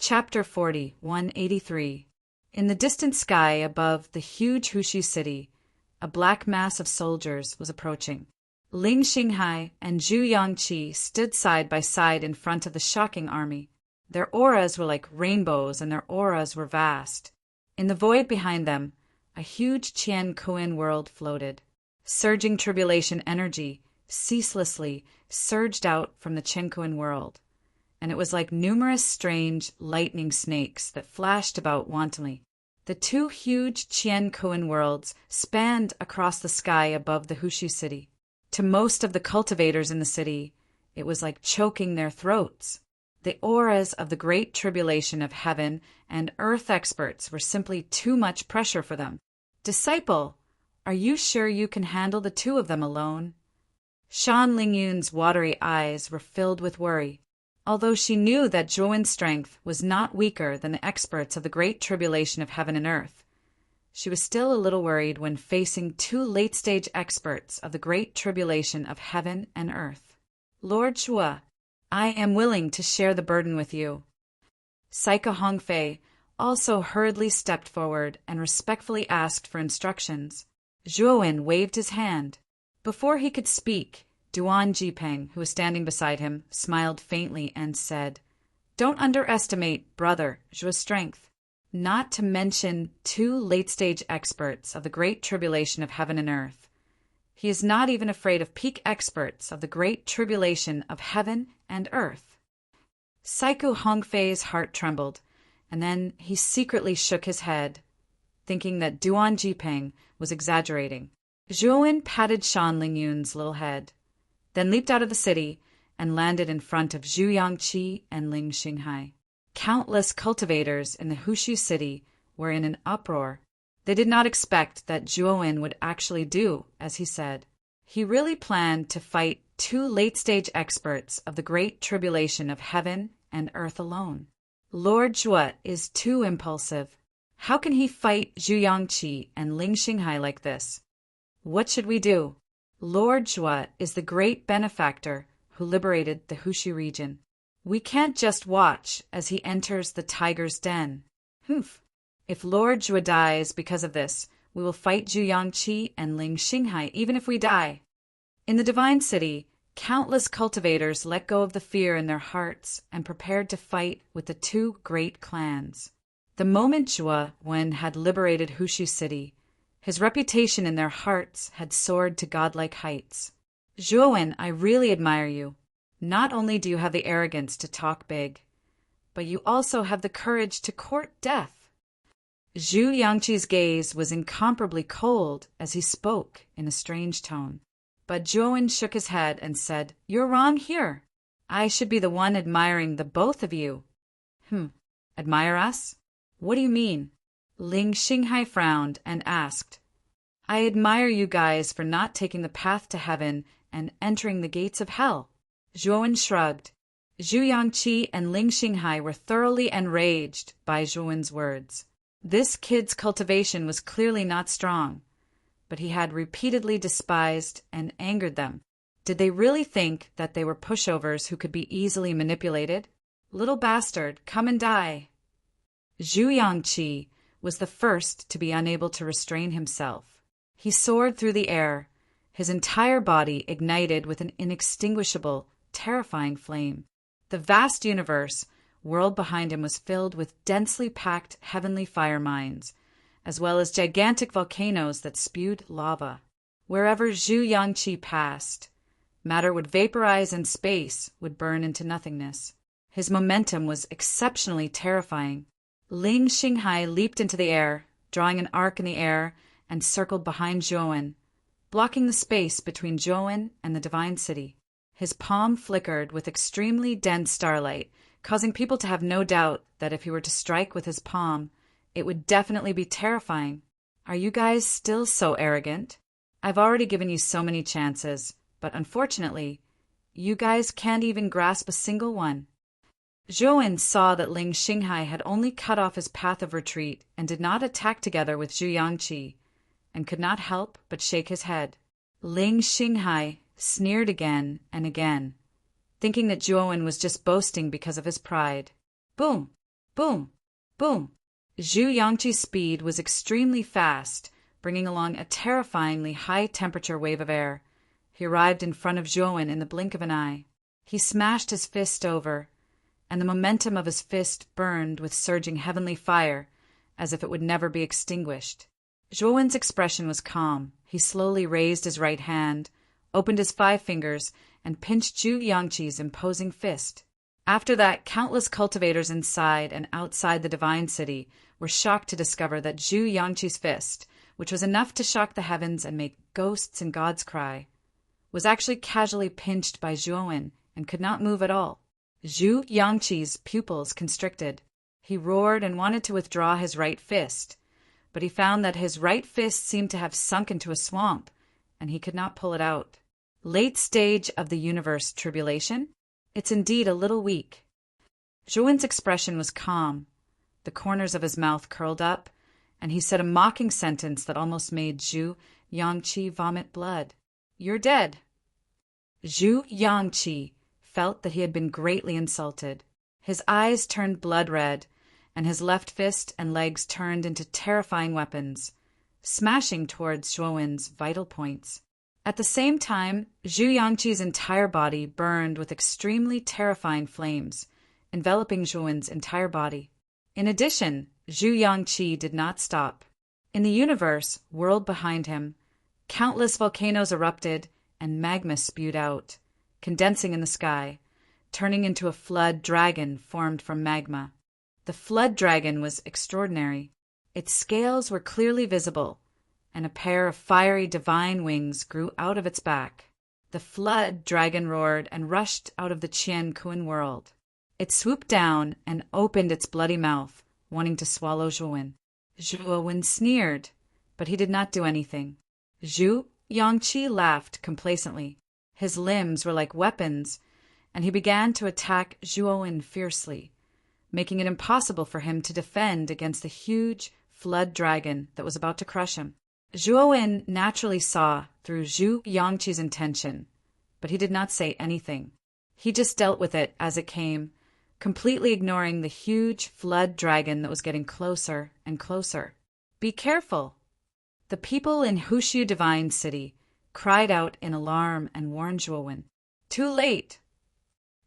Chapter 40, 183. In the distant sky above the huge Hushi city, a black mass of soldiers was approaching. Ling Xinghai and Zhu Yangqi stood side by side in front of the shocking army. Their auras were like rainbows, and their auras were vast. In the void behind them, a huge Qian Kuan world floated. Surging tribulation energy ceaselessly surged out from the Qian Kuan world, and it was like numerous strange lightning snakes that flashed about wantonly. The two huge Qian Kuan worlds spanned across the sky above the Hushi city. To most of the cultivators in the city, it was like choking their throats. The auras of the great tribulation of heaven and earth experts were simply too much pressure for them. Disciple, are you sure you can handle the two of them alone? Shan Lingyun's watery eyes were filled with worry. Although she knew that Zhuowen's strength was not weaker than the experts of the great tribulation of heaven and earth, she was still a little worried when facing two late-stage experts of the great tribulation of heaven and earth. Lord Zhuo, I am willing to share the burden with you. Saica Hongfei also hurriedly stepped forward and respectfully asked for instructions. Zhuowen waved his hand. Before he could speak, Duan Jipeng, who was standing beside him, smiled faintly and said, "Don't underestimate Brother Zhuo's strength. Not to mention two late-stage experts of the great tribulation of heaven and earth. He is not even afraid of peak experts of the great tribulation of heaven and earth." Saiku Hongfei's heart trembled, and then he secretly shook his head, thinking that Duan Jipeng was exaggerating. Zhuowen patted Shan Lingyun's little head, then leaped out of the city and landed in front of Zhu Yangqi and Ling Xinghai. Countless cultivators in the Hushi city were in an uproar. They did not expect that Zhuowen would actually do as he said. He really planned to fight two late-stage experts of the great tribulation of heaven and earth alone. Lord Zhuo is too impulsive. How can he fight Zhu Yangqi and Ling Xinghai like this? What should we do? Lord Zhuo is the great benefactor who liberated the Hushi region. We can't just watch as he enters the tiger's den. Humph. If Lord Zhuo dies because of this, we will fight Zhu Yangqi and Ling Xinghai even if we die. In the divine city, countless cultivators let go of the fear in their hearts and prepared to fight with the two great clans. The moment Zhuowen had liberated Hushi city, his reputation in their hearts had soared to godlike heights. Zhuowen, I really admire you. Not only do you have the arrogance to talk big, but you also have the courage to court death. Zhu Yangqi's gaze was incomparably cold as he spoke in a strange tone. But Zhuowen shook his head and said, "You're wrong here. I should be the one admiring the both of you." Admire us? What do you mean? Ling Xinghai frowned and asked, "I admire you guys for not taking the path to heaven and entering the gates of hell." Zhuowen shrugged. Zhu Yangqi and Ling Xinghai were thoroughly enraged by Zhuowen's words. This kid's cultivation was clearly not strong, but he had repeatedly despised and angered them. Did they really think that they were pushovers who could be easily manipulated? Little bastard, come and die. Zhu Yangqi was the first to be unable to restrain himself. He soared through the air, his entire body ignited with an inextinguishable, terrifying flame. The vast universe, world behind him, was filled with densely packed heavenly fire mines, as well as gigantic volcanoes that spewed lava. Wherever Zhu Yangqi passed, matter would vaporize and space would burn into nothingness. His momentum was exceptionally terrifying. Ling Xinghai leaped into the air, drawing an arc in the air, and circled behind Zhuowen, blocking the space between Zhuowen and the divine city. His palm flickered with extremely dense starlight, causing people to have no doubt that if he were to strike with his palm, it would definitely be terrifying. Are you guys still so arrogant? I've already given you so many chances, but unfortunately, you guys can't even grasp a single one. Zhuowen saw that Ling Xinghai had only cut off his path of retreat and did not attack together with Zhu Yangqi, and could not help but shake his head. Ling Xinghai sneered again and again, thinking that Zhuowen was just boasting because of his pride. Boom! Boom! Boom! Zhu Yangqi's speed was extremely fast, bringing along a terrifyingly high-temperature wave of air. He arrived in front of Zhuowen in the blink of an eye. He smashed his fist over, and the momentum of his fist burned with surging heavenly fire, as if it would never be extinguished. Zhuowen's expression was calm. He slowly raised his right hand, opened his 5 fingers, and pinched Zhu Yangqi's imposing fist. After that, countless cultivators inside and outside the divine city were shocked to discover that Zhu Yangqi's fist, which was enough to shock the heavens and make ghosts and gods cry, was actually casually pinched by Zhuowen and could not move at all. Zhu Yangqi's pupils constricted. He roared and wanted to withdraw his right fist, but he found that his right fist seemed to have sunk into a swamp, and he could not pull it out. Late stage of the universe tribulation? It's indeed a little weak. Zhuowen's expression was calm. The corners of his mouth curled up, and he said a mocking sentence that almost made Zhu Yangqi vomit blood. "You're dead." Zhu Yangqi felt that he had been greatly insulted. His eyes turned blood red, and his left fist and legs turned into terrifying weapons, smashing towards Zhuowen's vital points. At the same time, Zhu Yangqi's entire body burned with extremely terrifying flames, enveloping Zhuowen's entire body. In addition, Zhu Yangqi did not stop. In the universe, world behind him, countless volcanoes erupted and magma spewed out, condensing in the sky, turning into a flood dragon formed from magma. The flood dragon was extraordinary. Its scales were clearly visible, and a pair of fiery divine wings grew out of its back. The flood dragon roared and rushed out of the Qian Kun world. It swooped down and opened its bloody mouth, wanting to swallow Zhuowen. Zhuowen sneered, but he did not do anything. Zhu Yangqi laughed complacently. His limbs were like weapons, and he began to attack Zhuowen fiercely, making it impossible for him to defend against the huge flood dragon that was about to crush him. Zhuowen naturally saw through Zhu Yangqi's intention, but he did not say anything. He just dealt with it as it came, completely ignoring the huge flood dragon that was getting closer and closer. "Be careful!" The people in Hushu Divine City cried out in alarm and warned Zhuowen. "Too late!"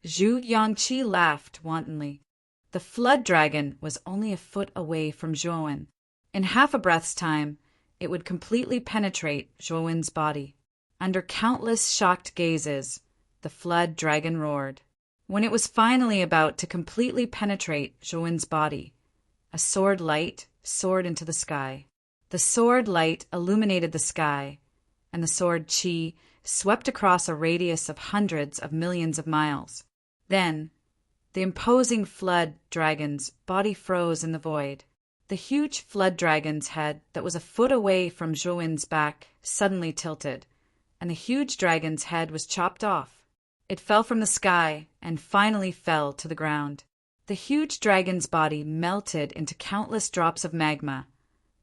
Zhu Yangqi laughed wantonly. The flood dragon was only a foot away from Zhuowen. In half a breath's time, it would completely penetrate Zhuowen's body. Under countless shocked gazes, the flood dragon roared. When it was finally about to completely penetrate Zhuowen's body, a sword light soared into the sky. The sword light illuminated the sky, and the sword qi swept across a radius of hundreds of millions of miles. Then, the imposing flood dragon's body froze in the void. The huge flood dragon's head that was a foot away from Zhuowen's back suddenly tilted, and the huge dragon's head was chopped off. It fell from the sky and finally fell to the ground. The huge dragon's body melted into countless drops of magma,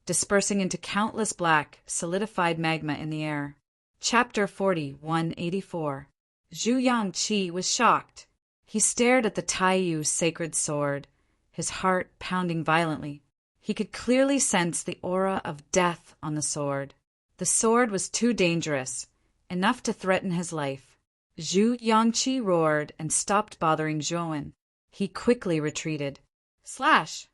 dispersing into countless black, solidified magma in the air. Chapter 40:184. Zhu Yangqi was shocked. He stared at the Taiyu sacred sword, his heart pounding violently. He could clearly sense the aura of death on the sword. The sword was too dangerous, enough to threaten his life. Zhu Yangqi roared and stopped bothering Zhuowen. He quickly retreated. Slash!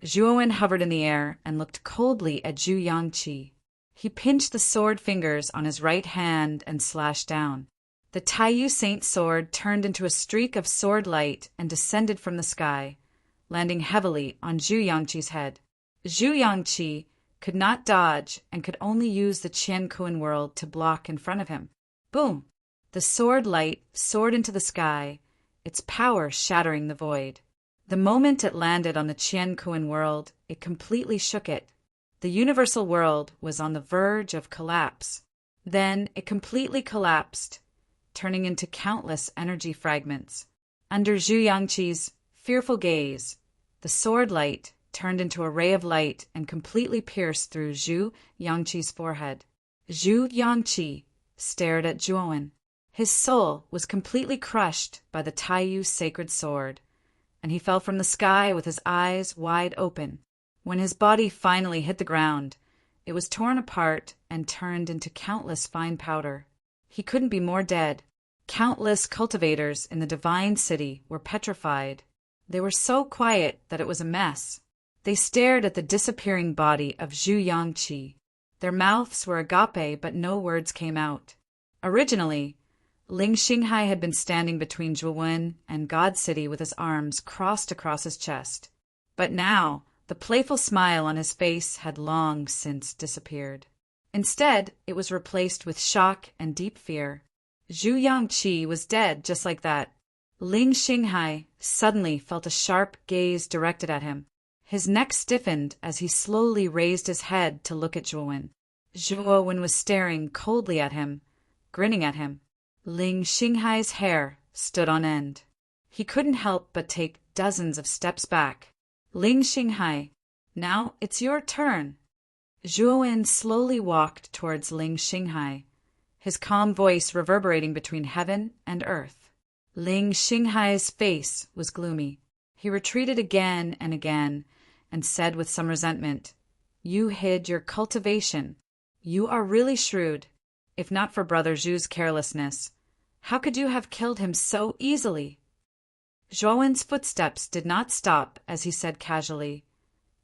Zhuowen hovered in the air and looked coldly at Zhu Yangqi. He pinched the sword fingers on his right hand and slashed down. The Taiyu Saint sword turned into a streak of sword light and descended from the sky, landing heavily on Zhu Yangqi's head. Zhu Yangqi could not dodge and could only use the Qiankun world to block in front of him. Boom! The sword light soared into the sky, its power shattering the void. The moment it landed on the Qiankun world, it completely shook it. The universal world was on the verge of collapse. Then it completely collapsed, turning into countless energy fragments. Under Zhu Yangqi's fearful gaze, the sword light turned into a ray of light and completely pierced through Zhu Yangqi's forehead. Zhu Yangqi stared at Zhuowen. His soul was completely crushed by the Taiyu sacred sword, and he fell from the sky with his eyes wide open. When his body finally hit the ground, it was torn apart and turned into countless fine powder. He couldn't be more dead. Countless cultivators in the divine city were petrified. They were so quiet that it was a mess. They stared at the disappearing body of Zhu Yangqi. Their mouths were agape, but no words came out. Originally, Ling Xinghai had been standing between Zhuwen and God City with his arms crossed across his chest. But now, the playful smile on his face had long since disappeared. Instead, it was replaced with shock and deep fear. Zhu Yangqi was dead just like that. Ling Xinghai suddenly felt a sharp gaze directed at him. His neck stiffened as he slowly raised his head to look at Zhuwen. Zhuwen was staring coldly at him, grinning at him. Ling Xinghai's hair stood on end. He couldn't help but take dozens of steps back. Ling Xinghai, now it's your turn. Zhuwen slowly walked towards Ling Xinghai, his calm voice reverberating between heaven and earth. Ling Xinghai's face was gloomy. He retreated again and again and said with some resentment, "You hid your cultivation. You are really shrewd. If not for Brother Zhu's carelessness, how could you have killed him so easily?" Zhuwen's footsteps did not stop as he said casually,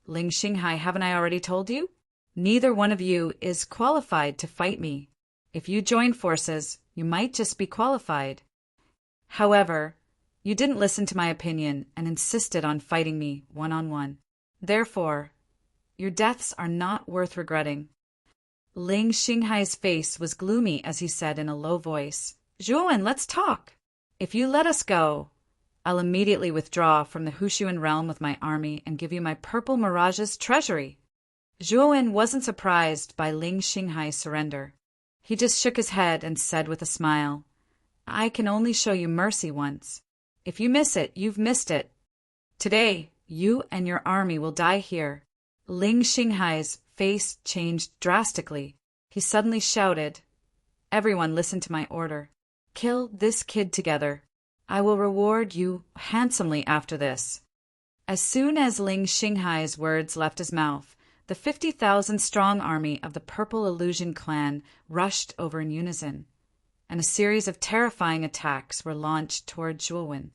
"Ling Xinghai, haven't I already told you? Neither one of you is qualified to fight me. If you join forces, you might just be qualified. However, you didn't listen to my opinion and insisted on fighting me one-on-one. Therefore, your deaths are not worth regretting." Ling Xinghai's face was gloomy as he said in a low voice, "Zhuwen, let's talk. If you let us go, I'll immediately withdraw from the Hushuan realm with my army and give you my purple mirage's treasury." Zhuwen wasn't surprised by Ling Xinghai's surrender. He just shook his head and said with a smile, "I can only show you mercy once. If you miss it, you've missed it. Today, you and your army will die here." Ling Xinghai's face changed drastically. He suddenly shouted, "Everyone listen to my order. Kill this kid together. I will reward you handsomely after this." As soon as Ling Xinghai's words left his mouth, the 50,000-strong army of the Purple Illusion clan rushed over in unison, and a series of terrifying attacks were launched toward Zhuwen.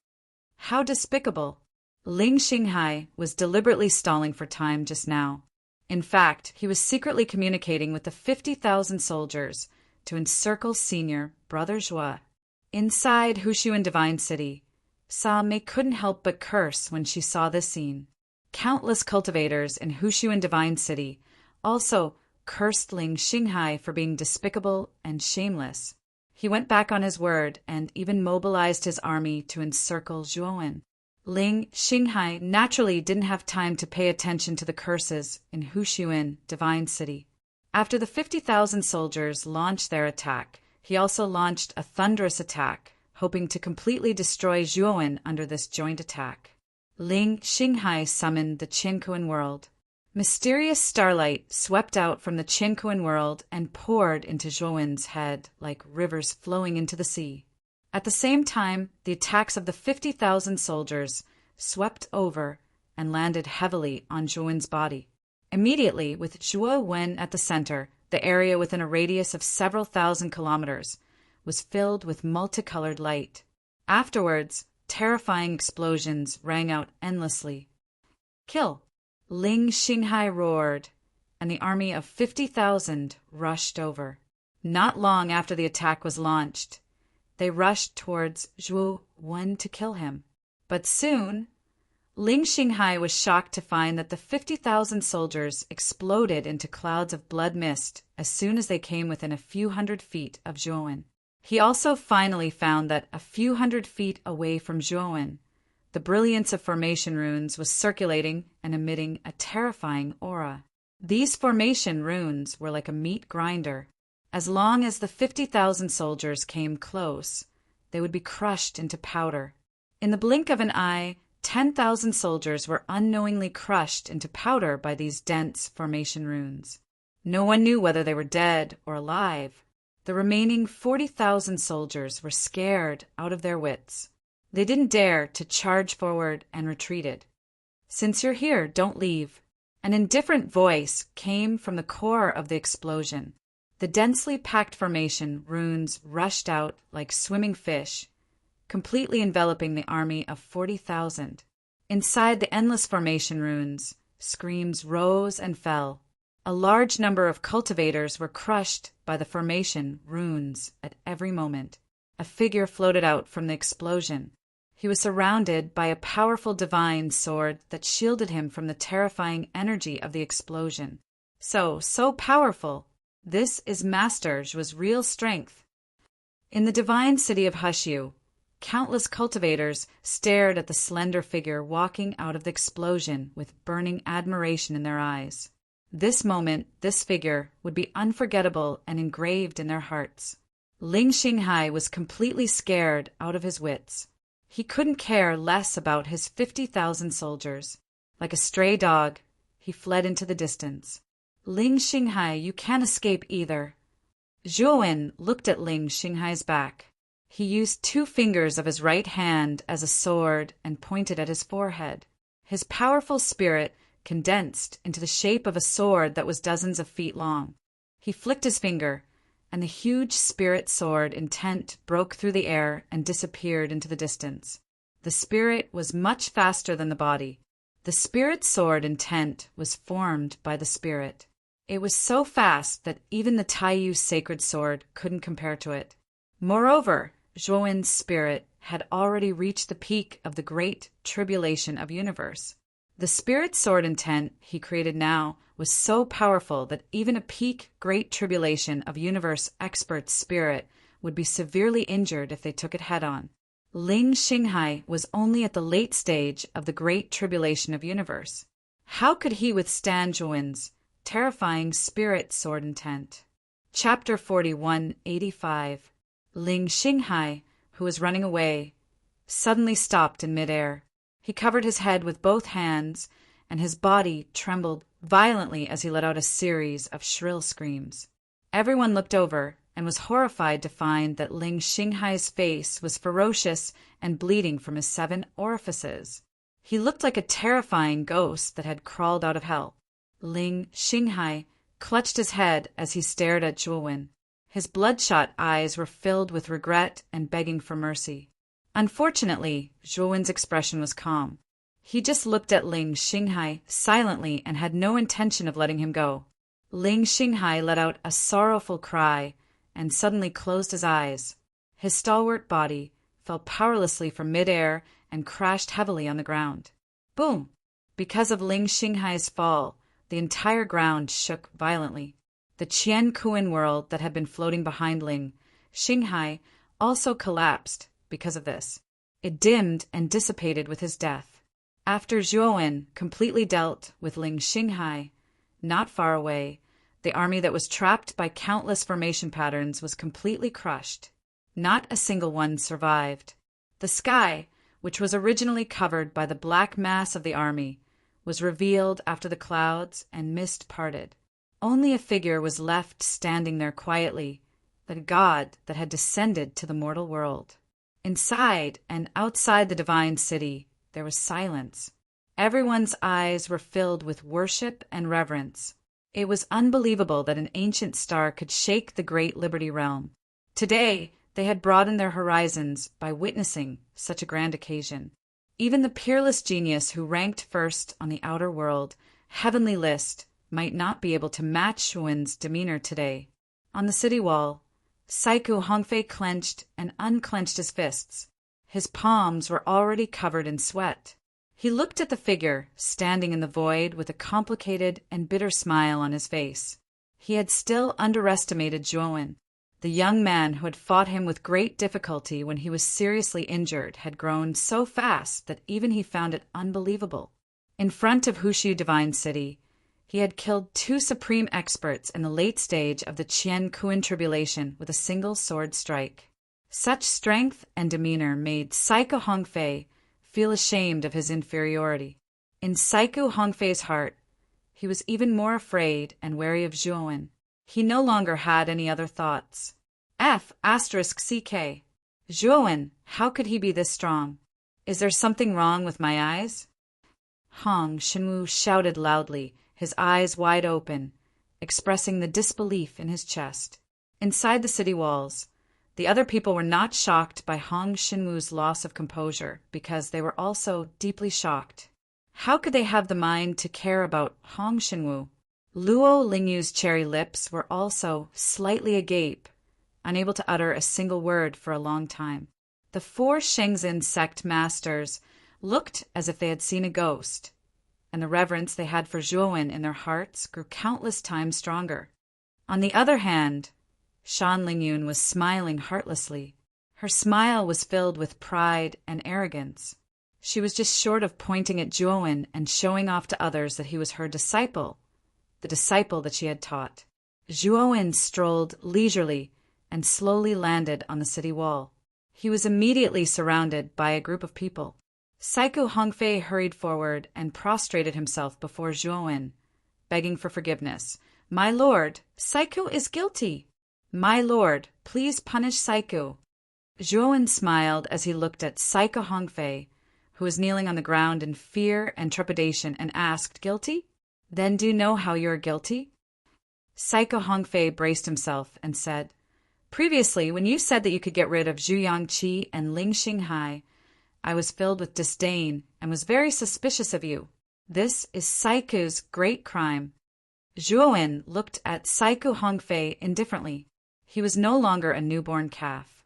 How despicable! Ling Xinghai was deliberately stalling for time just now. In fact, he was secretly communicating with the 50,000 soldiers to encircle Senior Brother Zhua. Inside Hushuan Divine City, Sa Mei couldn't help but curse when she saw this scene. Countless cultivators in Hushuan Divine City also cursed Ling Xinghai for being despicable and shameless. He went back on his word and even mobilized his army to encircle Zhuwen. Ling Xinghai naturally didn't have time to pay attention to the curses in Hushuan Divine City. After the 50,000 soldiers launched their attack, he also launched a thunderous attack, hoping to completely destroy Zhuwen under this joint attack. Ling Xinghai summoned the Qinkuan world. Mysterious starlight swept out from the Qinkuan world and poured into Zhuwen's head like rivers flowing into the sea. At the same time, the attacks of the 50,000 soldiers swept over and landed heavily on Zhuwen's body. Immediately, with Zhuo Wen at the center, the area within a radius of several thousand kilometers was filled with multicolored light. Afterwards, terrifying explosions rang out endlessly. "Kill!" Ling Xinghai roared, and the army of 50,000 rushed over. Not long after the attack was launched, they rushed towards Zhuo Wen to kill him. But soon, Ling Xinghai was shocked to find that the 50,000 soldiers exploded into clouds of blood mist as soon as they came within a few hundred feet of Zhuowen. He also finally found that a few hundred feet away from Zhuowen, the brilliance of formation runes was circulating and emitting a terrifying aura. These formation runes were like a meat grinder. As long as the 50,000 soldiers came close, they would be crushed into powder. In the blink of an eye, 10,000 soldiers were unknowingly crushed into powder by these dense formation runes. No one knew whether they were dead or alive. The remaining 40,000 soldiers were scared out of their wits. They didn't dare to charge forward and retreated. "Since you're here, don't leave." An indifferent voice came from the core of the explosion. The densely packed formation runes rushed out like swimming fish, completely enveloping the army of 40,000. Inside the endless formation runes, screams rose and fell. A large number of cultivators were crushed by the formation runes at every moment. A figure floated out from the explosion. He was surrounded by a powerful divine sword that shielded him from the terrifying energy of the explosion. So powerful. This is Master Zhu's real strength. In the divine city of Hushu, countless cultivators stared at the slender figure walking out of the explosion with burning admiration in their eyes. This moment, this figure, would be unforgettable and engraved in their hearts. Ling Xinghai was completely scared out of his wits. He couldn't care less about his 50,000 soldiers. Like a stray dog, he fled into the distance. "Ling Xinghai, you can't escape either." Zhuowen looked at Ling Xinghai's back. He used 2 fingers of his right hand as a sword and pointed at his forehead. His powerful spirit condensed into the shape of a sword that was dozens of feet long. He flicked his finger, and the huge spirit sword intent broke through the air and disappeared into the distance. The spirit was much faster than the body. The spirit sword intent was formed by the spirit. It was so fast that even the Taiyu sacred sword couldn't compare to it. Moreover, Zhuowen's spirit had already reached the peak of the great tribulation of universe. The spirit sword intent he created now was so powerful that even a peak great tribulation of universe expert spirit would be severely injured if they took it head-on. Ling Xinghai was only at the late stage of the great tribulation of universe. How could he withstand Zhuowen's terrifying spirit sword intent? Chapter 4185. Ling Xinghai, who was running away, suddenly stopped in midair. He covered his head with both hands, and his body trembled violently as he let out a series of shrill screams. Everyone looked over and was horrified to find that Ling Xinghai's face was ferocious and bleeding from his 7 orifices. He looked like a terrifying ghost that had crawled out of hell. Ling Xinghai clutched his head as he stared at Zhuowen. His bloodshot eyes were filled with regret and begging for mercy. Unfortunately, Zhuowen's expression was calm. He just looked at Ling Xinghai silently and had no intention of letting him go. Ling Xinghai let out a sorrowful cry and suddenly closed his eyes. His stalwart body fell powerlessly from midair and crashed heavily on the ground. Boom! Because of Ling Xinghai's fall, the entire ground shook violently. The Qian Kuan world that had been floating behind Ling Xinghai also collapsed because of this. It dimmed and dissipated with his death. After Zhuowen completely dealt with Ling Xinghai, not far away, the army that was trapped by countless formation patterns was completely crushed. Not a single one survived. The sky, which was originally covered by the black mass of the army, was revealed after the clouds and mist parted. Only a figure was left standing there quietly, the god that had descended to the mortal world. Inside and outside the divine city, there was silence. Everyone's eyes were filled with worship and reverence. It was unbelievable that an ancient star could shake the great Liberty realm. Today, they had broadened their horizons by witnessing such a grand occasion. Even the peerless genius who ranked first on the outer world, heavenly list, might not be able to match Zhuowen's demeanor today. On the city wall, Saiku Hongfei clenched and unclenched his fists. His palms were already covered in sweat. He looked at the figure standing in the void with a complicated and bitter smile on his face. He had still underestimated Zhuowen. The young man who had fought him with great difficulty when he was seriously injured had grown so fast that even he found it unbelievable. In front of Hushu Divine City, he had killed 2 supreme experts in the late stage of the Qian Kuan tribulation with a single sword strike. Such strength and demeanor made Saiku Hongfei feel ashamed of his inferiority. In Saiku Hongfei's heart, he was even more afraid and wary of Zhuowen. He no longer had any other thoughts. F***CK. Zhuowen, how could he be this strong? Is there something wrong with my eyes? Hong Shenwu shouted loudly, his eyes wide open, expressing the disbelief in his chest. Inside the city walls, the other people were not shocked by Hong Shenwu's loss of composure because they were also deeply shocked. How could they have the mind to care about Hong Shenwu? Luo Lingyu's cherry lips were also slightly agape, unable to utter a single word for a long time. The four Shengzhen sect masters looked as if they had seen a ghost, and the reverence they had for Zhuowen in their hearts grew countless times stronger. On the other hand, Shan Lingyun was smiling heartlessly. Her smile was filled with pride and arrogance. She was just short of pointing at Zhuowen and showing off to others that he was her disciple, the disciple that she had taught. Zhuowen strolled leisurely and slowly landed on the city wall. He was immediately surrounded by a group of people. Saiku Hongfei hurried forward and prostrated himself before Zhuowen, begging for forgiveness. "My lord, Saiku is guilty. My lord, please punish Saiku." Zhuowen smiled as he looked at Saiku Hongfei, who was kneeling on the ground in fear and trepidation, and asked, "Guilty? Then do you know how you are guilty?" Saiku Hongfei braced himself and said, "Previously, when you said that you could get rid of Zhu Yangqi and Ling Xinghai, I was filled with disdain and was very suspicious of you. This is Saiku's great crime." Zhuowen looked at Saiku Hongfei indifferently. He was no longer a newborn calf,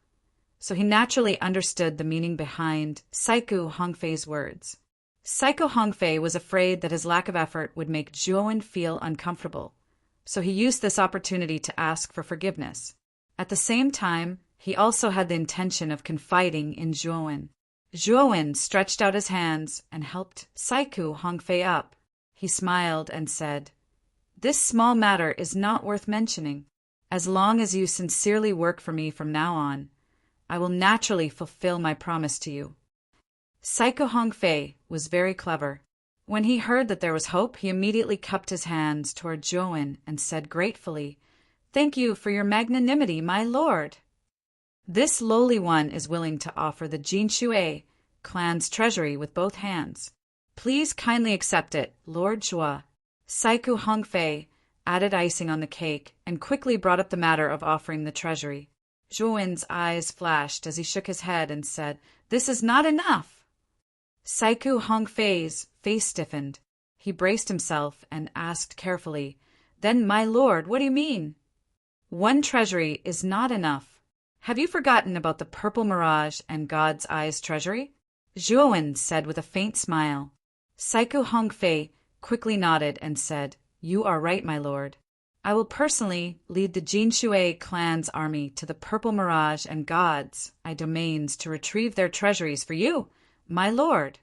so he naturally understood the meaning behind Saiku Hongfei's words. Saiku Hongfei was afraid that his lack of effort would make Zhuowen feel uncomfortable, so he used this opportunity to ask for forgiveness. At the same time, he also had the intention of confiding in Zhuowen. Zhuowen stretched out his hands and helped Saiku Hongfei up. He smiled and said, "This small matter is not worth mentioning. As long as you sincerely work for me from now on, I will naturally fulfill my promise to you." Saiku Hongfei was very clever. When he heard that there was hope, he immediately cupped his hands toward Zhuowen and said gratefully, "Thank you for your magnanimity, my lord. This lowly one is willing to offer the Jinshui clan's treasury with both hands. Please kindly accept it, Lord Zhua." Saiku Hongfei added icing on the cake and quickly brought up the matter of offering the treasury. Zhuowen's eyes flashed as he shook his head and said, "This is not enough." Saiku Hongfei's face stiffened. He braced himself and asked carefully, "Then, my lord, what do you mean?" "One treasury is not enough. Have you forgotten about the purple mirage and God's eyes treasury?" Zhuowen said with a faint smile. Saiku Hongfei quickly nodded and said, "You are right, my lord. I will personally lead the Jinshui clan's army to the purple mirage and God's eye domains to retrieve their treasuries for you, my lord.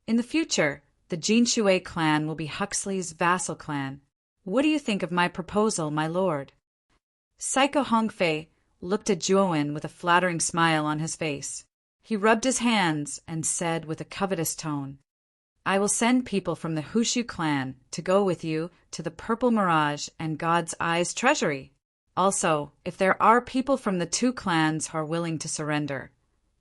In the future, the Jinshui clan will be Huxley's vassal clan. What do you think of my proposal, my lord?" Saiku Hongfei looked at Zhuowen with a flattering smile on his face. He rubbed his hands and said with a covetous tone, "I will send people from the Hushu clan to go with you to the Purple Mirage and God's Eyes treasury. Also, if there are people from the two clans who are willing to surrender,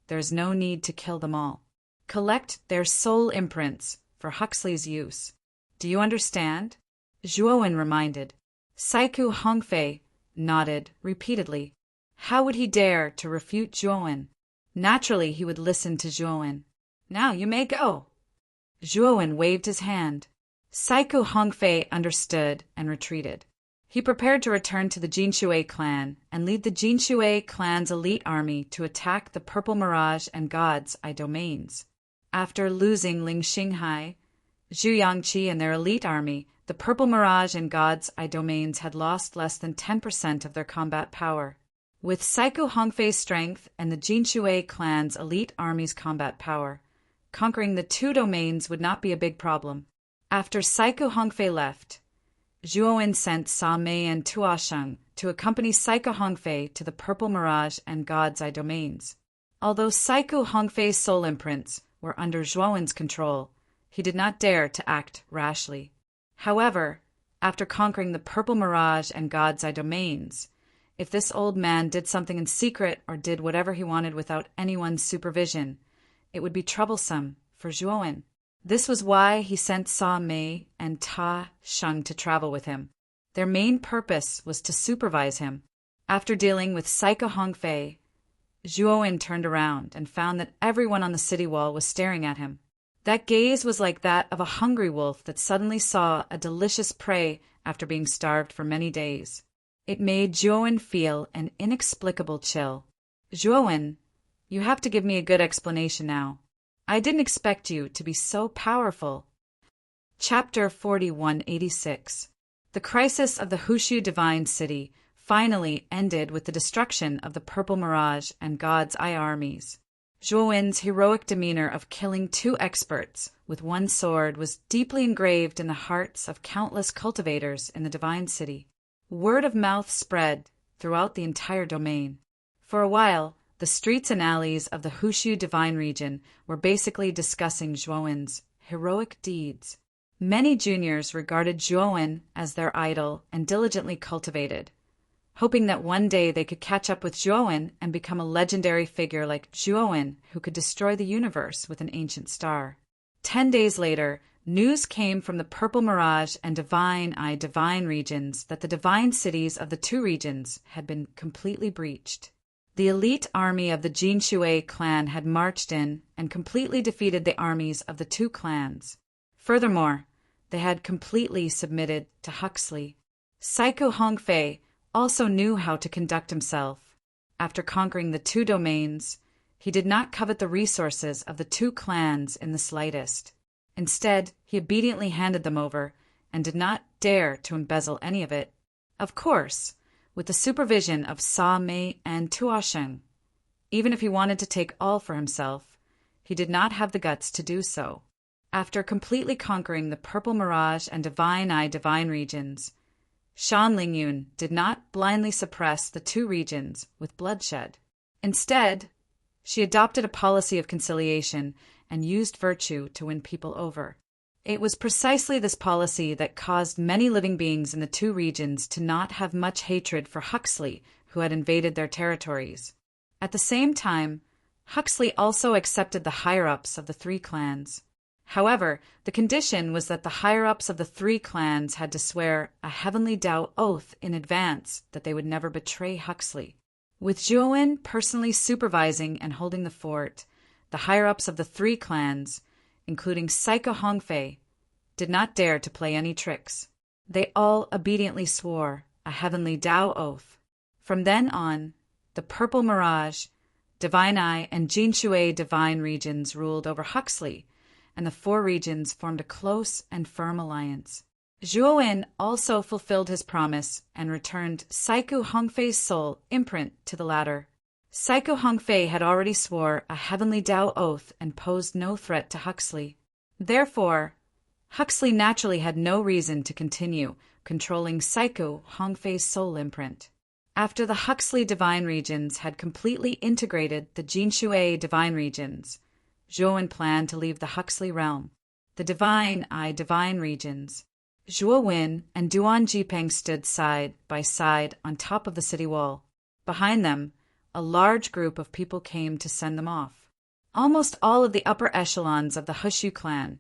there is no need to kill them all. Collect their soul imprints for Huxley's use. Do you understand?" Zhuowen reminded. Saiku Hongfei nodded repeatedly. How would he dare to refute Zhuowen? Naturally, he would listen to Zhuowen. "Now you may go." Zhuowen waved his hand. Saiku Hongfei understood and retreated. He prepared to return to the Jinshui clan and lead the Jinshui clan's elite army to attack the Purple Mirage and God's Eye domains. After losing Ling Xinghai, Zhu Yangqi and their elite army, the Purple Mirage and God's Eye domains had lost less than 10% of their combat power. With Saiku Hongfei's strength and the Jinshui clan's elite army's combat power, conquering the two domains would not be a big problem. After Saiku Hongfei left, Zhuowen sent Sa Mei and Tuosheng to accompany Saiku Hongfei to the Purple Mirage and God's Eye domains. Although Saiku Hongfei's soul imprints were under Zhuowen's control, he did not dare to act rashly. However, after conquering the Purple Mirage and God's Eye domains, if this old man did something in secret or did whatever he wanted without anyone's supervision, it would be troublesome for Zhuowen. This was why he sent Sa Mei and Ta Sheng to travel with him. Their main purpose was to supervise him. After dealing with Psycho Hongfei, Zhuowen turned around and found that everyone on the city wall was staring at him. That gaze was like that of a hungry wolf that suddenly saw a delicious prey after being starved for many days. It made Zhuowen feel an inexplicable chill. Zhuowen, you have to give me a good explanation now. I didn't expect you to be so powerful. Chapter 4186. The crisis of the Hushu Divine City finally ended with the destruction of the Purple Mirage and God's Eye armies. Zhuowen's heroic demeanor of killing 2 experts with 1 sword was deeply engraved in the hearts of countless cultivators in the Divine City. Word of mouth spread throughout the entire domain. For a while, the streets and alleys of the Hushu Divine region were basically discussing Zhuowen's heroic deeds. Many juniors regarded Zhuowen as their idol and diligently cultivated, hoping that one day they could catch up with Zhuowen and become a legendary figure like Zhuowen who could destroy the universe with an ancient star. 10 days later, news came from the Purple Mirage and Divine Eye Divine regions that the divine cities of the 2 regions had been completely breached. The elite army of the Jinshui clan had marched in and completely defeated the armies of the 2 clans. Furthermore, they had completely submitted to Huxley. Psycho Hongfei also knew how to conduct himself. After conquering the 2 domains, he did not covet the resources of the 2 clans in the slightest. Instead, he obediently handed them over and did not dare to embezzle any of it. Of course, with the supervision of Sa Mei and Ta Sheng. Even if he wanted to take all for himself, he did not have the guts to do so. After completely conquering the Purple Mirage and Divine Eye Divine regions, Shan Lingyun did not blindly suppress the 2 regions with bloodshed. Instead, she adopted a policy of conciliation and used virtue to win people over. It was precisely this policy that caused many living beings in the 2 regions to not have much hatred for Huxley, who had invaded their territories. At the same time, Huxley also accepted the higher-ups of the 3 clans. However, the condition was that the higher-ups of the 3 clans had to swear a heavenly Tao oath in advance that they would never betray Huxley. With Zhuowen personally supervising and holding the fort, the higher-ups of the 3 clans, including Psycho Hongfei, did not dare to play any tricks. They all obediently swore a heavenly Tao oath. From then on, the Purple Mirage, Divine Eye, and Jinshui Divine regions ruled over Huxley, and the 4 regions formed a close and firm alliance. Zhuowen also fulfilled his promise and returned Psycho Hongfei's soul imprint to the latter. Psycho Hongfei had already swore a heavenly Tao oath and posed no threat to Huxley. Therefore, Huxley naturally had no reason to continue controlling Psycho Hongfei's soul imprint. After the Huxley Divine regions had completely integrated the Jinshui Divine regions, Zhuowen planned to leave the Huxley realm. The Divine Eye Divine regions. Zhuowen and Duan Jipeng stood side by side on top of the city wall. Behind them, a large group of people came to send them off. Almost all of the upper echelons of the Hushu clan,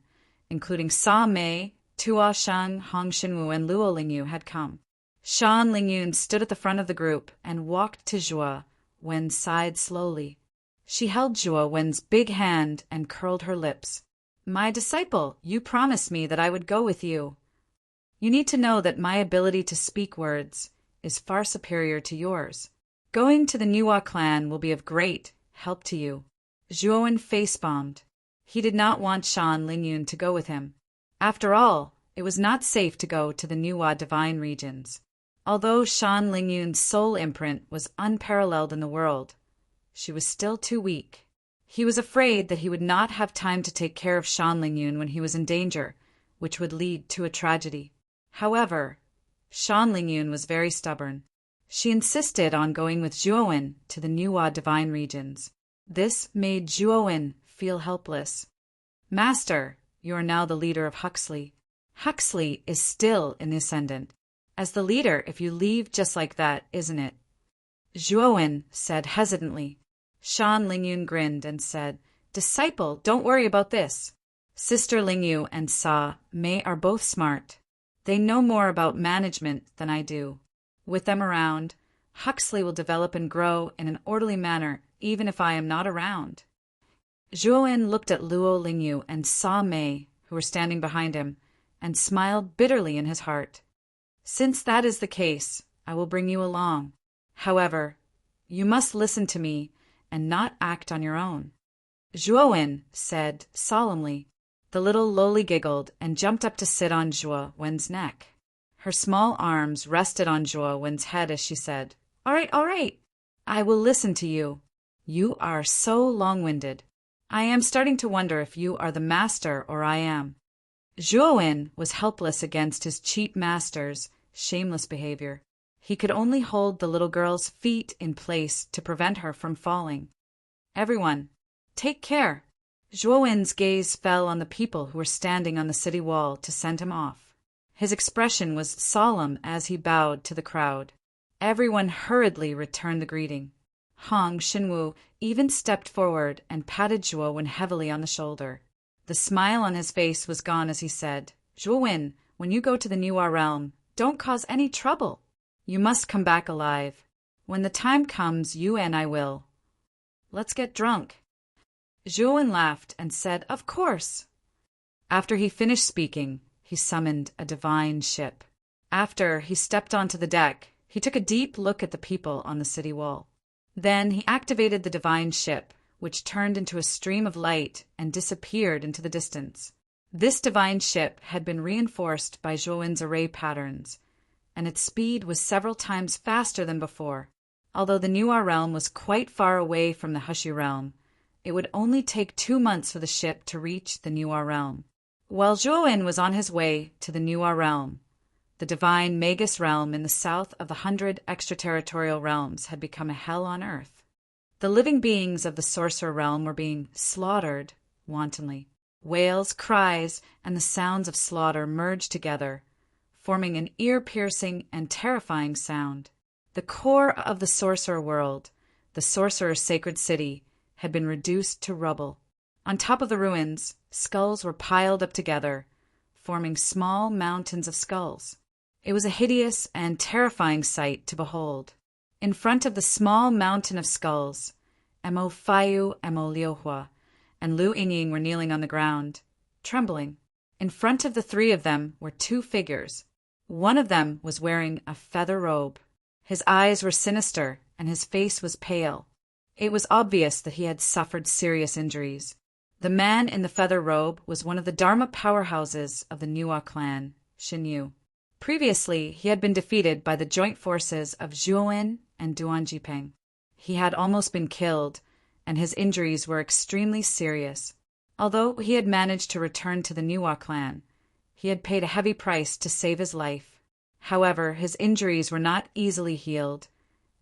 including Sa Mei, Ta Sheng, Hong Xinwu, and Luo Lingyu, had come. Shan Lingyun stood at the front of the group and walked to Zhuowen side slowly. She held Zhuowen's big hand and curled her lips. "My disciple, you promised me that I would go with you. You need to know that my ability to speak words is far superior to yours. Going to the Nuwa clan will be of great help to you." Zhuowen face-bombed. He did not want Shan Lingyun to go with him. After all, it was not safe to go to the Nuwa Divine regions. Although Shan Lingyun's soul imprint was unparalleled in the world, she was still too weak. He was afraid that he would not have time to take care of Shan Lingyun when he was in danger, which would lead to a tragedy. However, Shan Lingyun was very stubborn. She insisted on going with Zhuowen to the Nuwa Divine regions. This made Zhuowen feel helpless. "Master, you are now the leader of Huxley. Huxley is still in the ascendant. As the leader, if you leave just like that, isn't it?" Zhuowen said hesitantly. Shan Lingyun grinned and said, Disciple, don't worry about this. Sister Lingyu and Sa Mei are both smart. They know more about management than I do. With them around, Huxley will develop and grow in an orderly manner even if I am not around. Zhuowen looked at Luo Lingyu and Sa Mei, who were standing behind him, and smiled bitterly in his heart. Since that is the case, I will bring you along. However, you must listen to me and not act on your own. Zhuowen said solemnly. The little loli giggled and jumped up to sit on Zhuowen's neck. Her small arms rested on Zhuowen's head as she said, all right, I will listen to you. You are so long-winded. I am starting to wonder if you are the master or I am. Zhuowen was helpless against his cheap master's shameless behavior. He could only hold the little girl's feet in place to prevent her from falling. Everyone, take care. Zhuowen's gaze fell on the people who were standing on the city wall to send him off. His expression was solemn as he bowed to the crowd. Everyone hurriedly returned the greeting. Hong Xinwu even stepped forward and patted Zhuowen heavily on the shoulder. The smile on his face was gone as he said, Zhuowen, when you go to the New Realm, don't cause any trouble. You must come back alive. When the time comes, you and I will. Let's get drunk. Zhuowen laughed and said, of course. After he finished speaking, he summoned a divine ship. After he stepped onto the deck, he took a deep look at the people on the city wall. Then he activated the divine ship, which turned into a stream of light and disappeared into the distance. This divine ship had been reinforced by Zhuowen's array patterns, and its speed was several times faster than before. Although the New Realm was quite far away from the Hushu realm, it would only take 2 months for the ship to reach the New Realm. While Zhuowen was on his way to the New Realm, the divine Magus realm in the south of the 100 extraterritorial realms had become a hell on earth. The living beings of the sorcerer realm were being slaughtered wantonly. Wails, cries, and the sounds of slaughter merged together, forming an ear-piercing and terrifying sound. The core of the sorcerer world, the sorcerer's sacred city, had been reduced to rubble. On top of the ruins, skulls were piled up together, forming small mountains of skulls. It was a hideous and terrifying sight to behold. In front of the small mountain of skulls, Mo Fayu, Mo Liuhua, and Lu Yingying were kneeling on the ground, trembling. In front of the 3 of them were 2 figures. One of them was wearing a feather robe. His eyes were sinister, and his face was pale. It was obvious that he had suffered serious injuries. The man in the feather robe was one of the Dharma powerhouses of the Nuo clan, Xinyu. Previously, he had been defeated by the joint forces of Zhuowen and Duan Jipeng. He had almost been killed, and his injuries were extremely serious. Although he had managed to return to the Nuo clan, he had paid a heavy price to save his life. However, his injuries were not easily healed,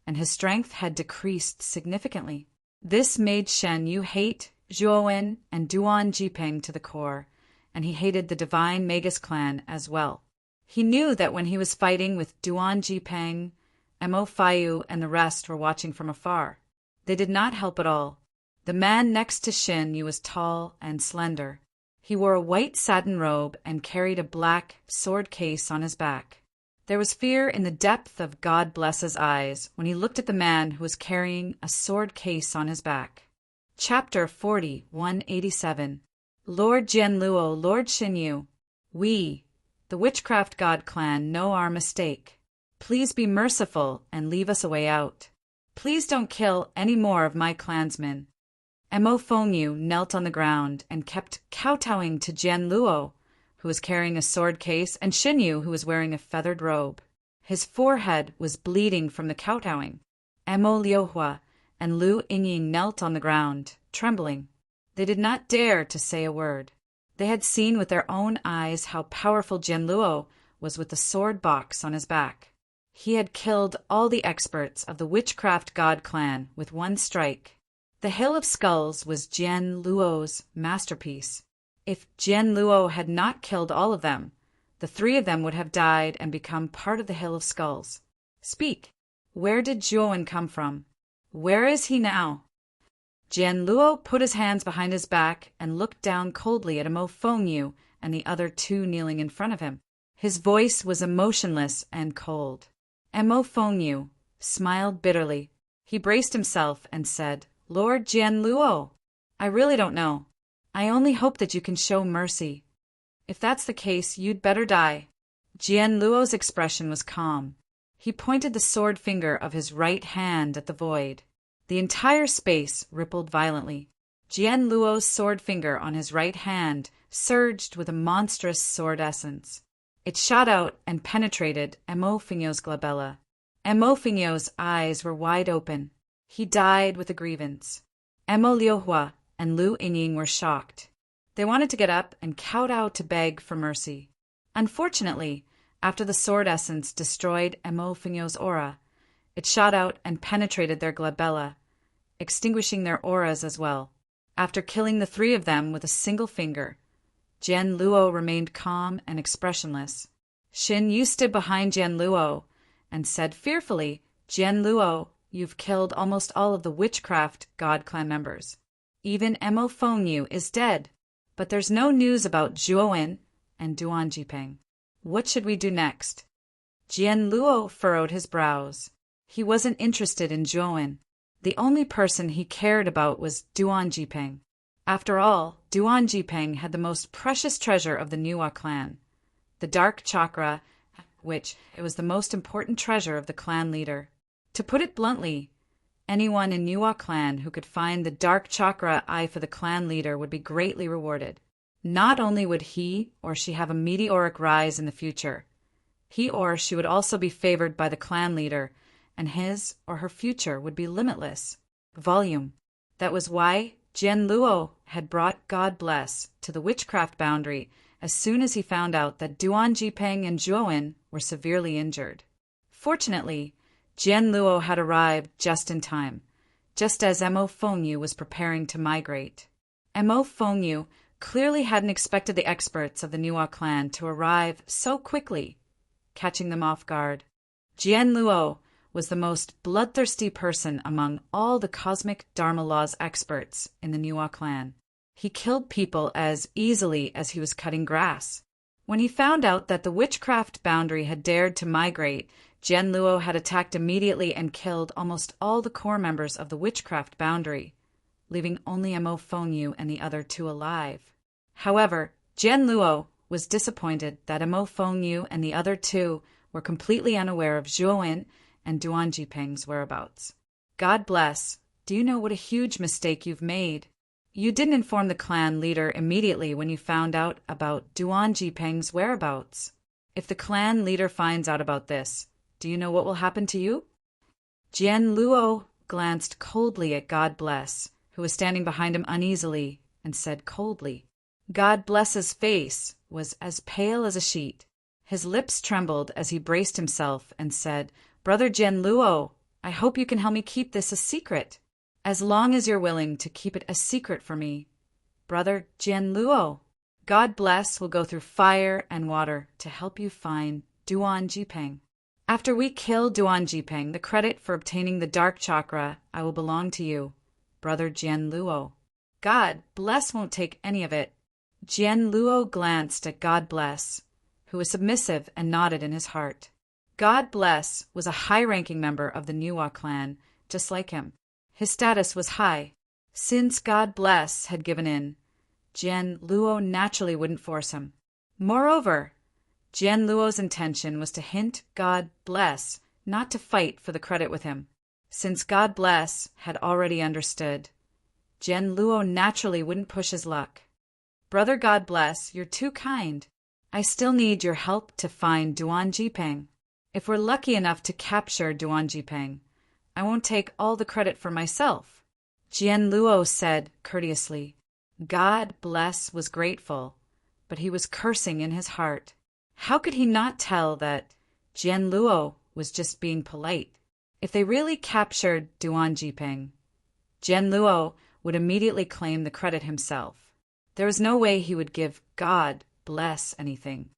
and his strength had decreased significantly. This made Shen Yu hate Zhuowen and Duan Jipeng to the core, and he hated the divine Magus clan as well. He knew that when he was fighting with Duan Jipeng, Mo Fayu and the rest were watching from afar. They did not help at all. The man next to Shen Yu was tall and slender. He wore a white satin robe and carried a black sword case on his back. There was fear in the depth of God Bless's eyes when he looked at the man who was carrying a sword case on his back. Chapter 40, 187. Lord Jianluo, Lord Xinyu, we, the Witchcraft God clan, know our mistake. Please be merciful and leave us a way out. Please don't kill any more of my clansmen. Mo Fengyu knelt on the ground and kept kowtowing to Jianluo, who was carrying a sword case, and Xinyu, who was wearing a feathered robe. His forehead was bleeding from the kowtowing. Mo Liuhua and Lu Yingying knelt on the ground, trembling. They did not dare to say a word. They had seen with their own eyes how powerful Jianluo was with the sword box on his back. He had killed all the experts of the Witchcraft God clan with one strike. The Hill of Skulls was Jianluo's masterpiece. If Jianluo had not killed all of them, the 3 of them would have died and become part of the Hill of Skulls. Speak. Where did Zhuowen come from? Where is he now? Jian Luo put his hands behind his back and looked down coldly at Mo Fengyu and the other two kneeling in front of him. His voice was emotionless and cold. Mo Fengyu smiled bitterly. He braced himself and said, "Lord Jian Luo, I really don't know. I only hope that you can show mercy. If that's the case, you'd better die." Jian Luo's expression was calm. He pointed the sword finger of his right hand at the void. The entire space rippled violently. Jian Luo's sword finger on his right hand surged with a monstrous sword essence. It shot out and penetrated Mo Fengyu's glabella. Mo Fengyu's eyes were wide open. He died with a grievance. Mo Liuhua and Lu Yingying were shocked. They wanted to get up and kowtow to beg for mercy. Unfortunately, after the sword essence destroyed Mo Fengyu's aura, it shot out and penetrated their glabella, extinguishing their auras as well. After killing the three of them with a single finger, Jian Luo remained calm and expressionless. Xin Yu stood behind Jian Luo and said fearfully, "Jian Luo, you've killed almost all of the witchcraft God clan members. Even Mo Fengyu is dead, but there's no news about Zhuowen and Duan Jiping. What should we do next?" Jian Luo furrowed his brows. He wasn't interested in Zhuowen. The only person he cared about was Duan Jiping. After all, Duan Jiping had the most precious treasure of the Niwa clan, the dark chakra, which it was the most important treasure of the clan leader. To put it bluntly, anyone in Niwa clan who could find the dark chakra eye for the clan leader would be greatly rewarded. Not only would he or she have a meteoric rise in the future, he or she would also be favored by the clan leader, and his or her future would be limitless. Volume. That was why Jian Luo had brought God Bless to the witchcraft boundary as soon as he found out that Duan Jiping and Zhuowen were severely injured. Fortunately, Jian Luo had arrived just in time, just as Mo Fengyu was preparing to migrate. Mo Fengyu clearly hadn't expected the experts of the Niwa clan to arrive so quickly, catching them off guard. Jian Luo was the most bloodthirsty person among all the cosmic Dharma laws experts in the Niwa clan. He killed people as easily as he was cutting grass. When he found out that the witchcraft boundary had dared to migrate, Jian Luo had attacked immediately and killed almost all the core members of the witchcraft boundary, leaving only Mo Fengyu and the other two alive. However, Jian Luo was disappointed that Mo Fengyu and the other two were completely unaware of Zhuowen and Duan Jiping's whereabouts. God bless, do you know what a huge mistake you've made? You didn't inform the clan leader immediately when you found out about Duan Jiping's whereabouts. If the clan leader finds out about this, do you know what will happen to you? Jian Luo glanced coldly at God Bless, who was standing behind him uneasily, and said coldly. God Bless's face was as pale as a sheet. His lips trembled as he braced himself and said, "Brother Jian Luo, I hope you can help me keep this a secret. As long as you're willing to keep it a secret for me. Brother Jian Luo, God Bless will go through fire and water to help you find Duan Jiping. After we kill Duan Jiping, the credit for obtaining the dark chakra will belong to you, Brother Jian Luo. God Bless won't take any of it." Jian Luo glanced at God Bless, who was submissive and nodded in his heart. God Bless was a high-ranking member of the Niwa clan, just like him. His status was high. Since God Bless had given in, Jian Luo naturally wouldn't force him. Moreover, Jian Luo's intention was to hint God Bless not to fight for the credit with him. Since God Bless had already understood, Jian Luo naturally wouldn't push his luck. "Brother God Bless, you're too kind. I still need your help to find Duan Jiping. If we're lucky enough to capture Duan Jiping, I won't take all the credit for myself." Jian Luo said courteously. God Bless was grateful, but he was cursing in his heart. How could he not tell that Jian Luo was just being polite? If they really captured Duan Jiping, Jian Luo would immediately claim the credit himself. There was no way he would give God Bless anything.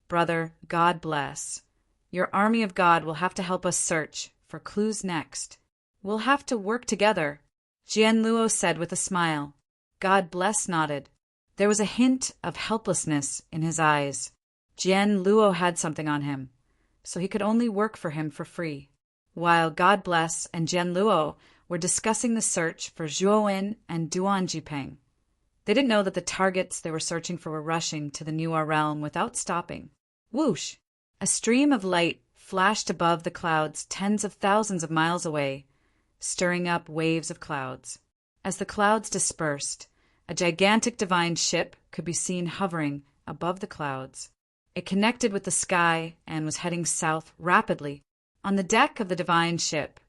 "Brother God Bless, your army of God will have to help us search for clues next. We'll have to work together." Jianluo said with a smile. God bless nodded. There was a hint of helplessness in his eyes. Jianluo had something on him, so he could only work for him for free. While God bless and Jianluo were discussing the search for Zhuowen and Duan Jipeng, they didn't know that the targets they were searching for were rushing to the Newer realm without stopping. Whoosh! A stream of light flashed above the clouds tens of thousands of miles away, stirring up waves of clouds. As the clouds dispersed, a gigantic divine ship could be seen hovering above the clouds. It connected with the sky and was heading south rapidly. On the deck of the divine ship,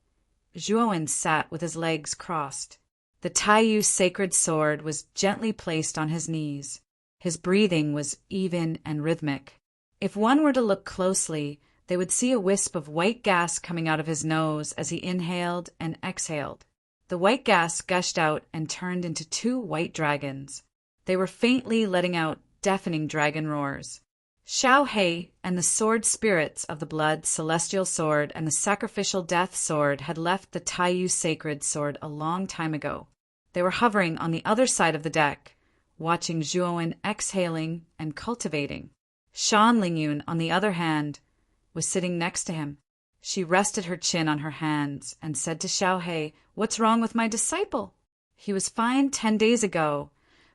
Zhuowen sat with his legs crossed. The Taiyu sacred sword was gently placed on his knees. His breathing was even and rhythmic. If one were to look closely, they would see a wisp of white gas coming out of his nose as he inhaled and exhaled. The white gas gushed out and turned into 2 white dragons. They were faintly letting out deafening dragon roars. Xiao He and the sword spirits of the blood celestial sword and the sacrificial death sword had left the Taiyu sacred sword a long time ago. They were hovering on the other side of the deck, watching Zhuowen exhaling and cultivating. Shan Lingyun, on the other hand, was sitting next to him. She rested her chin on her hands and said to Xiao He, "What's wrong with my disciple? He was fine 10 days ago,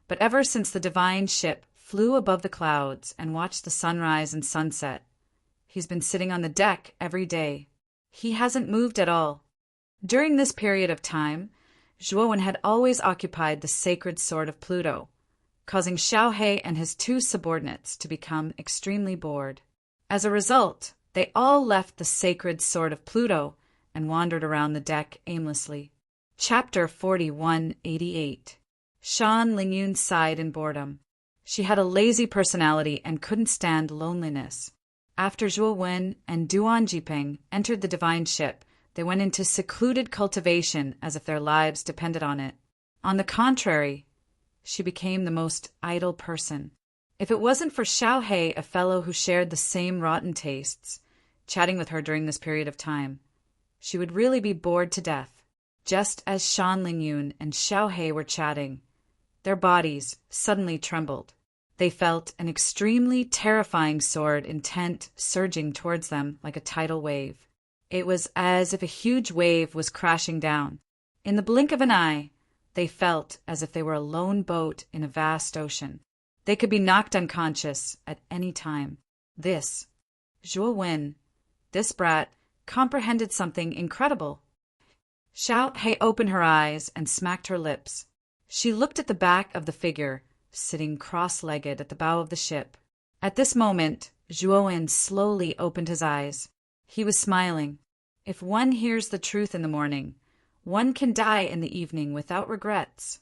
but ever since the divine ship flew above the clouds and watched the sunrise and sunset, he's been sitting on the deck every day. He hasn't moved at all." During this period of time, Zhuowen had always occupied the sacred sword of Pluto, causing Xiao He and his 2 subordinates to become extremely bored. As a result, they all left the sacred sword of Pluto and wandered around the deck aimlessly. Chapter 4188. Shan Lingyun sighed in boredom. She had a lazy personality and couldn't stand loneliness. After Zhuowen and Duan Jipeng entered the divine ship, they went into secluded cultivation as if their lives depended on it. On the contrary, she became the most idle person. If it wasn't for Xiao He, a fellow who shared the same rotten tastes, chatting with her during this period of time, she would really be bored to death. Just as Shan Lingyun and Xiao He were chatting, their bodies suddenly trembled. They felt an extremely terrifying sword intent surging towards them like a tidal wave. It was as if a huge wave was crashing down. In the blink of an eye, they felt as if they were a lone boat in a vast ocean. They could be knocked unconscious at any time. This, Zhuowen, this brat, comprehended something incredible. Xiao He opened her eyes and smacked her lips. She looked at the back of the figure, sitting cross-legged at the bow of the ship. At this moment, Zhuowen slowly opened his eyes. He was smiling. If one hears the truth in the morning, one can die in the evening without regrets.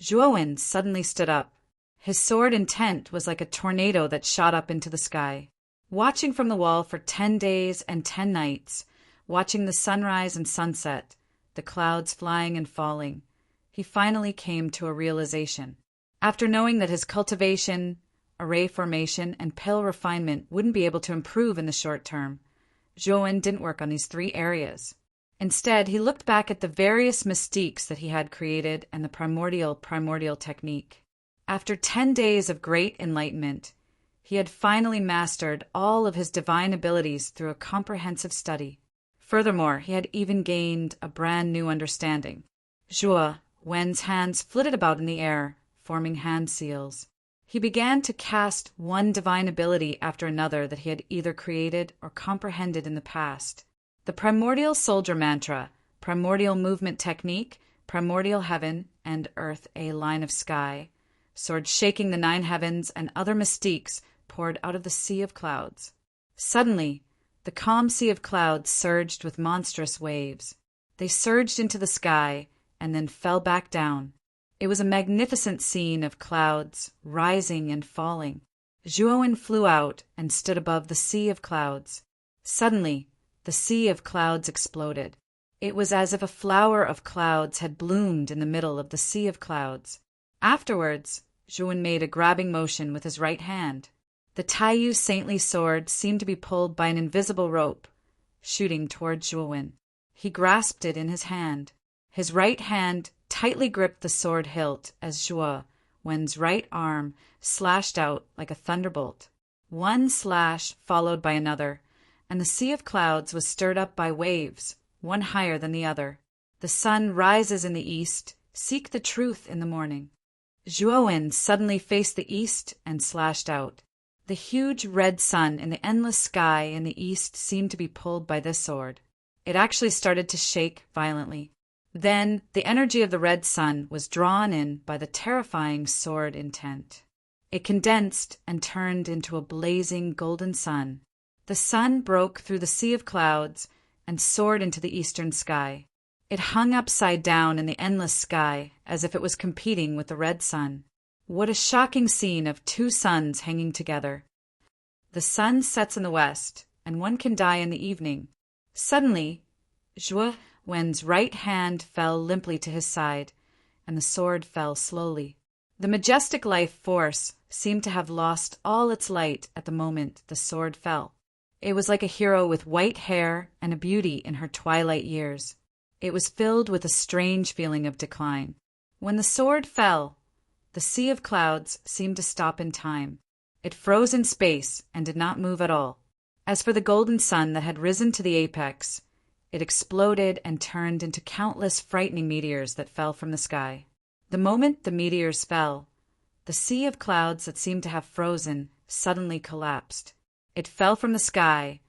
Zhuowen suddenly stood up. His sword intent was like a tornado that shot up into the sky. Watching from the wall for 10 days and 10 nights, watching the sunrise and sunset, the clouds flying and falling, he finally came to a realization. After knowing that his cultivation, array formation, and pill refinement wouldn't be able to improve in the short term, Zhuowen didn't work on these 3 areas. Instead, he looked back at the various mystiques that he had created and the primordial technique. After 10 days of great enlightenment, he had finally mastered all of his divine abilities through a comprehensive study. Furthermore, he had even gained a brand new understanding. Zhuowen's hands flitted about in the air, forming hand seals. He began to cast one divine ability after another that he had either created or comprehended in the past. The primordial soldier mantra, primordial movement technique, primordial heaven and earth, a line of sky, sword shaking the 9 heavens, and other mystiques poured out of the sea of clouds. Suddenly, the calm sea of clouds surged with monstrous waves. They surged into the sky and then fell back down. It was a magnificent scene of clouds rising and falling. Zhuowen flew out and stood above the sea of clouds. Suddenly, the sea of clouds exploded. It was as if a flower of clouds had bloomed in the middle of the sea of clouds. Afterwards, Zhuowen made a grabbing motion with his right hand. The Taiyu saintly sword seemed to be pulled by an invisible rope, shooting toward Zhuowen. He grasped it in his hand. His right hand tightly gripped the sword hilt as Zhuo Wen's right arm slashed out like a thunderbolt. One slash followed by another, and the sea of clouds was stirred up by waves, one higher than the other. The sun rises in the east, seek the truth in the morning. Zhuo Wen suddenly faced the east and slashed out. The huge red sun in the endless sky in the east seemed to be pulled by this sword. It actually started to shake violently. Then the energy of the red sun was drawn in by the terrifying sword intent. It condensed and turned into a blazing golden sun. The sun broke through the sea of clouds and soared into the eastern sky. It hung upside down in the endless sky as if it was competing with the red sun. What a shocking scene of two suns hanging together. The sun sets in the west, and one can die in the evening. Suddenly, Zhuo Wen's right hand fell limply to his side, and the sword fell slowly. The majestic life force seemed to have lost all its light at the moment the sword fell. It was like a hero with white hair and a beauty in her twilight years. It was filled with a strange feeling of decline. When the sword fell, the sea of clouds seemed to stop in time. It froze in space and did not move at all. As for the golden sun that had risen to the apex, it exploded and turned into countless frightening meteors that fell from the sky. The moment the meteors fell, the sea of clouds that seemed to have frozen suddenly collapsed. It fell from the sky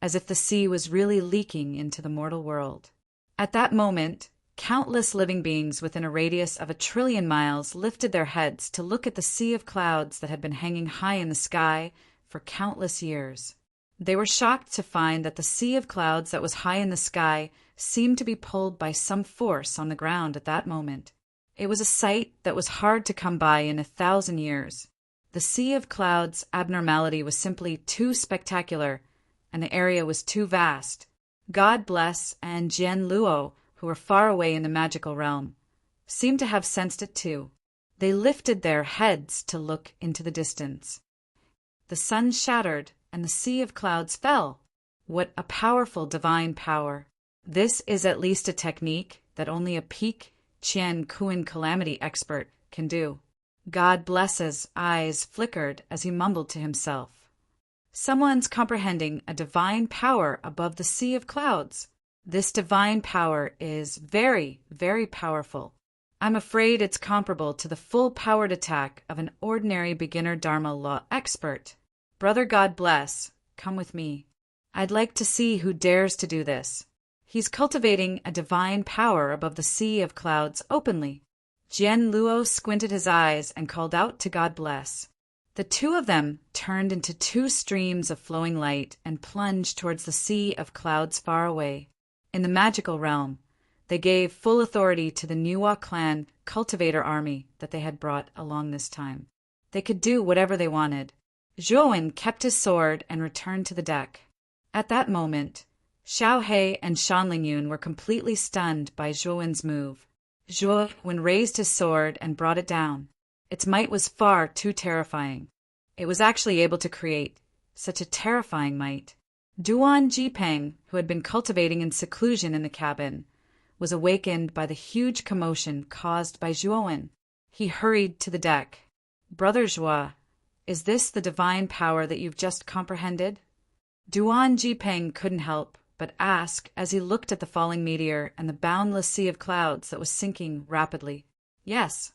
as if the sea was really leaking into the mortal world. At that moment, countless living beings within a radius of 1 trillion miles lifted their heads to look at the sea of clouds that had been hanging high in the sky for countless years. They were shocked to find that the sea of clouds that was high in the sky seemed to be pulled by some force on the ground at that moment. It was a sight that was hard to come by in 1,000 years. The sea of clouds' abnormality was simply too spectacular, and the area was too vast. God Bless and Jian Luo, who were far away in the magical realm, seemed to have sensed it too. They lifted their heads to look into the distance. The sun shattered, and the sea of clouds fell. What a powerful divine power! This is at least a technique that only a peak Qian Kuan calamity expert can do. God Bless's eyes flickered as he mumbled to himself. Someone's comprehending a divine power above the sea of clouds. This divine power is very, very powerful. I'm afraid it's comparable to the full-powered attack of an ordinary beginner Dharma law expert. Brother God Bless, come with me. I'd like to see who dares to do this. He's cultivating a divine power above the sea of clouds openly. Jian Luo squinted his eyes and called out to God Bless. The two of them turned into two streams of flowing light and plunged towards the sea of clouds far away. In the magical realm, they gave full authority to the Nuwa clan cultivator army that they had brought along this time. They could do whatever they wanted. Zhuo Wen kept his sword and returned to the deck. At that moment, Xiao He and Shan Lingyun were completely stunned by Zhuo Wen's move. Zhuo Wen raised his sword and brought it down. Its might was far too terrifying. It was actually able to create such a terrifying might. Duan Jipeng, who had been cultivating in seclusion in the cabin, was awakened by the huge commotion caused by Zhuo Wen. He hurried to the deck. Brother Zhuo, is this the divine power that you've just comprehended? Duan Jipeng couldn't help but ask as he looked at the falling meteor and the boundless sea of clouds that was sinking rapidly. Yes.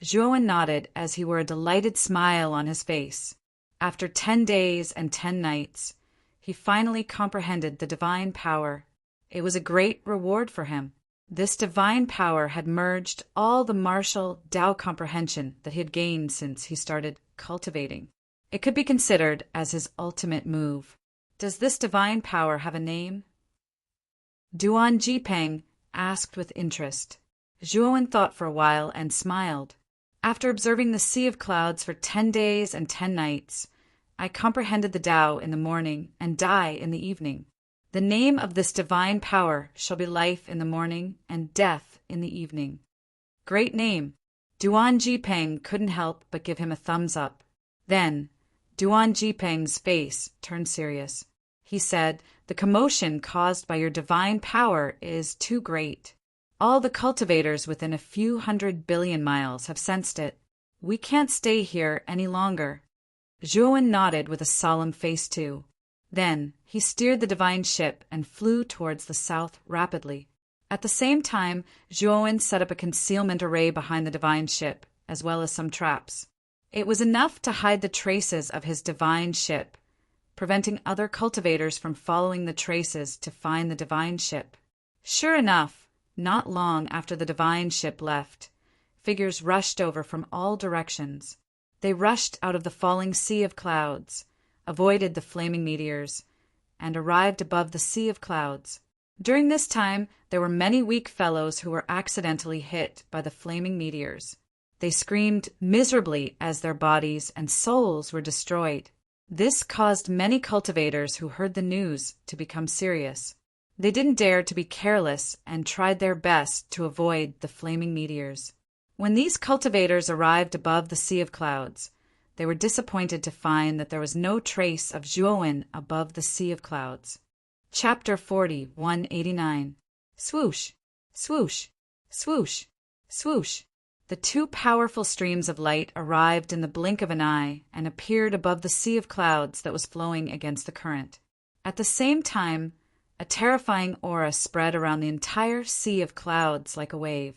Zhuo Wen nodded as he wore a delighted smile on his face. After 10 days and 10 nights, he finally comprehended the divine power. It was a great reward for him. This divine power had merged all the martial Tao comprehension that he had gained since he started cultivating. It could be considered as his ultimate move. Does this divine power have a name? Duan Jipeng asked with interest. Zhuo Wen thought for a while and smiled. After observing the sea of clouds for 10 days and 10 nights, I comprehended the Tao in the morning and Dai in the evening. The name of this divine power shall be life in the morning and death in the evening. Great name. Duan Jipeng couldn't help but give him a thumbs up. Then, Duan Jipeng's face turned serious. He said, "The commotion caused by your divine power is too great. All the cultivators within a few 100 billion miles have sensed it. We can't stay here any longer. Zhuowen nodded with a solemn face too. Then he steered the divine ship and flew towards the south rapidly. At the same time, Zhuowen set up a concealment array behind the divine ship, as well as some traps. It was enough to hide the traces of his divine ship, preventing other cultivators from following the traces to find the divine ship. Sure enough, not long after the divine ship left, figures rushed over from all directions. They rushed out of the falling sea of clouds, avoided the flaming meteors, and arrived above the sea of clouds. During this time, there were many weak fellows who were accidentally hit by the flaming meteors. They screamed miserably as their bodies and souls were destroyed. This caused many cultivators who heard the news to become serious. They didn't dare to be careless and tried their best to avoid the flaming meteors. When these cultivators arrived above the sea of clouds, they were disappointed to find that there was no trace of Zhuowen above the sea of clouds. Chapter 40, 189. Swoosh, swoosh, swoosh, swoosh. The two powerful streams of light arrived in the blink of an eye and appeared above the sea of clouds that was flowing against the current. At the same time, a terrifying aura spread around the entire sea of clouds like a wave.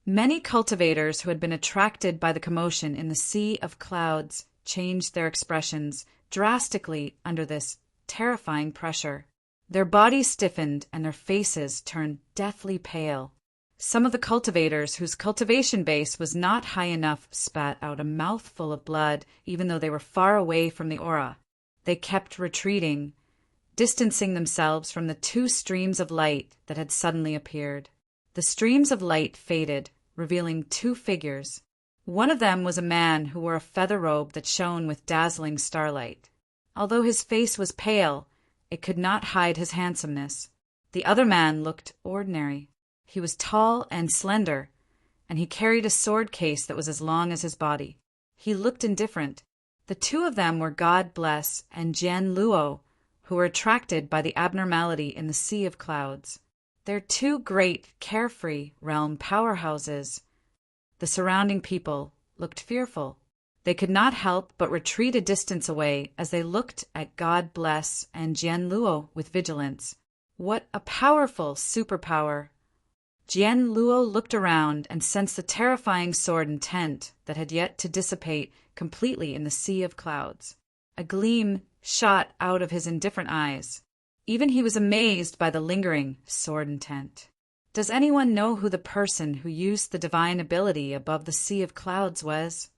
Many cultivators who had been attracted by the commotion in the sea of clouds changed their expressions drastically under this terrifying pressure. Their bodies stiffened and their faces turned deathly pale. Some of the cultivators whose cultivation base was not high enough spat out a mouthful of blood even though they were far away from the aura. They kept retreating, distancing themselves from the two streams of light that had suddenly appeared. The streams of light faded, revealing two figures. One of them was a man who wore a feather robe that shone with dazzling starlight. Although his face was pale, it could not hide his handsomeness. The other man looked ordinary. He was tall and slender, and he carried a sword case that was as long as his body. He looked indifferent. The two of them were God Bless and Jian Luo, who were attracted by the abnormality in the sea of clouds. They're two great, carefree realm powerhouses. The surrounding people looked fearful. They could not help but retreat a distance away as they looked at God Bless and Jian Luo with vigilance. What a powerful superpower! Jian Luo looked around and sensed the terrifying sword intent that had yet to dissipate completely in the sea of clouds. A gleam shot out of his indifferent eyes. Even he was amazed by the lingering sword intent. Does anyone know who the person who used the divine ability above the sea of clouds was?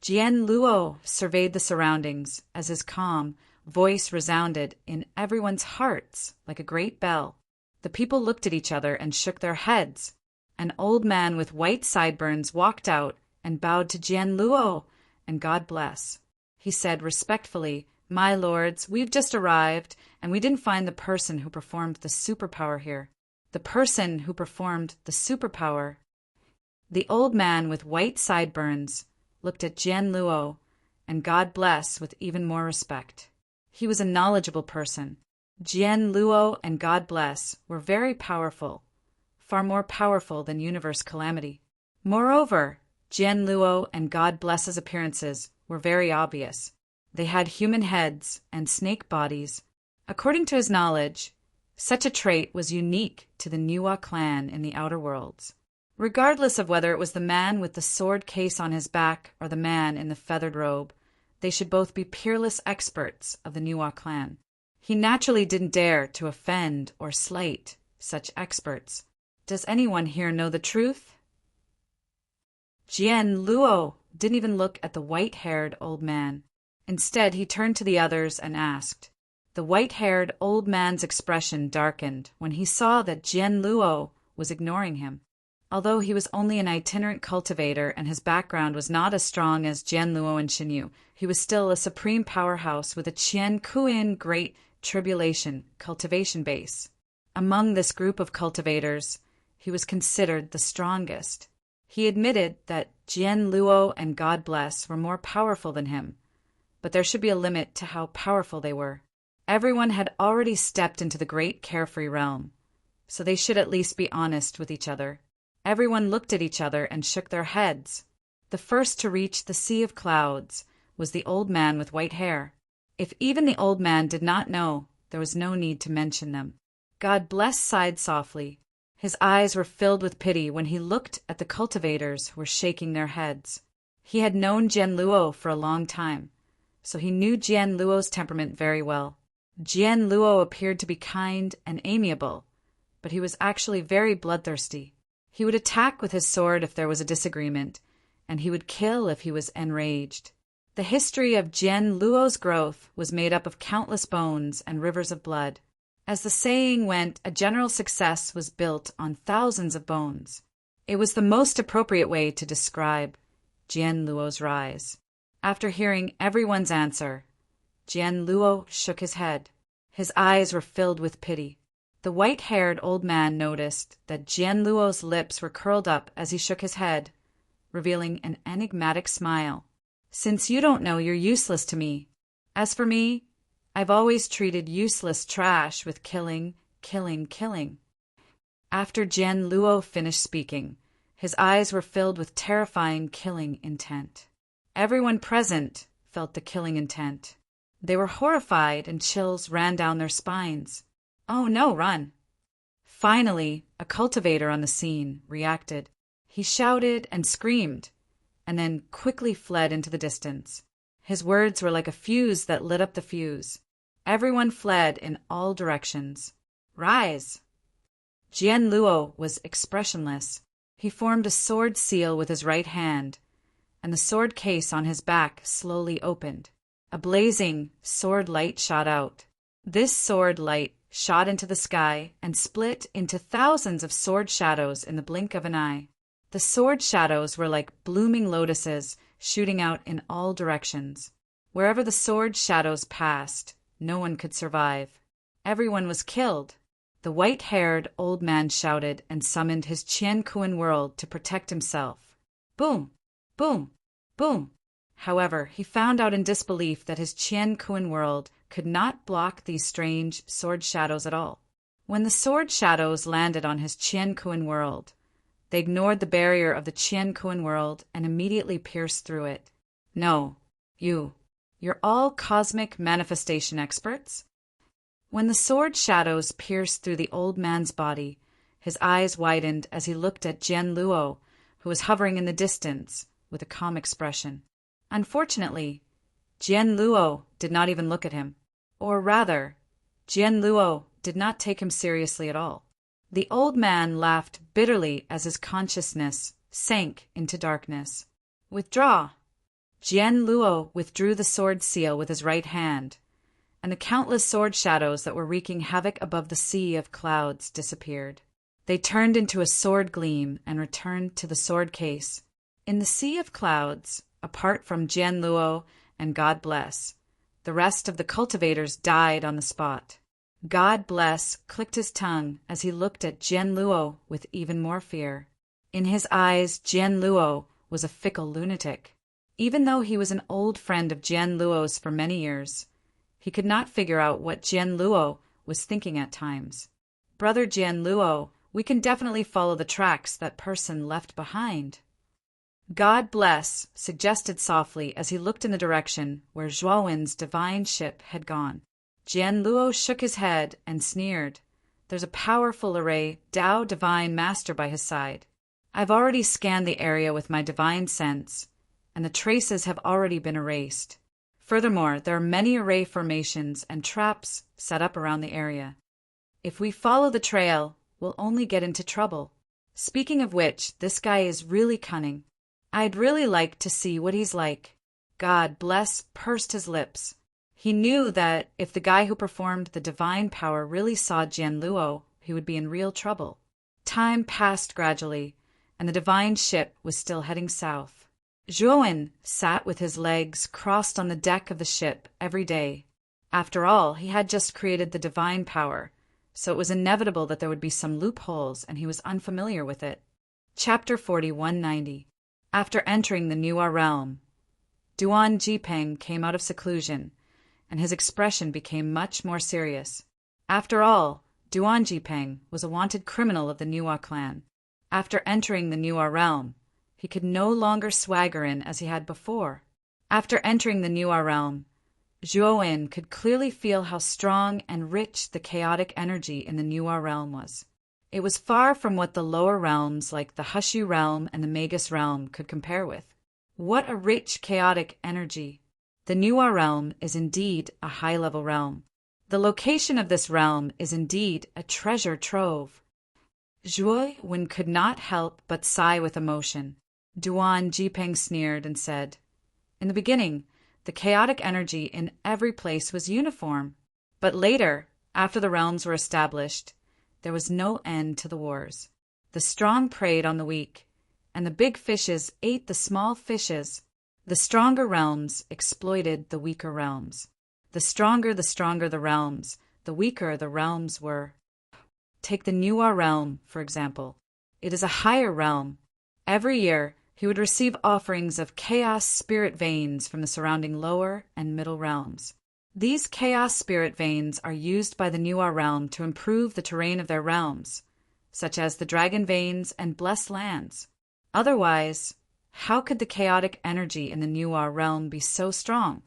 Jian Luo surveyed the surroundings as his calm voice resounded in everyone's hearts like a great bell. The people looked at each other and shook their heads. An old man with white sideburns walked out and bowed to Jian Luo and God Bless. He said respectfully, "My lords, we've just arrived, and we didn't find the person who performed the superpower here." The person who performed the superpower. The old man with white sideburns looked at Jian Luo and God Bless with even more respect. He was a knowledgeable person. Jian Luo and God Bless were very powerful, far more powerful than Universe Calamity. Moreover, Jian Luo and God Bless's appearances were very obvious. They had human heads and snake bodies. According to his knowledge, such a trait was unique to the Niwa clan in the outer worlds. Regardless of whether it was the man with the sword case on his back or the man in the feathered robe, they should both be peerless experts of the Niwa clan. He naturally didn't dare to offend or slight such experts. Does anyone here know the truth? Jian Luo didn't even look at the white-haired old man. Instead, he turned to the others and asked. The white-haired old man's expression darkened when he saw that Jian Luo was ignoring him. Although he was only an itinerant cultivator and his background was not as strong as Jian Luo and Xinyu, he was still a supreme powerhouse with a Qian Kuin Great Tribulation cultivation base. Among this group of cultivators, he was considered the strongest. He admitted that Jian Luo and God Bless were more powerful than him, but there should be a limit to how powerful they were. Everyone had already stepped into the great carefree realm. so they should at least be honest with each other. Everyone looked at each other and shook their heads. The first to reach the sea of clouds was the old man with white hair. If even the old man did not know, there was no need to mention them. God Bless sighed softly. His eyes were filled with pity when he looked at the cultivators who were shaking their heads. He had known Jian Luo for a long time, so he knew Jian Luo's temperament very well. Jian Luo appeared to be kind and amiable, but he was actually very bloodthirsty. He would attack with his sword if there was a disagreement, and he would kill if he was enraged. The history of Jian Luo's growth was made up of countless bones and rivers of blood. As the saying went, a general success was built on thousands of bones. It was the most appropriate way to describe Jian Luo's rise. After hearing everyone's answer, Jian Luo shook his head. His eyes were filled with pity. The white-haired old man noticed that Jian Luo's lips were curled up as he shook his head, revealing an enigmatic smile. Since you don't know, you're useless to me. As for me, I've always treated useless trash with killing, killing, killing. After Jian Luo finished speaking, his eyes were filled with terrifying killing intent. Everyone present felt the killing intent. They were horrified and chills ran down their spines. Oh no, run! Finally, a cultivator on the scene reacted. He shouted and screamed, and then quickly fled into the distance. His words were like a fuse that lit up the fuse. Everyone fled in all directions. Rise! Jian Luo was expressionless. He formed a sword seal with his right hand, and the sword case on his back slowly opened. A blazing sword light shot out. This sword light shot into the sky and split into thousands of sword shadows in the blink of an eye. The sword shadows were like blooming lotuses shooting out in all directions. Wherever the sword shadows passed, no one could survive. Everyone was killed. The white-haired old man shouted and summoned his Qian world to protect himself. Boom! Boom! Boom! However, he found out in disbelief that his Qian world could not block these strange sword shadows at all. When the sword shadows landed on his Qian world, they ignored the barrier of the Qian world and immediately pierced through it. No, you're all cosmic manifestation experts? When the sword shadows pierced through the old man's body, his eyes widened as he looked at Jian Luo, who was hovering in the distance with a calm expression. Unfortunately, Jian Luo did not even look at him. Or rather, Jian Luo did not take him seriously at all. The old man laughed bitterly as his consciousness sank into darkness. Withdraw! Jian Luo withdrew the sword seal with his right hand, and the countless sword shadows that were wreaking havoc above the sea of clouds disappeared. They turned into a sword gleam and returned to the sword case. In the sea of clouds, apart from Jian Luo and God Bless, the rest of the cultivators died on the spot. God Bless clicked his tongue as he looked at Jian Luo with even more fear. In his eyes, Jian Luo was a fickle lunatic. Even though he was an old friend of Jian Luo's for many years, he could not figure out what Jian Luo was thinking at times. Brother Jian Luo, we can definitely follow the tracks that person left behind. God Bless suggested softly as he looked in the direction where Zhuowen's divine ship had gone. Jian Luo shook his head and sneered. There's a powerful array Tao Divine Master by his side. I've already scanned the area with my divine sense, and the traces have already been erased. Furthermore, there are many array formations and traps set up around the area. If we follow the trail, we'll only get into trouble. Speaking of which, this guy is really cunning. I'd really like to see what he's like. God Bless pursed his lips. He knew that if the guy who performed the divine power really saw Jian Luo, he would be in real trouble. Time passed gradually, and the divine ship was still heading south. Zhuowen sat with his legs crossed on the deck of the ship every day. After all, he had just created the divine power, so it was inevitable that there would be some loopholes, and he was unfamiliar with it. Chapter 4190. After entering the Nuwa realm, Duan Jipeng came out of seclusion, and his expression became much more serious. After all, Duan Jipeng was a wanted criminal of the Niwa clan. After entering the Niwa realm, he could no longer swagger in as he had before. After entering the Niwa realm, Zhuowen could clearly feel how strong and rich the chaotic energy in the Niwa realm was. It was far from what the lower realms like the Hushu realm and the Magus realm could compare with. What a rich chaotic energy! The Niwa realm is indeed a high-level realm. The location of this realm is indeed a treasure trove. Zhuowen could not help but sigh with emotion. Duan Jipeng sneered and said, "In the beginning, the chaotic energy in every place was uniform. But later, after the realms were established, there was no end to the wars. The strong preyed on the weak, and the big fishes ate the small fishes. The stronger realms exploited the weaker realms. The stronger the realms, the weaker the realms were. Take the Niwa realm, for example. It is a higher realm. Every year, he would receive offerings of chaos spirit veins from the surrounding lower and middle realms. These chaos spirit veins are used by the Niwa realm to improve the terrain of their realms, such as the dragon veins and blessed lands. Otherwise, how could the chaotic energy in the Niwa realm be so strong?"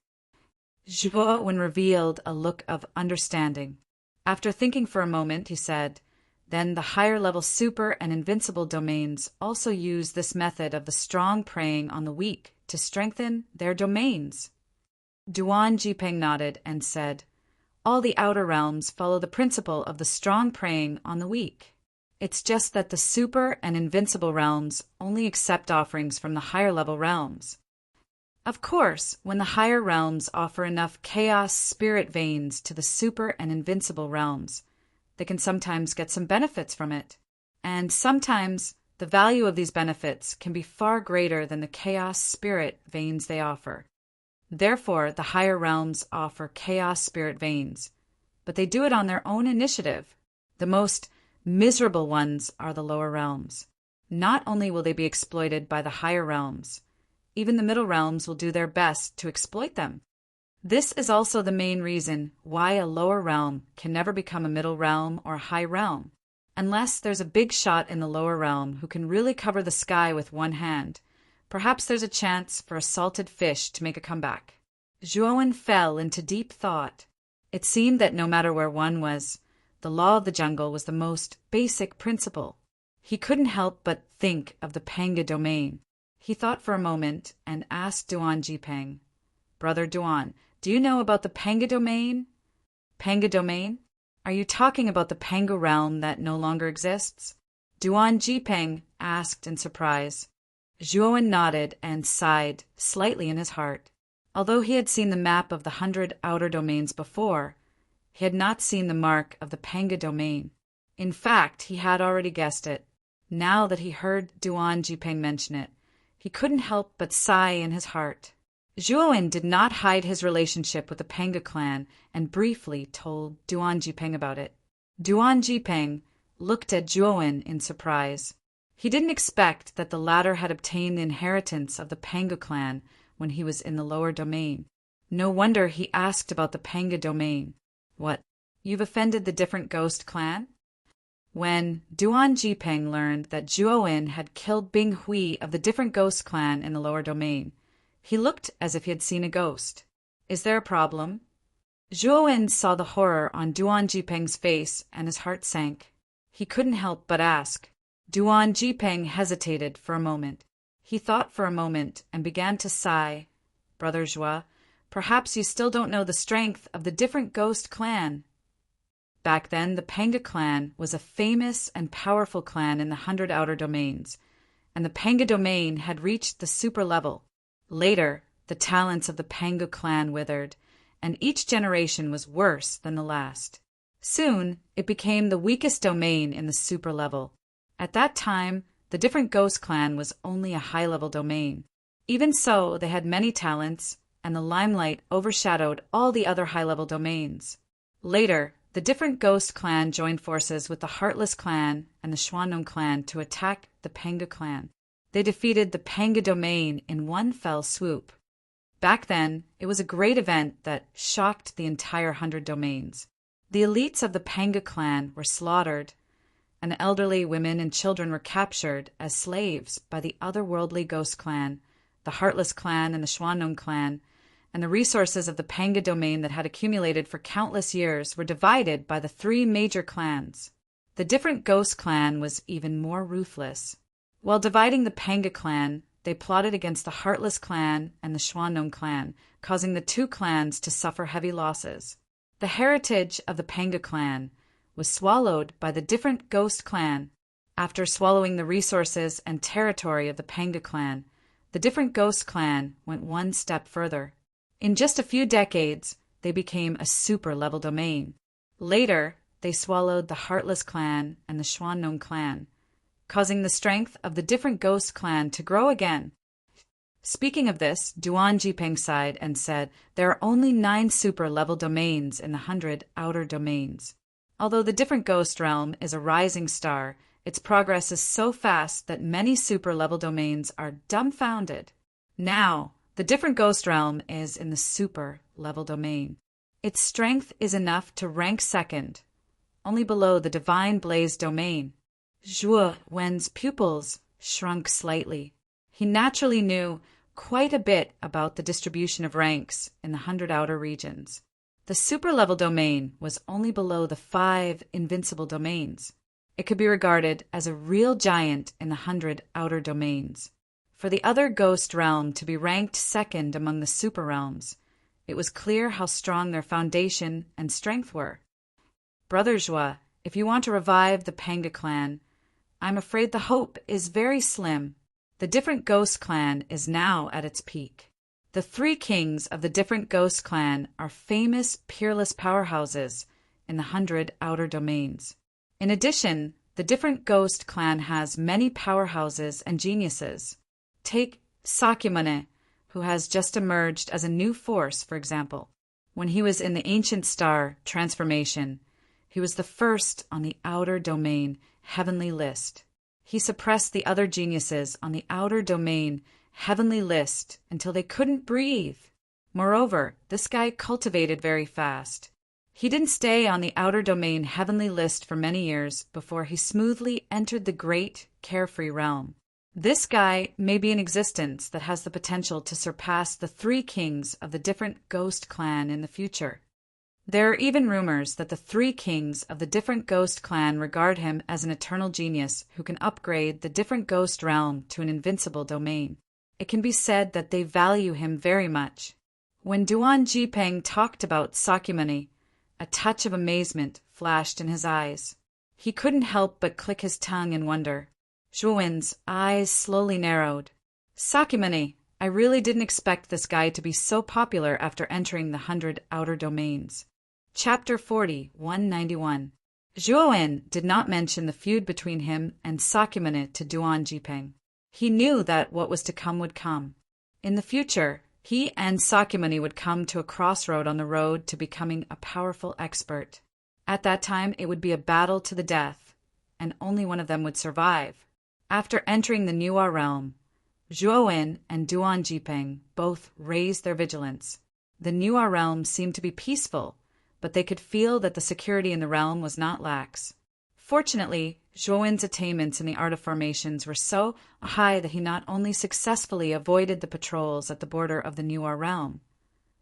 Zhuowen revealed a look of understanding. After thinking for a moment, he said, "Then the higher-level super and invincible domains also use this method of the strong preying on the weak to strengthen their domains." Duan Jipeng nodded and said, "All the outer realms follow the principle of the strong preying on the weak. It's just that the super and invincible realms only accept offerings from the higher-level realms. Of course, when the higher realms offer enough chaos spirit veins to the super and invincible realms, they can sometimes get some benefits from it. And sometimes the value of these benefits can be far greater than the chaos spirit veins they offer. Therefore, the higher realms offer chaos spirit veins, but they do it on their own initiative. The most miserable ones are the lower realms. Not only will they be exploited by the higher realms, even the middle realms will do their best to exploit them. This is also the main reason why a lower realm can never become a middle realm or a high realm, unless there's a big shot in the lower realm who can really cover the sky with one hand. Perhaps there's a chance for a salted fish to make a comeback." Zhuowen fell into deep thought. It seemed that no matter where one was, the law of the jungle was the most basic principle. He couldn't help but think of the Panga domain. He thought for a moment and asked Duan Jipeng, "Brother Duan, do you know about the Panga domain?" "Panga domain? Are you talking about the Panga realm that no longer exists?" Duan Jipeng asked in surprise. Zhuowen nodded and sighed slightly in his heart. Although he had seen the map of the 100 outer domains before, he had not seen the mark of the Panga domain. In fact, he had already guessed it. Now that he heard Duan Jipeng mention it, he couldn't help but sigh in his heart. Zhuowen did not hide his relationship with the Panga clan and briefly told Duan Jipeng about it. Duan Jipeng looked at Zhuowen in surprise. He didn't expect that the latter had obtained the inheritance of the Panga clan when he was in the lower domain. No wonder he asked about the Panga domain. "What, you've offended the different ghost clan?" When Duan Jipeng learned that Zhuowen had killed Bing Hui of the different ghost clan in the lower domain, he looked as if he had seen a ghost. "Is there a problem?" Zhuowen saw the horror on Duan Jipeng's face and his heart sank. He couldn't help but ask. Duan Jipeng hesitated for a moment. He thought for a moment and began to sigh. "Brother Zhua, perhaps you still don't know the strength of the different ghost clan." Back then, the Panga clan was a famous and powerful clan in the 100 outer domains, and the Panga domain had reached the super level. Later, the talents of the Panga clan withered, and each generation was worse than the last. Soon, it became the weakest domain in the super level. At that time, the different ghost clan was only a high-level domain. Even so, they had many talents, and the limelight overshadowed all the other high-level domains. Later, the different ghost clan joined forces with the Heartless clan and the Xuannong clan to attack the Panga clan. They defeated the Panga domain in one fell swoop. Back then, it was a great event that shocked the entire 100 domains. The elites of the Panga clan were slaughtered, and elderly women and children were captured as slaves by the otherworldly Ghost Clan, the Heartless Clan, and the Shuangnong Clan, and the resources of the Panga domain that had accumulated for countless years were divided by the three major clans. The different Ghost Clan was even more ruthless. While dividing the Panga clan, they plotted against the Heartless Clan and the Shuangnong Clan, causing the two clans to suffer heavy losses. The heritage of the Panga clan was swallowed by the different Ghost Clan. After swallowing the resources and territory of the Panga clan, the different Ghost Clan went one step further. In just a few decades, they became a super-level domain. Later, they swallowed the Heartless Clan and the Shuangnong Clan, causing the strength of the different Ghost Clan to grow again. Speaking of this, Duan Jiping sighed and said, "There are only 9 super-level domains in the 100 outer domains. Although the different Ghost Realm is a rising star, its progress is so fast that many super-level domains are dumbfounded. Now, the different Ghost Realm is in the super-level domain. Its strength is enough to rank second, only below the Divine Blaze domain." Zhuo Wen's pupils shrunk slightly. He naturally knew quite a bit about the distribution of ranks in the 100 outer regions. The super-level domain was only below the 5 invincible domains. It could be regarded as a real giant in the 100 outer domains. For the other Ghost Realm to be ranked second among the super realms, it was clear how strong their foundation and strength were. "Brother Zhuo, if you want to revive the Panga clan, I'm afraid the hope is very slim. The different Ghost Clan is now at its peak. The 3 kings of the different Ghost Clan are famous, peerless powerhouses in the 100 outer domains. In addition, the different Ghost Clan has many powerhouses and geniuses. Take Sakyamuni, who has just emerged as a new force, for example. When he was in the Ancient Star transformation, he was the first on the outer domain heavenly list. He suppressed the other geniuses on the outer domain heavenly list until they couldn't breathe. Moreover, this guy cultivated very fast. He didn't stay on the outer domain heavenly list for many years before he smoothly entered the great, carefree realm. This guy may be an existence that has the potential to surpass the 3 kings of the different Ghost Clan in the future. There are even rumors that the 3 kings of the different Ghost Clan regard him as an eternal genius who can upgrade the different Ghost Realm to an invincible domain. It can be said that they value him very much." When Duan Jiping talked about Sakyamuni, a touch of amazement flashed in his eyes. He couldn't help but click his tongue in wonder. Zhuowen's eyes slowly narrowed. "Sakyamuni, I really didn't expect this guy to be so popular after entering the 100 outer domains." Chapter 40, 191. Zhuowen did not mention the feud between him and Sakyamuni to Duan Jiping. He knew that what was to come would come. In the future, he and Sakyamuni would come to a crossroad on the road to becoming a powerful expert. At that time, it would be a battle to the death, and only one of them would survive. After entering the Nuwa realm, Zhuowen and Duan Jiping both raised their vigilance. The Nuwa realm seemed to be peaceful, but they could feel that the security in the realm was not lax. Fortunately, Zhuowen's attainments in the art of formations were so high that he not only successfully avoided the patrols at the border of the Nuwa realm,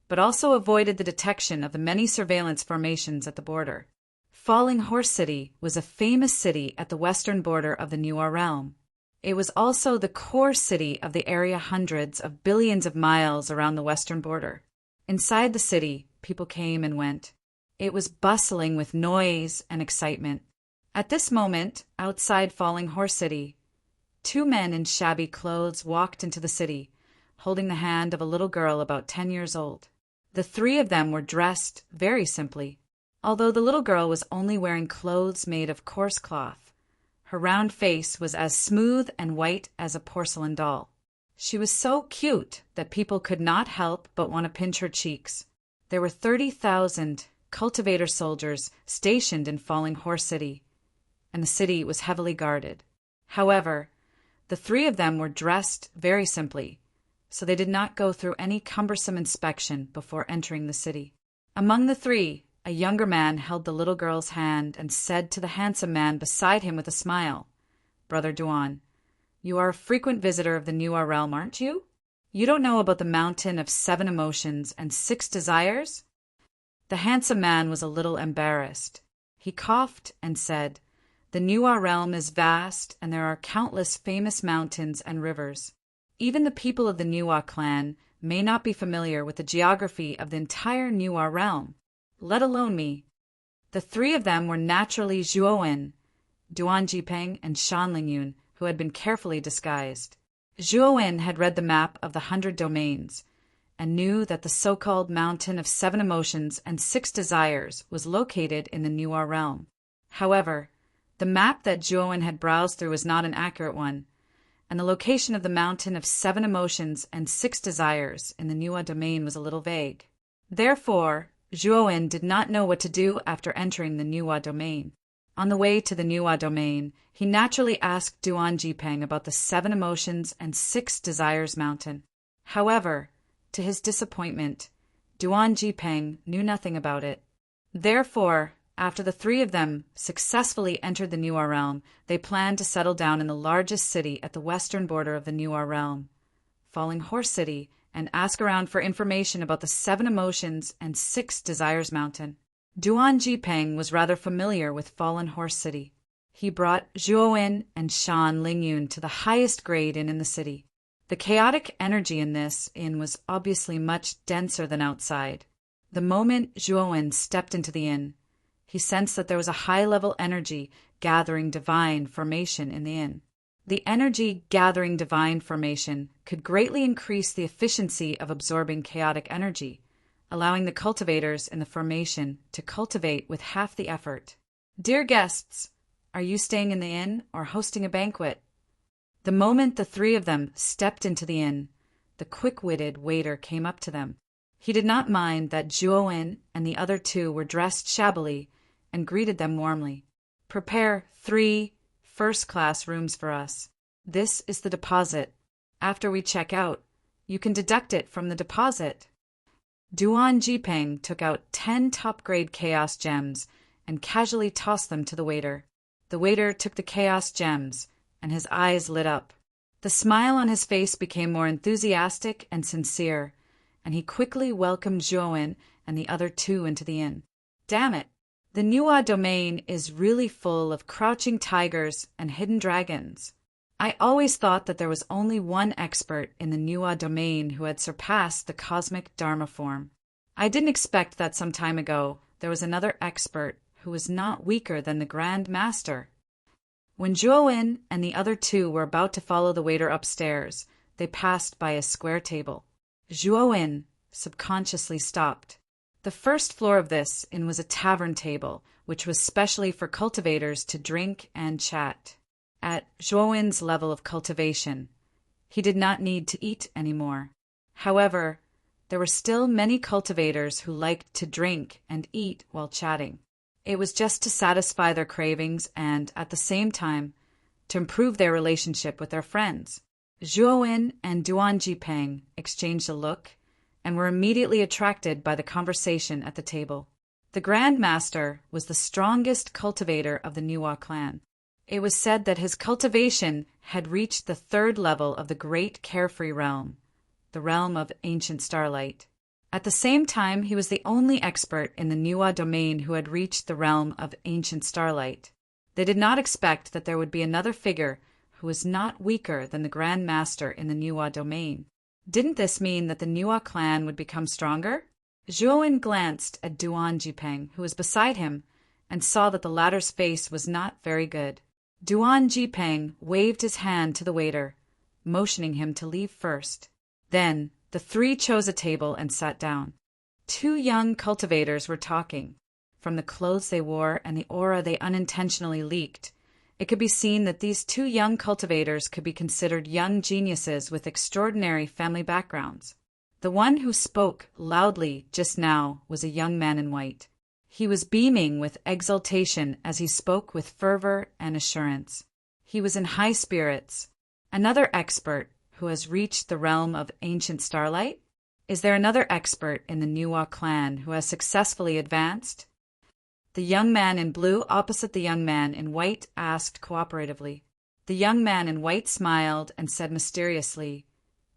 but also avoided the detection of the many surveillance formations at the border. Falling Horse City was a famous city at the western border of the Nuwa realm. It was also the core city of the area hundreds of billions of miles around the western border. Inside the city, people came and went. It was bustling with noise and excitement. At this moment, outside Falling Horse City, 2 men in shabby clothes walked into the city, holding the hand of a little girl about 10 years old. The 3 of them were dressed very simply. Although the little girl was only wearing clothes made of coarse cloth, her round face was as smooth and white as a porcelain doll. She was so cute that people could not help but want to pinch her cheeks. There were 30,000 cultivator soldiers stationed in Falling Horse City, and the city was heavily guarded. However, the 3 of them were dressed very simply, so they did not go through any cumbersome inspection before entering the city. Among the 3, A younger man held the little girl's hand and said to the handsome man beside him with a smile, "Brother Duan, you are a frequent visitor of the New realm, aren't you? You don't know about the mountain of 7 emotions and 6 desires?" The handsome man was a little embarrassed. He coughed and said, "The New realm is vast, and there are countless famous mountains and rivers. Even the people of the New clan may not be familiar with the geography of the entire New realm, let alone me." The 3 of them were naturally Zhuowen, Duan Jipeng, and Shan Lingyun, who had been carefully disguised. Zhuowen had read the map of the 100 domains and knew that the so-called mountain of 7 emotions and 6 desires was located in the New realm. However, the map that Zhuowen had browsed through was not an accurate one, and the location of the mountain of 7 emotions and 6 desires in the New domain was a little vague. Therefore, Zhuowen did not know what to do after entering the New domain. On the way to the New domain, he naturally asked Duan Jipeng about the 7 emotions and 6 desires mountain. However, to his disappointment, Duan Jipeng knew nothing about it. Therefore, after the 3 of them successfully entered the New realm, they planned to settle down in the largest city at the western border of the New realm, Falling Horse City, and ask around for information about the 7 emotions and 6 desires mountain. Duan Jipeng was rather familiar with Fallen Horse City. He brought Zhuowen and Shan Lingyun to the highest grade inn in the city. The chaotic energy in this inn was obviously much denser than outside. The moment Zhuowen stepped into the inn, he sensed that there was a high-level energy gathering divine formation in the inn. The energy gathering divine formation could greatly increase the efficiency of absorbing chaotic energy, allowing the cultivators in the formation to cultivate with half the effort. "Dear guests, are you staying in the inn or hosting a banquet?" The moment the 3 of them stepped into the inn, the quick-witted waiter came up to them. He did not mind that Zhuowen and the other 2 were dressed shabbily and greeted them warmly. "Prepare 3 first-class rooms for us. This is the deposit. After we check out, you can deduct it from the deposit." Duan Jipeng took out 10 top-grade chaos gems and casually tossed them to the waiter. The waiter took the chaos gems, and his eyes lit up. The smile on his face became more enthusiastic and sincere, and he quickly welcomed Zhuowen and the other 2 into the inn. "Damn it! The New domain is really full of crouching tigers and hidden dragons. I always thought that there was only one expert in the New domain who had surpassed the cosmic Dharma form. I didn't expect that some time ago there was another expert who was not weaker than the Grand Master." When Zhuowen and the other 2 were about to follow the waiter upstairs, they passed by a square table. Zhuowen subconsciously stopped. The first floor of this inn was a tavern table, which was specially for cultivators to drink and chat. At Zhuowen's level of cultivation, he did not need to eat anymore. However, there were still many cultivators who liked to drink and eat while chatting. It was just to satisfy their cravings and, at the same time, to improve their relationship with their friends. Zhuowen and Duan Jipeng exchanged a look and were immediately attracted by the conversation at the table. The Grand Master was the strongest cultivator of the New clan. It was said that his cultivation had reached the 3rd level of the Great Carefree Realm, the realm of ancient starlight. At the same time, he was the only expert in the New domain who had reached the realm of ancient starlight. They did not expect that there would be another figure who was not weaker than the Grand Master in the New domain. Didn't this mean that the New clan would become stronger? Zhuowen glanced at Duan Jipeng, who was beside him, and saw that the latter's face was not very good. Duan Jipeng waved his hand to the waiter, motioning him to leave first. Then the 3 chose a table and sat down. 2 young cultivators were talking. From the clothes they wore and the aura they unintentionally leaked, it could be seen that these 2 young cultivators could be considered young geniuses with extraordinary family backgrounds. The one who spoke loudly just now was a young man in white. He was beaming with exultation as he spoke with fervor and assurance. He was in high spirits. "Another expert who has reached the realm of ancient starlight? Is there another expert in the New clan who has successfully advanced?" The young man in blue opposite the young man in white asked cooperatively. The young man in white smiled and said mysteriously,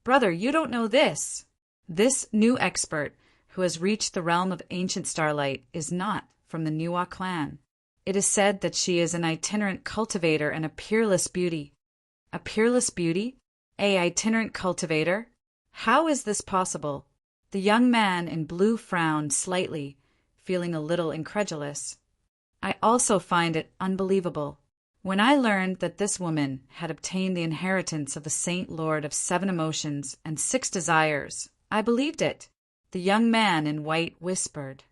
"Brother, you don't know this." This new expert, who has reached the realm of ancient starlight, is not from the Niwa clan. It is said that she is an itinerant cultivator and a peerless beauty. A peerless beauty? A itinerant cultivator? How is this possible? The young man in blue frowned slightly, feeling a little incredulous. I also find it unbelievable. When I learned that this woman had obtained the inheritance of the Saint Lord of 7 emotions and 6 desires, I believed it. The young man in white whispered,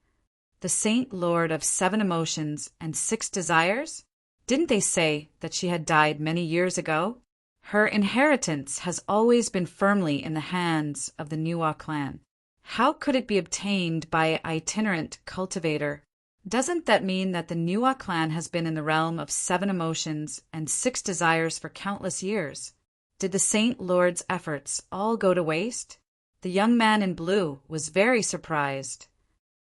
"The Saint Lord of 7 emotions and 6 desires? Didn't they say that she had died many years ago? Her inheritance has always been firmly in the hands of the Niwa clan. How could it be obtained by an itinerant cultivator? Doesn't that mean that the Niwa clan has been in the realm of 7 emotions and 6 desires for countless years? Did the Saint Lord's efforts all go to waste?" The young man in blue was very surprised.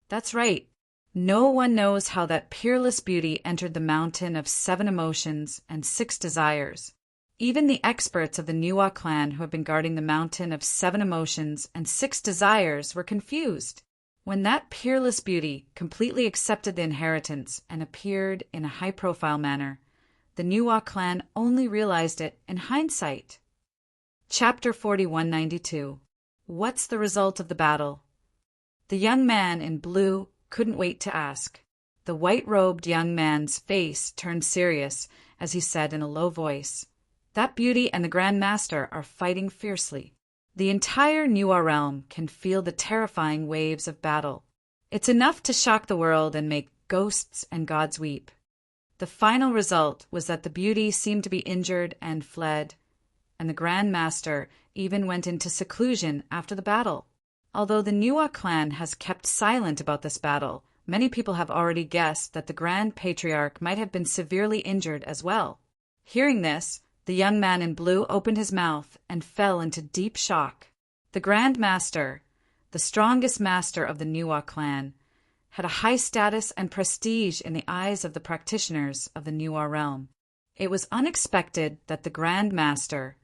That's right. No one knows how that peerless beauty entered the mountain of 7 emotions and 6 desires. Even the experts of the Niwa clan who have been guarding the mountain of 7 emotions and 6 desires were confused. When that peerless beauty completely accepted the inheritance and appeared in a high-profile manner, the Niwa clan only realized it in hindsight. Chapter 4192. What's the result of the battle? The young man in blue couldn't wait to ask. The white-robed young man's face turned serious as he said in a low voice, "That beauty and the Grand Master are fighting fiercely. The entire Niwa realm can feel the terrifying waves of battle. It's enough to shock the world and make ghosts and gods weep." The final result was that the beauty seemed to be injured and fled, and the Grand Master even went into seclusion after the battle. Although the Niwa clan has kept silent about this battle, many people have already guessed that the Grand Patriarch might have been severely injured as well. Hearing this, the young man in blue opened his mouth and fell into deep shock. The Grand Master, the strongest master of the Niwa clan, had a high status and prestige in the eyes of the practitioners of the Niwa realm. It was unexpected that the Grand Master,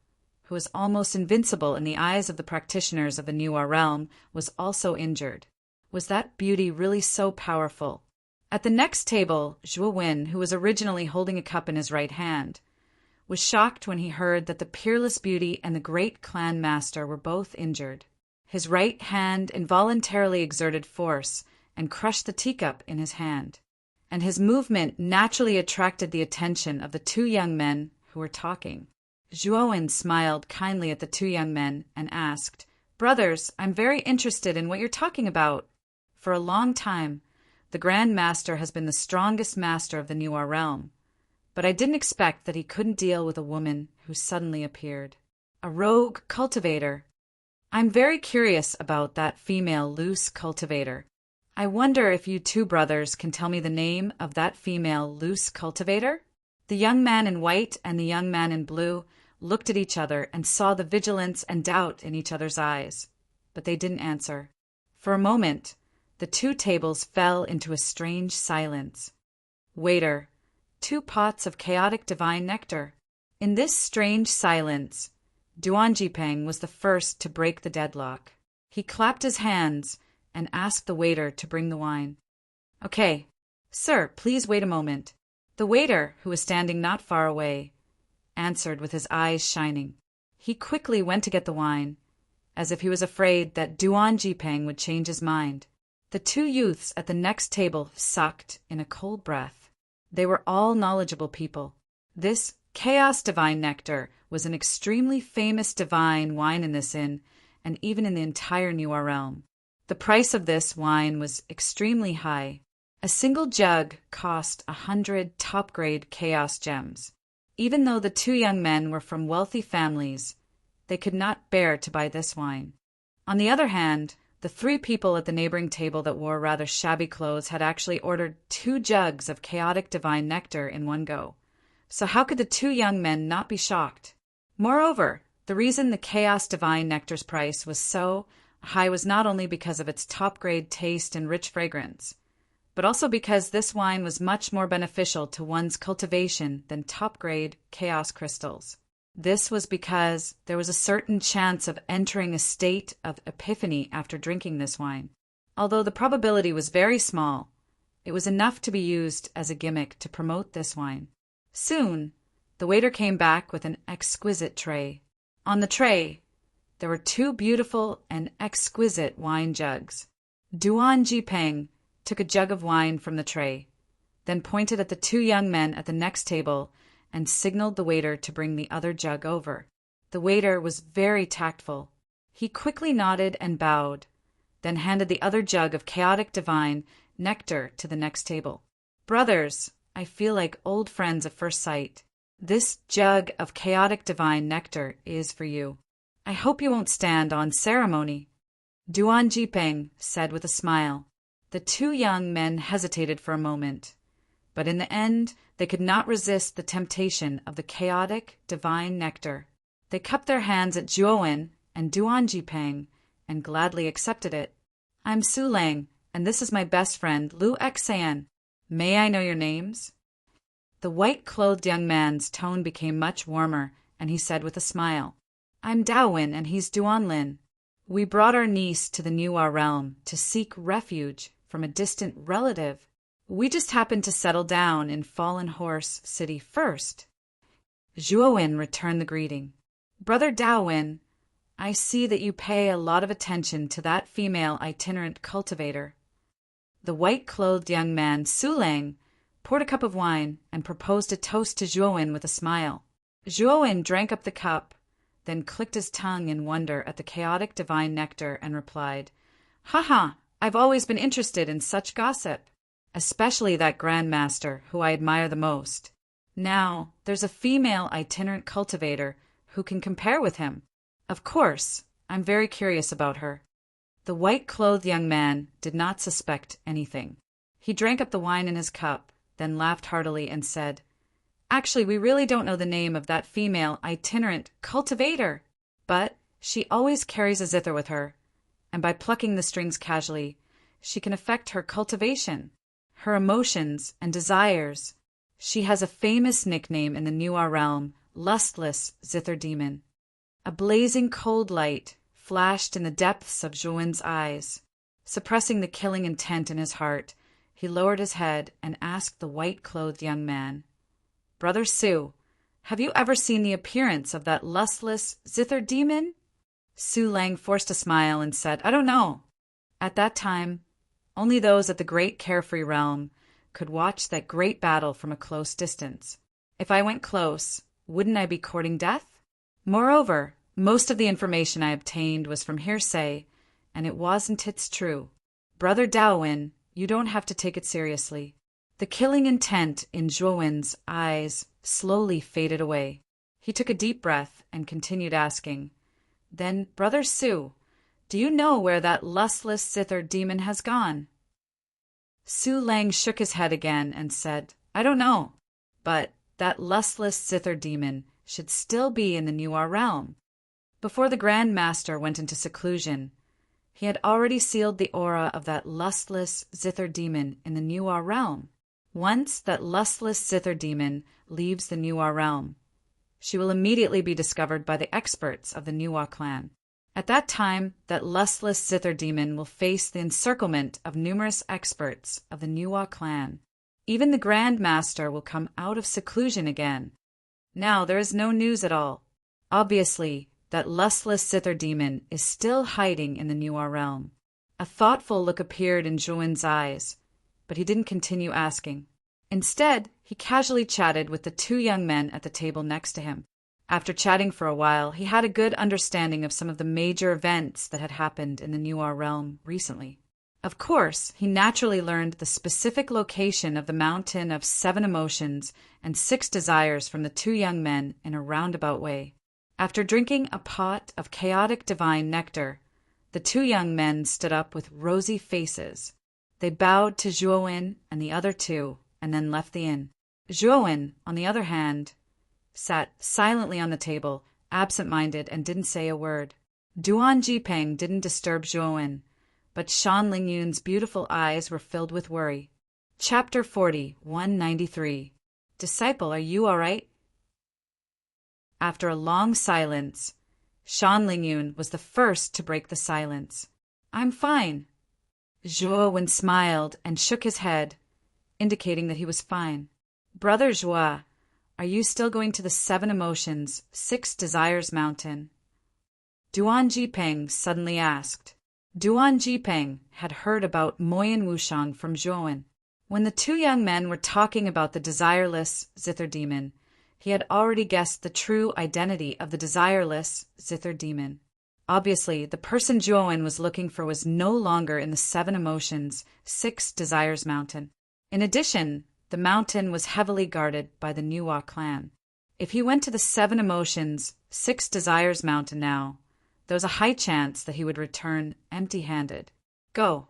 who was almost invincible in the eyes of the practitioners of the Niwa realm, was also injured. Was that beauty really so powerful? At the next table, Zhuo Wen, who was originally holding a cup in his right hand, was shocked when he heard that the peerless beauty and the great clan master were both injured. His right hand involuntarily exerted force and crushed the teacup in his hand, and his movement naturally attracted the attention of the 2 young men who were talking. Zhuowen smiled kindly at the 2 young men and asked, "Brothers, I'm very interested in what you're talking about. For a long time, the Grand Master has been the strongest master of the Niwa realm, but I didn't expect that he couldn't deal with a woman who suddenly appeared. A rogue cultivator. I'm very curious about that female loose cultivator. I wonder if you 2 brothers can tell me the name of that female loose cultivator?" The young man in white and the young man in blue looked at each other and saw the vigilance and doubt in each other's eyes, but they didn't answer. For a moment, the 2 tables fell into a strange silence. "Waiter, 2 pots of chaotic divine nectar." In this strange silence, Duan Jipeng was the first to break the deadlock. He clapped his hands and asked the waiter to bring the wine. "Okay. Sir, please wait a moment." The waiter, who was standing not far away, answered with his eyes shining. He quickly went to get the wine, as if he was afraid that Duan Jipeng would change his mind. The 2 youths at the next table sucked in a cold breath. They were all knowledgeable people. This chaos divine nectar was an extremely famous divine wine in this inn, and even in the entire Niwa realm. The price of this wine was extremely high. A single jug cost 100 top-grade chaos gems. Even though the 2 young men were from wealthy families, they could not bear to buy this wine. On the other hand, the 3 people at the neighboring table that wore rather shabby clothes had actually ordered 2 jugs of chaotic divine nectar in one go. So how could the 2 young men not be shocked? Moreover, the reason the chaos divine nectar's price was so high was not only because of its top-grade taste and rich fragrance, but also because this wine was much more beneficial to one's cultivation than top-grade chaos crystals. This was because there was a certain chance of entering a state of epiphany after drinking this wine. Although the probability was very small, it was enough to be used as a gimmick to promote this wine. Soon, the waiter came back with an exquisite tray. On the tray, there were 2 beautiful and exquisite wine jugs. Duan Jipeng took a jug of wine from the tray, then pointed at the 2 young men at the next table and signaled the waiter to bring the other jug over. The waiter was very tactful. He quickly nodded and bowed, then handed the other jug of chaotic divine nectar to the next table. Brothers, I feel like old friends at first sight. This jug of chaotic divine nectar is for you. I hope you won't stand on ceremony. Duan Jipeng said with a smile. The 2 young men hesitated for a moment, but in the end they could not resist the temptation of the chaotic divine nectar. They cupped their hands at Zhuowen and Duan Jipeng and gladly accepted it. I'm Su Lang, and this is my best friend Lu Xan. May I know your names? The white-clothed young man's tone became much warmer, and he said with a smile, I'm Daowin, and he's Duanlin. We brought our niece to the Nuwa realm to seek refuge from a distant relative. We just happened to settle down in Fallen Horse City first. Zhuowen returned the greeting. Brother Daowin, I see that you pay a lot of attention to that female itinerant cultivator. The white-clothed young man, Su Lang, poured a cup of wine and proposed a toast to Zhuowen with a smile. Zhuowen drank up the cup, then clicked his tongue in wonder at the chaotic divine nectar and replied, "Ha! I've always been interested in such gossip, especially that Grand Master who I admire the most. Now, there's a female itinerant cultivator who can compare with him. Of course, I'm very curious about her." The white-clothed young man did not suspect anything. He drank up the wine in his cup, then laughed heartily and said, "Actually, we really don't know the name of that female itinerant cultivator, but she always carries a zither with her, and by plucking the strings casually, she can affect her cultivation, her emotions and desires. She has a famous nickname in the Nuwa realm, Lustless Zither Demon." A blazing cold light flashed in the depths of Zhuowen's eyes. Suppressing the killing intent in his heart, he lowered his head and asked the white-clothed young man, "Brother Su, have you ever seen the appearance of that lustless zither demon?" Su Lang forced a smile and said, "I don't know." At that time, only those at the great carefree realm could watch that great battle from a close distance. If I went close, wouldn't I be courting death? Moreover, most of the information I obtained was from hearsay, and it wasn't its true. Brother Daowin, you don't have to take it seriously. The killing intent in Zhuowen's eyes slowly faded away. He took a deep breath and continued asking, "Then, Brother Su, do you know where that lustless zither demon has gone?" Su Lang shook his head again and said, "I don't know, but that lustless zither demon should still be in the Nuwa realm." Before the Grand Master went into seclusion, he had already sealed the aura of that lustless zither demon in the Nuwa realm. Once that lustless zither demon leaves the Nuwa realm, she will immediately be discovered by the experts of the Nuwa clan. At that time, that lustless zither demon will face the encirclement of numerous experts of the Nuwa clan. Even the Grand Master will come out of seclusion again. Now there is no news at all. Obviously, that lustless zither demon is still hiding in the Nuwa realm. A thoughtful look appeared in Zhuowen's eyes, but he didn't continue asking. Instead, he casually chatted with the 2 young men at the table next to him. After chatting for a while, he had a good understanding of some of the major events that had happened in the Nuwa realm recently. Of course, he naturally learned the specific location of the Mountain of 7 Emotions and 6 Desires from the 2 young men in a roundabout way. After drinking a pot of chaotic divine nectar, the 2 young men stood up with rosy faces. They bowed to Zhuowen and the other 2, and then left the inn. Zhuowen, on the other hand, sat silently on the table, absent-minded, and didn't say a word. Duan Jipeng didn't disturb Zhuowen, but Shan Lingyun's beautiful eyes were filled with worry. Chapter 40, 193. Disciple, are you all right? After a long silence, Shan Lingyun was the first to break the silence. I'm fine. Zhuo smiled and shook his head, indicating that he was fine. Brother Zhuo, are you still going to the 7 Emotions, 6 Desires Mountain? Duan Jipeng suddenly asked. Duan Jipeng had heard about Moyan Wushang from Zhuo. When the two young men were talking about the desireless Zither demon, he had already guessed the true identity of the desireless Zither demon. Obviously, the person Zhuo was looking for was no longer in the 7 Emotions, 6 Desires Mountain. In addition, the mountain was heavily guarded by the Nuwa clan. If he went to the 7 Emotions, 6 Desires Mountain now, there was a high chance that he would return empty-handed. Go,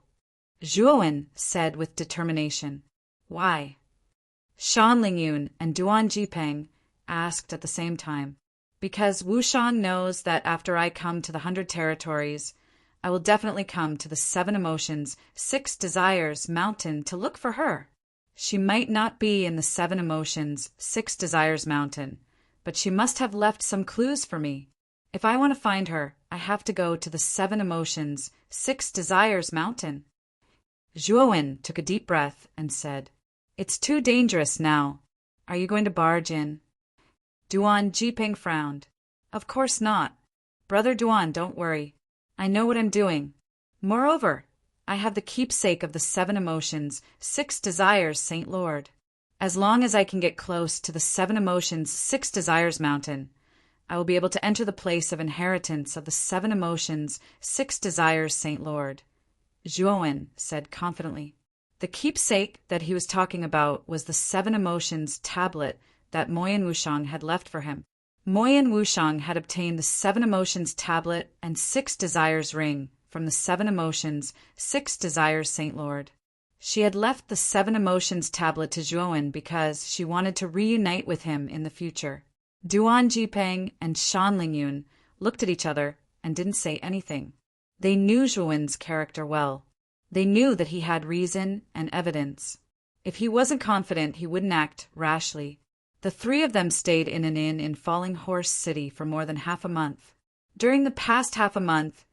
Zhuo said with determination. Why? Shan Lingyun and Duan Jipeng asked at the same time. Because Wushang knows that after I come to the 100 territories, I will definitely come to the 7 Emotions, 6 Desires Mountain to look for her. She might not be in the 7 Emotions, 6 Desires Mountain, but she must have left some clues for me. If I want to find her, I have to go to the 7 Emotions, 6 Desires Mountain. Zhuo took a deep breath and said, It's too dangerous now. Are you going to barge in? Duan Jipeng frowned. Of course not. Brother Duan, don't worry. I know what I'm doing. Moreover, I have the keepsake of the 7 Emotions, 6 Desires, Saint Lord. As long as I can get close to the 7 Emotions, 6 Desires Mountain, I will be able to enter the place of inheritance of the 7 Emotions, 6 Desires, Saint Lord. Zhuo said confidently. The keepsake that he was talking about was the 7 Emotions tablet that Moyan Wushang had left for him. Moyan Wushang had obtained the 7 Emotions tablet and 6 Desires ring from the 7 Emotions, 6 Desires Saint Lord. She had left the 7 Emotions tablet to Zhuo because she wanted to reunite with him in the future. Duan Jipeng and Shan Lingyun looked at each other and didn't say anything. They knew Zhuo's character well. They knew that he had reason and evidence. If he wasn't confident, he wouldn't act rashly. The 3 of them stayed in an inn in Falling Horse City for more than half a month. During the past half a month,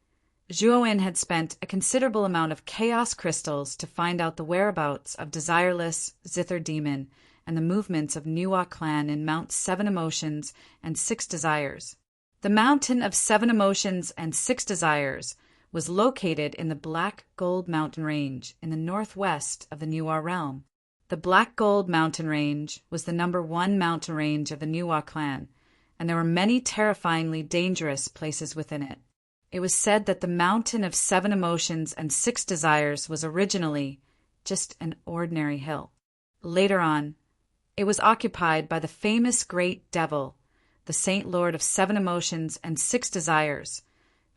Zhuo had spent a considerable amount of chaos crystals to find out the whereabouts of desireless Zither demon and the movements of Nuwa clan in Mount 7 Emotions and 6 Desires. The mountain of 7 Emotions and 6 Desires was located in the Black Gold Mountain Range in the northwest of the Nuwa realm. The Black Gold Mountain Range was the number 1 mountain range of the Nuwa clan, and there were many terrifyingly dangerous places within it. It was said that the mountain of 7 Emotions and 6 Desires was originally just an ordinary hill. Later on, it was occupied by the famous Great Devil, the Saint Lord of 7 Emotions and 6 Desires,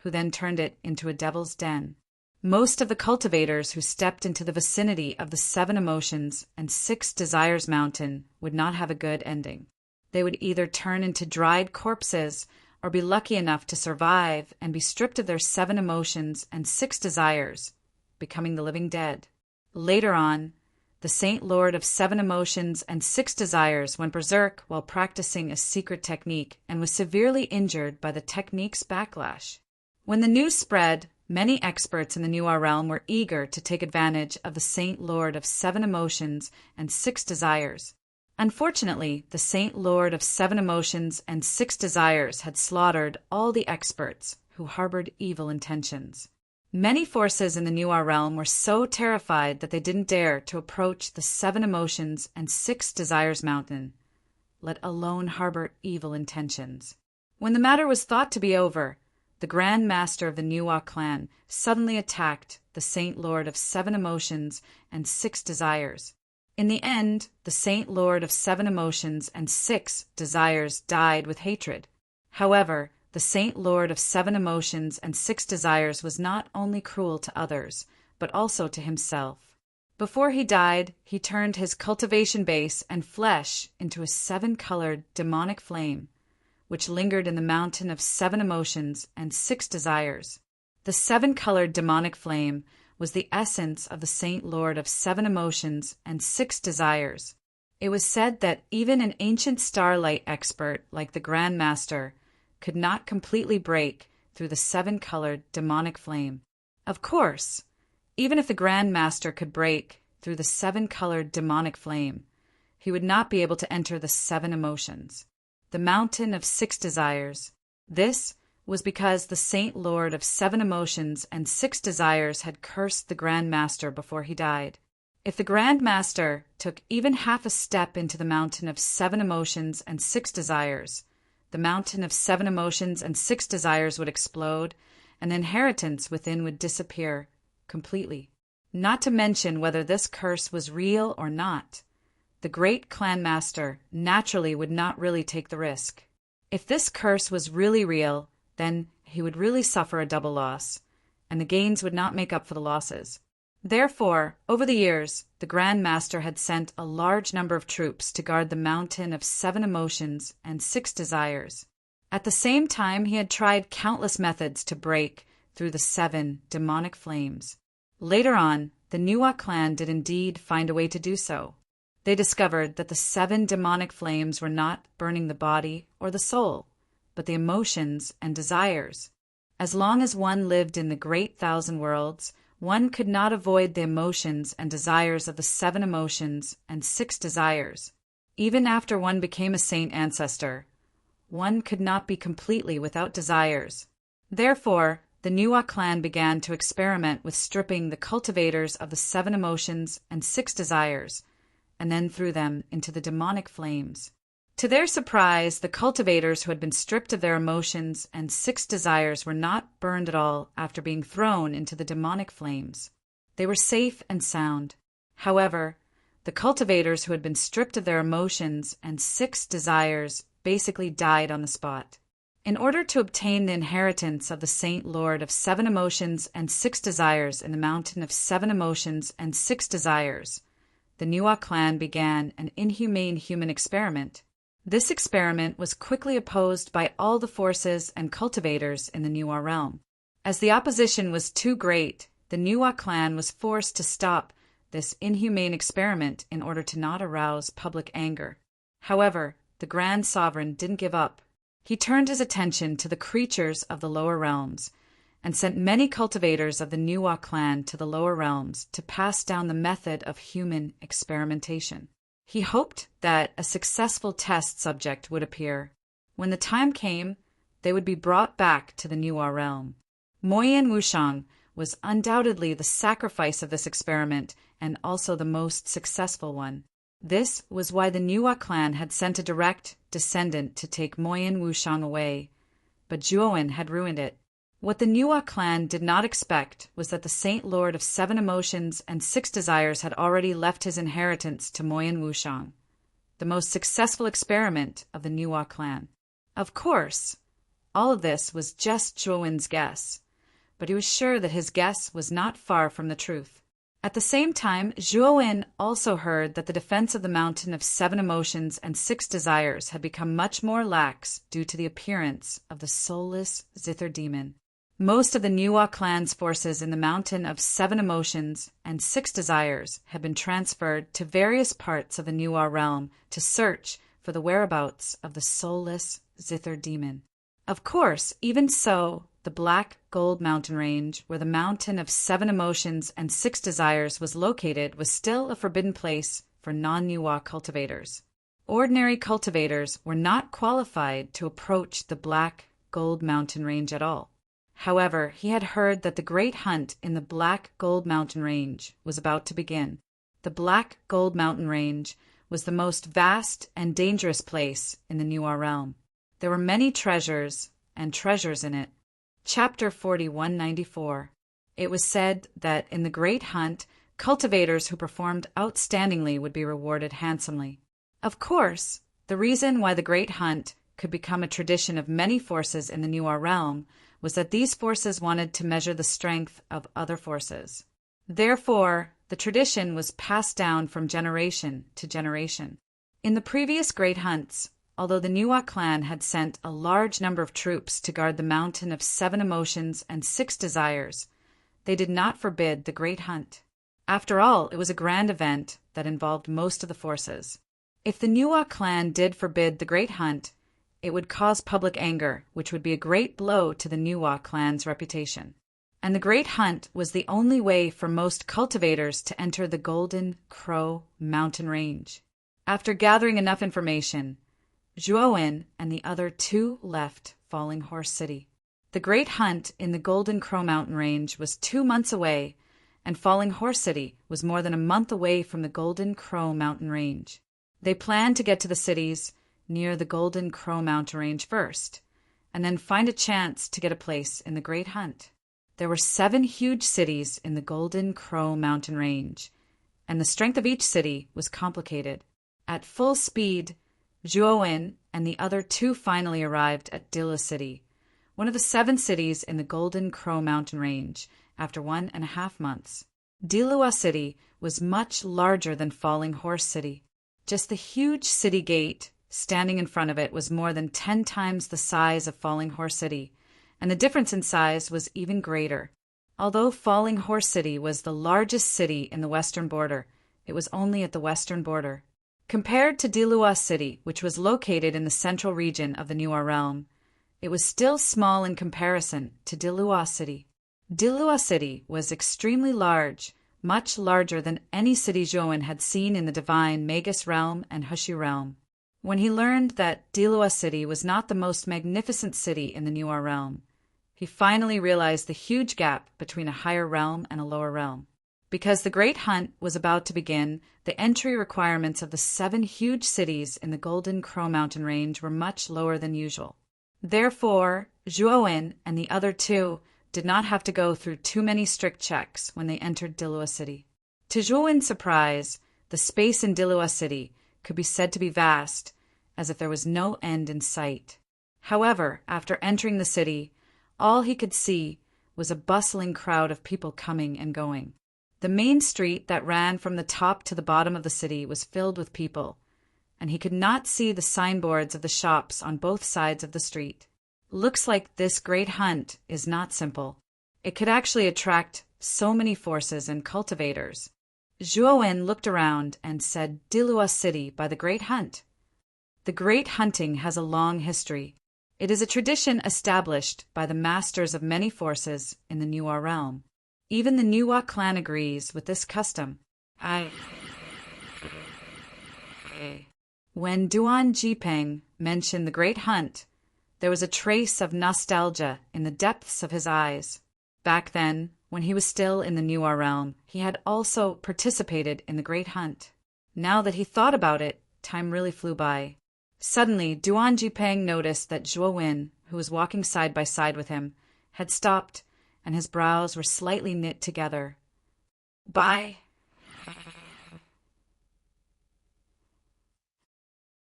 who then turned it into a devil's den. Most of the cultivators who stepped into the vicinity of the 7 Emotions and 6 Desires mountain would not have a good ending. They would either turn into dried corpses or be lucky enough to survive and be stripped of their 7 Emotions and 6 Desires, becoming the living dead. Later on, the Saint Lord of 7 Emotions and 6 Desires went berserk while practicing a secret technique and was severely injured by the technique's backlash. When the news spread, many experts in the Nuwa realm were eager to take advantage of the Saint Lord of 7 Emotions and 6 Desires. Unfortunately, the Saint Lord of 7 Emotions and 6 Desires had slaughtered all the experts who harbored evil intentions. Many forces in the Nuwa realm were so terrified that they didn't dare to approach the 7 Emotions and 6 Desires mountain, let alone harbor evil intentions. When the matter was thought to be over, the Grand Master of the Nuwa clan suddenly attacked the Saint Lord of 7 Emotions and 6 Desires. In the end, the Saint Lord of 7 Emotions and 6 Desires died with hatred. However, the Saint Lord of 7 Emotions and 6 Desires was not only cruel to others, but also to himself. Before he died, he turned his cultivation base and flesh into a 7-colored demonic flame, which lingered in the mountain of 7 Emotions and 6 Desires. The 7-colored demonic flame was the essence of the Saint Lord of 7 emotions and 6 desires. It was said that even an ancient starlight expert like the Grand Master could not completely break through the 7-colored demonic flame. Of course, even if the Grand Master could break through the 7-colored demonic flame, he would not be able to enter the 7 emotions, the mountain of 6 desires. This was because the Saint Lord of 7 emotions and 6 desires had cursed the Grand Master before he died. If the Grand Master took even half a step into the mountain of 7 emotions and 6 desires, the mountain of 7 emotions and 6 desires would explode, and the inheritance within would disappear completely. Not to mention whether this curse was real or not. The great clan master naturally would not really take the risk. If this curse was really real, then he would really suffer a double loss, and the gains would not make up for the losses. Therefore, over the years, the Grand Master had sent a large number of troops to guard the mountain of 7 emotions and 6 desires. At the same time, he had tried countless methods to break through the 7 demonic flames. Later on, the Nuwa clan did indeed find a way to do so. They discovered that the 7 demonic flames were not burning the body or the soul, but the emotions and desires. As long as one lived in the great 1,000 worlds, one could not avoid the emotions and desires of the 7 emotions and 6 desires. Even after one became a saint ancestor, one could not be completely without desires. Therefore, the Nuwa clan began to experiment with stripping the cultivators of the 7 emotions and 6 desires, and then threw them into the demonic flames. To their surprise, the cultivators who had been stripped of their emotions and 6 desires were not burned at all after being thrown into the demonic flames. They were safe and sound. However, the cultivators who had been stripped of their emotions and 6 desires basically died on the spot. In order to obtain the inheritance of the Saint Lord of 7 emotions and 6 desires in the mountain of 7 emotions and 6 desires, the Nuwa clan began an inhumane human experiment. This experiment was quickly opposed by all the forces and cultivators in the Nuwa realm. As the opposition was too great, the Nuwa clan was forced to stop this inhumane experiment in order to not arouse public anger. However, the Grand Sovereign didn't give up. He turned his attention to the creatures of the lower realms and sent many cultivators of the Nuwa clan to the lower realms to pass down the method of human experimentation. He hoped that a successful test subject would appear. When the time came, they would be brought back to the Nuwa realm. Moyen Wushang was undoubtedly the sacrifice of this experiment and also the most successful one. This was why the Nuwa clan had sent a direct descendant to take Moyen Wushang away, but Zhuowen had ruined it. What the Nuwa clan did not expect was that the Saint Lord of 7 emotions and 6 desires had already left his inheritance to Moyen Wushang, the most successful experiment of the Nuwa clan. Of course, all of this was just Zhuowen's guess, but he was sure that his guess was not far from the truth. At the same time, Zhuowen also heard that the defense of the mountain of 7 emotions and 6 desires had become much more lax due to the appearance of the soulless Zither demon. Most of the Nuwa clan's forces in the mountain of 7 emotions and 6 desires had been transferred to various parts of the Nuwa realm to search for the whereabouts of the soulless Zither demon. Of course, even so, the Black Gold Mountain Range, where the mountain of 7 emotions and 6 desires was located, was still a forbidden place for non-Nuwa cultivators. Ordinary cultivators were not qualified to approach the Black Gold Mountain Range at all. However, he had heard that the great hunt in the Black Gold Mountain Range was about to begin. The Black Gold Mountain Range was the most vast and dangerous place in the Nuwa realm. There were many treasures and treasures in it. Chapter 4194. It was said that in the great hunt, cultivators who performed outstandingly would be rewarded handsomely. Of course, the reason why the great hunt could become a tradition of many forces in the Nuwa realm was that these forces wanted to measure the strength of other forces. Therefore, the tradition was passed down from generation to generation. In the previous great hunts, although the Nuwa clan had sent a large number of troops to guard the mountain of 7 emotions and 6 desires, they did not forbid the Great Hunt. After all, it was a grand event that involved most of the forces. If the Nuwa clan did forbid the Great Hunt, it would cause public anger, which would be a great blow to the Nuwa clan's reputation. And the Great Hunt was the only way for most cultivators to enter the Golden Crow mountain range. After gathering enough information, Zhuowen and the other two left Falling Horse City. The Great Hunt in the Golden Crow mountain range was 2 months away, and Falling Horse City was more than a month away from the Golden Crow mountain range. They planned to get to the cities near the Golden Crow mountain range first, and then find a chance to get a place in the Great Hunt. There were 7 huge cities in the Golden Crow mountain range, and the strength of each city was complicated. At full speed, Zhuowen and the other two finally arrived at Dilla City, one of the 7 cities in the Golden Crow mountain range, after 1.5 months. Dillua City was much larger than Falling Horse City. Just the huge city gate standing in front of it was more than 10 times the size of Falling Horse City, and the difference in size was even greater. Although Falling Horse City was the largest city in the western border, it was only at the western border. Compared to Dillua City, which was located in the central region of the Nuwa realm, it was still small in comparison to Dillua City. Dillua City was extremely large, much larger than any city Zhuowen had seen in the divine Magus realm and Hushu realm. When he learned that Dillua City was not the most magnificent city in the Nuwa realm, he finally realized the huge gap between a higher realm and a lower realm. Because the Great Hunt was about to begin, the entry requirements of the 7 huge cities in the Golden Crow mountain range were much lower than usual. Therefore, Zhuowen and the other two did not have to go through too many strict checks when they entered Dillua City. To Zhuowen's surprise, the space in Dillua City could be said to be vast, as if there was no end in sight. However, after entering the city, all he could see was a bustling crowd of people coming and going. The main street that ran from the top to the bottom of the city was filled with people, and he could not see the signboards of the shops on both sides of the street. Looks like this Great Hunt is not simple. It could actually attract so many forces and cultivators. Zhuowen looked around and said Dillua City by the Great Hunt. The Great Hunting has a long history. It is a tradition established by the masters of many forces in the Nuwa realm. Even the Nuwa clan agrees with this custom. When Duan Jipeng mentioned the Great Hunt, there was a trace of nostalgia in the depths of his eyes. Back then, when he was still in the Nuwa realm, he had also participated in the Great Hunt. Now that he thought about it, time really flew by. Suddenly, Duan Jipeng noticed that Zhuowen, who was walking side by side with him, had stopped, and his brows were slightly knit together. By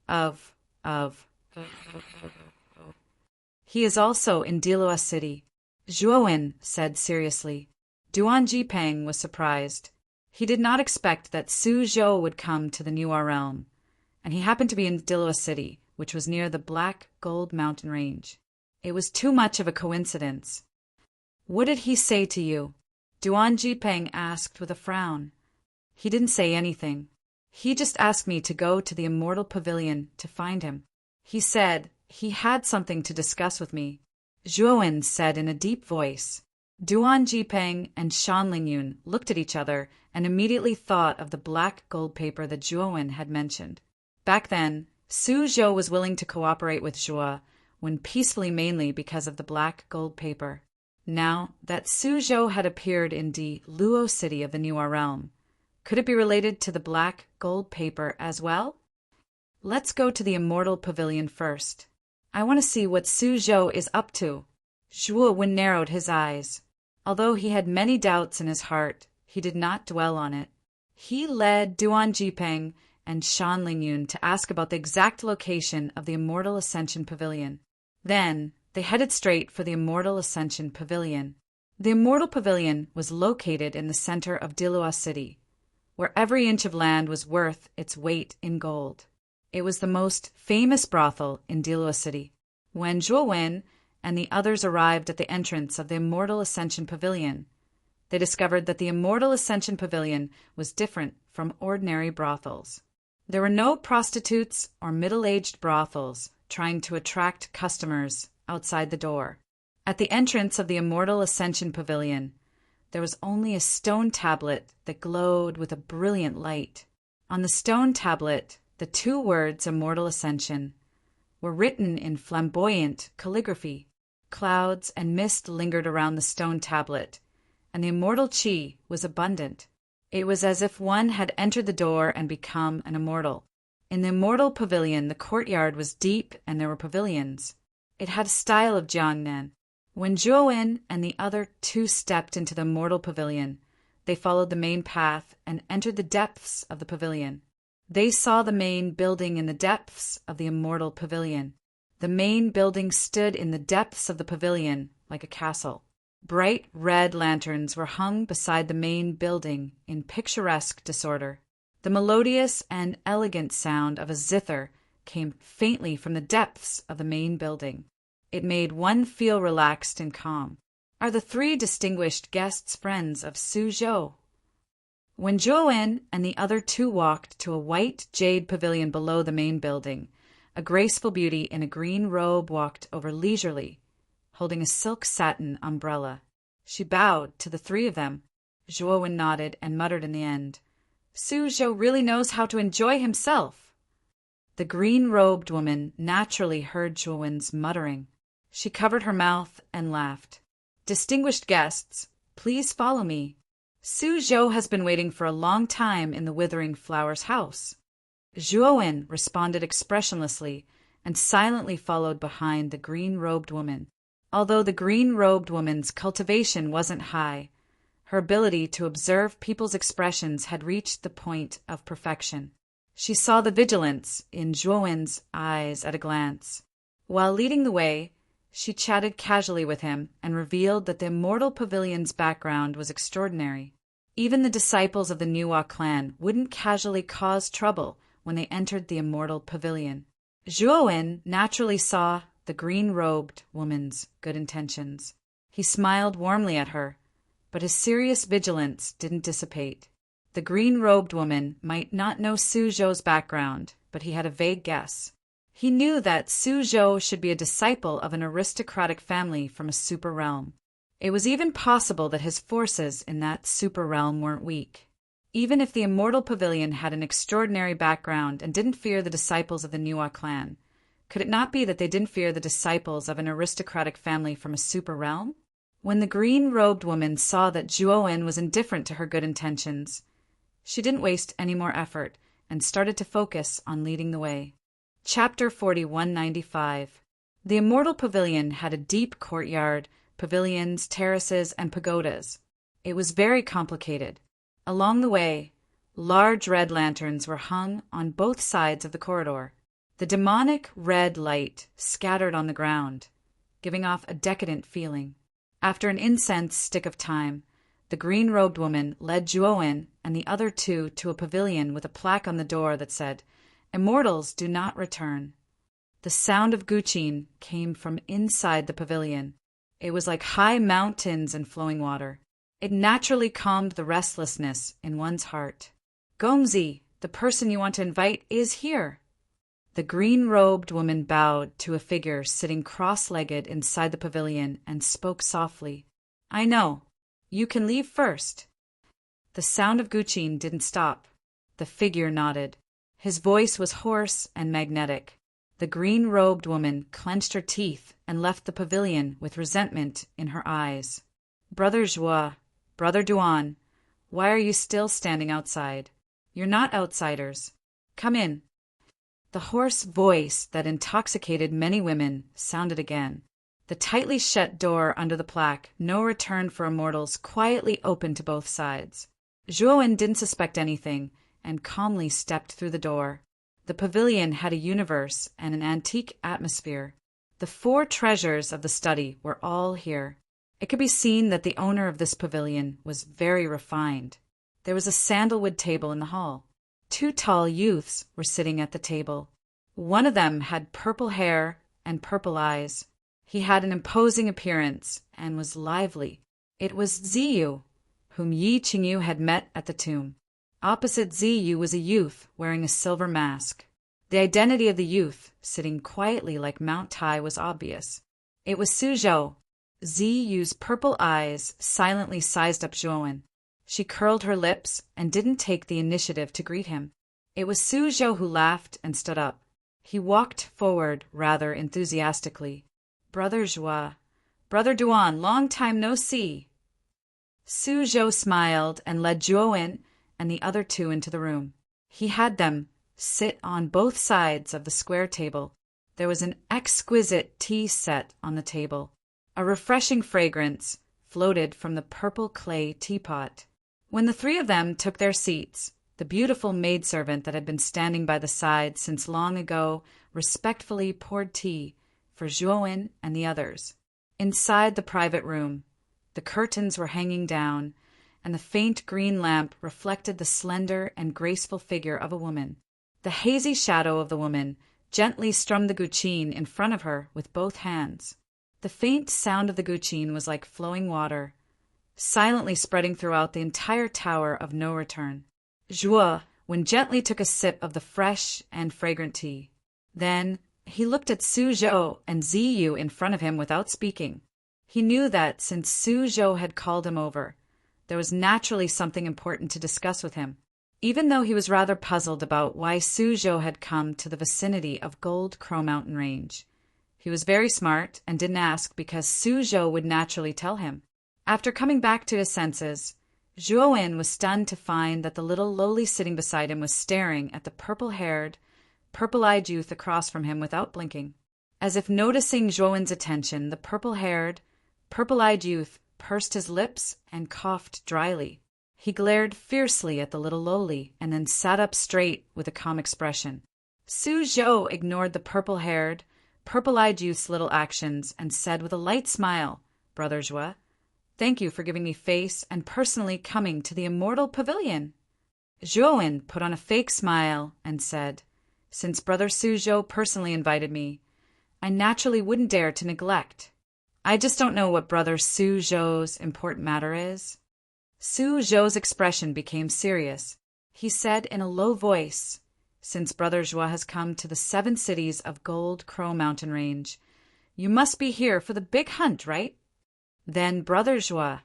of He is also in Dillua City, Zhuowen said seriously. Duan Jipeng was surprised. He did not expect that Su Zhou would come to the Nuwa realm, and he happened to be in Dillua City, which was near the Black Gold mountain range. It was too much of a coincidence. What did he say to you? Duan Jipeng asked with a frown. He didn't say anything. He just asked me to go to the Immortal Pavilion to find him. He said he had something to discuss with me, Zhuowen said in a deep voice. Duan Jipeng and Shan Lingyun looked at each other and immediately thought of the black gold paper that Zhuowen had mentioned. Back then, Su Zhou was willing to cooperate with Zhuo when peacefully, mainly because of the black gold paper. Now that Su Zhou had appeared in the Luo city of the Nuwa realm, could it be related to the black gold paper as well? Let's go to the Immortal Pavilion first. I want to see what Su Zhou is up to. Zhuowen narrowed his eyes. Although he had many doubts in his heart, he did not dwell on it. He led Duan Jipeng and Shan Lingyun to ask about the exact location of the Immortal Ascension Pavilion. Then they headed straight for the Immortal Ascension Pavilion. The Immortal Pavilion was located in the center of Dillua City, where every inch of land was worth its weight in gold. It was the most famous brothel in Dillua City. When Zhuowen and the others arrived at the entrance of the Immortal Ascension Pavilion, they discovered that the Immortal Ascension Pavilion was different from ordinary brothels. There were no prostitutes or middle-aged brothels trying to attract customers outside the door. At the entrance of the Immortal Ascension Pavilion, there was only a stone tablet that glowed with a brilliant light. On the stone tablet, the 2 words Immortal Ascension were written in flamboyant calligraphy. Clouds and mist lingered around the stone tablet, and the immortal chi was abundant. It was as if one had entered the door and become an immortal. In the Immortal Pavilion, the courtyard was deep and there were pavilions. It had a style of Jiangnan. When Zhuowen and the other 2 stepped into the Immortal Pavilion, they followed the main path and entered the depths of the pavilion. They saw the main building in the depths of the Immortal Pavilion. The main building stood in the depths of the pavilion like a castle. Bright red lanterns were hung beside the main building in picturesque disorder. The melodious and elegant sound of a zither came faintly from the depths of the main building. It made one feel relaxed and calm. Are the 3 distinguished guests friends of Su Zhou? When Zhuowen and the other 2 walked to a white jade pavilion below the main building, a graceful beauty in a green robe walked over leisurely, holding a silk satin umbrella. She bowed to the 3 of them. Zhuowen nodded and muttered in the end, "Su Zhou really knows how to enjoy himself." The green-robed woman naturally heard Zhuowen's muttering. She covered her mouth and laughed. "Distinguished guests, please follow me. Su Zhou has been waiting for a long time in the Withering Flower's house." Zhuowen responded expressionlessly and silently followed behind the green-robed woman. Although the green-robed woman's cultivation wasn't high, her ability to observe people's expressions had reached the point of perfection. She saw the vigilance in Zhuowen's eyes at a glance. While leading the way, she chatted casually with him and revealed that the Immortal Pavilion's background was extraordinary. Even the disciples of the Nuwa clan wouldn't casually cause trouble when they entered the Immortal Pavilion. Zhuowen naturally saw the green-robed woman's good intentions. He smiled warmly at her, but his serious vigilance didn't dissipate. The green-robed woman might not know Su Zhou's background, but he had a vague guess. He knew that Su Zhou should be a disciple of an aristocratic family from a super realm. It was even possible that his forces in that super realm weren't weak. Even if the Immortal Pavilion had an extraordinary background and didn't fear the disciples of the Nuwa clan, could it not be that they didn't fear the disciples of an aristocratic family from a super realm? When the green-robed woman saw that Zhuowen was indifferent to her good intentions, she didn't waste any more effort and started to focus on leading the way. Chapter 4195. The Immortal Pavilion had a deep courtyard, pavilions, terraces, and pagodas. It was very complicated. Along the way, large red lanterns were hung on both sides of the corridor. The demonic red light scattered on the ground, giving off a decadent feeling. After an incense stick of time, the green-robed woman led Zhuowen and the other 2 to a pavilion with a plaque on the door that said, "Immortals do not return." The sound of guqin came from inside the pavilion. It was like high mountains and flowing water. It naturally calmed the restlessness in one's heart. "Gongzi, the person you want to invite, is here." The green-robed woman bowed to a figure sitting cross-legged inside the pavilion and spoke softly. "I know. You can leave first." The sound of guqin didn't stop. The figure nodded. His voice was hoarse and magnetic. The green-robed woman clenched her teeth and left the pavilion with resentment in her eyes. "Brother Zhuo, Brother Duan, why are you still standing outside? You're not outsiders. Come in." The hoarse voice that intoxicated many women sounded again. The tightly shut door under the plaque, "No Return for Immortals," quietly opened to both sides. Zhuowen didn't suspect anything and calmly stepped through the door. The pavilion had a universe and an antique atmosphere. The 4 treasures of the study were all here. It could be seen that the owner of this pavilion was very refined. There was a sandalwood table in the hall. 2 tall youths were sitting at the table. One of them had purple hair and purple eyes. He had an imposing appearance and was lively. It was Ziyu, whom Yi Qingyu had met at the tomb. Opposite Ziyu was a youth wearing a silver mask. The identity of the youth, sitting quietly like Mount Tai, was obvious. It was Suzhou. Ziyu's purple eyes silently sized up Zhuowen. She curled her lips and didn't take the initiative to greet him. It was Suzhou who laughed and stood up. He walked forward rather enthusiastically. "Brother Zhua, Brother Duan, long time no see." Suzhou smiled and led Zhuowen and the other two into the room. He had them sit on both sides of the square table. There was an exquisite tea set on the table. A refreshing fragrance floated from the purple clay teapot. When the three of them took their seats, the beautiful maidservant that had been standing by the side since long ago respectfully poured tea for Zhuowen and the others. Inside the private room, the curtains were hanging down, and the faint green lamp reflected the slender and graceful figure of a woman. The hazy shadow of the woman gently strummed the guqin in front of her with both hands. The faint sound of the guqin was like flowing water, silently spreading throughout the entire tower of no return. Zhuo gently took a sip of the fresh and fragrant tea. Then he looked at Suzhou and Ziyu in front of him without speaking. He knew that since Suzhou had called him over, there was naturally something important to discuss with him. Even though he was rather puzzled about why Suzhou had come to the vicinity of Gold Crow Mountain Range, he was very smart and didn't ask because Suzhou would naturally tell him. After coming back to his senses, Zhuowen was stunned to find that the little lowly sitting beside him was staring at the purple-haired, purple-eyed youth across from him without blinking. As if noticing Zhuowen's attention, the purple-haired, purple-eyed youth pursed his lips and coughed dryly. He glared fiercely at the little lowly and then sat up straight with a calm expression. Suzhou ignored the purple-haired, purple-eyed youth's little actions and said with a light smile, "Brother Zhua, thank you for giving me face and personally coming to the Immortal Pavilion." Zhuowen put on a fake smile and said, "Since Brother Suzhou personally invited me, I naturally wouldn't dare to neglect. I just don't know what Brother Suzhou's important matter is." Suzhou's expression became serious. He said in a low voice, "Since Brother Zhua has come to the 7 cities of Gold Crow Mountain Range, you must be here for the big hunt, right? Then, Brother Zhua,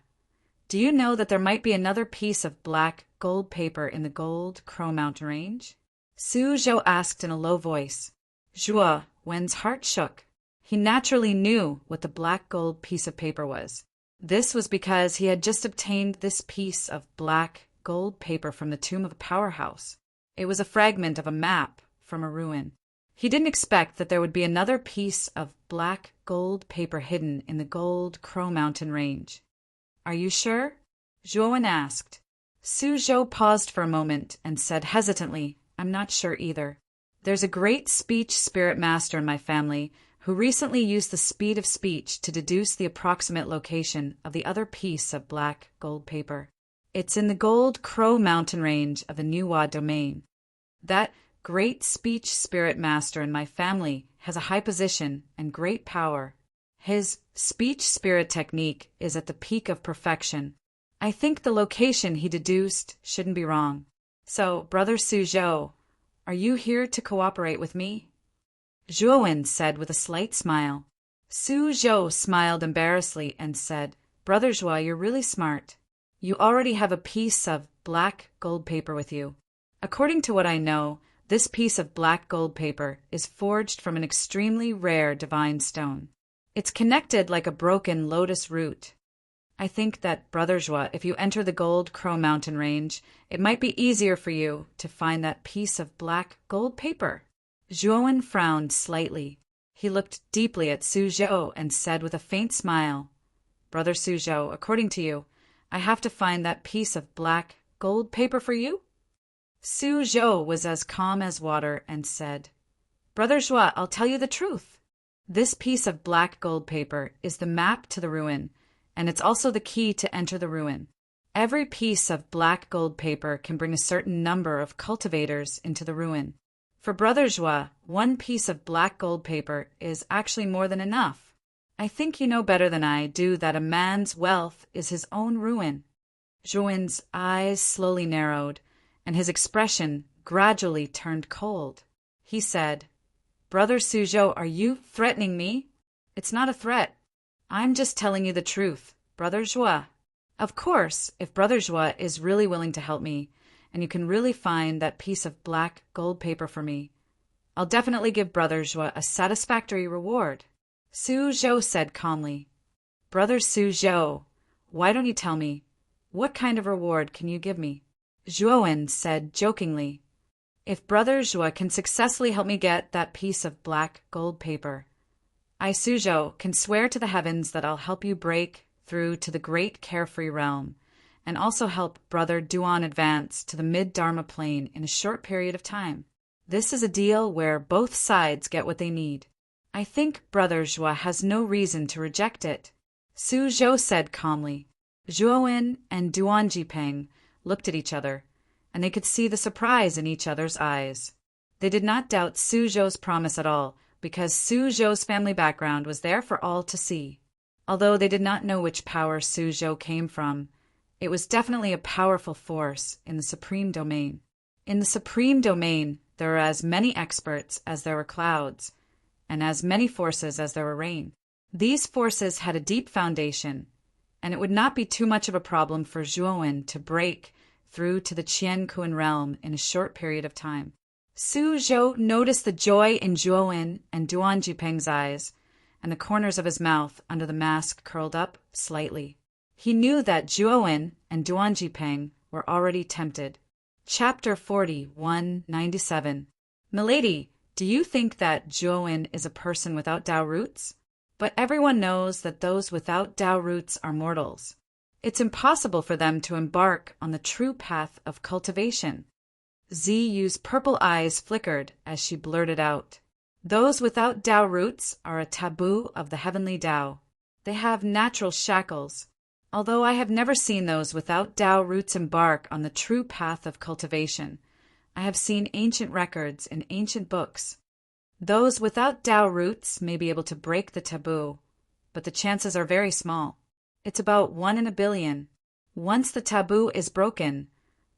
do you know that there might be another piece of black gold paper in the Gold Crow Mountain Range?" Suzhou asked in a low voice. Zhuowen's heart shook. He naturally knew what the black gold piece of paper was. This was because he had just obtained this piece of black gold paper from the tomb of a powerhouse. It was a fragment of a map from a ruin. He didn't expect that there would be another piece of black gold paper hidden in the Gold Crow Mountain Range. "Are you sure?" Zhuowen asked. Suzhou paused for a moment and said hesitantly, "I'm not sure either. There's a great speech spirit master in my family who recently used the speed of speech to deduce the approximate location of the other piece of black gold paper. It's in the Gold Crow Mountain Range of the Nuwa domain. That great speech spirit master in my family has a high position and great power. His speech spirit technique is at the peak of perfection. I think the location he deduced shouldn't be wrong. So, Brother Suzhou, are you here to cooperate with me?" Zhuowen said with a slight smile. Suzhou smiled embarrassedly and said, "Brother Zhua, you're really smart. You already have a piece of black gold paper with you. According to what I know, this piece of black gold paper is forged from an extremely rare divine stone. It's connected like a broken lotus root. I think that, Brother Zhua, if you enter the Gold Crow Mountain Range, it might be easier for you to find that piece of black gold paper." Zhuowen frowned slightly. He looked deeply at Suzhou and said with a faint smile, "Brother Suzhou, according to you, I have to find that piece of black gold paper for you?" Suzhou was as calm as water and said, "Brother Zhua, I'll tell you the truth. This piece of black gold paper is the map to the ruin, and it's also the key to enter the ruin. Every piece of black gold paper can bring a certain number of cultivators into the ruin. For Brother Zhua, one piece of black gold paper is actually more than enough. I think you know better than I do that a man's wealth is his own ruin." Zhuowen's eyes slowly narrowed, and his expression gradually turned cold. He said, "Brother Suzhou, are you threatening me?" "It's not a threat. I'm just telling you the truth, Brother Zhuo. Of course, if Brother Zhuo is really willing to help me, and you can really find that piece of black gold paper for me, I'll definitely give Brother Zhuo a satisfactory reward." Suzhou said calmly, "Brother Suzhou, why don't you tell me, what kind of reward can you give me?" Zhuowen said jokingly, "If Brother Zhuo can successfully help me get that piece of black gold paper, I, Suzhou, can swear to the heavens that I'll help you break through to the great carefree realm, and also help Brother Duan advance to the mid-Dharma plane in a short period of time. This is a deal where both sides get what they need. I think Brother Zhuo has no reason to reject it." Suzhou said calmly. Zhuowen and Duan Jipeng looked at each other, and they could see the surprise in each other's eyes. They did not doubt Suzhou's promise at all, because Suzhou's family background was there for all to see. Although they did not know which power Suzhou came from, it was definitely a powerful force in the Supreme Domain. In the Supreme Domain, there were as many experts as there were clouds, and as many forces as there were rain. These forces had a deep foundation, and it would not be too much of a problem for Zhuowen to break through to the Qian-Kun realm in a short period of time. Suzhou noticed the joy in Zhuowen and Duan Jipeng's eyes, and the corners of his mouth under the mask curled up slightly. He knew that Zhuowen and Duan Jipeng were already tempted. Chapter 4197. Milady, do you think that Zhuowen is a person without Tao roots? But everyone knows that those without Tao roots are mortals. It's impossible for them to embark on the true path of cultivation. Ziyu's purple eyes flickered as she blurted out, "Those without Tao roots are a taboo of the heavenly Tao. They have natural shackles. Although I have never seen those without Tao roots embark on the true path of cultivation, I have seen ancient records in ancient books. Those without Tao roots may be able to break the taboo, but the chances are very small. It's about 1 in a billion. Once the taboo is broken,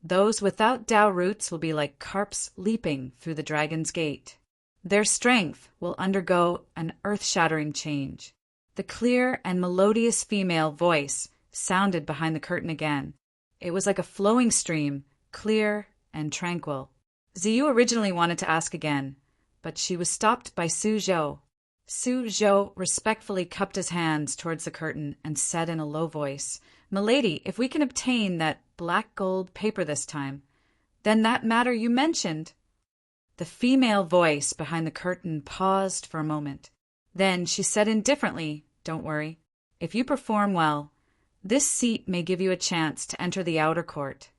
those without Tao roots will be like carps leaping through the dragon's gate. Their strength will undergo an earth-shattering change." The clear and melodious female voice sounded behind the curtain again. It was like a flowing stream, clear and tranquil. Ziyu originally wanted to ask again, but she was stopped by Suzhou. Suzhou respectfully cupped his hands towards the curtain and said in a low voice, "Milady, if we can obtain that black gold paper this time, then that matter you mentioned—" The female voice behind the curtain paused for a moment. Then she said indifferently, "Don't worry. If you perform well, this seat may give you a chance to enter the outer court."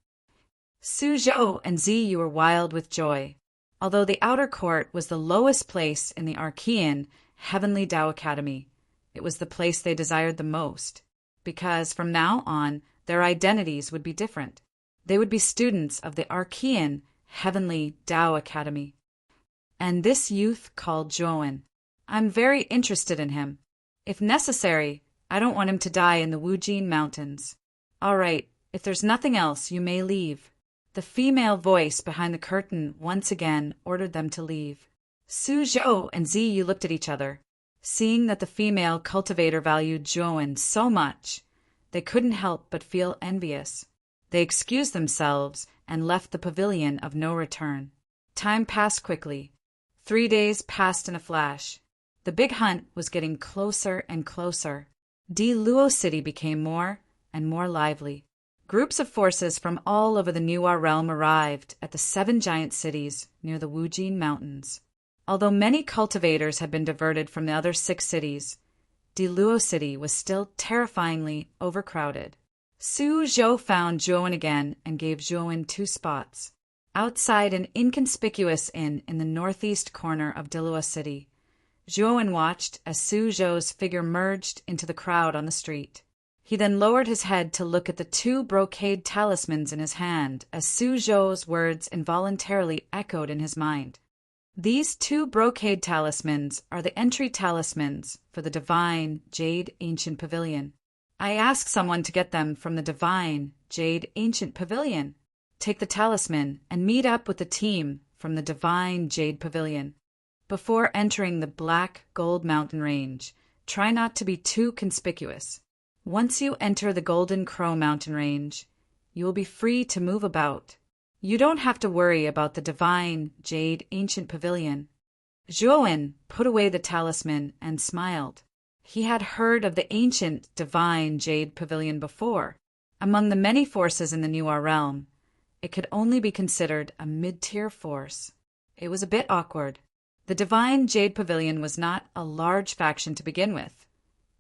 Suzhou and Ziyu were wild with joy. Although the outer court was the lowest place in the Archean Heavenly Tao Academy, it was the place they desired the most, because from now on their identities would be different. They would be students of the Archean Heavenly Tao Academy. And this youth called Zhuowen. I'm very interested in him. If necessary, I don't want him to die in the Wujin Mountains. All right, if there's nothing else, you may leave. The female voice behind the curtain once again ordered them to leave. Suzhou and Ziyu looked at each other. Seeing that the female cultivator valued Zhuowen so much, they couldn't help but feel envious. They excused themselves and left the pavilion of no return. Time passed quickly. 3 days passed in a flash. The big hunt was getting closer and closer. Diluo City became more and more lively. Groups of forces from all over the Nuwa realm arrived at the 7 giant cities near the Wujin Mountains. Although many cultivators had been diverted from the other 6 cities, Diluo City was still terrifyingly overcrowded. Suzhou found Zhuowen again and gave Zhuowen 2 spots. Outside an inconspicuous inn in the northeast corner of Diluo City, Zhuowen watched as Suzhou's figure merged into the crowd on the street. He then lowered his head to look at the 2 brocade talismans in his hand as Suzhou's words involuntarily echoed in his mind. These 2 brocade talismans are the entry talismans for the divine Jade Ancient Pavilion. I asked someone to get them from the divine, jade ancient pavilion. Take the talisman and meet up with the team from the divine jade pavilion. Before entering the black gold mountain range, try not to be too conspicuous. Once you enter the Golden Crow mountain range, you will be free to move about. You don't have to worry about the divine jade ancient pavilion. Zhuowen put away the talisman and smiled. He had heard of the ancient divine jade pavilion before. Among the many forces in the New realm, it could only be considered a mid-tier force. It was a bit awkward. The divine jade pavilion was not a large faction to begin with,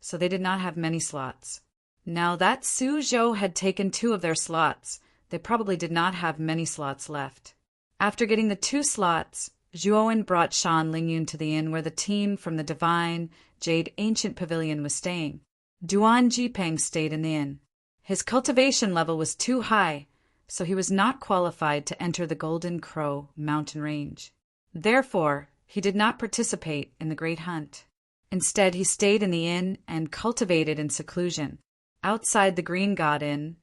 so they did not have many slots. Now that Su Zhou had taken 2 of their slots, they probably did not have many slots left. After getting the 2 slots, Zhuowen brought Shan Lingyun to the inn where the team from the divine jade ancient pavilion was staying. Duan Jipeng stayed in the inn. His cultivation level was too high, so he was not qualified to enter the Golden Crow mountain range. Therefore, he did not participate in the great hunt. Instead, he stayed in the inn and cultivated in seclusion. Outside the Green God Inn,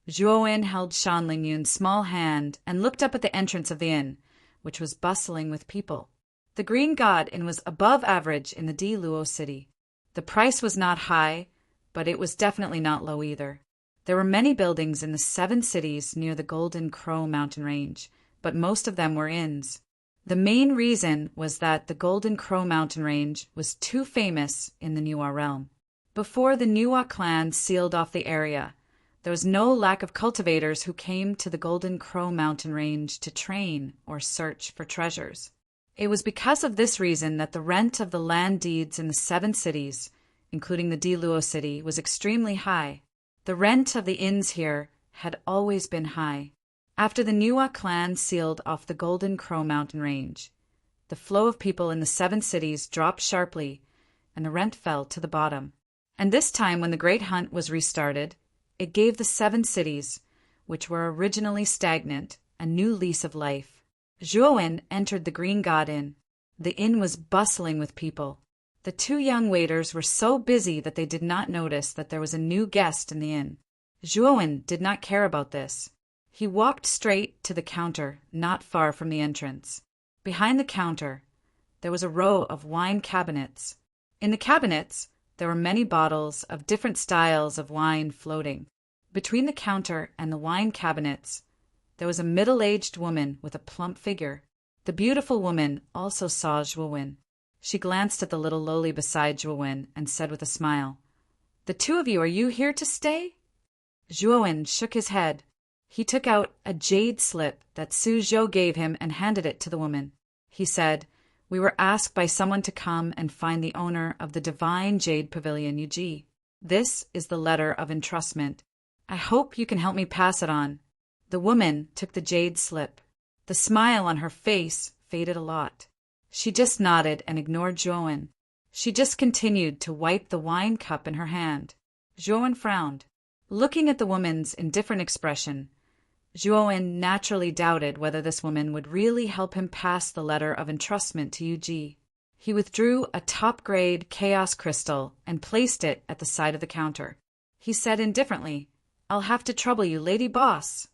Zhuowen held Shan Lingyun's small hand and looked up at the entrance of the inn, which was bustling with people. The Green God Inn was above average in the Diluo city. The price was not high, but it was definitely not low either. There were many buildings in the 7 cities near the Golden Crow mountain range, but most of them were inns. The main reason was that the Golden Crow mountain range was too famous in the Niwa realm. Before the Niwa clan sealed off the area, there was no lack of cultivators who came to the Golden Crow mountain range to train or search for treasures. It was because of this reason that the rent of the land deeds in the 7 cities, including the Diluo city, was extremely high. The rent of the inns here had always been high. After the Niwa clan sealed off the Golden Crow mountain range, the flow of people in the 7 cities dropped sharply, and the rent fell to the bottom. And this time, when the Great Hunt was restarted, it gave the 7 cities, which were originally stagnant, a new lease of life. Zhuowen entered the Green God Inn. The inn was bustling with people. The 2 young waiters were so busy that they did not notice that there was a new guest in the inn. Zhuowen did not care about this. He walked straight to the counter, not far from the entrance. Behind the counter, there was a row of wine cabinets. In the cabinets, there were many bottles of different styles of wine floating. Between the counter and the wine cabinets, there was a middle-aged woman with a plump figure. The beautiful woman also saw Zhuowen. She glanced at the little lowly beside Zhuowen and said with a smile, "The 2 of you, are you here to stay?" Zhuowen shook his head. He took out a jade slip that Su Zhou gave him and handed it to the woman. He said, "We were asked by someone to come and find the owner of the divine jade pavilion, Yuji. This is the letter of entrustment. I hope you can help me pass it on." The woman took the jade slip. The smile on her face faded a lot. She just nodded and ignored Zhuowen. She just continued to wipe the wine cup in her hand. Zhuowen frowned. Looking at the woman's indifferent expression, Zhuowen naturally doubted whether this woman would really help him pass the letter of entrustment to Yuji. He withdrew a top-grade chaos crystal and placed it at the side of the counter. He said indifferently, "I'll have to trouble you, lady boss."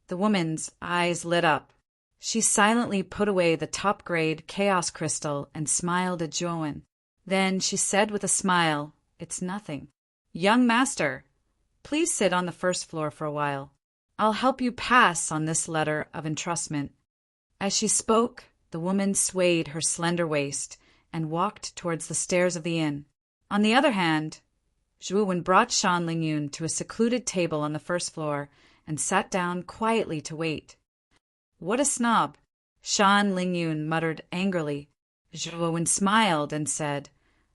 The woman's eyes lit up. She silently put away the top-grade chaos crystal and smiled at Zhuowen. Then she said with a smile, "It's nothing. Young master, please sit on the first floor for a while. I'll help you pass on this letter of entrustment." As she spoke, the woman swayed her slender waist and walked towards the stairs of the inn. On the other hand, Zhuowen brought Shan Lingyun to a secluded table on the first floor and sat down quietly to wait. "What a snob!" Shan Lingyun muttered angrily. Zhuowen smiled and said,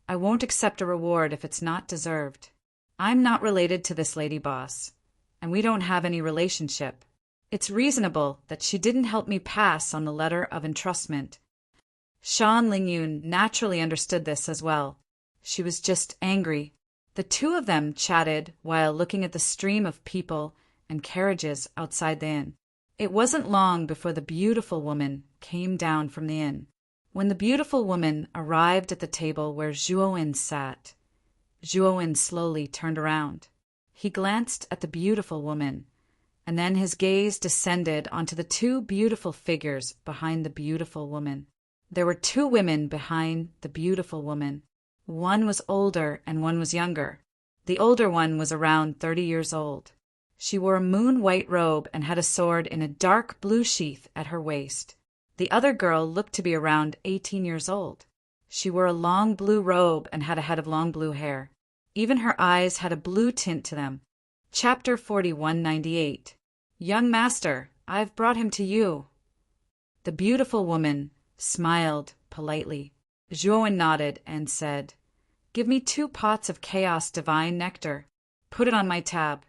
"I won't accept a reward if it's not deserved. I'm not related to this lady boss, and we don't have any relationship. It's reasonable that she didn't help me pass on the letter of entrustment." Shan Lingyun naturally understood this as well. She was just angry. The 2 of them chatted while looking at the stream of people and carriages outside the inn. It wasn't long before the beautiful woman came down from the inn. When the beautiful woman arrived at the table where Zhuowen sat, Zhuowen slowly turned around. He glanced at the beautiful woman, and then his gaze descended onto the two beautiful figures behind the beautiful woman. There were two women behind the beautiful woman. One was older and one was younger. The older one was around 30 years old. She wore a moon-white robe and had a sword in a dark blue sheath at her waist. The other girl looked to be around 18 years old. She wore a long blue robe and had a head of long blue hair. Even her eyes had a blue tint to them. Chapter 4198. Young master, I've brought him to you. The beautiful woman smiled politely. Zhuowen nodded and said, Give me 2 pots of chaos divine nectar. Put it on my tab.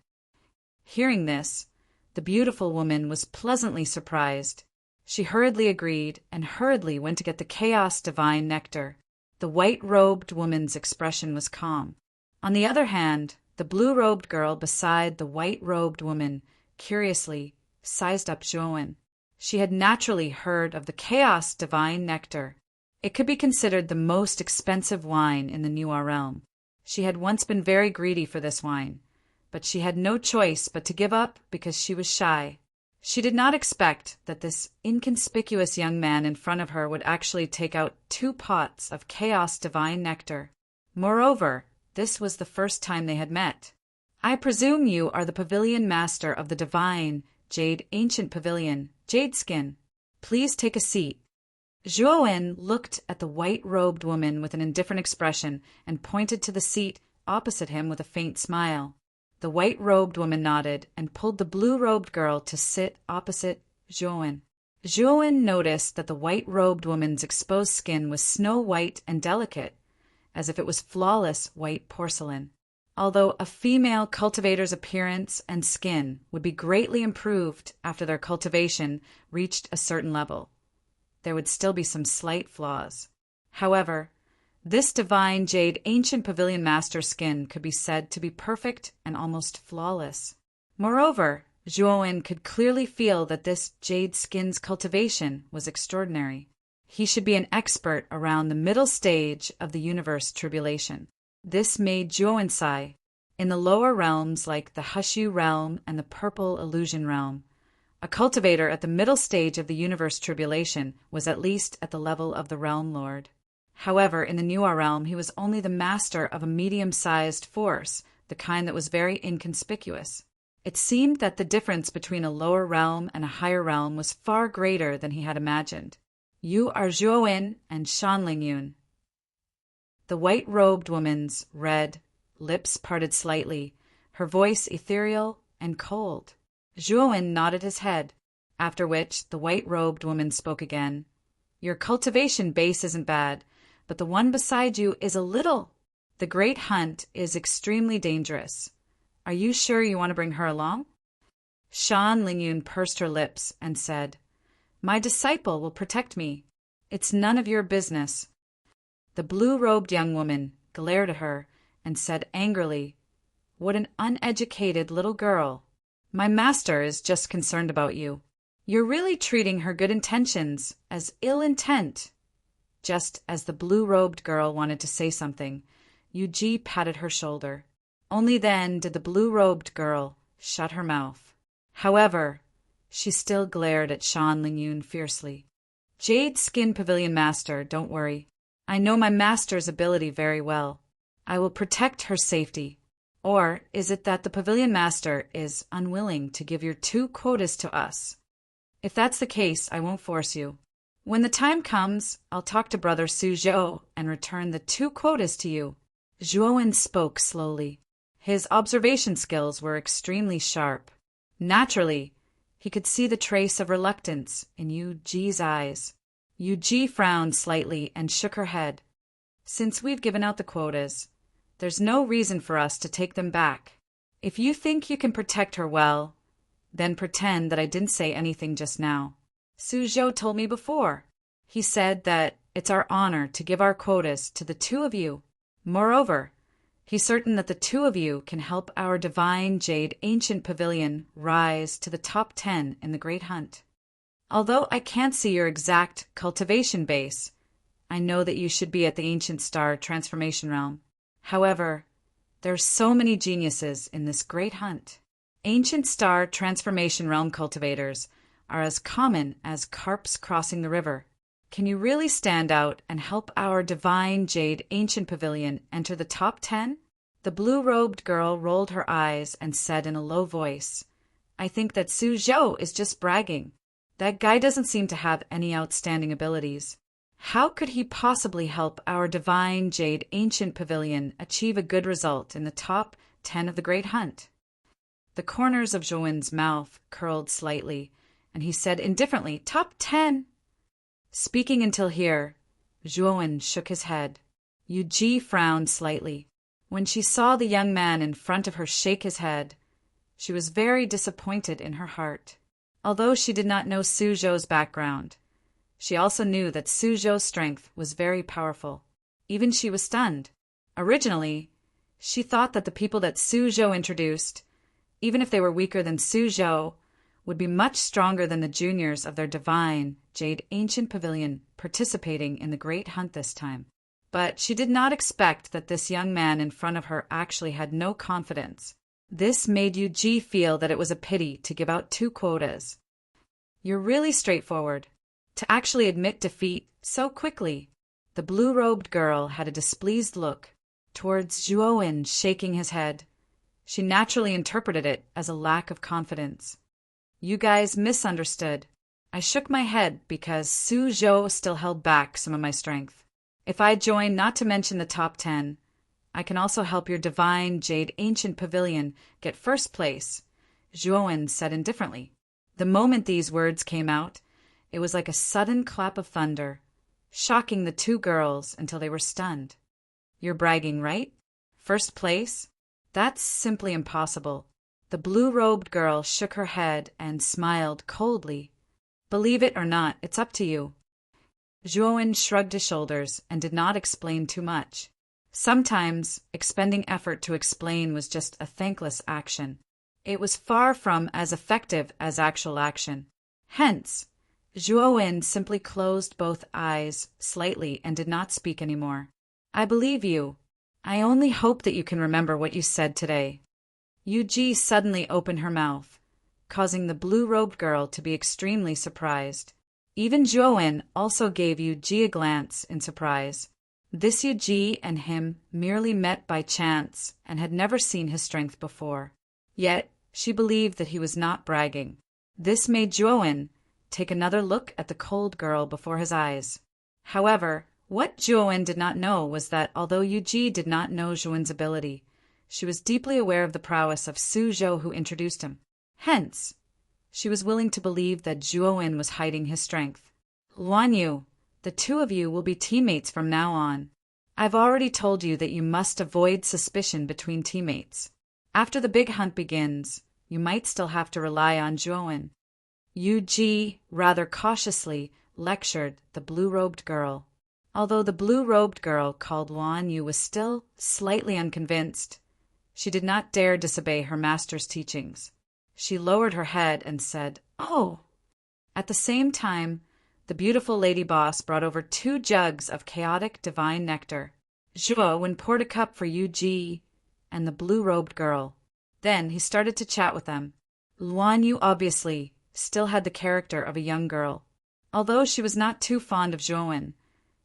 Hearing this, the beautiful woman was pleasantly surprised. She hurriedly agreed and hurriedly went to get the chaos divine nectar. The white-robed woman's expression was calm. On the other hand, the blue-robed girl beside the white-robed woman curiously sized up Zhuowen. She had naturally heard of the chaos divine nectar. It could be considered the most expensive wine in the New Realm. She had once been very greedy for this wine, but she had no choice but to give up because she was shy. She did not expect that this inconspicuous young man in front of her would actually take out 2 pots of chaos divine nectar. Moreover, this was the first time they had met. I presume you are the pavilion master of the divine, jade ancient pavilion, Jade Skin. Please take a seat. Zhuowen looked at the white-robed woman with an indifferent expression and pointed to the seat opposite him with a faint smile. The white-robed woman nodded and pulled the blue-robed girl to sit opposite Zhuowen. Zhuowen noticed that the white-robed woman's exposed skin was snow-white and delicate, as if it was flawless white porcelain. Although a female cultivator's appearance and skin would be greatly improved after their cultivation reached a certain level, there would still be some slight flaws. However, this divine jade ancient pavilion master skin could be said to be perfect and almost flawless. Moreover, Zhuowen could clearly feel that this jade skin's cultivation was extraordinary. He should be an expert around the middle stage of the universe tribulation. This made Zhuowen sigh. In the lower realms like the Hushu realm and the Purple Illusion realm, a cultivator at the middle stage of the universe tribulation was at least at the level of the realm lord. However, in the Newer realm, he was only the master of a medium-sized force, the kind that was very inconspicuous. It seemed that the difference between a lower realm and a higher realm was far greater than he had imagined. You are Zhuowen and Shan Lingyun. The white-robed woman's red lips parted slightly, her voice ethereal and cold. Zhuowen nodded his head, after which the white-robed woman spoke again. Your cultivation base isn't bad, but the one beside you is a little. The great hunt is extremely dangerous. Are you sure you want to bring her along? Shan Lingyun pursed her lips and said, My disciple will protect me. It's none of your business. The blue-robed young woman glared at her and said angrily, What an uneducated little girl. My master is just concerned about you. You're really treating her good intentions as ill intent. Just as the blue-robed girl wanted to say something, Yu patted her shoulder. Only then did the blue-robed girl shut her mouth. However, she still glared at Shan Lingyun fiercely. Jade Skin Pavilion Master, don't worry. I know my master's ability very well. I will protect her safety. Or is it that the Pavilion Master is unwilling to give your 2 quotas to us? If that's the case, I won't force you. When the time comes, I'll talk to Brother Suzhou and return the 2 quotas to you. Zhuowen spoke slowly. His observation skills were extremely sharp. Naturally, he could see the trace of reluctance in Yu-Ji's eyes. Yu-Ji frowned slightly and shook her head. Since we've given out the quotas, there's no reason for us to take them back. If you think you can protect her well, then pretend that I didn't say anything just now. Suzhou told me before. He said that it's our honor to give our quotas to the 2 of you. Moreover, he's certain that the 2 of you can help our divine jade ancient pavilion rise to the top 10 in the Great Hunt. Although I can't see your exact cultivation base, I know that you should be at the Ancient Star Transformation Realm. However, There's so many geniuses in this great hunt. Ancient star transformation realm cultivators are as common as carps crossing the river. Can you really stand out and help our divine jade ancient pavilion enter the top 10? The blue-robed girl rolled her eyes and said in a low voice, I think that Su Zhou is just bragging. That guy doesn't seem to have any outstanding abilities. How could he possibly help our divine jade ancient pavilion achieve a good result in the top 10 of the great hunt? The corners of Zhouwen's mouth curled slightly, and he said indifferently, Top 10! Speaking until here, Zhouwen shook his head. Yu Ji frowned slightly. When she saw the young man in front of her shake his head, she was very disappointed in her heart. Although she did not know Su Zhou's background, she also knew that Su Zhou's strength was very powerful. Even she was stunned. Originally, she thought that the people that Su Zhou introduced, even if they were weaker than Su Zhou, would be much stronger than the juniors of their divine jade ancient pavilion participating in the great hunt this time. But she did not expect that this young man in front of her actually had no confidence. This made Yu Ji feel that it was a pity to give out 2 quotas. You're really straightforward. To actually admit defeat so quickly. The blue-robed girl had a displeased look towards Zhouwen, shaking his head. She naturally interpreted it as a lack of confidence. You guys misunderstood. I shook my head because Su Zhou still held back some of my strength. If I join, not to mention the top 10, I can also help your divine jade ancient pavilion get first place, Zhouwen said indifferently. The moment these words came out, it was like a sudden clap of thunder, shocking the 2 girls until they were stunned. You're bragging, right? First place? That's simply impossible. The blue-robed girl shook her head and smiled coldly. Believe it or not, it's up to you. Zhouwen shrugged his shoulders and did not explain too much. Sometimes, expending effort to explain was just a thankless action. It was far from as effective as actual action. Hence, Zhouwen simply closed both eyes slightly and did not speak anymore. I believe you. I only hope that you can remember what you said today. Yu Ji suddenly opened her mouth, causing the blue-robed girl to be extremely surprised. Even Zhouwen also gave Yu Ji a glance in surprise. This Yu Ji and him merely met by chance and had never seen his strength before. Yet, she believed that he was not bragging. This made Zhouwen take another look at the cold girl before his eyes. However, what Zhouwen did not know was that although Yu Ji did not know Zhouwen's ability, she was deeply aware of the prowess of Su Zhou who introduced him. Hence, she was willing to believe that Zhouwen was hiding his strength. Luan Yu, the 2 of you will be teammates from now on. I've already told you that you must avoid suspicion between teammates. After the big hunt begins, you might still have to rely on Zhouwen. Yu Ji rather cautiously lectured the blue-robed girl. Although the blue-robed girl called Luan Yu was still slightly unconvinced, she did not dare disobey her master's teachings. She lowered her head and said, Oh! At the same time, the beautiful lady boss brought over 2 jugs of chaotic divine nectar. Zhouwen poured a cup for Yu Ji and the blue-robed girl. Then he started to chat with them. Luan Yu obviously still had the character of a young girl. Although she was not too fond of Zhouwen,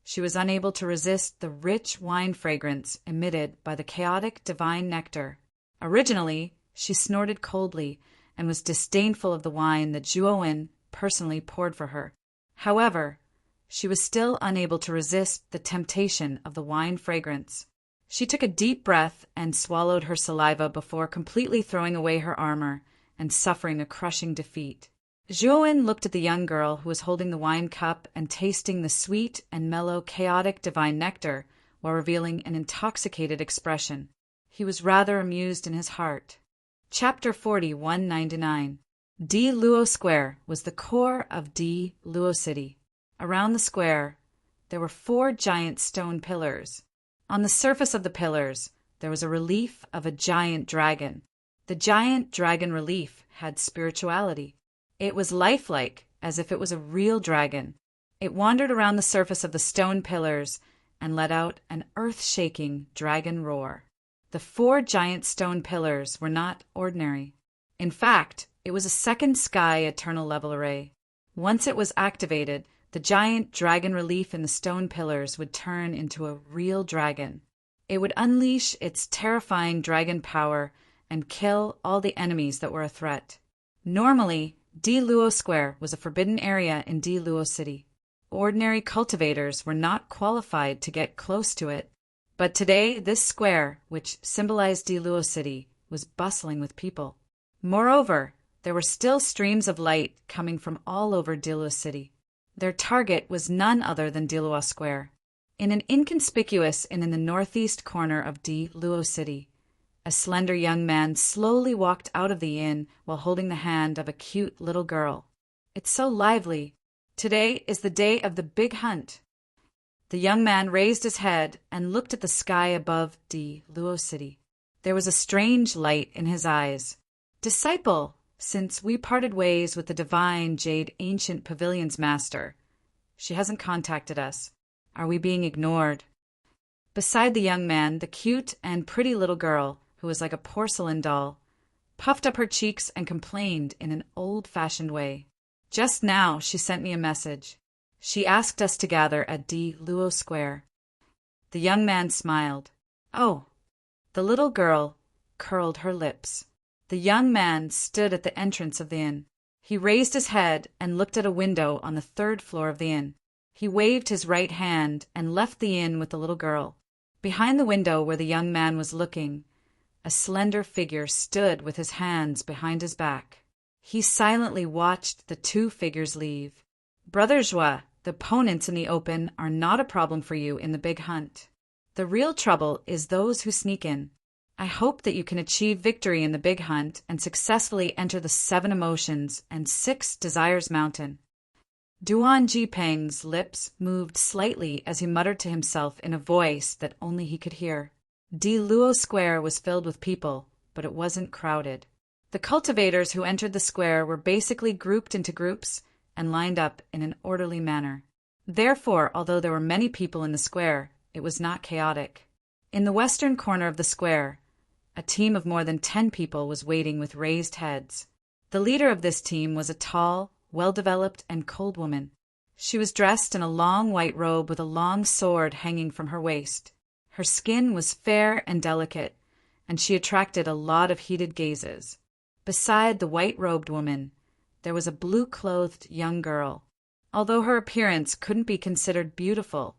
she was unable to resist the rich wine fragrance emitted by the chaotic divine nectar. Originally, she snorted coldly and was disdainful of the wine that Zhouwen personally poured for her. However, she was still unable to resist the temptation of the wine fragrance. She took a deep breath and swallowed her saliva before completely throwing away her armor and suffering a crushing defeat. Zhouwen looked at the young girl who was holding the wine cup and tasting the sweet and mellow chaotic divine nectar while revealing an intoxicated expression. He was rather amused in his heart. Chapter 4199. Di Luo Square was the core of Di Luo City. Around the square, there were 4 giant stone pillars. On the surface of the pillars, there was a relief of a giant dragon. The giant dragon relief had spirituality. It was lifelike, as if it was a real dragon. It wandered around the surface of the stone pillars and let out an earth-shaking dragon roar. The 4 giant stone pillars were not ordinary. In fact, it was a second sky eternal level array. Once it was activated, the giant dragon relief in the stone pillars would turn into a real dragon. It would unleash its terrifying dragon power and kill all the enemies that were a threat. Normally, Di Luo Square was a forbidden area in Di Luo City. Ordinary cultivators were not qualified to get close to it. But today, this square, which symbolized Di Luo City, was bustling with people. Moreover, there were still streams of light coming from all over Di Luo City. Their target was none other than Di Luo Square. In an inconspicuous inn in the northeast corner of Di Luo City, a slender young man slowly walked out of the inn while holding the hand of a cute little girl. It's so lively. Today is the day of the big hunt. The young man raised his head and looked at the sky above Di Luo City. There was a strange light in his eyes. Disciple, since we parted ways with the divine Jade Ancient Pavilion's master, she hasn't contacted us. Are we being ignored? Beside the young man, the cute and pretty little girl, who was like a porcelain doll, puffed up her cheeks and complained in an old-fashioned way. Just now she sent me a message. She asked us to gather at Di Luo Square. The young man smiled. Oh. The little girl curled her lips. The young man stood at the entrance of the inn. He raised his head and looked at a window on the 3rd floor of the inn. He waved his right hand and left the inn with the little girl. Behind the window where the young man was looking, a slender figure stood with his hands behind his back. He silently watched the 2 figures leave. Brother Joie, the opponents in the open are not a problem for you in the big hunt. The real trouble is those who sneak in. I hope that you can achieve victory in the big hunt and successfully enter the 7 emotions and 6 desires mountain. Duan Jipeng's lips moved slightly as he muttered to himself in a voice that only he could hear. Di Luo Square was filled with people, but it wasn't crowded. The cultivators who entered the square were basically grouped into groups and lined up in an orderly manner. Therefore, although there were many people in the square, it was not chaotic. In the western corner of the square, a team of more than 10 people was waiting with raised heads. The leader of this team was a tall, well-developed, and cold woman. She was dressed in a long white robe with a long sword hanging from her waist. Her skin was fair and delicate, and she attracted a lot of heated gazes. Beside the white-robed woman, there was a blue-clothed young girl. Although her appearance couldn't be considered beautiful,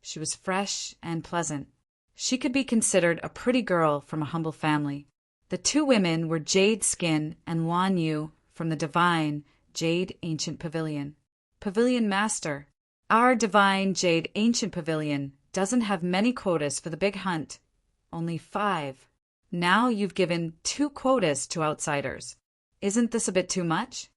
she was fresh and pleasant. She could be considered a pretty girl from a humble family. The 2 women were Jade Skin and Wan Yu from the divine Jade Ancient Pavilion. Pavilion Master, our divine Jade Ancient Pavilion doesn't have many quotas for the big hunt, only 5. Now you've given 2 quotas to outsiders. Isn't this a bit too much?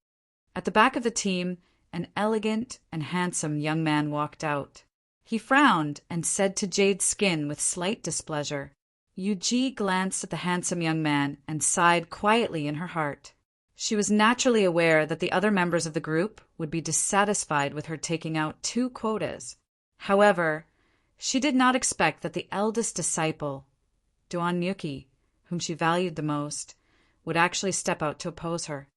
At the back of the team, an elegant and handsome young man walked out. He frowned and said to Jade Skin with slight displeasure. Yu Ji glanced at the handsome young man and sighed quietly in her heart. She was naturally aware that the other members of the group would be dissatisfied with her taking out 2 quotas. However, she did not expect that the eldest disciple, Duan Yuki, whom she valued the most, would actually step out to oppose her.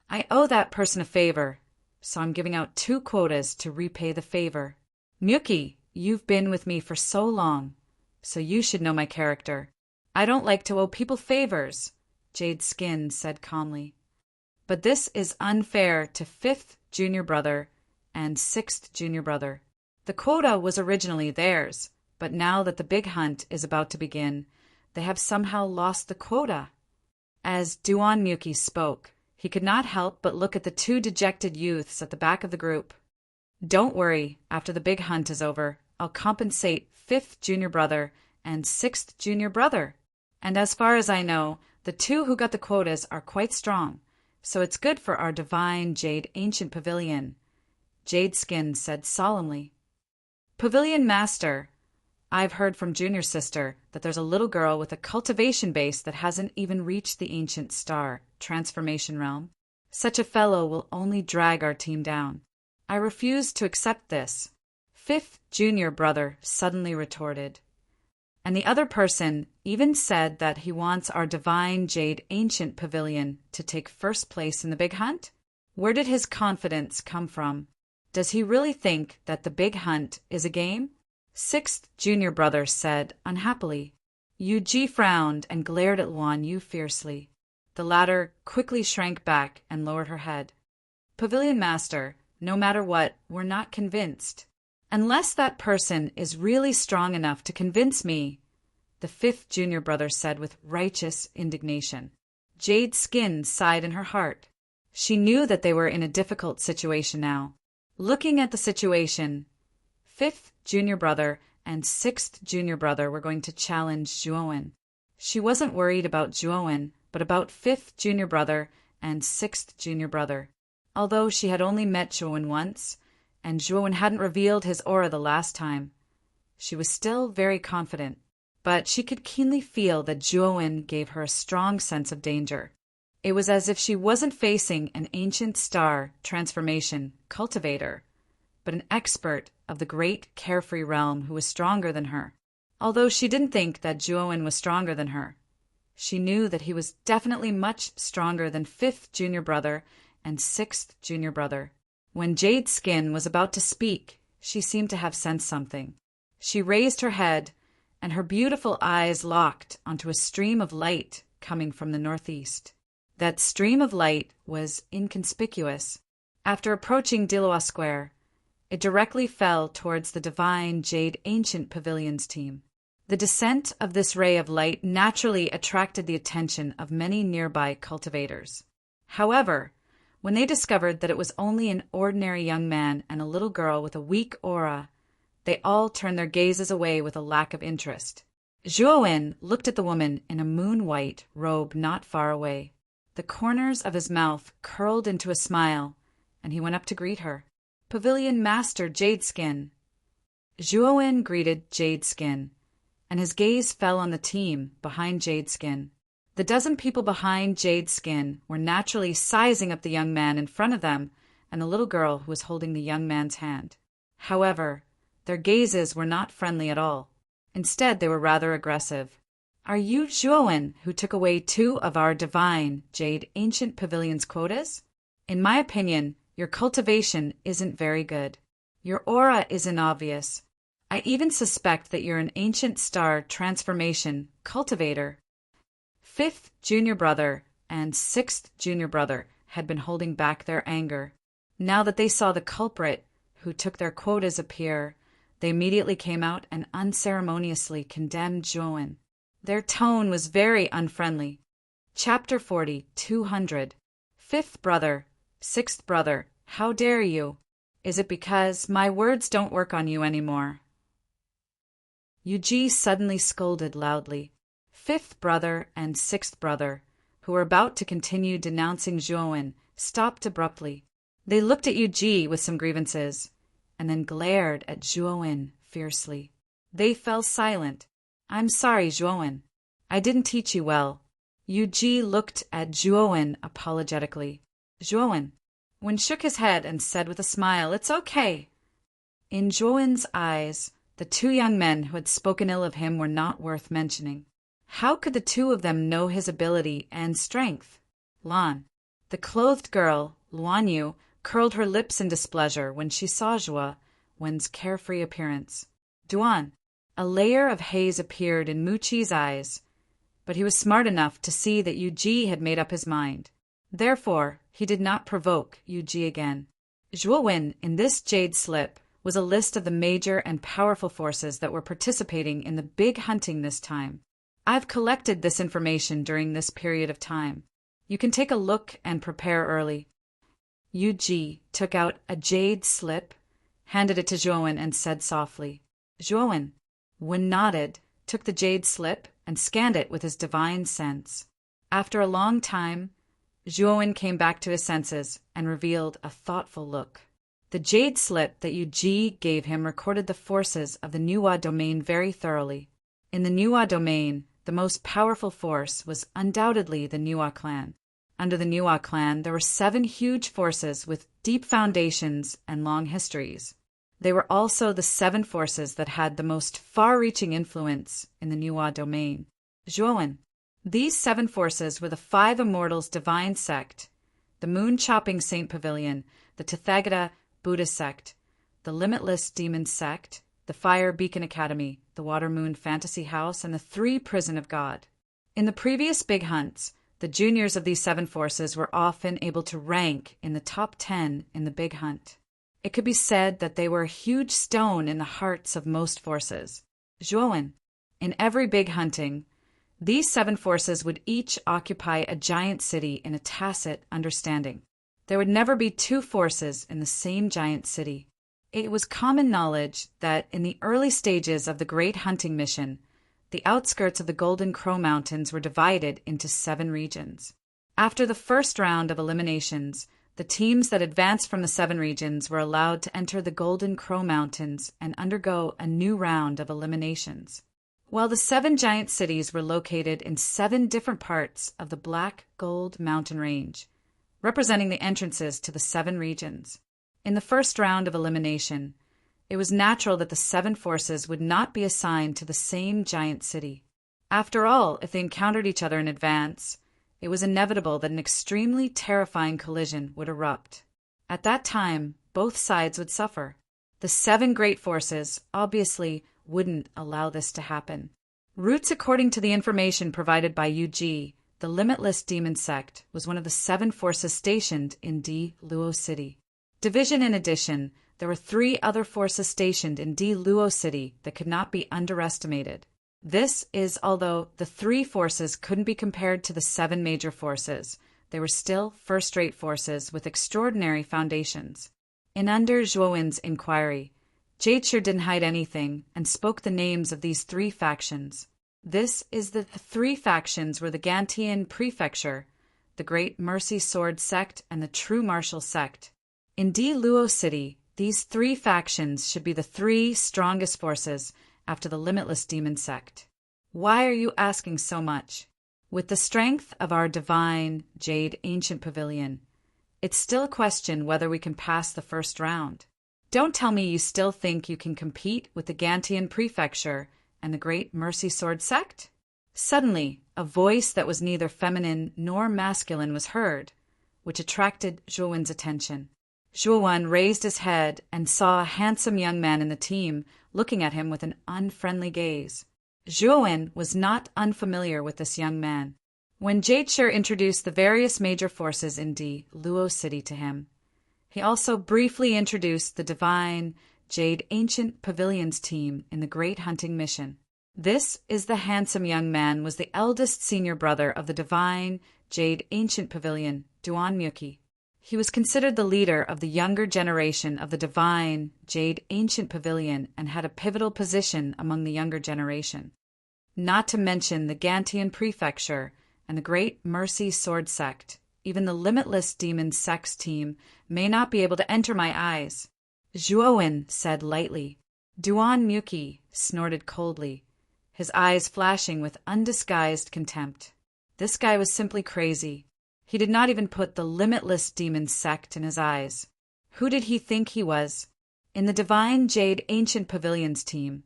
I owe that person a favor, so I'm giving out 2 quotas to repay the favor. Miyuki, you've been with me for so long, so you should know my character. I don't like to owe people favors, Jade Skin said calmly. But this is unfair to 5th junior brother and 6th junior brother. The quota was originally theirs, but now that the big hunt is about to begin, they have somehow lost the quota. As Duan Miyuki spoke, he could not help but look at the 2 dejected youths at the back of the group. Don't worry, after the big hunt is over, I'll compensate 5th junior brother and 6th junior brother. And as far as I know, the 2 who got the quotas are quite strong, so it's good for our divine Jade Ancient Pavilion, Jade Skin said solemnly. Pavilion Master, I've heard from Junior Sister that there's a little girl with a cultivation base that hasn't even reached the ancient star transformation realm. Such a fellow will only drag our team down. I refuse to accept this, 5th junior brother suddenly retorted. And the other person even said that he wants our divine jade ancient pavilion to take first place in the big hunt? Where did his confidence come from? Does he really think that the big hunt is a game? Sixth junior brother said unhappily. Yu frowned and glared at Luan Yu fiercely. The latter quickly shrank back and lowered her head. Pavilion master, no matter what, we're not convinced. Unless that person is really strong enough to convince me, the fifth junior brother said with righteous indignation. Jade's skin sighed in her heart. She knew that they were in a difficult situation now. Looking at the situation, fifth junior brother and sixth junior brother were going to challenge Zhuowen. She wasn't worried about Zhuowen, but about fifth junior brother and sixth junior brother. Although she had only met Zhuowen once, and Zhuowen hadn't revealed his aura the last time, she was still very confident. But she could keenly feel that Zhuowen gave her a strong sense of danger. It was as if she wasn't facing an ancient star transformation cultivator, but an expert of the great carefree realm who was stronger than her. Although she didn't think that Zhuowen was stronger than her, she knew that he was definitely much stronger than fifth junior brother and sixth junior brother. When Jade's skin was about to speak, she seemed to have sensed something. She raised her head, and her beautiful eyes locked onto a stream of light coming from the northeast. That stream of light was inconspicuous. After approaching Diloa Square, it directly fell towards the divine Jade Ancient Pavilion's team. The descent of this ray of light naturally attracted the attention of many nearby cultivators. However, when they discovered that it was only an ordinary young man and a little girl with a weak aura, they all turned their gazes away with a lack of interest. Zhuowen looked at the woman in a moon-white robe not far away. The corners of his mouth curled into a smile, and he went up to greet her. Pavilion Master Jadeskin. Zhuowen greeted Jadeskin, and his gaze fell on the team behind Jadeskin. The dozen people behind Jadeskin were naturally sizing up the young man in front of them and the little girl who was holding the young man's hand. However, their gazes were not friendly at all. Instead, they were rather aggressive. Are you Zhuowen, who took away 2 of our divine Jade Ancient Pavilion's quotas? In my opinion, your cultivation isn't very good. Your aura isn't obvious. I even suspect that you're an ancient star transformation cultivator. 5th junior brother and 6th junior brother had been holding back their anger. Now that they saw the culprit who took their quotas appear, they immediately came out and unceremoniously condemned Zhuowen. Their tone was very unfriendly. Chapter 40, 200. 5th brother, 6th brother, how dare you? Is it because my words don't work on you anymore? Yuji suddenly scolded loudly. 5th brother and 6th brother, who were about to continue denouncing Zhuowen, stopped abruptly. They looked at Yuji with some grievances, and then glared at Zhuowen fiercely. They fell silent. I'm sorry, Zhuowen. I didn't teach you well. Yuji looked at Zhuowen apologetically. Zhuowen shook his head and said with a smile, It's okay. In Zhuowen's eyes, the 2 young men who had spoken ill of him were not worth mentioning. How could the 2 of them know his ability and strength? Lan, the clothed girl, Luan Yu, curled her lips in displeasure when she saw Zhuowen's carefree appearance. Duan, a layer of haze appeared in Muqi's eyes, but he was smart enough to see that Yuji had made up his mind. Therefore, he did not provoke Yuji again. Zhuowen, in this jade slip, was a list of the major and powerful forces that were participating in the big hunting this time. I've collected this information during this period of time. You can take a look and prepare early. Yuji took out a jade slip, handed it to Zhuowen, and said softly. Zhuowen, when nodded, took the jade slip and scanned it with his divine sense. After a long time, Zhuowen came back to his senses and revealed a thoughtful look. The jade slip that Yuji gave him recorded the forces of the Nuwa domain very thoroughly. In the Nuwa domain, the most powerful force was undoubtedly the Nuwa clan. Under the Nuwa clan, there were 7 huge forces with deep foundations and long histories. They were also the 7 forces that had the most far-reaching influence in the Nuwa domain. Zhuowen. These 7 forces were the 5 Immortals divine sect, the Moon-chopping Saint Pavilion, the Tathagata Buddhist sect, the Limitless Demon sect, the Fire Beacon Academy, the Water Moon Fantasy House, and the 3 Prison of God. In the previous big hunts, the juniors of these 7 forces were often able to rank in the top 10 in the big hunt. It could be said that they were a huge stone in the hearts of most forces. Zhuowen. In every big hunting, these 7 forces would each occupy a giant city in a tacit understanding. There would never be 2 forces in the same giant city. It was common knowledge that in the early stages of the Great Hunting Mission, the outskirts of the Golden Crow Mountains were divided into 7 regions. After the first round of eliminations, the teams that advanced from the 7 regions were allowed to enter the Golden Crow Mountains and undergo a new round of eliminations. While the 7 giant cities were located in 7 different parts of the Black Gold Mountain Range, representing the entrances to the 7 regions. In the first round of elimination, it was natural that the 7 forces would not be assigned to the same giant city. After all, if they encountered each other in advance, it was inevitable that an extremely terrifying collision would erupt. At that time, both sides would suffer. The 7 great forces obviously wouldn't allow this to happen. Roots, according to the information provided by UG, the Limitless Demon Sect was one of the 7 forces stationed in D. Luo City. Division in addition, there were 3 other forces stationed in D. Luo City that could not be underestimated. This is although the 3 forces couldn't be compared to the 7 major forces, they were still first-rate forces with extraordinary foundations. In under Zhuowen's inquiry, Jade sure didn't hide anything and spoke the names of these 3 factions. This is the 3 factions were the Gantian Prefecture, the Great Mercy Sword Sect, and the True Martial Sect. In D. Luo City, these 3 factions should be the 3 strongest forces after the Limitless Demon Sect. Why are you asking so much? With the strength of our divine Jade Ancient Pavilion, it's still a question whether we can pass the first round. Don't tell me you still think you can compete with the Gantian Prefecture and the Great Mercy Sword Sect? Suddenly, a voice that was neither feminine nor masculine was heard, which attracted Zhuowen's attention. Zhuowen raised his head and saw a handsome young man in the team looking at him with an unfriendly gaze. Zhuowen was not unfamiliar with this young man. When Jade introduced the various major forces in D. Luo City to him, he also briefly introduced the divine Jade Ancient Pavilion's team in the Great Hunting Mission. This is the handsome young man was the eldest senior brother of the divine Jade Ancient Pavilion, Duan Myuki. He was considered the leader of the younger generation of the divine Jade Ancient Pavilion and had a pivotal position among the younger generation. Not to mention the Gantian Prefecture and the Great Mercy Sword Sect. Even the Limitless Demon Sect's team may not be able to enter my eyes. Zhuowen said lightly. Duan Myuki snorted coldly, his eyes flashing with undisguised contempt. This guy was simply crazy. He did not even put the Limitless Demon Sect in his eyes. Who did he think he was? In the divine Jade Ancient Pavilion's team,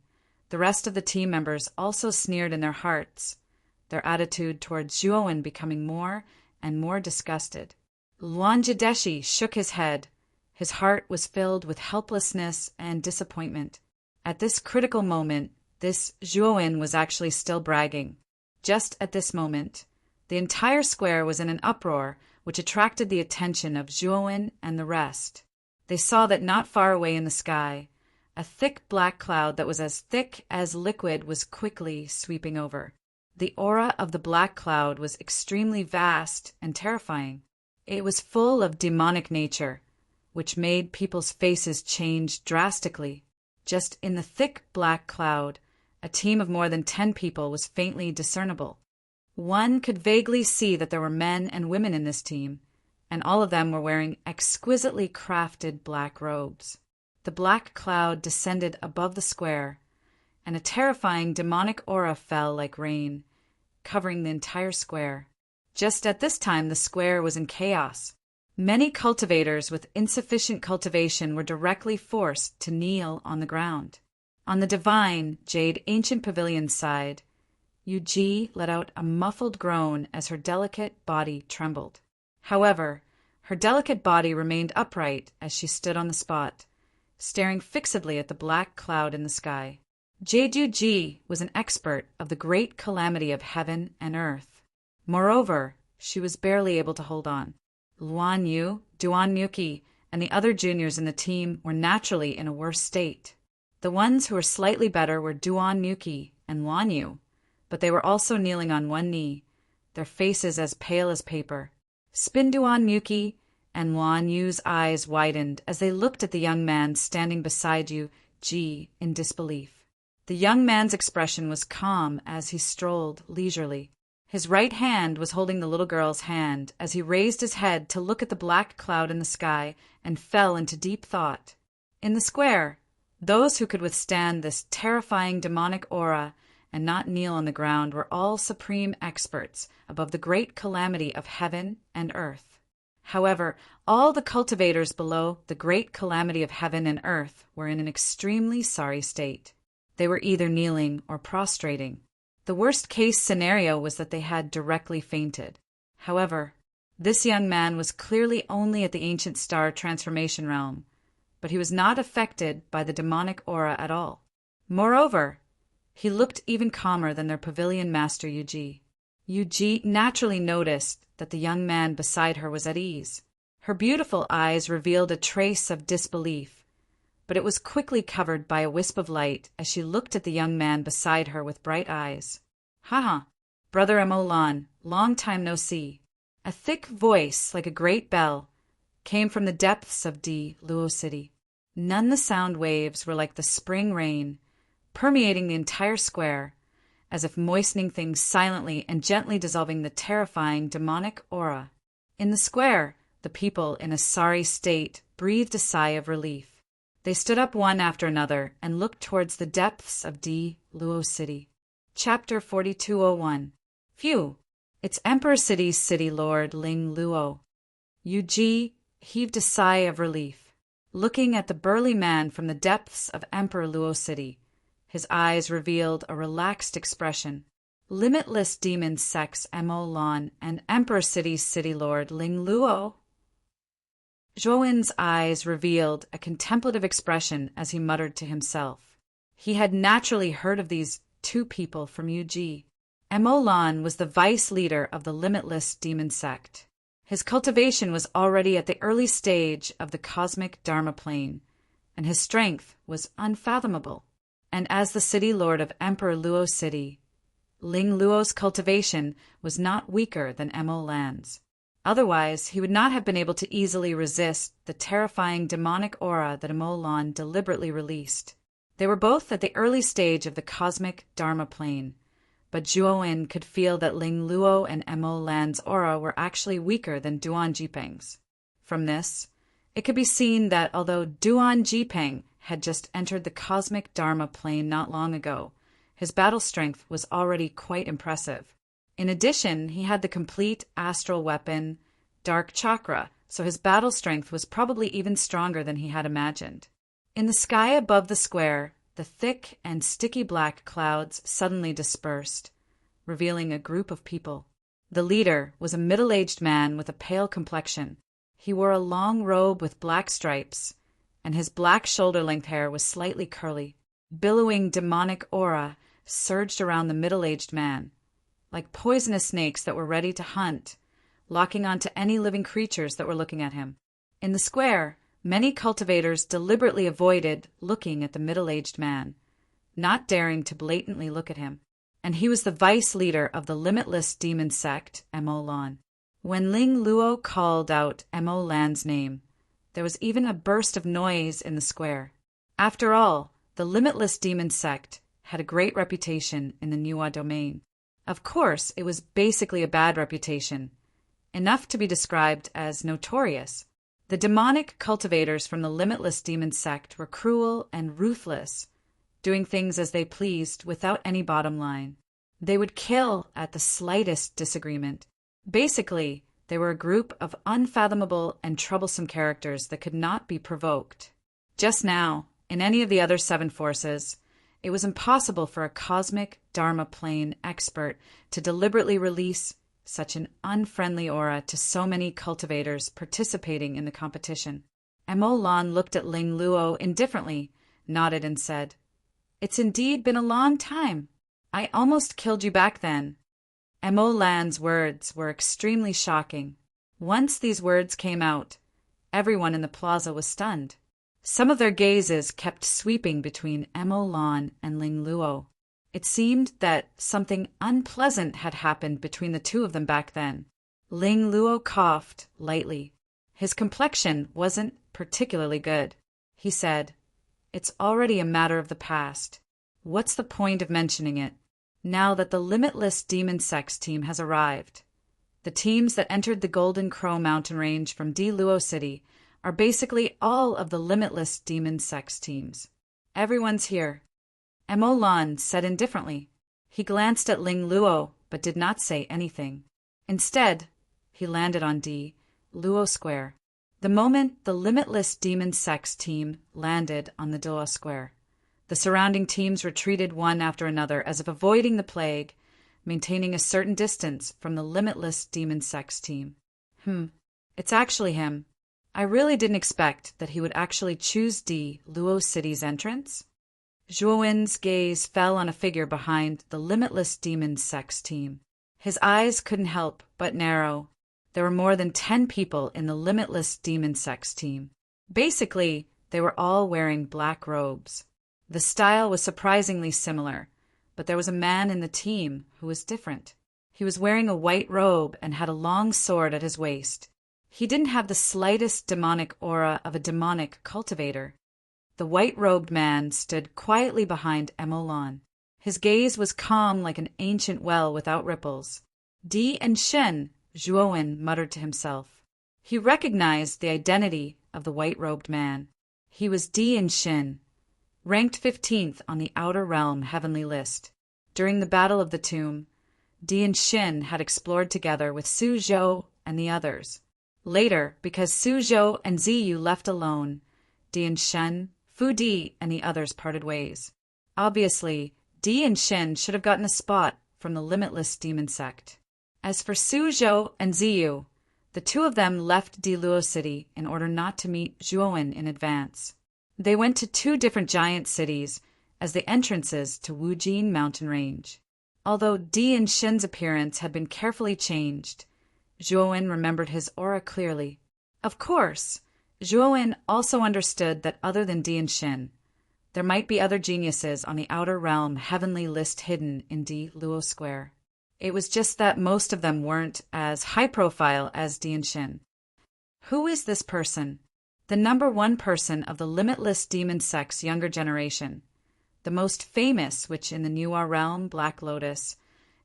the rest of the team members also sneered in their hearts, their attitude towards Zhuowen becoming more and more disgusted. Luan Jideshi shook his head. His heart was filled with helplessness and disappointment. At this critical moment, this Zhuowen was actually still bragging. Just at this moment, the entire square was in an uproar which attracted the attention of Zhuowen and the rest. They saw that not far away in the sky, a thick black cloud that was as thick as liquid was quickly sweeping over. The aura of the black cloud was extremely vast and terrifying. It was full of demonic nature, which made people's faces change drastically. Just in the thick black cloud, a team of more than 10 people was faintly discernible. One could vaguely see that there were men and women in this team, and all of them were wearing exquisitely crafted black robes. The black cloud descended above the square, and a terrifying demonic aura fell like rain, covering the entire square. Just at this time, the square was in chaos. Many cultivators with insufficient cultivation were directly forced to kneel on the ground. On the divine, jade ancient pavilion's side, Yuji let out a muffled groan as her delicate body trembled. However, her delicate body remained upright as she stood on the spot, staring fixedly at the black cloud in the sky. Jade Yuji was an expert of the great calamity of heaven and earth. Moreover, she was barely able to hold on. Luan Yu, Duan Yuki, and the other juniors in the team were naturally in a worse state. The ones who were slightly better were Duan Yuki and Luan Yu, but they were also kneeling on one knee, their faces as pale as paper. Spin Duan Yuki and Luan Yu's eyes widened as they looked at the young man standing beside Yuji in disbelief. The young man's expression was calm as he strolled leisurely. His right hand was holding the little girl's hand as he raised his head to look at the black cloud in the sky and fell into deep thought. In the square, those who could withstand this terrifying demonic aura and not kneel on the ground were all supreme experts above the great calamity of heaven and earth. However, all the cultivators below the great calamity of heaven and earth were in an extremely sorry state. They were either kneeling or prostrating. The worst-case scenario was that they had directly fainted. However, this young man was clearly only at the ancient star transformation realm, but he was not affected by the demonic aura at all. Moreover, he looked even calmer than their pavilion master Yuji. Yuji naturally noticed that the young man beside her was at ease. Her beautiful eyes revealed a trace of disbelief, but it was quickly covered by a wisp of light as she looked at the young man beside her with bright eyes. "Haha, Brother Emolan, long time no see." A thick voice, like a great bell, came from the depths of Di Luo City. None the sound waves were like the spring rain, permeating the entire square, as if moistening things silently and gently dissolving the terrifying demonic aura. In the square, the people, in a sorry state, breathed a sigh of relief. They stood up one after another and looked towards the depths of Di Luo City. Chapter 4201. Phew! It's Emperor City's city lord Ling Luo. Yuji heaved a sigh of relief, looking at the burly man from the depths of Emperor Luo City. His eyes revealed a relaxed expression. Limitless demon sex Mo Lan and Emperor City's city lord Ling Luo. Zhouwen's eyes revealed a contemplative expression as he muttered to himself. He had naturally heard of these two people from Yuji. Mo Lan was the vice leader of the Limitless Demon Sect. His cultivation was already at the early stage of the cosmic Dharma plane, and his strength was unfathomable. And as the city lord of Emperor Luo City, Ling Luo's cultivation was not weaker than Mo Lan's. Otherwise, he would not have been able to easily resist the terrifying demonic aura that Mo Lan deliberately released. They were both at the early stage of the cosmic Dharma plane, but Zhouwen could feel that Ling Luo and Mo Lan's aura were actually weaker than Duan Jipeng's. From this, it could be seen that although Duan Jipeng had just entered the cosmic Dharma plane not long ago, his battle strength was already quite impressive. In addition, he had the complete astral weapon, Dark Chakra, so his battle strength was probably even stronger than he had imagined. In the sky above the square, the thick and sticky black clouds suddenly dispersed, revealing a group of people. The leader was a middle-aged man with a pale complexion. He wore a long robe with black stripes, and his black shoulder-length hair was slightly curly. Billowing demonic aura surged around the middle-aged man, like poisonous snakes that were ready to hunt, locking onto any living creatures that were looking at him. In the square, many cultivators deliberately avoided looking at the middle-aged man, not daring to blatantly look at him. And he was the vice leader of the Limitless Demon Sect, Mo Lan. When Ling Luo called out Mo Lan's name, there was even a burst of noise in the square. After all, the Limitless Demon Sect had a great reputation in the Niwa domain. Of course, it was basically a bad reputation, enough to be described as notorious. The demonic cultivators from the Limitless Demon Sect were cruel and ruthless, doing things as they pleased without any bottom line. They would kill at the slightest disagreement. Basically, They were a group of unfathomable and troublesome characters that could not be provoked. Just now, in any of the other 7 forces, it was impossible for a cosmic Dharma plane expert to deliberately release such an unfriendly aura to so many cultivators participating in the competition. Emo Lan looked at Ling Luo indifferently, nodded and said, "It's indeed been a long time. I almost killed you back then." Emo Lan's words were extremely shocking. Once these words came out, everyone in the plaza was stunned. Some of their gazes kept sweeping between Emo Lan and Ling Luo. It seemed that something unpleasant had happened between the two of them back then. Ling Luo coughed lightly. His complexion wasn't particularly good. He said, "It's already a matter of the past. What's the point of mentioning it, now that the Limitless Demon Sex team has arrived? The teams that entered the Golden Crow mountain range from D. Luo City are basically all of the Limitless Demon Sex teams. Everyone's here." Emo Lan said indifferently. He glanced at Ling Luo, but did not say anything. Instead, he landed on D. Luo Square. The moment the Limitless Demon Sex team landed on the Doa Square, the surrounding teams retreated one after another as if avoiding the plague, maintaining a certain distance from the Limitless Demon Sex team. It's actually him. I really didn't expect that he would actually choose D. Luo City's entrance. Zhuowen's gaze fell on a figure behind the Limitless Demon Sex team. His eyes couldn't help but narrow. There were more than 10 people in the Limitless Demon Sex team. Basically, they were all wearing black robes. The style was surprisingly similar, but there was a man in the team who was different. He was wearing a white robe and had a long sword at his waist. He didn't have the slightest demonic aura of a demonic cultivator. The white-robed man stood quietly behind Emo Lan. His gaze was calm like an ancient well without ripples. "Di and Shen," Zhuowen muttered to himself. He recognized the identity of the white-robed man. He was Di and Shen, ranked 15th on the Outer Realm Heavenly List. During the Battle of the Tomb, Di and Shen had explored together with Su Zhou and the others. Later, because Su Zhou and Ziyu left alone, Di and Shen, Fu Di, and the others parted ways. Obviously, Di and Shen should have gotten a spot from the Limitless Demon Sect. As for Su Zhou and Ziyu, the two of them left Di Luo City in order not to meet Zhuowen in advance. They went to 2 different giant cities as the entrances to Wujin mountain range. Although Di and Shen's appearance had been carefully changed, Zhuowen remembered his aura clearly. Of course, Zhuowen also understood that other than Di and Shen, there might be other geniuses on the Outer Realm Heavenly List hidden in Di Luo Square. It was just that most of them weren't as high-profile as Di and Shen. Who is this person? The number 1 person of the Limitless Demon Sect's younger generation, the most famous, which in the New Realm, Black Lotus,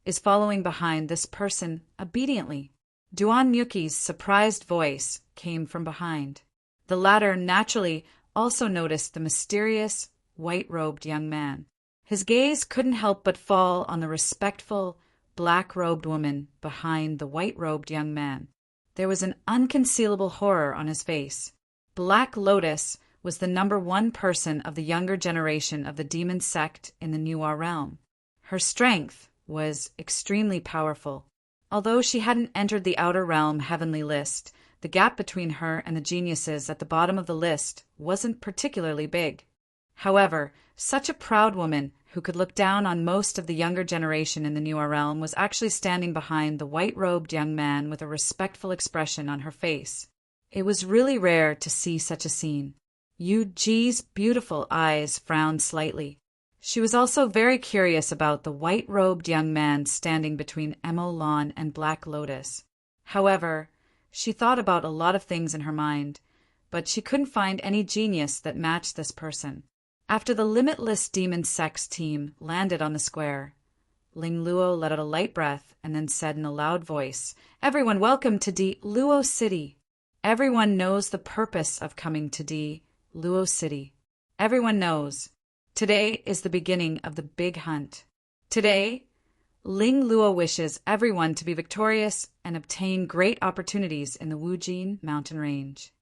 is following behind this person obediently. Duan Muki's surprised voice came from behind. The latter naturally also noticed the mysterious, white-robed young man. His gaze couldn't help but fall on the respectful, black-robed woman behind the white-robed young man. There was an unconcealable horror on his face. Black Lotus was the number 1 person of the younger generation of the demon sect in the New Realm. Her strength was extremely powerful. Although she hadn't entered the Outer Realm Heavenly List, the gap between her and the geniuses at the bottom of the list wasn't particularly big. However, such a proud woman who could look down on most of the younger generation in the New Realm was actually standing behind the white-robed young man with a respectful expression on her face. It was really rare to see such a scene. Yu Ji's beautiful eyes frowned slightly. She was also very curious about the white-robed young man standing between Emo Lan and Black Lotus. However, she thought about a lot of things in her mind, but she couldn't find any genius that matched this person. After the Limitless Demon Sex team landed on the square, Ling Luo let out a light breath and then said in a loud voice, "Everyone, welcome to Di Luo City." Everyone knows the purpose of coming to Di Luo City. Everyone knows. Today is the beginning of the big hunt. Today, Ling Luo wishes everyone to be victorious and obtain great opportunities in the Wujin mountain range.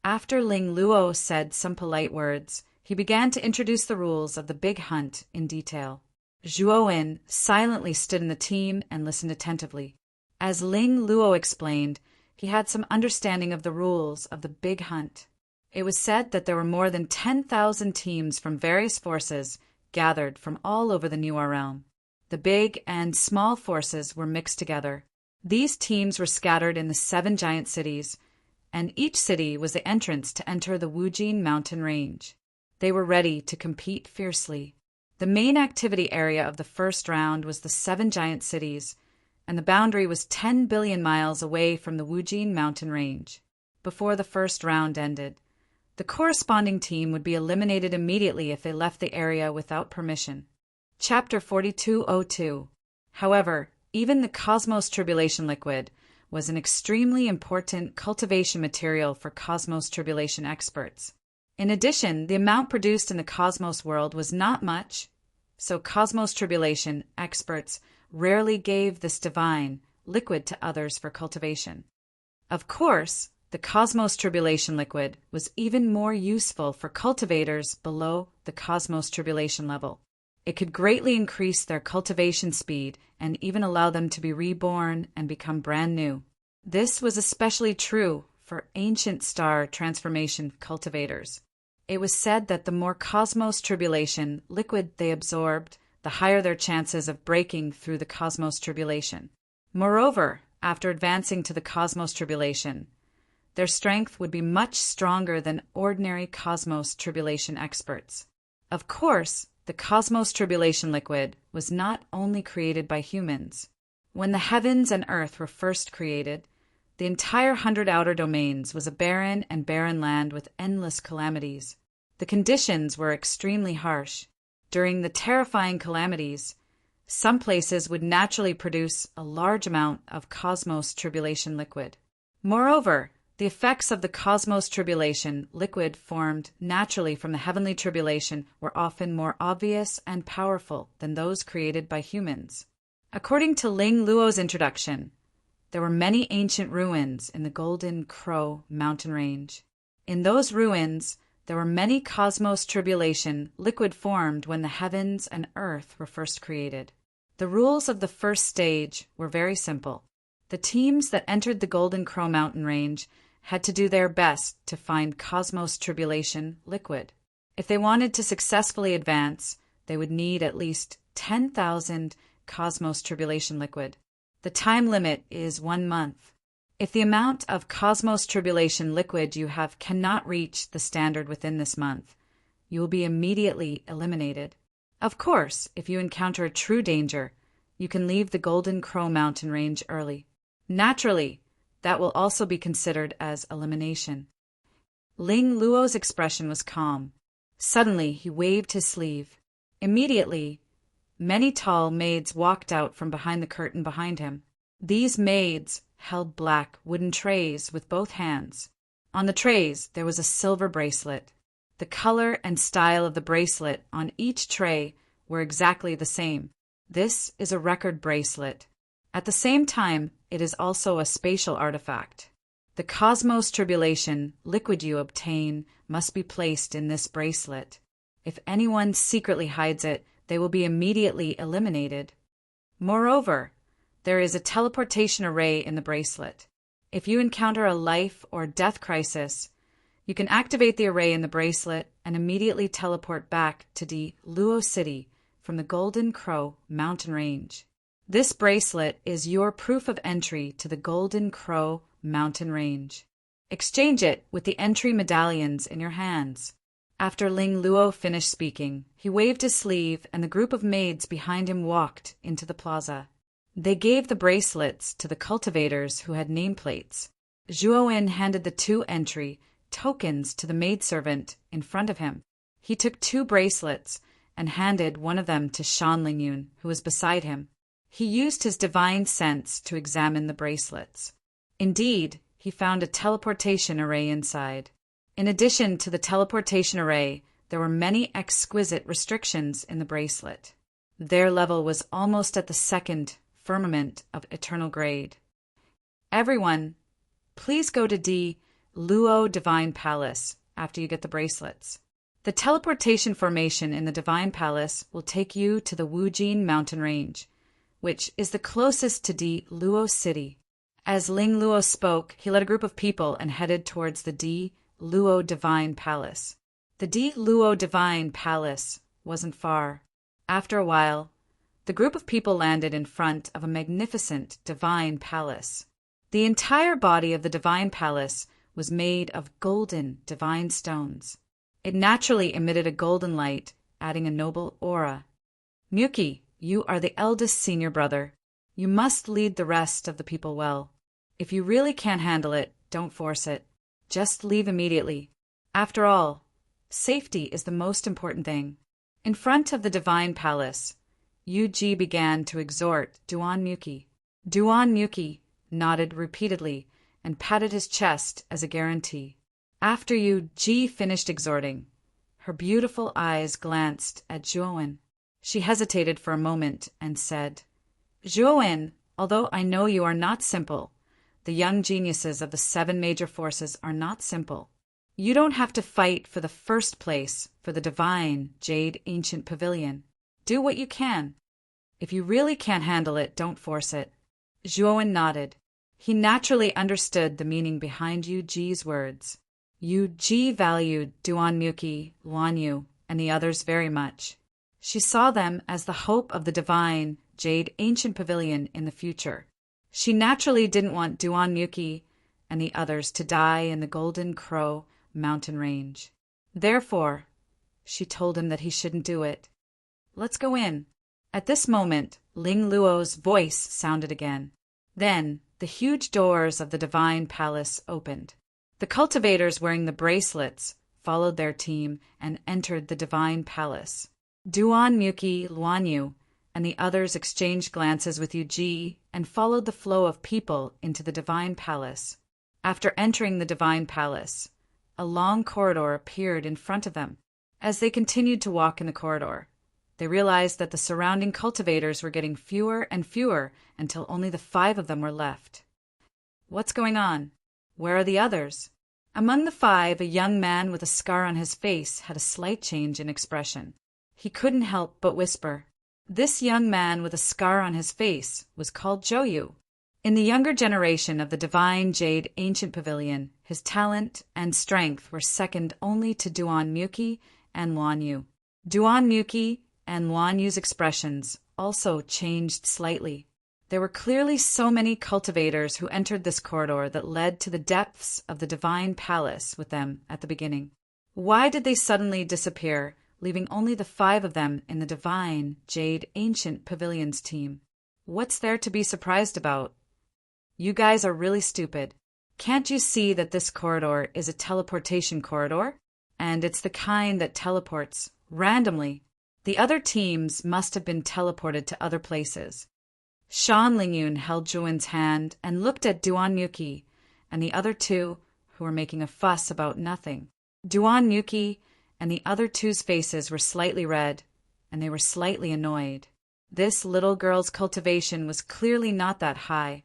After Ling Luo said some polite words, he began to introduce the rules of the big hunt in detail. Zhuowen silently stood in the team and listened attentively. As Ling Luo explained, he had some understanding of the rules of the big hunt. It was said that there were more than 10,000 teams from various forces gathered from all over the New realm. The big and small forces were mixed together. These teams were scattered in the 7 giant cities, and each city was the entrance to enter the Wujin mountain range. They were ready to compete fiercely. The main activity area of the first round was the 7 giant cities, and the boundary was 10 billion miles away from the Wujin mountain range. Before the first round ended, the corresponding team would be eliminated immediately if they left the area without permission. Chapter 4202. However, even the Cosmos Tribulation liquid was an extremely important cultivation material for Cosmos Tribulation experts. In addition, the amount produced in the Cosmos world was not much, so Cosmos Tribulation experts rarely gave this divine liquid to others for cultivation. Of course, the Cosmos Tribulation liquid was even more useful for cultivators below the Cosmos Tribulation level. It could greatly increase their cultivation speed and even allow them to be reborn and become brand new. This was especially true for ancient star transformation cultivators. It was said that the more Cosmos Tribulation liquid they absorbed, the higher their chances of breaking through the Cosmos Tribulation. Moreover, after advancing to the Cosmos Tribulation, their strength would be much stronger than ordinary Cosmos Tribulation experts. Of course, the Cosmos Tribulation liquid was not only created by humans. When the heavens and earth were first created, the entire 100 outer domains was a barren and barren land with endless calamities. The conditions were extremely harsh. During the terrifying calamities, some places would naturally produce a large amount of Cosmos Tribulation liquid. Moreover, the effects of the Cosmos Tribulation liquid formed naturally from the heavenly tribulation were often more obvious and powerful than those created by humans. According to Ling Luo's introduction, there were many ancient ruins in the Golden Crow mountain range. In those ruins, there were many Cosmos Tribulation liquid formed when the heavens and earth were first created. The rules of the first stage were very simple. The teams that entered the Golden Crow mountain range had to do their best to find Cosmos Tribulation liquid. If they wanted to successfully advance, they would need at least 10,000 Cosmos Tribulation liquid. The time limit is 1 month. If the amount of Cosmos Tribulation liquid you have cannot reach the standard within this month, you will be immediately eliminated. Of course, if you encounter a true danger, you can leave the Golden Crow mountain range early. Naturally, that will also be considered as elimination. Ling Luo's expression was calm. Suddenly, he waved his sleeve. Immediately, many tall maids walked out from behind the curtain behind him. These maids held black wooden trays with both hands. On the trays, there was a silver bracelet. The color and style of the bracelet on each tray were exactly the same. This is a record bracelet. At the same time, it is also a spatial artifact. The Cosmos Tribulation liquid you obtain must be placed in this bracelet. If anyone secretly hides it, they will be immediately eliminated. Moreover, there is a teleportation array in the bracelet. If you encounter a life or death crisis, you can activate the array in the bracelet and immediately teleport back to the Luo City from the Golden Crow mountain range. This bracelet is your proof of entry to the Golden Crow mountain range. Exchange it with the entry medallions in your hands. After Ling Luo finished speaking, he waved his sleeve and the group of maids behind him walked into the plaza. They gave the bracelets to the cultivators who had nameplates. Zhuowen handed the 2 entry tokens to the maidservant in front of him. He took 2 bracelets and handed one of them to Shan Lingyun, who was beside him. He used his divine sense to examine the bracelets. Indeed, he found a teleportation array inside. In addition to the teleportation array, there were many exquisite restrictions in the bracelet. Their level was almost at the second firmament of eternal grade. Everyone, please go to D. Luo Divine Palace after you get the bracelets. The teleportation formation in the Divine Palace will take you to the Wujin mountain range, which is the closest to D. Luo City. As Ling Luo spoke, he led a group of people and headed towards the D. Luo Divine Palace. The D. Luo Divine Palace wasn't far. After a while, the group of people landed in front of a magnificent divine palace. The entire body of the divine palace was made of golden divine stones. It naturally emitted a golden light, adding a noble aura. Miyuki, you are the eldest senior brother. You must lead the rest of the people well. If you really can't handle it, don't force it. Just leave immediately. After all, safety is the most important thing. In front of the divine palace, Yuji began to exhort Duan Miyuki. Duan Miyuki nodded repeatedly and patted his chest as a guarantee. After Yuji finished exhorting, her beautiful eyes glanced at Zhuowen. She hesitated for a moment and said, Zhuowen, although I know you are not simple, the young geniuses of the 7 major forces are not simple. You don't have to fight for the first place for the divine Jade Ancient Pavilion. Do what you can. If you really can't handle it, don't force it. Zhuowen nodded. He naturally understood the meaning behind Yuji's words. Yuji valued Duan Miyuki, Luanyu, and the others very much. She saw them as the hope of the divine Jade Ancient Pavilion in the future. She naturally didn't want Duan Miyuki and the others to die in the Golden Crow mountain range. Therefore, she told him that he shouldn't do it. Let's go in. At this moment, Ling Luo's voice sounded again. Then, the huge doors of the divine palace opened. The cultivators wearing the bracelets followed their team and entered the divine palace. Duan Miyuki, Luanyu, and the others exchanged glances with Yuji and followed the flow of people into the divine palace. After entering the divine palace, a long corridor appeared in front of them. As they continued to walk in the corridor, they realized that the surrounding cultivators were getting fewer and fewer until only the 5 of them were left. What's going on? Where are the others? Among the 5, a young man with a scar on his face had a slight change in expression. He couldn't help but whisper. This young man with a scar on his face was called Joyu. In the younger generation of the Divine Jade Ancient Pavilion, his talent and strength were second only to Duan Miyuki and Luanyu. Duan Miyuki and Luanyu's expressions also changed slightly. There were clearly so many cultivators who entered this corridor that led to the depths of the divine palace with them at the beginning. Why did they suddenly disappear, leaving only the 5 of them in the divine Jade Ancient Pavilion's team? What's there to be surprised about? You guys are really stupid. Can't you see that this corridor is a teleportation corridor? And it's the kind that teleports randomly. The other teams must have been teleported to other places. Shan Lingyun held Zhuowen's hand and looked at Duan Miyuki and the other 2 who were making a fuss about nothing. Duan Miyuki and the other 2's faces were slightly red, and they were slightly annoyed. This little girl's cultivation was clearly not that high,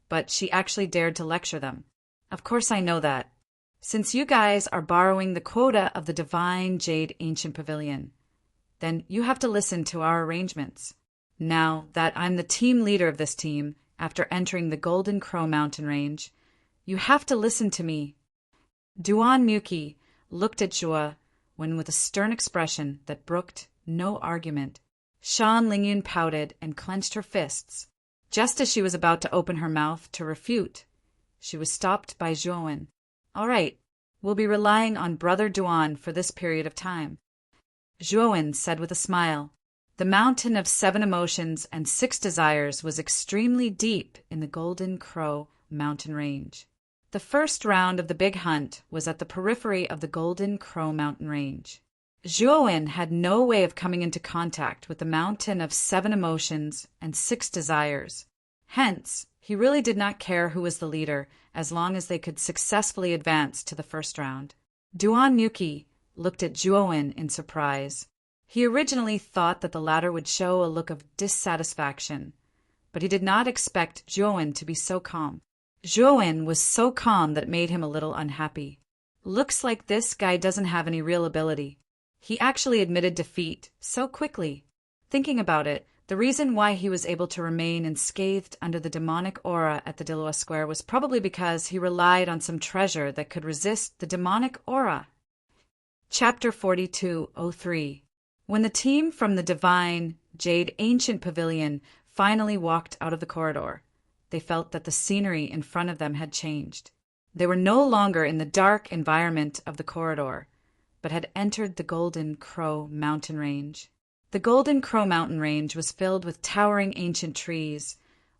but she actually dared to lecture them. Of course I know that. Since you guys are borrowing the quota of the Divine Jade Ancient Pavilion, then you have to listen to our arrangements. Now that I'm the team leader of this team, after entering the Golden Crow mountain range, you have to listen to me. Duan Miyuki looked at Zhuo when with a stern expression that brooked no argument. Shan Lingyun pouted and clenched her fists. Just as she was about to open her mouth to refute, she was stopped by Zhuowen. All right, we'll be relying on Brother Duan for this period of time. Zhuowen said with a smile. The mountain of 7 emotions and 6 desires was extremely deep in the Golden Crow mountain range. The first round of the big hunt was at the periphery of the Golden Crow mountain range. Zhuowen had no way of coming into contact with the mountain of 7 emotions and 6 desires. Hence, he really did not care who was the leader as long as they could successfully advance to the first round. Duan Miyuki looked at Zhuowen in surprise. He originally thought that the latter would show a look of dissatisfaction, but he did not expect Zhuowen to be so calm. Zhuowen was so calm that it made him a little unhappy. Looks like this guy doesn't have any real ability. He actually admitted defeat so quickly. Thinking about it, the reason why he was able to remain unscathed under the demonic aura at the Diluwa Square was probably because he relied on some treasure that could resist the demonic aura. Chapter 42:03. When the team from the Divine Jade Ancient Pavilion finally walked out of the corridor, they felt that the scenery in front of them had changed. They were no longer in the dark environment of the corridor, but had entered the Golden Crow mountain range. The Golden Crow mountain range was filled with towering ancient trees,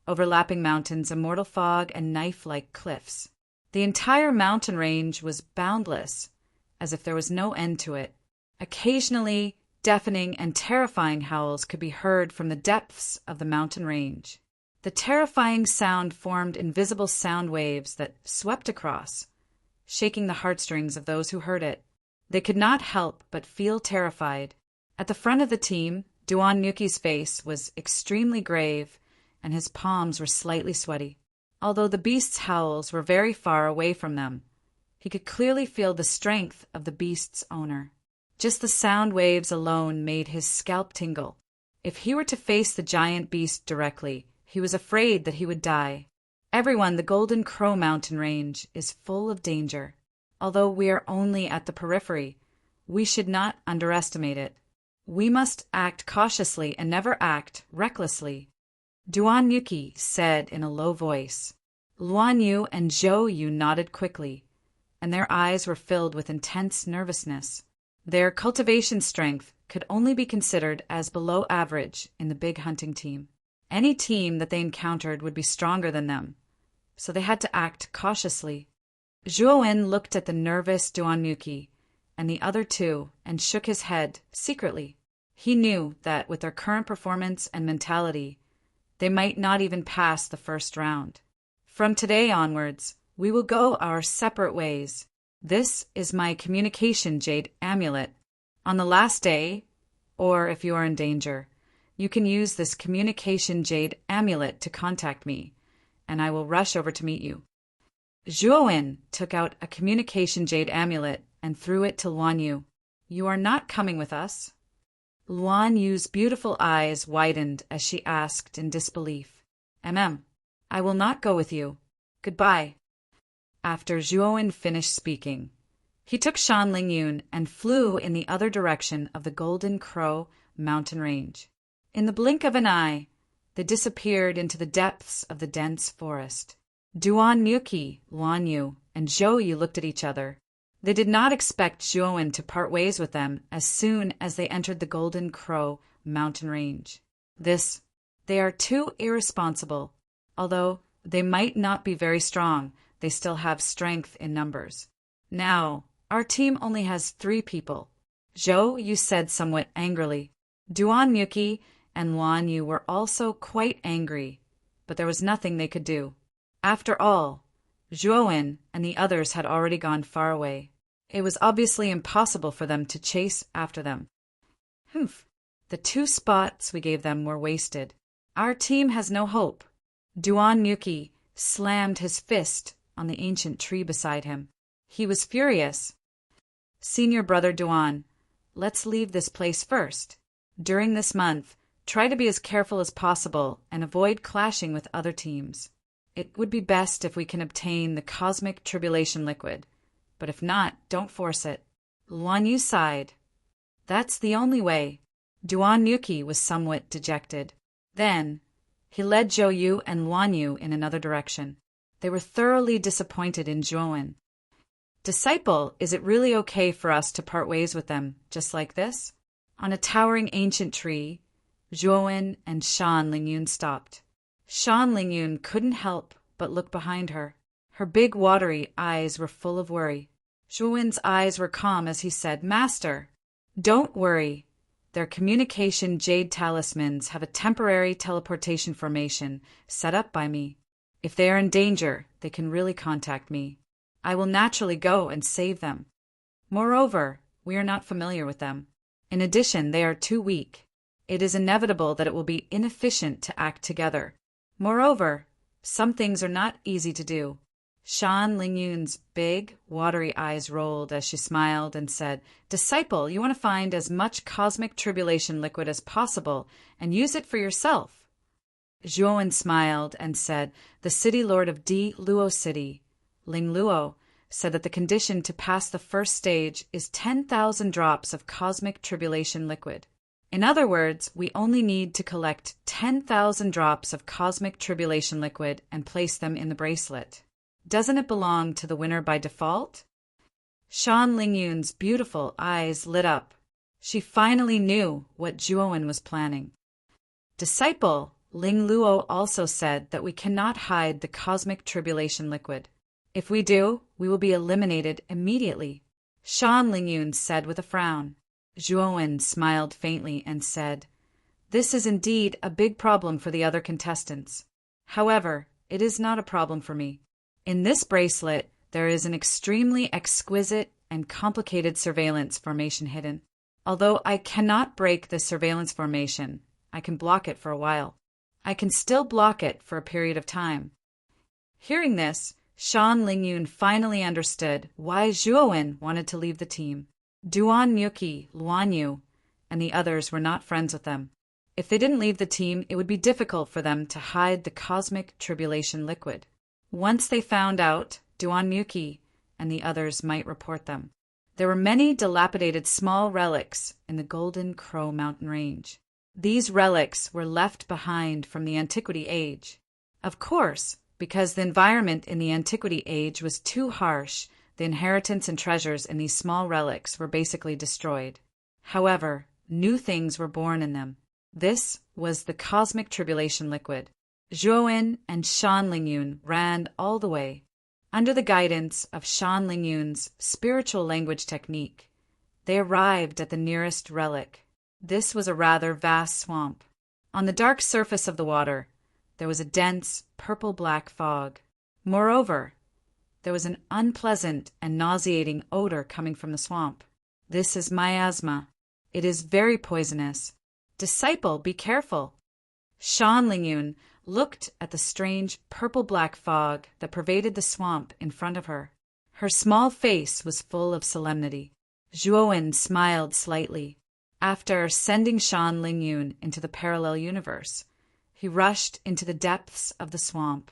overlapping mountains, immortal fog, and knife-like cliffs. The entire mountain range was boundless, as if there was no end to it. Occasionally, deafening and terrifying howls could be heard from the depths of the mountain range. The terrifying sound formed invisible sound waves that swept across, shaking the heartstrings of those who heard it. They could not help but feel terrified. At the front of the team, Duan Yuki's face was extremely grave, and his palms were slightly sweaty. Although the beast's howls were very far away from them, he could clearly feel the strength of the beast's owner. Just the sound waves alone made his scalp tingle. If he were to face the giant beast directly, he was afraid that he would die. Everyone, the Golden Crow mountain range is full of danger. Although we are only at the periphery, we should not underestimate it. We must act cautiously and never act recklessly. Duan Yuki said in a low voice. Luan Yu and Zhou Yu nodded quickly, and their eyes were filled with intense nervousness. Their cultivation strength could only be considered as below average in the big hunting team. Any team that they encountered would be stronger than them, so they had to act cautiously. Zhuowen looked at the nervous Duan Yuki and the other two and shook his head secretly. He knew that with their current performance and mentality, they might not even pass the first round. From today onwards, we will go our separate ways. This is my communication jade amulet. On the last day, or if you are in danger, you can use this communication jade amulet to contact me, and I will rush over to meet you. Zhuowen took out a communication jade amulet and threw it to Luan Yu. You are not coming with us? Luan Yu's beautiful eyes widened as she asked in disbelief. I will not go with you. Goodbye. After Zhuowen finished speaking, he took Shan Lingyun and flew in the other direction of the Golden Crow mountain range. In the blink of an eye, they disappeared into the depths of the dense forest. Duan Yuki, Luan Yu, and Zhou Yu looked at each other. They did not expect Zhuowen to part ways with them as soon as they entered the Golden Crow mountain range. They are too irresponsible. Although they might not be very strong, they still have strength in numbers. Now, our team only has 3 people. Zhou Yu said somewhat angrily. Duan Yuki and Luan Yu were also quite angry, but there was nothing they could do. After all, Zhuowen and the others had already gone far away. It was obviously impossible for them to chase after them. The 2 spots we gave them were wasted. Our team has no hope. Duan Yuki slammed his fist on the ancient tree beside him. He was furious. Senior brother Duan, let's leave this place first. During this month, try to be as careful as possible and avoid clashing with other teams. It would be best if we can obtain the cosmic tribulation liquid, but if not, don't force it. Luan Yu sighed. That's the only way. Duan Yuki was somewhat dejected. Then, he led Zhou Yu and Luan Yu in another direction. They were thoroughly disappointed in Zhuowen. Disciple, is it really okay for us to part ways with them, just like this? On a towering ancient tree, Zhuowen and Shan Lingyun stopped. Shan Lingyun couldn't help but look behind her. Her big watery eyes were full of worry. Zhuowen's eyes were calm as he said, Master, don't worry. Their communication jade talismans have a temporary teleportation formation set up by me. If they are in danger, they can really contact me. I will naturally go and save them. Moreover, we are not familiar with them. In addition, they are too weak. It is inevitable that it will be inefficient to act together. Moreover, some things are not easy to do. Shan Lingyun's big, watery eyes rolled as she smiled and said, "Disciple, you want to find as much cosmic tribulation liquid as possible and use it for yourself." Zhuowen smiled and said, "The city lord of Di Luo City, Ling Luo, said that the condition to pass the first stage is 10,000 drops of cosmic tribulation liquid. In other words, we only need to collect 10,000 drops of cosmic tribulation liquid and place them in the bracelet. Doesn't it belong to the winner by default?" Shan Lingyun's beautiful eyes lit up. She finally knew what Zhuowen was planning. "Disciple," Ling Luo also said that we cannot hide the cosmic tribulation liquid. If we do, we will be eliminated immediately, Shan Lingyun said with a frown. Zhuowen smiled faintly and said, "This is indeed a big problem for the other contestants. However, it is not a problem for me. In this bracelet, there is an extremely exquisite and complicated surveillance formation hidden. Although I cannot break this surveillance formation, I can block it for a while. I can still block it for a period of time." Hearing this, Shan Lingyun finally understood why Zhuowen wanted to leave the team. Duan Muki, Luan Yu, and the others were not friends with them. If they didn't leave the team, it would be difficult for them to hide the cosmic tribulation liquid. Once they found out, Duan Muki and the others might report them. There were many dilapidated small relics in the Golden Crow mountain range. These relics were left behind from the Antiquity Age. Of course, because the environment in the Antiquity Age was too harsh, the inheritance and treasures in these small relics were basically destroyed. However, new things were born in them. This was the cosmic tribulation liquid. Zhuowen and Shan Lingyun ran all the way. Under the guidance of Shan Lingyun's spiritual language technique, they arrived at the nearest relic. This was a rather vast swamp. On the dark surface of the water, there was a dense purple-black fog. Moreover, there was an unpleasant and nauseating odor coming from the swamp. "This is miasma. It is very poisonous. Disciple, be careful." Shan Lingyun looked at the strange purple-black fog that pervaded the swamp in front of her. Her small face was full of solemnity. Zhuowen smiled slightly. After sending Shan Lingyun into the parallel universe, he rushed into the depths of the swamp.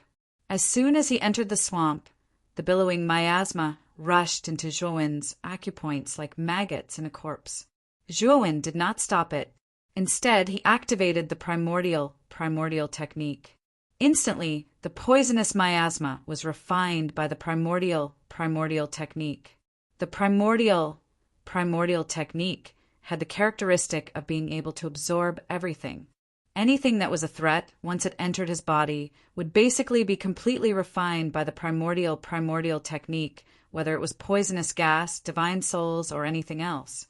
As soon as he entered the swamp, the billowing miasma rushed into Zhuowen's acupoints like maggots in a corpse. Zhuowen did not stop it. Instead, he activated the primordial technique. Instantly, the poisonous miasma was refined by the primordial technique. The primordial technique had the characteristic of being able to absorb everything. Anything that was a threat, once it entered his body, would basically be completely refined by the primordial technique, whether it was poisonous gas, divine souls, or anything else.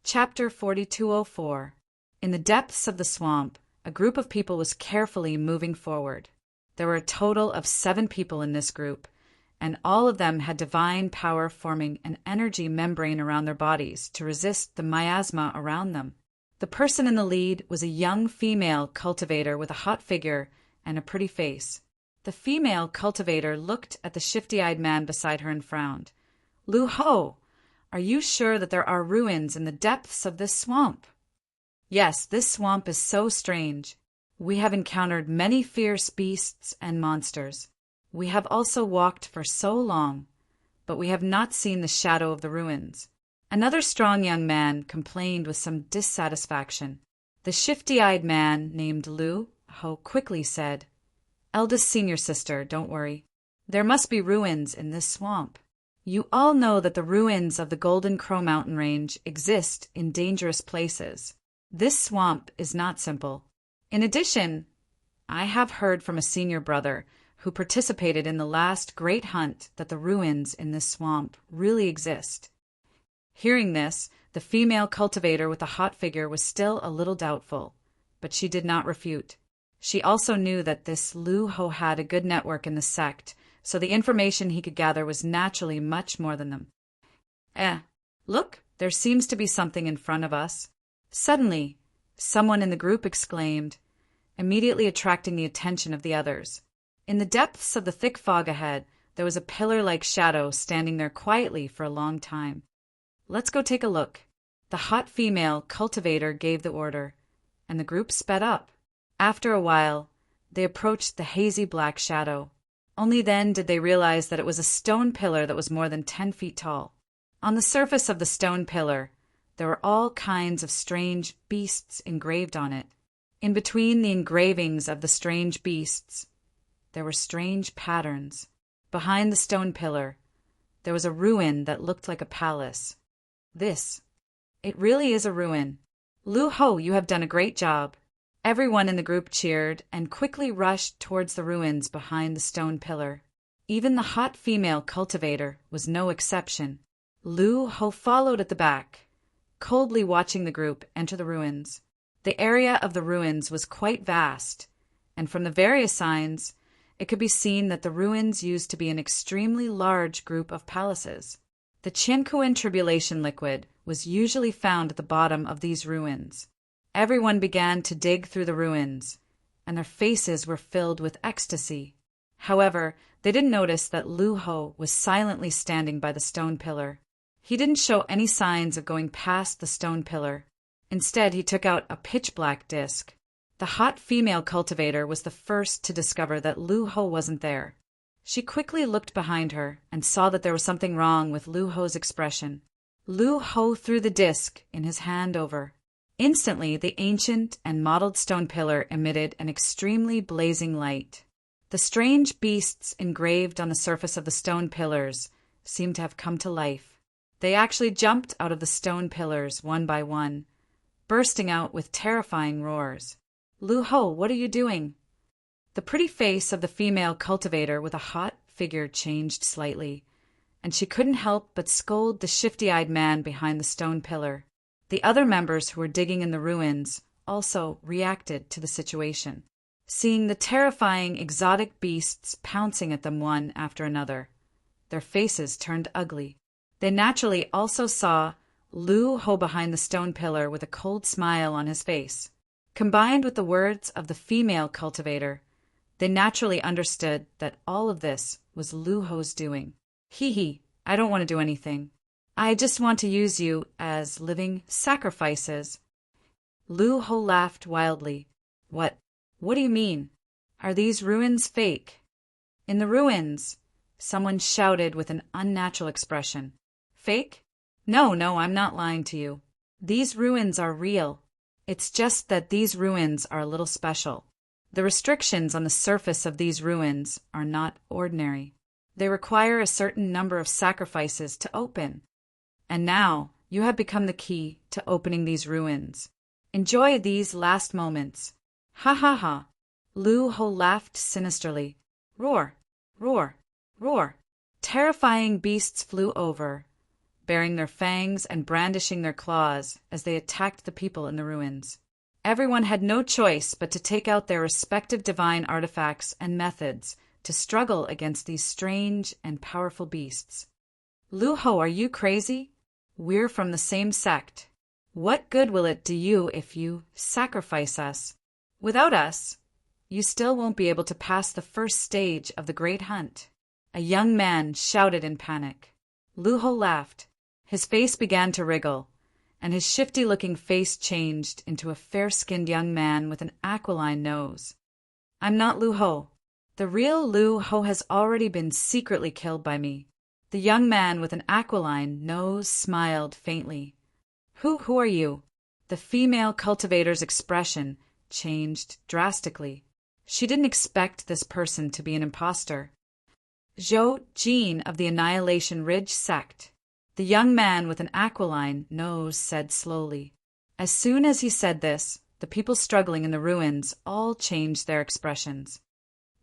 Chapter 4204. In the depths of the swamp, a group of people was carefully moving forward. There were a total of 7 people in this group, and all of them had divine power forming an energy membrane around their bodies to resist the miasma around them. The person in the lead was a young female cultivator with a hot figure and a pretty face. The female cultivator looked at the shifty-eyed man beside her and frowned. "Lu Ho, are you sure that there are ruins in the depths of this swamp?" "Yes, this swamp is so strange. We have encountered many fierce beasts and monsters. We have also walked for so long, but we have not seen the shadow of the ruins." Another strong young man complained with some dissatisfaction. The shifty-eyed man named Lu Ho quickly said, "Eldest senior sister, don't worry. There must be ruins in this swamp. You all know that the ruins of the Golden Crow mountain range exist in dangerous places. This swamp is not simple. In addition, I have heard from a senior brother who participated in the last great hunt that the ruins in this swamp really exist." Hearing this, the female cultivator with the hot figure was still a little doubtful, but she did not refute. She also knew that this Lu Ho had a good network in the sect, so the information he could gather was naturally much more than them. Look, there seems to be something in front of us." Suddenly, someone in the group exclaimed, immediately attracting the attention of the others. In the depths of the thick fog ahead, there was a pillar-like shadow standing there quietly for a long time. "Let's go take a look." The hot female cultivator gave the order, and the group sped up. After a while, they approached the hazy black shadow. Only then did they realize that it was a stone pillar that was more than 10 feet tall. On the surface of the stone pillar, there were all kinds of strange beasts engraved on it. In between the engravings of the strange beasts, there were strange patterns. Behind the stone pillar, there was a ruin that looked like a palace. It really is a ruin. Lu Ho, you have done a great job. Everyone in the group cheered and quickly rushed towards the ruins behind the stone pillar. Even the hot female cultivator was no exception. Lu Ho followed at the back, coldly watching the group enter the ruins. The area of the ruins was quite vast, and from the various signs, it could be seen that the ruins used to be an extremely large group of palaces. The Qiankuan tribulation liquid was usually found at the bottom of these ruins. Everyone began to dig through the ruins, and their faces were filled with ecstasy. However, they didn't notice that Lu Ho was silently standing by the stone pillar. He didn't show any signs of going past the stone pillar. Instead, he took out a pitch-black disc. The hot female cultivator was the first to discover that Lu Ho wasn't there. She quickly looked behind her and saw that there was something wrong with Lu Ho's expression. Lu Ho threw the disc in his hand over. Instantly, the ancient and mottled stone pillar emitted an extremely blazing light. The strange beasts engraved on the surface of the stone pillars seemed to have come to life. They actually jumped out of the stone pillars one by one, bursting out with terrifying roars. "Lu Ho, what are you doing?" The pretty face of the female cultivator with a hot figure changed slightly, and she couldn't help but scold the shifty-eyed man behind the stone pillar. The other members who were digging in the ruins also reacted to the situation, seeing the terrifying exotic beasts pouncing at them one after another. Their faces turned ugly. They naturally also saw Lu Ho behind the stone pillar with a cold smile on his face. Combined with the words of the female cultivator, they naturally understood that all of this was Lu Ho's doing. "Hee, I don't want to do anything. I just want to use you as living sacrifices." Lu Ho laughed wildly. What do you mean? Are these ruins fake?" "In the ruins," someone shouted with an unnatural expression. "Fake? No, I'm not lying to you. These ruins are real. It's just that these ruins are a little special. The restrictions on the surface of these ruins are not ordinary. They require a certain number of sacrifices to open. And now you have become the key to opening these ruins. Enjoy these last moments." "Ha ha ha." Lu Ho laughed sinisterly. Roar, roar, roar. Terrifying beasts flew over, baring their fangs and brandishing their claws as they attacked the people in the ruins. Everyone had no choice but to take out their respective divine artifacts and methods to struggle against these strange and powerful beasts. "Lu Ho, are you crazy? We're from the same sect. What good will it do you if you sacrifice us? Without us, you still won't be able to pass the first stage of the Great Hunt." A young man shouted in panic. Lu Ho laughed. His face began to wriggle, and his shifty-looking face changed into a fair-skinned young man with an aquiline nose. "I'm not Lu Ho. The real Lu Ho has already been secretly killed by me." The young man with an aquiline nose smiled faintly. Who are you?" The female cultivator's expression changed drastically. She didn't expect this person to be an imposter. "Zhou Jin of the Annihilation Ridge sect," the young man with an aquiline nose said slowly. As soon as he said this, the people struggling in the ruins all changed their expressions.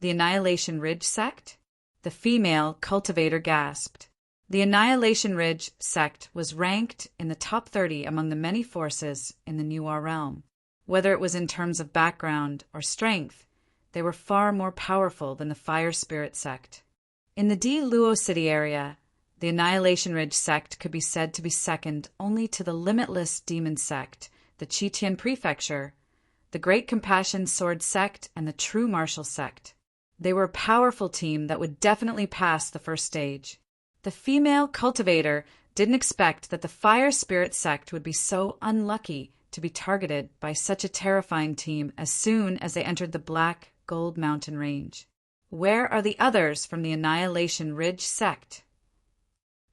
"The Annihilation Ridge sect?" The female cultivator gasped. The Annihilation Ridge sect was ranked in the top 30 among the many forces in the New realm. Whether it was in terms of background or strength, they were far more powerful than the Fire Spirit sect. In the Di Luo City area, the Annihilation Ridge sect could be said to be second only to the Limitless Demon sect the Chitian Prefecture, the Great Compassion Sword Sect, and the True Martial Sect. They were a powerful team that would definitely pass the first stage. The female cultivator didn't expect that the Fire Spirit Sect would be so unlucky to be targeted by such a terrifying team as soon as they entered the Black Gold Mountain Range. Where are the others from the Annihilation Ridge Sect?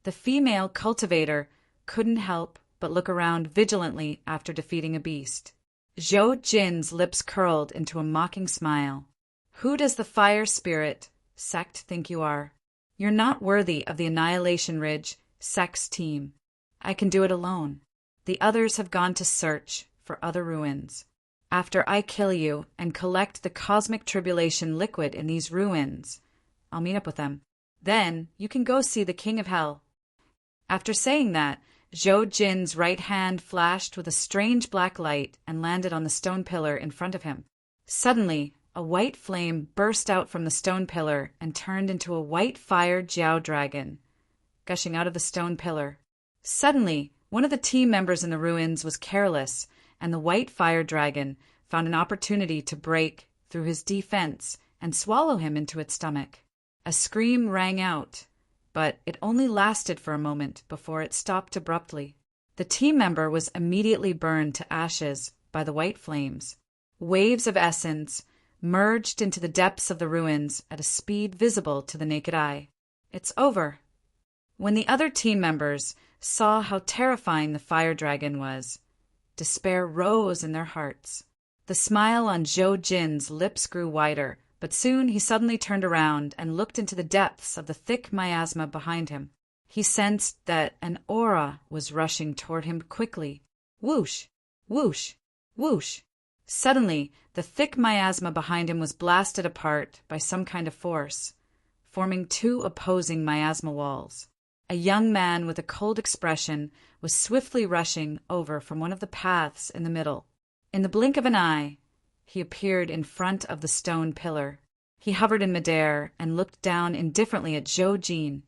The female cultivator couldn't help but look around vigilantly after defeating a beast. Zhou Jin's lips curled into a mocking smile. Who does the Fire Spirit Sect think you are? You're not worthy of the Annihilation Ridge Sect's team. I can do it alone. The others have gone to search for other ruins. After I kill you and collect the cosmic tribulation liquid in these ruins, I'll meet up with them. Then you can go see the King of Hell. After saying that, Zhou Jin's right hand flashed with a strange black light and landed on the stone pillar in front of him. Suddenly, a white flame burst out from the stone pillar and turned into a white fire Jiao dragon, gushing out of the stone pillar. Suddenly, one of the team members in the ruins was careless, and the white fire dragon found an opportunity to break through his defense and swallow him into its stomach. A scream rang out, but it only lasted for a moment before it stopped abruptly. The team member was immediately burned to ashes by the white flames. Waves of essence merged into the depths of the ruins at a speed visible to the naked eye. It's over. When the other team members saw how terrifying the fire dragon was, despair rose in their hearts. The smile on Zhou Jin's lips grew wider, but soon he suddenly turned around and looked into the depths of the thick miasma behind him. He sensed that an aura was rushing toward him quickly. Whoosh! Whoosh! Whoosh! Suddenly, the thick miasma behind him was blasted apart by some kind of force, forming two opposing miasma walls. A young man with a cold expression was swiftly rushing over from one of the paths in the middle. In the blink of an eye, he appeared in front of the stone pillar. He hovered in midair and looked down indifferently at Zhou Jin,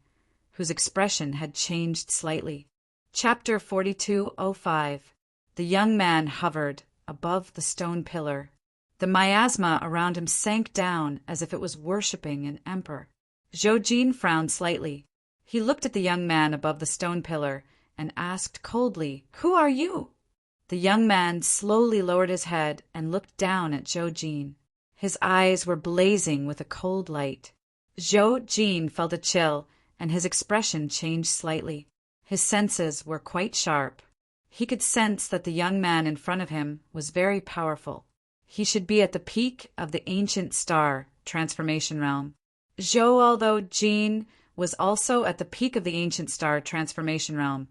whose expression had changed slightly. Chapter 4205. The young man hovered above the stone pillar. The miasma around him sank down as if it was worshipping an emperor. Zhou Jin frowned slightly. He looked at the young man above the stone pillar and asked coldly, "Who are you?" The young man slowly lowered his head and looked down at Zhou Jin. His eyes were blazing with a cold light. Zhou Jin felt a chill, and his expression changed slightly. His senses were quite sharp. He could sense that the young man in front of him was very powerful. He should be at the peak of the ancient star transformation realm. Although Jin was also at the peak of the ancient star transformation realm,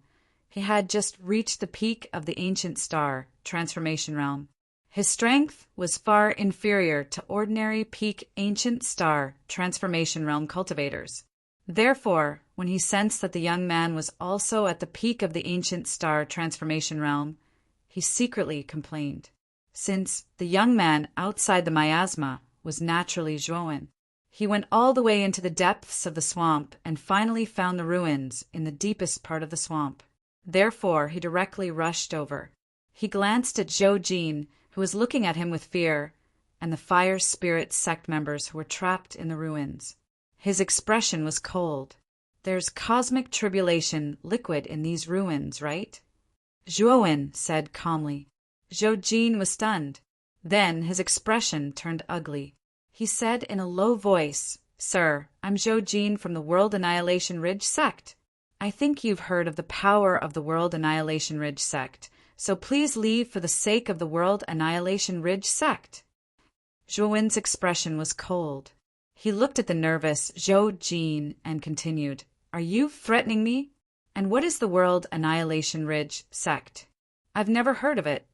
he had just reached the peak of the ancient star transformation realm. His strength was far inferior to ordinary peak ancient star transformation realm cultivators. Therefore, when he sensed that the young man was also at the peak of the ancient star transformation realm, he secretly complained, since the young man outside the miasma was naturally Zhuowen. He went all the way into the depths of the swamp and finally found the ruins in the deepest part of the swamp. Therefore, he directly rushed over. He glanced at Zhou Jin, who was looking at him with fear, and the Fire Spirit Sect members who were trapped in the ruins. His expression was cold. "There's cosmic tribulation liquid in these ruins, right?" Zhuowen said calmly. Zhou Jin was stunned. Then his expression turned ugly. He said in a low voice, "Sir, I'm Zhou Jin from the World Annihilation Ridge Sect. I think you've heard of the power of the World Annihilation Ridge Sect, so please leave for the sake of the World Annihilation Ridge Sect." Zhuowen's expression was cold. He looked at the nervous Zhou Jin and continued, "Are you threatening me? And what is the World Annihilation Ridge Sect? I've never heard of it."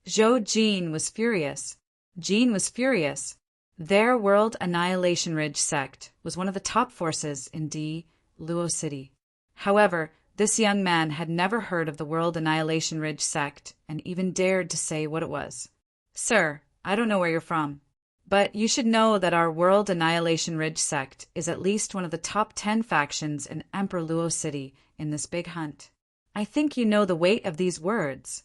Zhou Jin was furious. Jin was furious. Their World Annihilation Ridge Sect was one of the top forces in Luo City. However, this young man had never heard of the World Annihilation Ridge Sect and even dared to say what it was. "Sir, I don't know where you're from, but you should know that our World Annihilation Ridge Sect is at least one of the top 10 factions in Emperor Luo City in this big hunt. I think you know the weight of these words."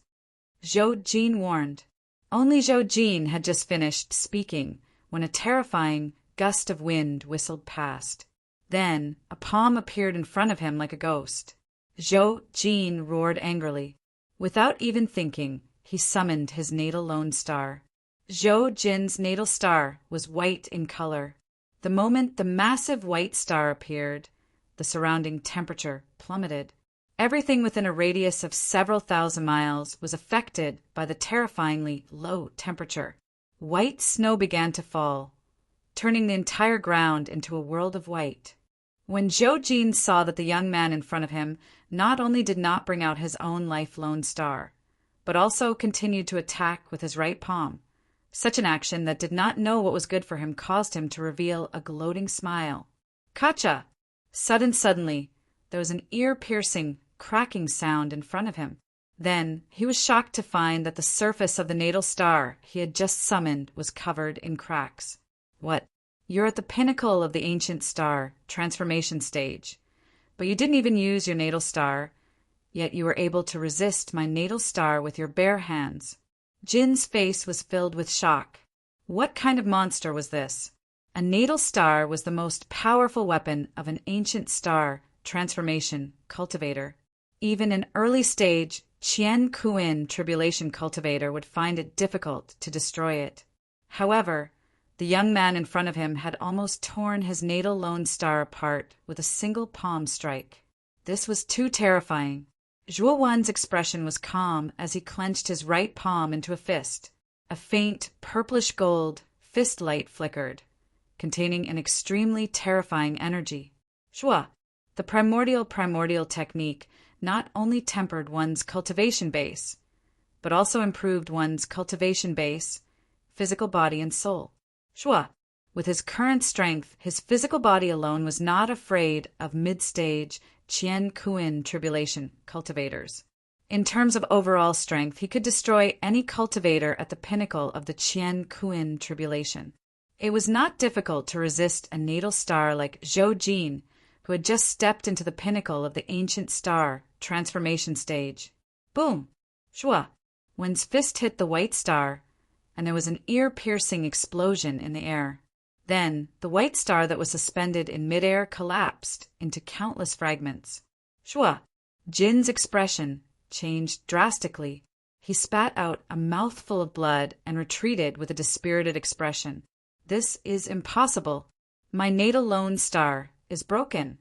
Zhou Jin warned. Only Zhou Jin had just finished speaking when a terrifying gust of wind whistled past. Then a palm appeared in front of him like a ghost. Zhou Jin roared angrily. Without even thinking, he summoned his natal lone star. Zhou Jin's natal star was white in color. The moment the massive white star appeared, the surrounding temperature plummeted. Everything within a radius of several thousand miles was affected by the terrifyingly low temperature. White snow began to fall, turning the entire ground into a world of white. When Zhou Jin saw that the young man in front of him not only did not bring out his own life lone star, but also continued to attack with his right palm, such an action that did not know what was good for him caused him to reveal a gloating smile. Kacha! Suddenly, there was an ear-piercing, cracking sound in front of him. Then he was shocked to find that the surface of the natal star he had just summoned was covered in cracks. What? You're at the pinnacle of the ancient star transformation stage, but you didn't even use your natal star, yet you were able to resist my natal star with your bare hands. Jin's face was filled with shock. What kind of monster was this? A natal star was the most powerful weapon of an ancient star transformation cultivator. Even an early-stage Qian Kuin tribulation cultivator would find it difficult to destroy it. However, the young man in front of him had almost torn his natal lone star apart with a single palm strike. This was too terrifying. Zhuo Wan's expression was calm as he clenched his right palm into a fist. A faint, purplish gold fist light flickered, containing an extremely terrifying energy. Zhuo, the primordial technique not only tempered one's cultivation base, but also improved one's cultivation base, physical body and soul. Zhuo, with his current strength, his physical body alone was not afraid of mid-stage Qian Kuin tribulation cultivators. In terms of overall strength, he could destroy any cultivator at the pinnacle of the Qian Kuin tribulation. It was not difficult to resist a natal star like Zhou Jin, who had just stepped into the pinnacle of the ancient star transformation stage. Boom! Zhuo, Wen's fist hit the white star, and there was an ear-piercing explosion in the air. Then, the white star that was suspended in midair collapsed into countless fragments. Zhuo, Jin's expression changed drastically. He spat out a mouthful of blood and retreated with a dispirited expression. This is impossible. My natal lone star is broken.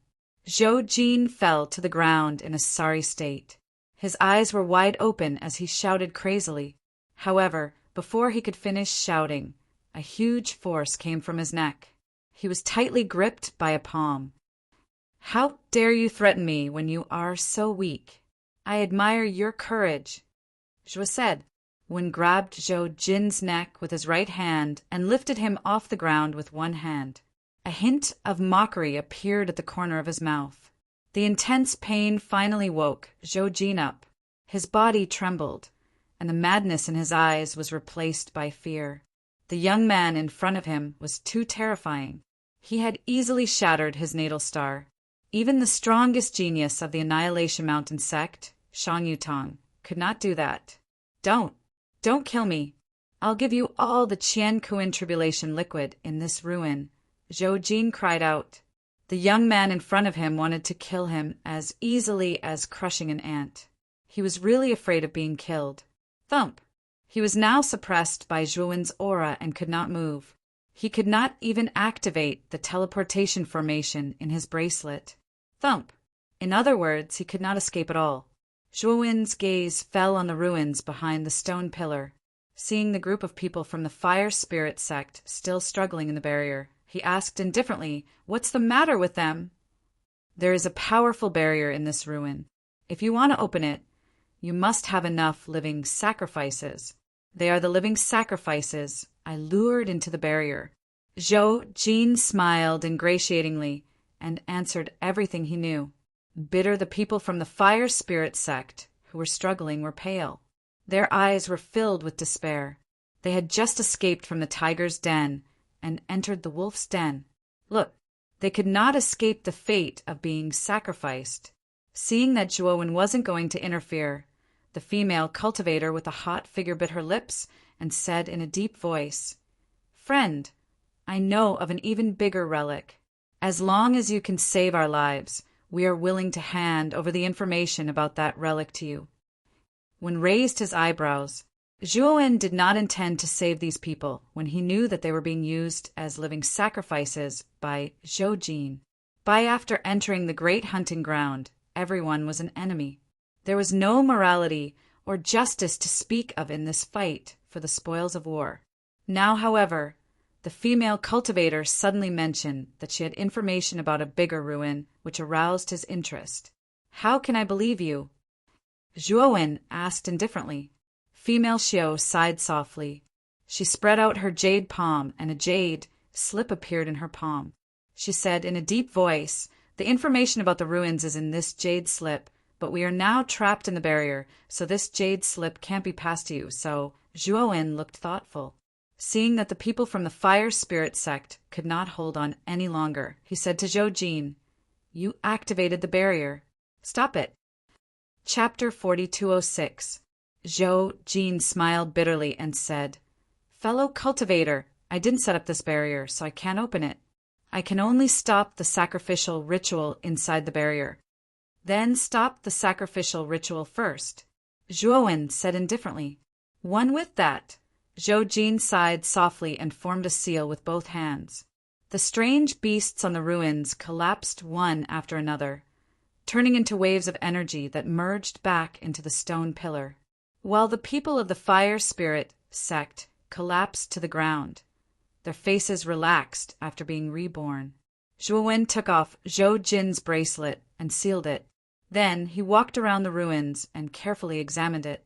Zhou Jin fell to the ground in a sorry state. His eyes were wide open as he shouted crazily. However, before he could finish shouting, a huge force came from his neck. He was tightly gripped by a palm. How dare you threaten me when you are so weak? I admire your courage, Zhuo said, when grabbed Zhou Jin's neck with his right hand and lifted him off the ground with one hand. A hint of mockery appeared at the corner of his mouth. The intense pain finally woke Zhou Jin up. His body trembled, and the madness in his eyes was replaced by fear. The young man in front of him was too terrifying. He had easily shattered his natal star. Even the strongest genius of the Annihilation Mountain sect, Shang Yutang, could not do that. Don't kill me. I'll give you all the Qian Kuin tribulation liquid in this ruin, Zhou Jin cried out. The young man in front of him wanted to kill him as easily as crushing an ant. He was really afraid of being killed. Thump! He was now suppressed by Zhuowen's aura and could not move. He could not even activate the teleportation formation in his bracelet. Thump! In other words, he could not escape at all. Zhuowen's gaze fell on the ruins behind the stone pillar. Seeing the group of people from the Fire Spirit sect still struggling in the barrier, he asked indifferently, "What's the matter with them?" There is a powerful barrier in this ruin. If you want to open it, you must have enough living sacrifices. They are the living sacrifices I lured into the barrier. Zhou Jin smiled ingratiatingly and answered everything he knew. Bitter, the people from the Fire Spirit sect who were struggling were pale. Their eyes were filled with despair. They had just escaped from the tiger's den and entered the wolf's den. Look, they could not escape the fate of being sacrificed. Seeing that Zhuowen wasn't going to interfere, The female cultivator with a hot figure bit her lips and said in a deep voice, "Friend, I know of an even bigger relic. As long as you can save our lives, we are willing to hand over the information about that relic to you." Wen raised his eyebrows. Zhuowen did not intend to save these people when he knew that they were being used as living sacrifices by Zhou Jin. By after entering the great hunting ground, everyone was an enemy. There was no morality or justice to speak of in this fight for the spoils of war. Now, however, the female cultivator suddenly mentioned that she had information about a bigger ruin, which aroused his interest. "How can I believe you?" Zhuowen asked indifferently. Female Xiao sighed softly. She spread out her jade palm, and a jade slip appeared in her palm. She said in a deep voice, "The information about the ruins is in this jade slip, but we are now trapped in the barrier, so this jade slip can't be passed to you." So Zhuowen looked thoughtful. Seeing that the people from the fire spirit sect could not hold on any longer, he said to Zhou Jin, "You activated the barrier. Stop it." Chapter 4206. Zhou Jin smiled bitterly and said, "Fellow cultivator, I didn't set up this barrier, so I can't open it. I can only stop the sacrificial ritual inside the barrier." "Then stop the sacrificial ritual first," Zhuowen said indifferently. "One with that." Zhou Jin sighed softly and formed a seal with both hands. The strange beasts on the ruins collapsed one after another, turning into waves of energy that merged back into the stone pillar, while the people of the fire spirit sect collapsed to the ground. Their faces relaxed after being reborn. Zhuowen took off Zhou Jin's bracelet and sealed it. Then he walked around the ruins and carefully examined it.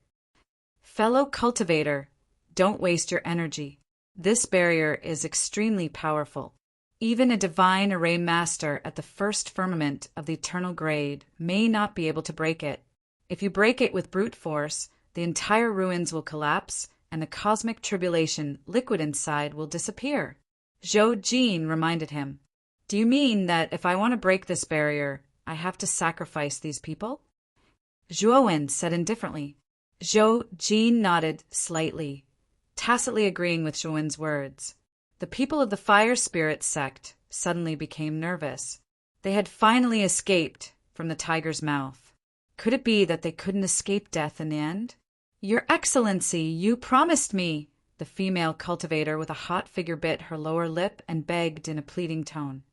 "Fellow cultivator, don't waste your energy. This barrier is extremely powerful. Even a divine array master at the first firmament of the eternal grade may not be able to break it. If you break it with brute force, the entire ruins will collapse, and the cosmic tribulation liquid inside will disappear." Zhou Jin reminded him, "Do you mean that if I want to break this barrier, I have to sacrifice these people?" Zhuowen said indifferently. Zhou Jin nodded slightly, tacitly agreeing with Zhuowen's words. The people of the fire spirit sect suddenly became nervous. They had finally escaped from the tiger's mouth. Could it be that they couldn't escape death in the end? "Your Excellency, you promised me," the female cultivator with a hot figure bit her lower lip and begged in a pleading tone.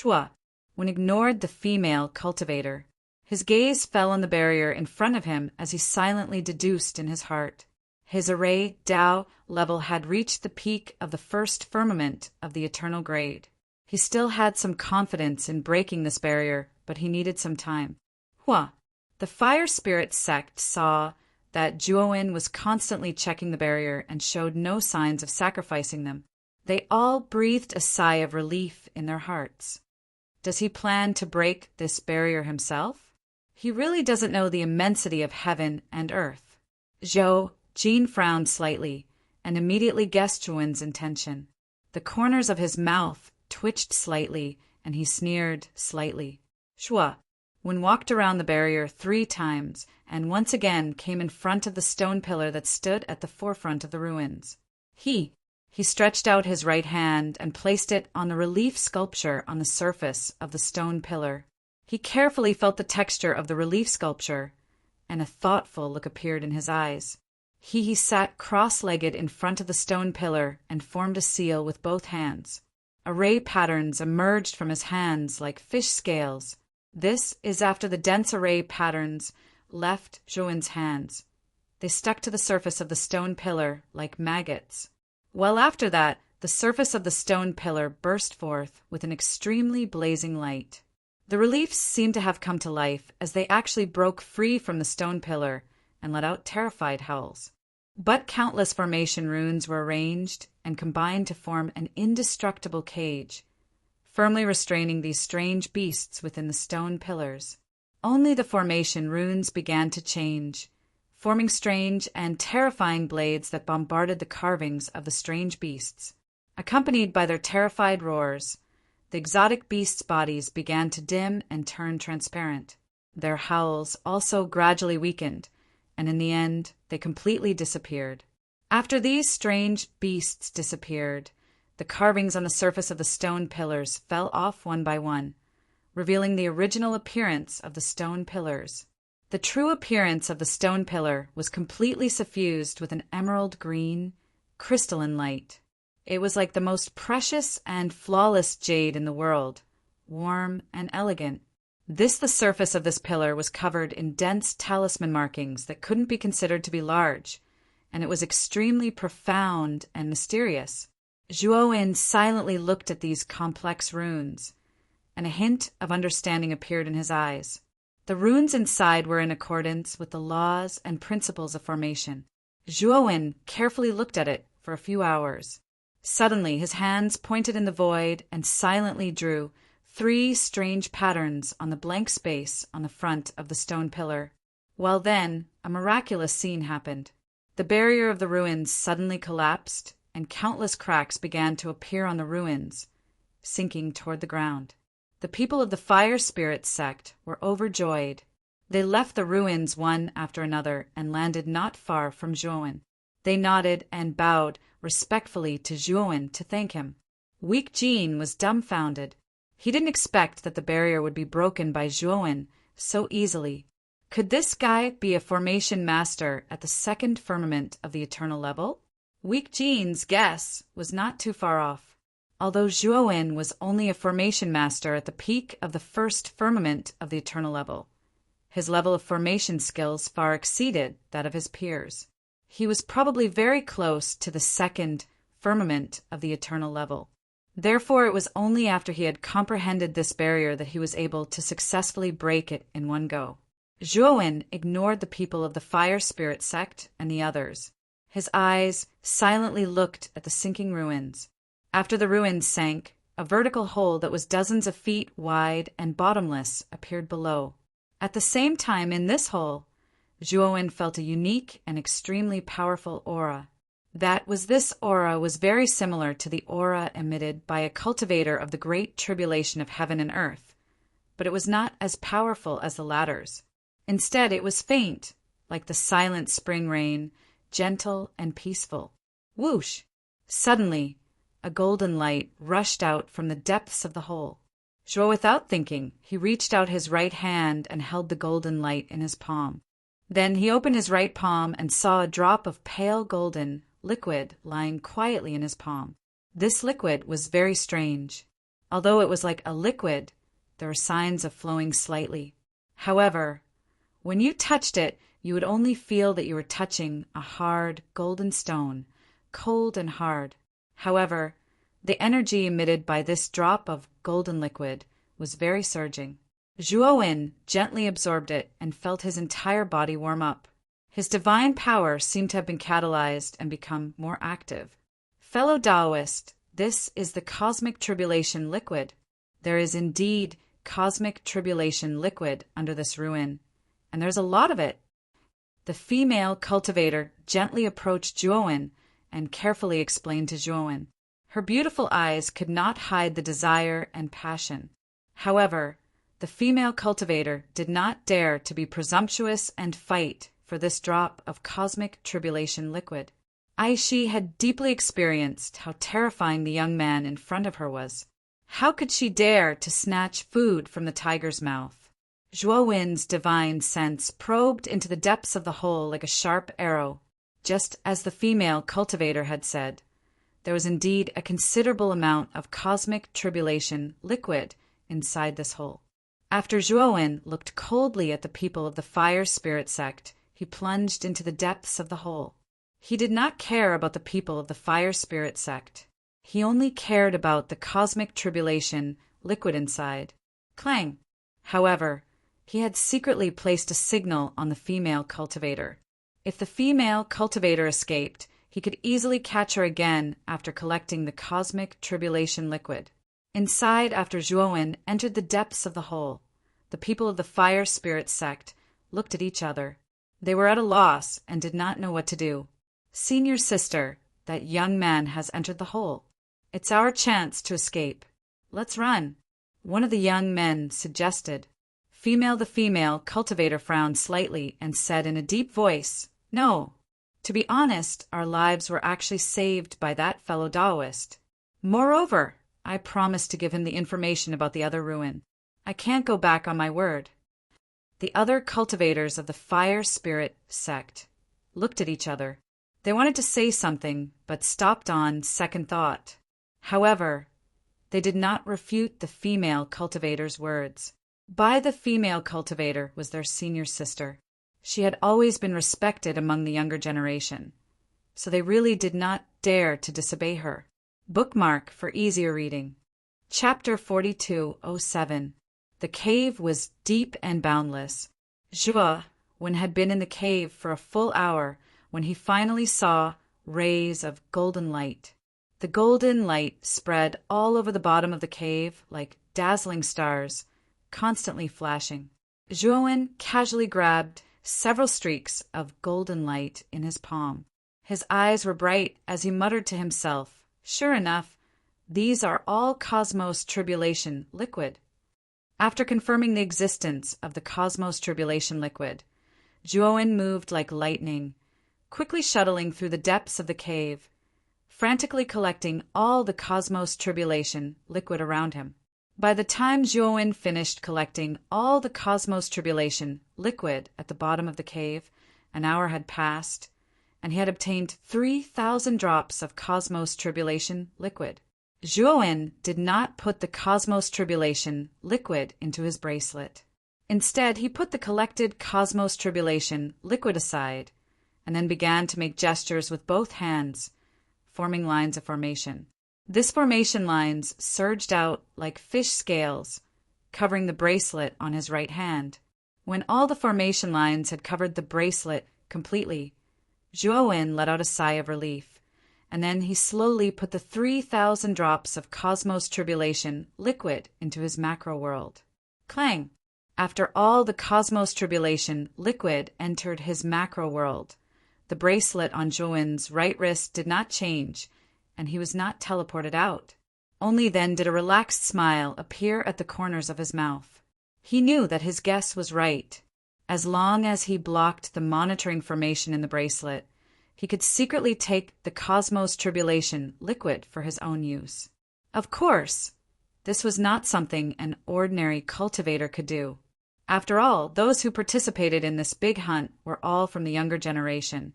Wen ignored the female cultivator. His gaze fell on the barrier in front of him as he silently deduced in his heart. His array Tao level had reached the peak of the first firmament of the eternal grade. He still had some confidence in breaking this barrier, but he needed some time. The fire spirit sect saw that Zhuowen was constantly checking the barrier and showed no signs of sacrificing them. They all breathed a sigh of relief in their hearts. Does he plan to break this barrier himself? He really doesn't know the immensity of heaven and earth. Zhou Jin frowned slightly and immediately guessed Zhuowen's intention. The corners of his mouth twitched slightly and he sneered slightly. Wen walked around the barrier 3 times and once again came in front of the stone pillar that stood at the forefront of the ruins. He stretched out his right hand and placed it on the relief sculpture on the surface of the stone pillar. He carefully felt the texture of the relief sculpture, and a thoughtful look appeared in his eyes. He sat cross-legged in front of the stone pillar and formed a seal with both hands. Array patterns emerged from his hands like fish scales. This is after the dense array patterns left Zhuowen's hands. They stuck to the surface of the stone pillar like maggots. Well, after that, the surface of the stone pillar burst forth with an extremely blazing light. The reliefs seemed to have come to life as they actually broke free from the stone pillar and let out terrified howls. But countless formation runes were arranged and combined to form an indestructible cage, firmly restraining these strange beasts within the stone pillars. Only the formation runes began to change, forming strange and terrifying blades that bombarded the carvings of the strange beasts. Accompanied by their terrified roars, the exotic beasts' bodies began to dim and turn transparent. Their howls also gradually weakened, and in the end, they completely disappeared. After these strange beasts disappeared, the carvings on the surface of the stone pillars fell off one by one, revealing the original appearance of the stone pillars. The true appearance of the stone pillar was completely suffused with an emerald green, crystalline light. It was like the most precious and flawless jade in the world, warm and elegant. The surface of this pillar was covered in dense talisman markings that couldn't be considered to be large, and it was extremely profound and mysterious. Zhuo silently looked at these complex runes, and a hint of understanding appeared in his eyes. The runes inside were in accordance with the laws and principles of formation. Zhuo carefully looked at it for a few hours. Suddenly, his hands pointed in the void and silently drew 3 strange patterns on the blank space on the front of the stone pillar. Well then, a miraculous scene happened. The barrier of the ruins suddenly collapsed, and countless cracks began to appear on the ruins, sinking toward the ground. The people of the Fire Spirit sect were overjoyed. They left the ruins one after another and landed not far from Zhuo. They nodded and bowed respectfully to Zhuo to thank him. Weak Jean was dumbfounded. He didn't expect that the barrier would be broken by Zhuo so easily. Could this guy be a formation master at the second firmament of the eternal level? Weak Jean's guess was not too far off. Although Zhuo was only a formation master at the peak of the first firmament of the eternal level, his level of formation skills far exceeded that of his peers. He was probably very close to the second firmament of the eternal level. Therefore, it was only after he had comprehended this barrier that he was able to successfully break it in one go. Zhuo ignored the people of the Fire Spirit sect and the others. His eyes silently looked at the sinking ruins. After the ruins sank, a vertical hole that was dozens of feet wide and bottomless appeared below. At the same time, in this hole, Zhuo felt a unique and extremely powerful aura. This aura was very similar to the aura emitted by a cultivator of the great tribulation of heaven and earth, but it was not as powerful as the latter's. Instead, it was faint, like the silent spring rain, gentle and peaceful. Whoosh! Suddenly, a golden light rushed out from the depths of the hole. Zhuo, without thinking, he reached out his right hand and held the golden light in his palm. Then he opened his right palm and saw a drop of pale golden liquid lying quietly in his palm. This liquid was very strange. Although it was like a liquid, there were signs of flowing slightly. However, when you touched it, you would only feel that you were touching a hard golden stone, cold and hard. However, the energy emitted by this drop of golden liquid was very surging. Zhuo gently absorbed it and felt his entire body warm up. His divine power seemed to have been catalyzed and become more active. Fellow Taoist, this is the cosmic tribulation liquid. There is indeed cosmic tribulation liquid under this ruin, and there's a lot of it. The female cultivator gently approached Zhuo and carefully explained to Zhuo. Her beautiful eyes could not hide the desire and passion. However, the female cultivator did not dare to be presumptuous and fight for this drop of cosmic tribulation liquid. Aishi had deeply experienced how terrifying the young man in front of her was. How could she dare to snatch food from the tiger's mouth? Zhuo's divine sense probed into the depths of the hole like a sharp arrow. Just as the female cultivator had said, there was indeed a considerable amount of cosmic tribulation liquid inside this hole. After Zhuo looked coldly at the people of the Fire Spirit sect, he plunged into the depths of the hole. He did not care about the people of the Fire Spirit sect. He only cared about the cosmic tribulation liquid inside. Clang! However, he had secretly placed a signal on the female cultivator. If the female cultivator escaped, he could easily catch her again after collecting the cosmic tribulation liquid. Inside, after Zhuo entered the depths of the hole, the people of the Fire Spirit sect looked at each other. They were at a loss and did not know what to do. Senior sister, that young man has entered the hole. It's our chance to escape. Let's run, one of the young men suggested. The female cultivator frowned slightly and said in a deep voice, "No. To be honest, our lives were actually saved by that fellow Taoist. Moreover, I promised to give him the information about the other ruin. I can't go back on my word." The other cultivators of the fire spirit sect looked at each other. They wanted to say something, but stopped on second thought. However, they did not refute the female cultivator's words. Bai, the female cultivator, was their senior sister. She had always been respected among the younger generation, so they really did not dare to disobey her. Bookmark for easier reading. Chapter 42:07. The cave was deep and boundless. Zhua Wen had been in the cave for a full hour when he finally saw rays of golden light. The golden light spread all over the bottom of the cave like dazzling stars, constantly flashing. Zhua Wen casually grabbed several streaks of golden light in his palm. His eyes were bright as he muttered to himself, "Sure enough, these are all Cosmos Tribulation liquid." After confirming the existence of the Cosmos Tribulation liquid, Zhua Wen moved like lightning, quickly shuttling through the depths of the cave, frantically collecting all the Cosmos Tribulation liquid around him. By the time Zhua Wen finished collecting all the Cosmos Tribulation liquid at the bottom of the cave, an hour had passed, and he had obtained 3,000 drops of Cosmos Tribulation liquid. Zhua Wen did not put the Cosmos Tribulation liquid into his bracelet. Instead, he put the collected Cosmos Tribulation liquid aside, and then began to make gestures with both hands, forming lines of formation. This formation lines surged out like fish scales, covering the bracelet on his right hand. When all the formation lines had covered the bracelet completely, Zhua Wen let out a sigh of relief, and then he slowly put the 3,000 drops of Cosmos Tribulation liquid into his macro world. Clang! After all the Cosmos Tribulation liquid entered his macro world, the bracelet on Zhua Wen's right wrist did not change, and he was not teleported out. Only then did a relaxed smile appear at the corners of his mouth. He knew that his guess was right. As long as he blocked the monitoring formation in the bracelet, he could secretly take the Cosmos Tribulation liquid for his own use. Of course, this was not something an ordinary cultivator could do. After all, those who participated in this big hunt were all from the younger generation,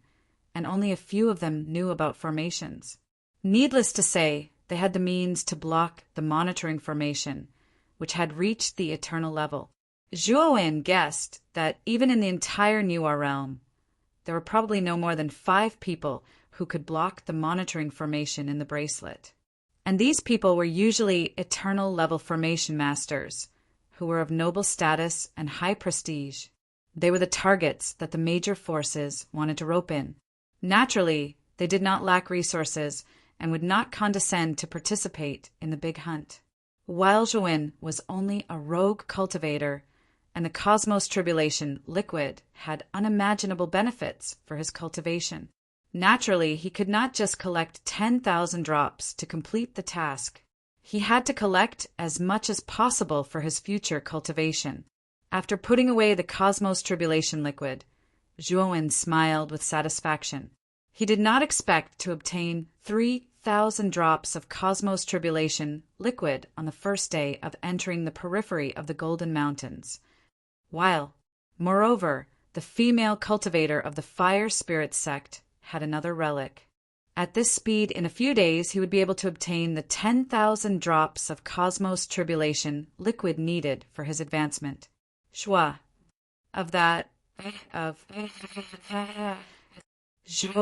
and only a few of them knew about formations. Needless to say, they had the means to block the monitoring formation, which had reached the eternal level. Zhua Wen guessed that even in the entire Newer realm, there were probably no more than 5 people who could block the monitoring formation in the bracelet. And these people were usually eternal level formation masters, who were of noble status and high prestige. They were the targets that the major forces wanted to rope in. Naturally, they did not lack resources and would not condescend to participate in the big hunt. While Zhua Wen was only a rogue cultivator, and the Cosmos Tribulation liquid had unimaginable benefits for his cultivation. Naturally, he could not just collect 10,000 drops to complete the task. He had to collect as much as possible for his future cultivation. After putting away the Cosmos Tribulation liquid, Zhua Wen smiled with satisfaction. He did not expect to obtain 3,000 drops of Cosmos Tribulation liquid on the first day of entering the periphery of the Golden Mountains, while, moreover, the female cultivator of the Fire Spirit sect had another relic. At this speed, in a few days, he would be able to obtain the 10,000 drops of Cosmos Tribulation liquid needed for his advancement. Zhua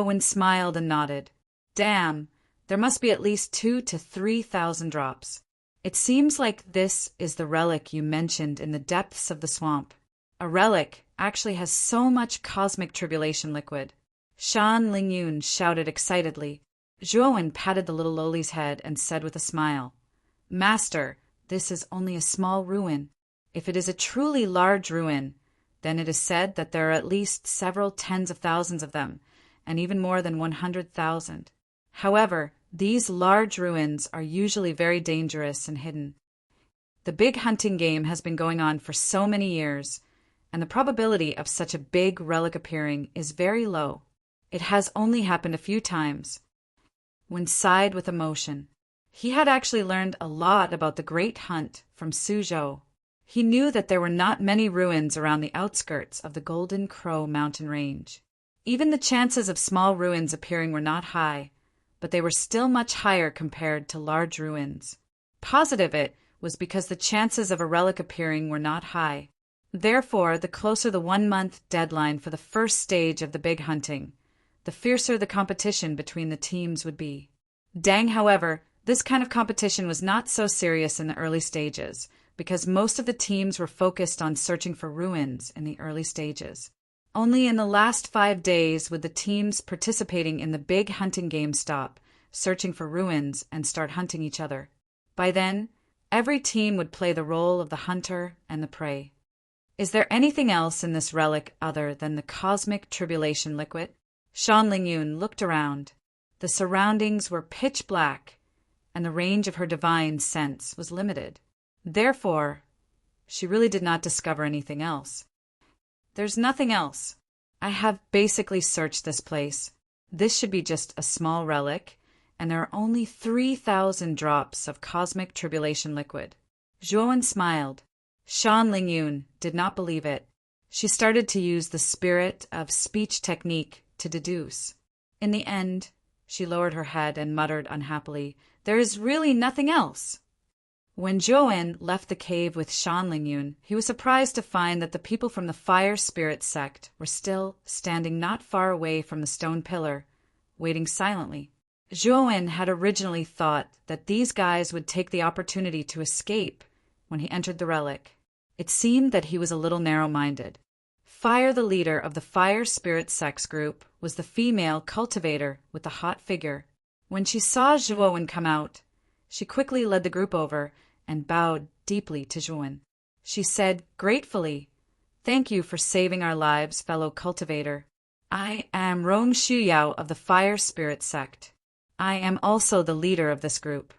Wen smiled and nodded. Damn, there must be at least 2,000 to 3,000 drops. It seems like this is the relic you mentioned in the depths of the swamp. A relic actually has so much cosmic tribulation liquid. Shan Lingyun shouted excitedly. Zhua Wen patted the little loli's head and said with a smile, "Master, this is only a small ruin. If it is a truly large ruin, then it is said that there are at least several tens of thousands of them, and even more than 100,000. However, these large ruins are usually very dangerous and hidden. The big hunting game has been going on for so many years, and the probability of such a big relic appearing is very low. It has only happened a few times. Wen sighed with emotion. He had actually learned a lot about the great hunt from Suzhou. He knew that there were not many ruins around the outskirts of the Golden Crow mountain range. Even the chances of small ruins appearing were not high, but they were still much higher compared to large ruins. Positive it was because the chances of a relic appearing were not high. Therefore, the closer the 1-month deadline for the first stage of the big hunting, the fiercer the competition between the teams would be. Dang, however, this kind of competition was not so serious in the early stages, because most of the teams were focused on searching for ruins in the early stages. Only in the last 5 days would the teams participating in the big hunting game stop, searching for ruins, and start hunting each other. By then, every team would play the role of the hunter and the prey. Is there anything else in this relic other than the cosmic tribulation liquid? Shan Lingyun looked around. The surroundings were pitch black, and the range of her divine sense was limited. Therefore, she really did not discover anything else. There's nothing else. I have basically searched this place. This should be just a small relic, and there are only 3,000 drops of cosmic tribulation liquid. Zhuowen smiled. Shan Lingyun did not believe it. She started to use the spirit of speech technique to deduce. In the end, she lowered her head and muttered unhappily, "There is really nothing else." When Zhuowen left the cave with Shan Lingyun, he was surprised to find that the people from the fire spirit sect were still standing not far away from the stone pillar, waiting silently. Zhuowen had originally thought that these guys would take the opportunity to escape when he entered the relic. It seemed that he was a little narrow-minded. Fire, the leader of the fire spirit sex group, was the female cultivator with the hot figure. When she saw Zhuowen come out, she quickly led the group over and bowed deeply to Zhuowen. She said gratefully, "Thank you for saving our lives, fellow cultivator. I am Rong Shuyao of the fire spirit sect. I am also the leader of this group."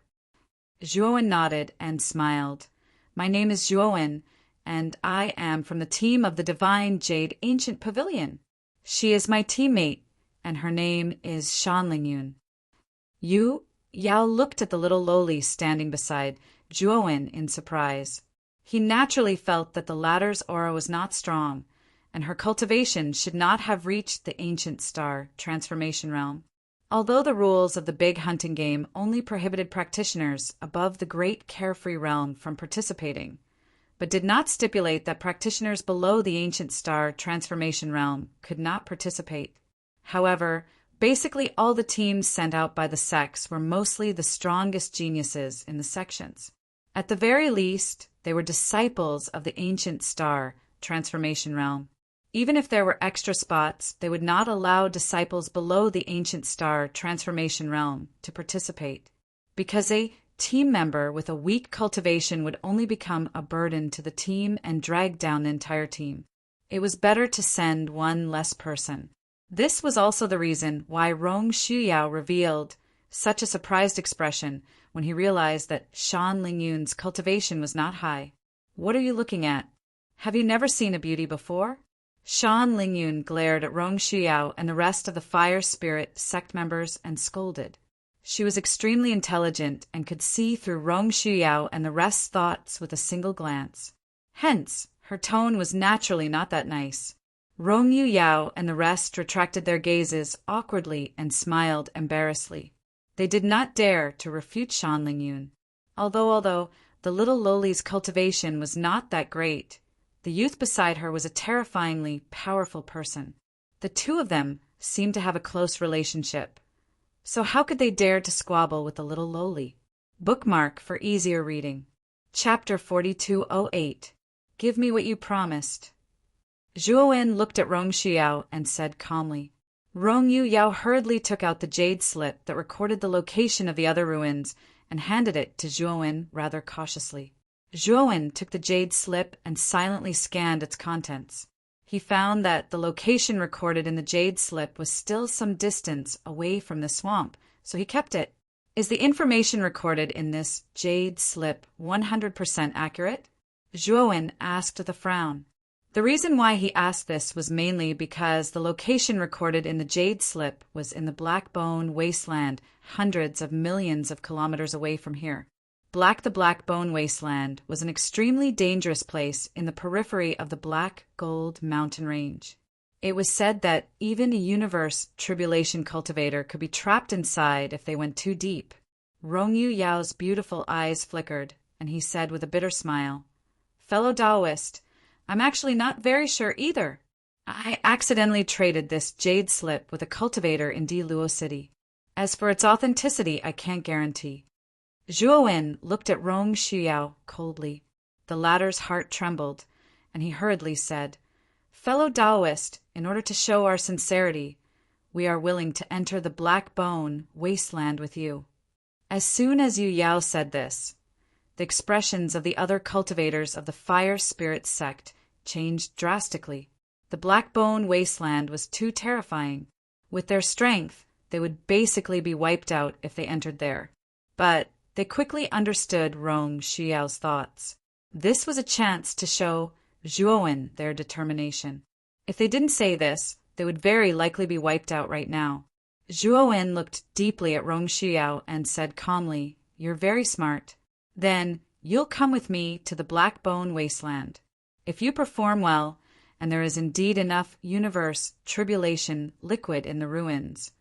Zhuowen nodded and smiled. "My name is Zhuowen, and I am from the team of the Divine Jade Ancient Pavilion. She is my teammate, and her name is Shan Lingyun." Yao looked at the little lowly standing beside Zhuowen in surprise. He naturally felt that the latter's aura was not strong, and her cultivation should not have reached the ancient star transformation realm. Although the rules of the big hunting game only prohibited practitioners above the great carefree realm from participating, but did not stipulate that practitioners below the ancient star transformation realm could not participate. However, basically all the teams sent out by the sects were mostly the strongest geniuses in the sections. At the very least, they were disciples of the ancient star transformation realm. Even if there were extra spots, they would not allow disciples below the ancient star transformation realm to participate, because a team member with a weak cultivation would only become a burden to the team and drag down the entire team. It was better to send one less person. This was also the reason why Rong Shuyao revealed such a surprised expression when he realized that Shan Lingyun's cultivation was not high. "What are you looking at? Have you never seen a beauty before?" Shan Lingyun glared at Rong Shuyao and the rest of the fire spirit sect members and scolded. She was extremely intelligent and could see through Rong Shuyao and the rest's thoughts with a single glance. Hence, her tone was naturally not that nice. Rong Yuyao and the rest retracted their gazes awkwardly and smiled embarrassedly. They did not dare to refute Shan Lingyun. Although the little lowly's cultivation was not that great, the youth beside her was a terrifyingly powerful person. The two of them seemed to have a close relationship. So how could they dare to squabble with the little lowly? Bookmark for easier reading. Chapter 4208. Give me what you promised. Zhuowen looked at Rong Shuyao and said calmly. Rong Yuyao hurriedly took out the jade slip that recorded the location of the other ruins and handed it to Zhuowen rather cautiously. Zhuowen took the jade slip and silently scanned its contents. He found that the location recorded in the jade slip was still some distance away from the swamp, so he kept it. Is the information recorded in this jade slip 100% accurate? Zhuowen asked with a frown. The reason why he asked this was mainly because the location recorded in the jade slip was in the Black Bone Wasteland, hundreds of millions of kilometers away from here. The Black Bone Wasteland was an extremely dangerous place in the periphery of the Black Gold Mountain Range. It was said that even a universe tribulation cultivator could be trapped inside if they went too deep. Rongyu Yao's beautiful eyes flickered, and he said with a bitter smile, "Fellow Taoist, I'm actually not very sure either. I accidentally traded this jade slip with a cultivator in Diluo City. As for its authenticity, I can't guarantee." Zhuowen looked at Rong Shuyao coldly. The latter's heart trembled, and he hurriedly said, "Fellow Taoist, in order to show our sincerity, we are willing to enter the Black Bone Wasteland with you." As soon as Yu Yao said this, the expressions of the other cultivators of the Fire Spirit sect changed drastically. The Black Bone Wasteland was too terrifying. With their strength, they would basically be wiped out if they entered there. But they quickly understood Rong Xuyao's thoughts. This was a chance to show Zhuowen their determination. If they didn't say this, they would very likely be wiped out right now. Zhuowen looked deeply at Rong Xuyao and said calmly, "You're very smart. Then you'll come with me to the Black Bone Wasteland. If you perform well, and there is indeed enough universe tribulation liquid in the ruins,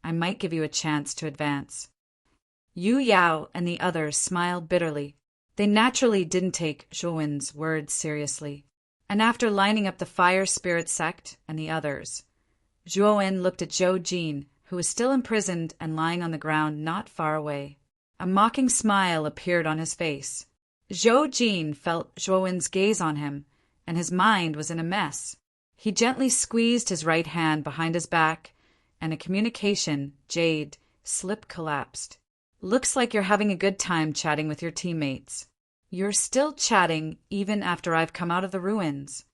I might give you a chance to advance." Yu Yao and the others smiled bitterly. They naturally didn't take Zhuowen's words seriously. And after lining up the Fire Spirit sect and the others, Zhuowen looked at Zhou Jin, who was still imprisoned and lying on the ground not far away. A mocking smile appeared on his face. Zhou Jin felt Zhuowen's gaze on him, and his mind was in a mess. He gently squeezed his right hand behind his back, and a communication, jade, slip collapsed. "Looks like you're having a good time chatting with your teammates. You're still chatting even after I've come out of the ruins."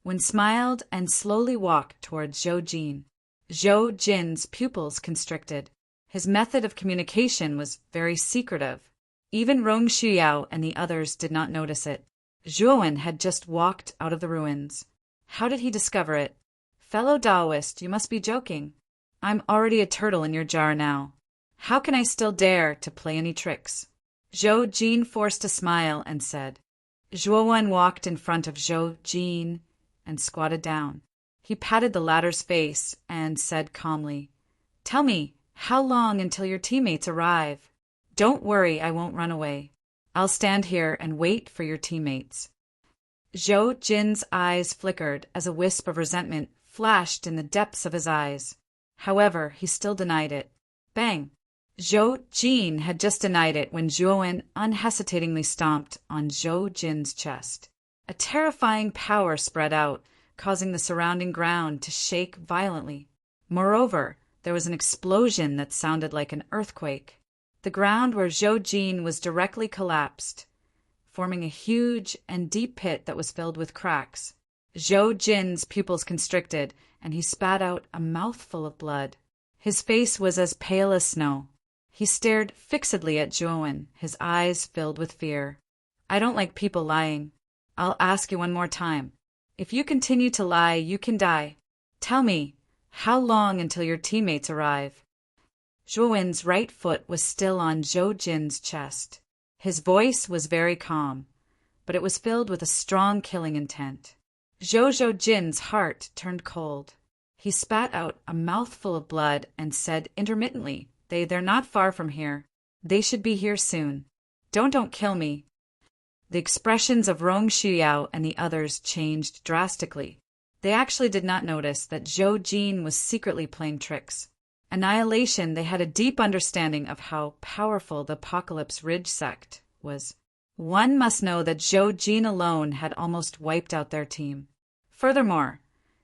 Wen smiled and slowly walked towards Zhou Jin. Zhou Jin's pupils constricted. His method of communication was very secretive. Even Rong Xuyao and the others did not notice it. Zhuowen had just walked out of the ruins. How did he discover it? "Fellow Taoist, you must be joking. I'm already a turtle in your jar now. How can I still dare to play any tricks?" Zhou Jin forced a smile and said. Zhuowen walked in front of Zhou Jin and squatted down. He patted the latter's face and said calmly, "Tell me, how long until your teammates arrive? Don't worry, I won't run away. I'll stand here and wait for your teammates." Zhou Jin's eyes flickered as a wisp of resentment flashed in the depths of his eyes. However, he still denied it. Bang! Zhou Jin had just denied it when Zhuowen unhesitatingly stomped on Zhou Jin's chest. A terrifying power spread out, causing the surrounding ground to shake violently. Moreover, there was an explosion that sounded like an earthquake. The ground where Zhou Jin was directly collapsed, forming a huge and deep pit that was filled with cracks. Zhou Jin's pupils constricted, and he spat out a mouthful of blood. His face was as pale as snow. He stared fixedly at Zhuowen, his eyes filled with fear. "I don't like people lying. I'll ask you one more time. If you continue to lie, you can die. Tell me, how long until your teammates arrive?" Zhuowen's right foot was still on Zhou Jin's chest. His voice was very calm, but it was filled with a strong killing intent. Zhou Jin's heart turned cold. He spat out a mouthful of blood and said intermittently, They're not far from here. They should be here soon. Don't kill me." The expressions of Rong Xuyao and the others changed drastically. They actually did not notice that Zhou Jin was secretly playing tricks. Annihilation, they had a deep understanding of how powerful the Apocalypse Ridge sect was. One must know that Zhou Jin alone had almost wiped out their team. Furthermore,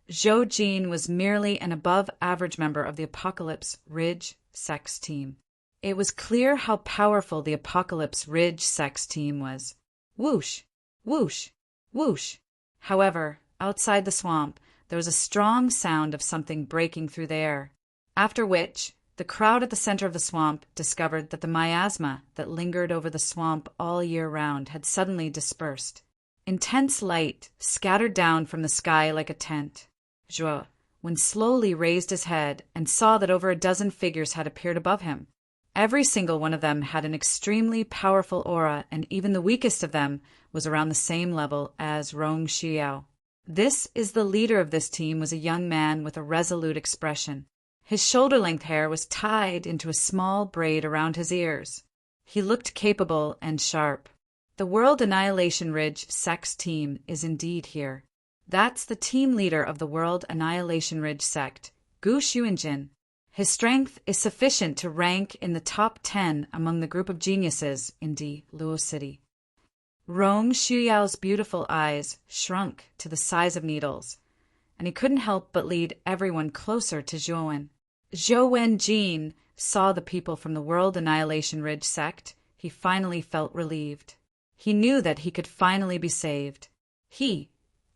Zhou Jin was merely an above-average member of the Apocalypse Ridge sect's team. It was clear how powerful the Apocalypse Ridge sect's team was. Whoosh, whoosh, whoosh. However, outside the swamp, there was a strong sound of something breaking through the air, after which The crowd at the center of the swamp discovered that the miasma that lingered over the swamp all year round had suddenly dispersed. Intense light scattered down from the sky like a tent. Zhuo slowly raised his head and saw that over a dozen figures had appeared above him. Every single one of them had an extremely powerful aura, and even the weakest of them was around the same level as Rong Xiao. This is the leader of this team, was a young man with a resolute expression. His shoulder-length hair was tied into a small braid around his ears. He looked capable and sharp. The World Annihilation Ridge Sect's team is indeed here. That's the team leader of the World Annihilation Ridge Sect, Gu Xuanjin. His strength is sufficient to rank in the top 10 among the group of geniuses in Di Luo City. Rong Xiao's beautiful eyes shrunk to the size of needles, and he couldn't help but lead everyone closer to Zhou. Zhou Wenjin saw the people from the World Annihilation Ridge Sect. He finally felt relieved. He knew that he could finally be saved.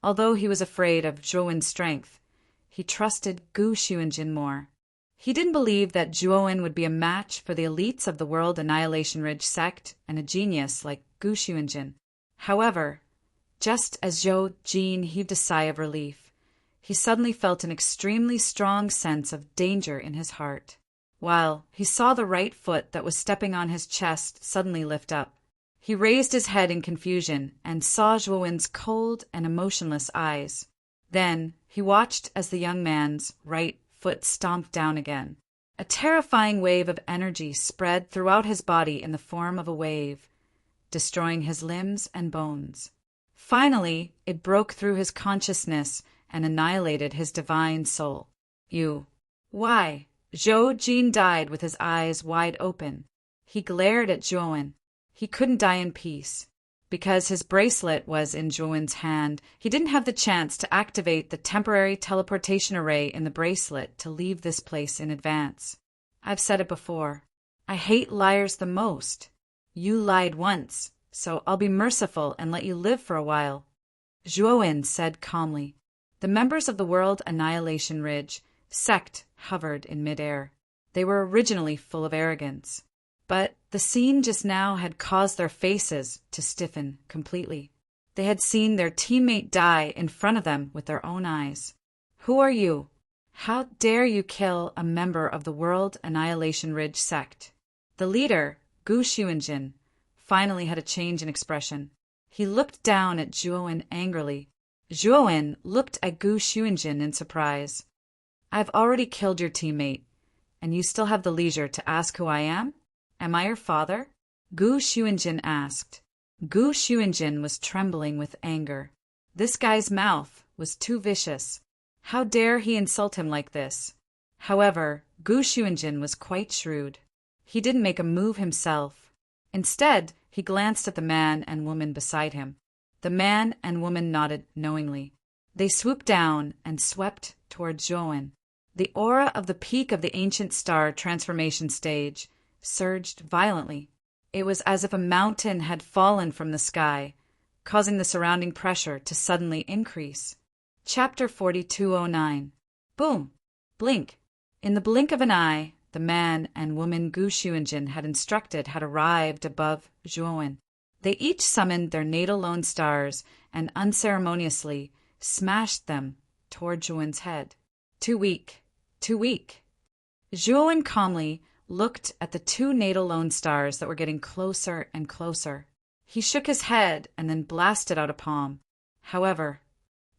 Although he was afraid of Zhou's strength, he trusted Gu Xuanjin more. He didn't believe that Zhou would be a match for the elites of the World Annihilation Ridge Sect and a genius like Gu Xuanjin. However, just as Zhou Jin heaved a sigh of relief, he suddenly felt an extremely strong sense of danger in his heart, while he saw the right foot that was stepping on his chest suddenly lift up. He raised his head in confusion and saw Zhou's cold and emotionless eyes. Then he watched as the young man's right foot stomped down again. A terrifying wave of energy spread throughout his body in the form of a wave, destroying his limbs and bones. Finally, it broke through his consciousness and annihilated his divine soul. Why? Zhou Jin died with his eyes wide open. He glared at Zhou. He couldn't die in peace. Because his bracelet was in Zhou's hand, he didn't have the chance to activate the temporary teleportation array in the bracelet to leave this place in advance. I've said it before. I hate liars the most. You lied once, so I'll be merciful and let you live for a while. Zhou said calmly. The members of the World Annihilation Ridge Sect hovered in midair. They were originally full of arrogance. But the scene just now had caused their faces to stiffen completely. They had seen their teammate die in front of them with their own eyes. Who are you? How dare you kill a member of the World Annihilation Ridge Sect? The leader, Gu Xuanjin, finally had a change in expression. He looked down at Zhou angrily. Zhou looked at Gu Xuanjin in surprise. I've already killed your teammate, and you still have the leisure to ask who I am? Am I your father? Gu Xuanjin asked. Gu Xuanjin was trembling with anger. This guy's mouth was too vicious. How dare he insult him like this? However, Gu Xuanjin was quite shrewd. He didn't make a move himself. Instead, he glanced at the man and woman beside him. The man and woman nodded knowingly. They swooped down and swept toward Zhou. The aura of the peak of the ancient star transformation stage surged violently. It was as if a mountain had fallen from the sky, causing the surrounding pressure to suddenly increase. Chapter 4209. Boom! Blink! In the blink of an eye, the man and woman Gu Xuanjin had instructed had arrived above Zhou. They each summoned their natal lone stars and unceremoniously smashed them toward Zhou's head. Too weak. Too weak. Zhou calmly looked at the two natal lone stars that were getting closer and closer. He shook his head and then blasted out a palm. However,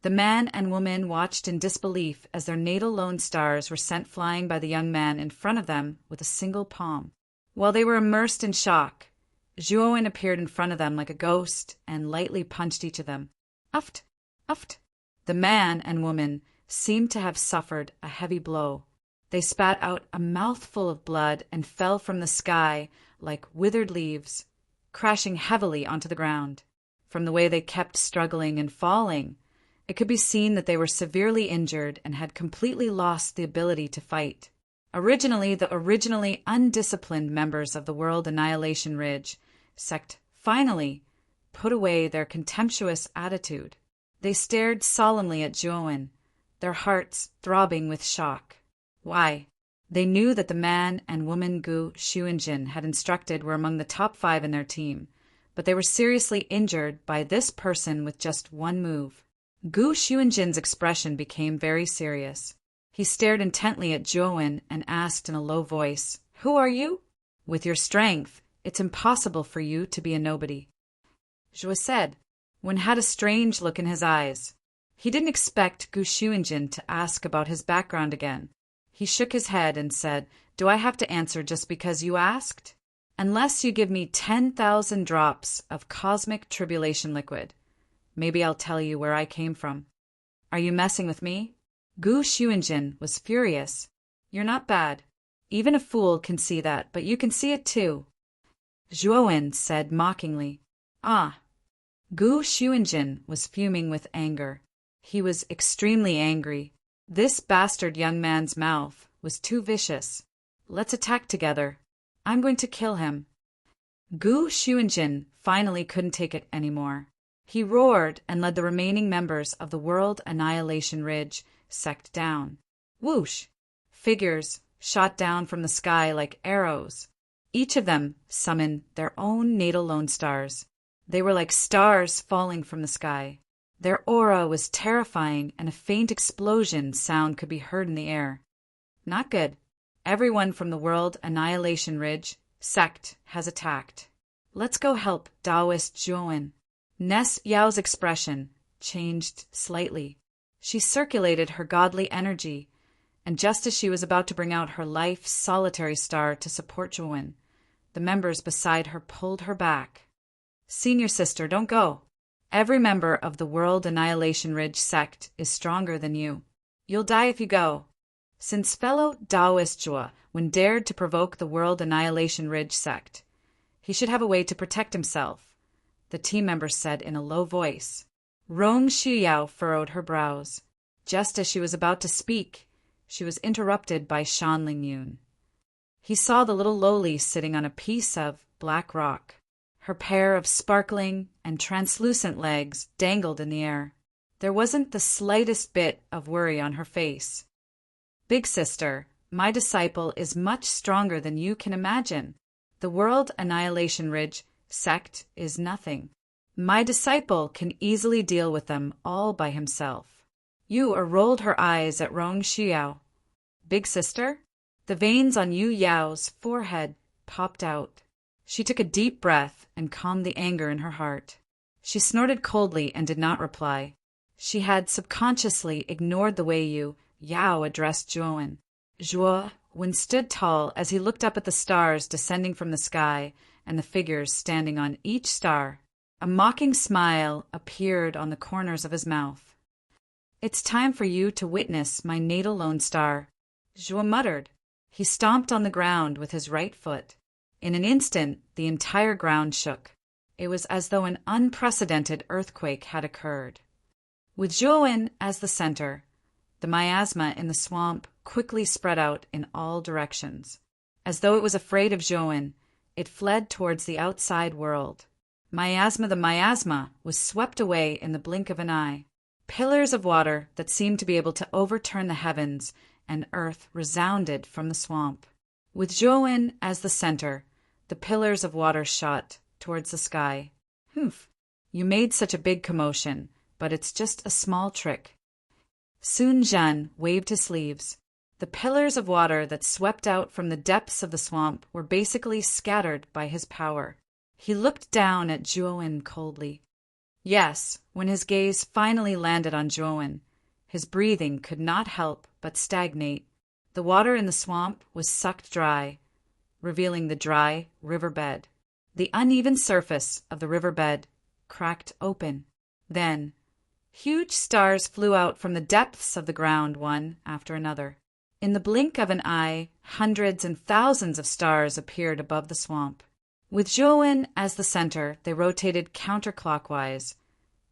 the man and woman watched in disbelief as their natal lone stars were sent flying by the young man in front of them with a single palm. While they were immersed in shock, Zhou appeared in front of them like a ghost and lightly punched each of them. Uft! Uft! The man and woman seemed to have suffered a heavy blow. They spat out a mouthful of blood and fell from the sky like withered leaves, crashing heavily onto the ground. From the way they kept struggling and falling, it could be seen that they were severely injured and had completely lost the ability to fight. The originally undisciplined members of the World Annihilation Ridge Sect finally put away their contemptuous attitude. They stared solemnly at Zhou, their hearts throbbing with shock. Why, They knew that the man and woman Gu Xuanjin had instructed were among the top 5 in their team, but they were seriously injured by this person with just one move. Gu Xuanjin's expression became very serious. He stared intently at Zhuowen and asked in a low voice, "Who are you?" "With your strength, it's impossible for you to be a nobody," Zhuo said. Wen had a strange look in his eyes. He didn't expect Gu Xuanjin to ask about his background again. He shook his head and said, "Do I have to answer just because you asked? Unless you give me 10,000 drops of cosmic tribulation liquid, maybe I'll tell you where I came from." "Are you messing with me?" Gu Xuanjin was furious. "You're not bad. Even a fool can see that, but you can see it too," Zhuowen said mockingly. "Ah." Gu Xuanjin was fuming with anger. He was extremely angry. This bastard young man's mouth was too vicious. "Let's attack together. I'm going to kill him." Gu Xuanjin finally couldn't take it anymore. He roared and led the remaining members of the World Annihilation Ridge sect down. Whoosh! Figures shot down from the sky like arrows. Each of them summoned their own natal lone stars. They were like stars falling from the sky. Their aura was terrifying, and a faint explosion sound could be heard in the air. Not good. Everyone from the World Annihilation Ridge sect has attacked. Let's go help Taoist Zhuowen. Ness Yao's expression changed slightly. She circulated her godly energy, and just as she was about to bring out her life's solitary star to support Zhuowen, the members beside her pulled her back. "Senior sister, don't go. Every member of the World Annihilation Ridge sect is stronger than you. You'll die if you go." Since fellow Taoist Zhuo, when dared to provoke the World Annihilation Ridge sect, he should have a way to protect himself, the team member said in a low voice. Rong Shuyao furrowed her brows. Just as she was about to speak, she was interrupted by Shan Lingyun. He saw the little lowly sitting on a piece of black rock. Her pair of sparkling and translucent legs dangled in the air. There wasn't the slightest bit of worry on her face. "Big sister, my disciple is much stronger than you can imagine. The World Annihilation Ridge sect is nothing. My disciple can easily deal with them all by himself." Yu rolled her eyes at Rong Shuyao. "Big sister?" The veins on Yu Yao's forehead popped out. She took a deep breath and calmed the anger in her heart. She snorted coldly and did not reply. She had subconsciously ignored the way Yu Yao addressed Zhuowen. Zhuowen stood tall as he looked up at the stars descending from the sky and the figures standing on each star. A mocking smile appeared on the corners of his mouth. "It's time for you to witness my natal lone star," Zhuo muttered. He stomped on the ground with his right foot. In an instant, the entire ground shook. It was as though an unprecedented earthquake had occurred. With Zhuowen as the center, the miasma in the swamp quickly spread out in all directions. As though it was afraid of Zhuowen, it fled towards the outside world. The miasma was swept away in the blink of an eye. Pillars of water that seemed to be able to overturn the heavens and earth resounded from the swamp. With Zhuowen as the center, the pillars of water shot towards the sky. "Humph, you made such a big commotion, but it's just a small trick." Sun Zhan waved his sleeves. The pillars of water that swept out from the depths of the swamp were basically scattered by his power. He looked down at Zhuowen coldly. Yes, when his gaze finally landed on Zhuowen, his breathing could not help but stagnate. The water in the swamp was sucked dry, revealing the dry riverbed. The uneven surface of the riverbed cracked open. Then, huge stars flew out from the depths of the ground one after another. In the blink of an eye, hundreds and thousands of stars appeared above the swamp. With Zhuowen as the center, they rotated counterclockwise,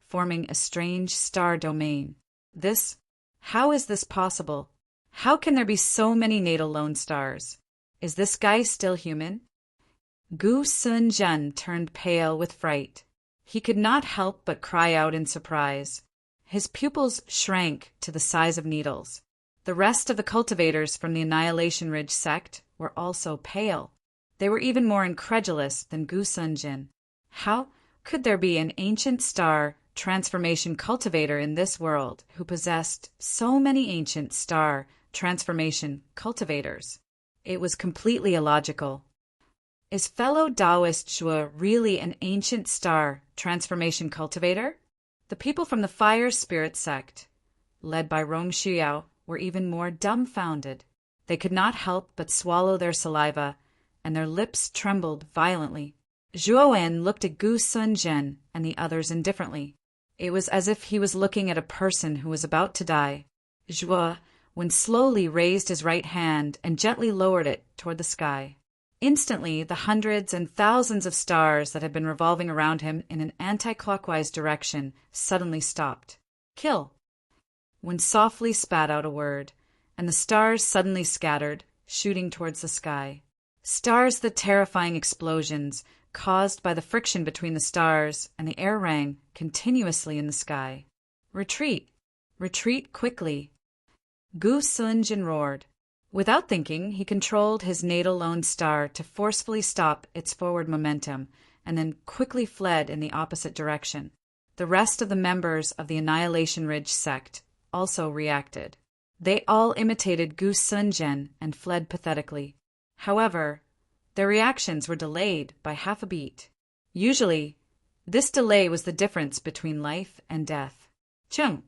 forming a strange star domain. How is this possible? How can there be so many natal lone stars? Is this guy still human? Gu Sun Zhen turned pale with fright. He could not help but cry out in surprise. His pupils shrank to the size of needles. The rest of the cultivators from the Annihilation Ridge sect were also pale. They were even more incredulous than Gu Sunjin. How could there be an ancient star transformation cultivator in this world who possessed so many ancient star transformation cultivators? It was completely illogical. Is fellow Taoist Zhuo really an ancient star transformation cultivator? The people from the Fire Spirit sect, led by Rong Xiao, were even more dumbfounded. They could not help but swallow their saliva, and their lips trembled violently. Zhuo En looked at Gu Sunzhen and the others indifferently. It was as if he was looking at a person who was about to die. Zhuo Wen slowly raised his right hand and gently lowered it toward the sky. Instantly, the hundreds and thousands of stars that had been revolving around him in an anti-clockwise direction suddenly stopped. Kill! Wen softly spat out a word, and the stars suddenly scattered, shooting towards the sky. Stars, the terrifying explosions caused by the friction between the stars, and the air rang continuously in the sky. Retreat! Retreat quickly! Gu Sunjin roared. Without thinking, he controlled his natal lone star to forcefully stop its forward momentum, and then quickly fled in the opposite direction. The rest of the members of the Annihilation Ridge sect also reacted. They all imitated Gu Sunjin and fled pathetically. However, their reactions were delayed by half a beat. Usually, this delay was the difference between life and death. Chung!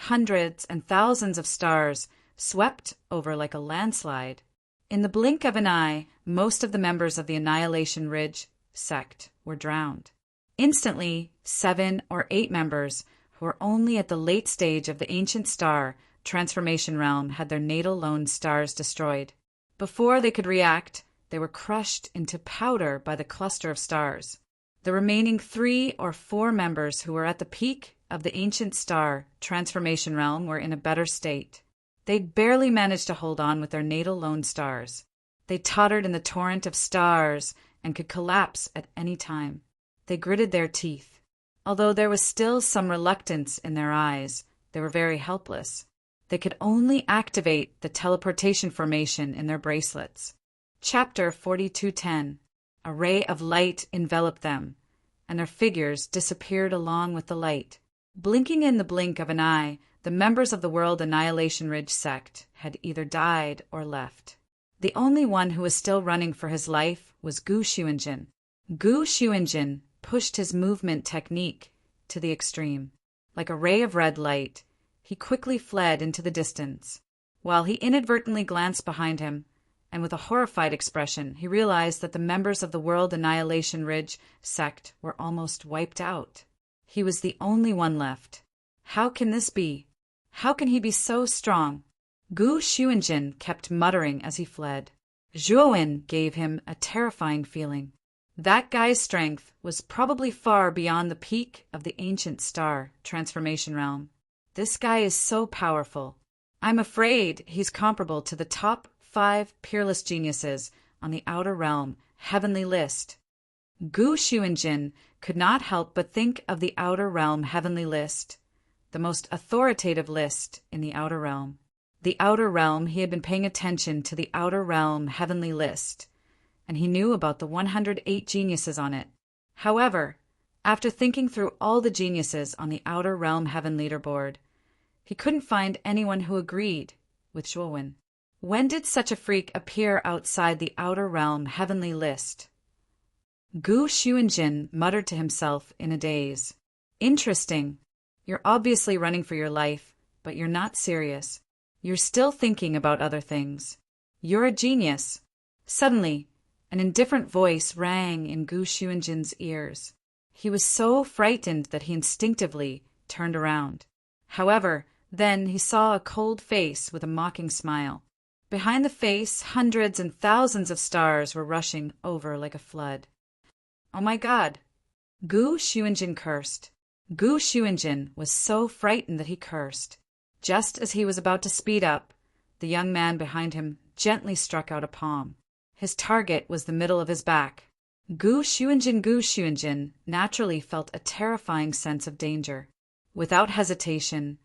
Hundreds and thousands of stars swept over like a landslide. In the blink of an eye, most of the members of the Annihilation Ridge sect were drowned. Instantly, 7 or 8 members who were only at the late stage of the ancient star transformation realm had their natal lone stars destroyed. Before they could react, they were crushed into powder by the cluster of stars. The remaining 3 or 4 members who were at the peak of the ancient star transformation realm were in a better state. They'd barely managed to hold on with their natal lone stars. They tottered in the torrent of stars and could collapse at any time. They gritted their teeth. Although there was still some reluctance in their eyes, they were very helpless. They could only activate the teleportation formation in their bracelets. Chapter 4210. A ray of light enveloped them, and their figures disappeared along with the light. Blinking in the blink of an eye, the members of the World Annihilation Ridge sect had either died or left. The only one who was still running for his life was Gu Xuanjin. Gu Xuanjin pushed his movement technique to the extreme. Like a ray of red light, he quickly fled into the distance. While he inadvertently glanced behind him, and with a horrified expression, he realized that the members of the World Annihilation Ridge sect were almost wiped out. He was the only one left. How can this be? How can he be so strong? Gu Xuanjin kept muttering as he fled. Zhuowen gave him a terrifying feeling. That guy's strength was probably far beyond the peak of the ancient star transformation realm. This guy is so powerful. I'm afraid he's comparable to the top 5 peerless geniuses on the Outer Realm Heavenly List. Gu Xuanjin could not help but think of the Outer Realm Heavenly List, the most authoritative list in the Outer Realm. The Outer Realm, he had been paying attention to the Outer Realm Heavenly List, and he knew about the 108 geniuses on it. However, after thinking through all the geniuses on the Outer Realm Heaven leaderboard, he couldn't find anyone who agreed with Zhuowen. When did such a freak appear outside the Outer Realm Heavenly List? Gu Xuanjin muttered to himself in a daze. Interesting. You're obviously running for your life, but you're not serious. You're still thinking about other things. You're a genius. Suddenly, an indifferent voice rang in Gu Xuanjin's ears. He was so frightened that he instinctively turned around. However, then he saw a cold face with a mocking smile. Behind the face, hundreds and thousands of stars were rushing over like a flood. Oh my God! Gu Xuanjin cursed. Gu Xuanjin was so frightened that he cursed. Just as he was about to speed up, the young man behind him gently struck out a palm. His target was the middle of his back. Gu Xuanjin naturally felt a terrifying sense of danger. Without hesitation,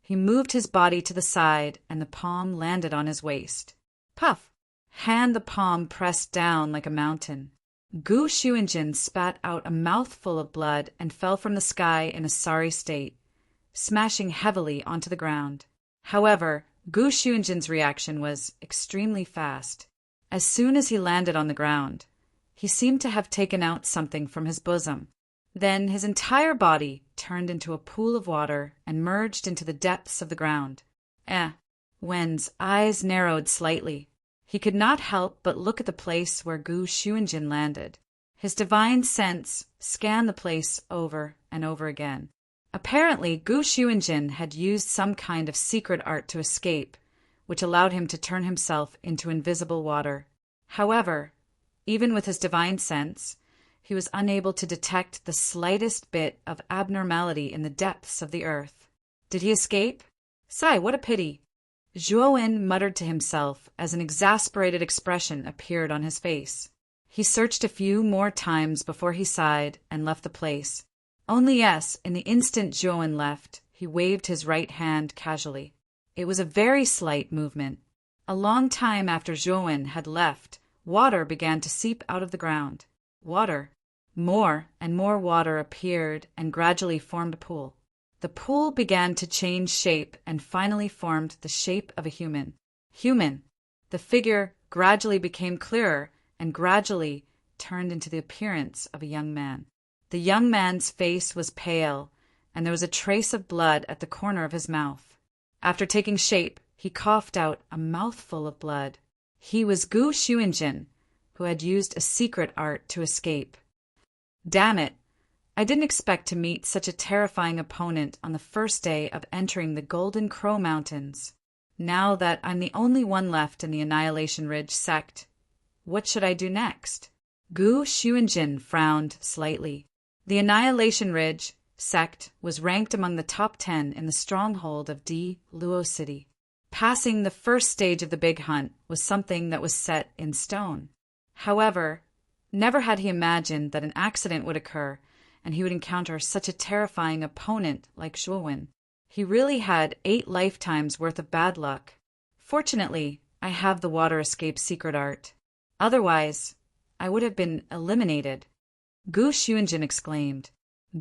He moved his body to the side, and the palm landed on his waist. Puff! Hand the palm pressed down like a mountain. Gu Xuanjin spat out a mouthful of blood and fell from the sky in a sorry state, smashing heavily onto the ground. However, Gu Xuanjin's reaction was extremely fast. As soon as he landed on the ground, he seemed to have taken out something from his bosom. Then his entire body turned into a pool of water and merged into the depths of the ground. Wen's eyes narrowed slightly. He could not help but look at the place where Gu Xuanjin landed. His divine sense scanned the place over and over again. Apparently, Gu Xuanjin had used some kind of secret art to escape, which allowed him to turn himself into invisible water. However, even with his divine sense, he was unable to detect the slightest bit of abnormality in the depths of the earth. Did he escape? Sigh, what a pity! Zhuowen muttered to himself as an exasperated expression appeared on his face. He searched a few more times before he sighed and left the place. Only in the instant Zhuowen left, he waved his right hand casually. It was a very slight movement. A long time after Zhuowen had left, water began to seep out of the ground. Water. More and more water appeared and gradually formed a pool. The pool began to change shape and finally formed the shape of a human. The figure gradually became clearer and gradually turned into the appearance of a young man. The young man's face was pale, and there was a trace of blood at the corner of his mouth. After taking shape, he coughed out a mouthful of blood. He was Gu Xuanjin, who had used a secret art to escape. Damn it! I didn't expect to meet such a terrifying opponent on the first day of entering the Golden Crow Mountains. Now that I'm the only one left in the Annihilation Ridge sect, what should I do next? Gu Xuanjin frowned slightly. The Annihilation Ridge sect was ranked among the top 10 in the stronghold of Di Luo City. Passing the first stage of the Big Hunt was something that was set in stone. However, never had he imagined that an accident would occur and he would encounter such a terrifying opponent like Zhuowen. He really had 8 lifetimes worth of bad luck. Fortunately, I have the water escape secret art. Otherwise, I would have been eliminated. Gu Xuanjin exclaimed.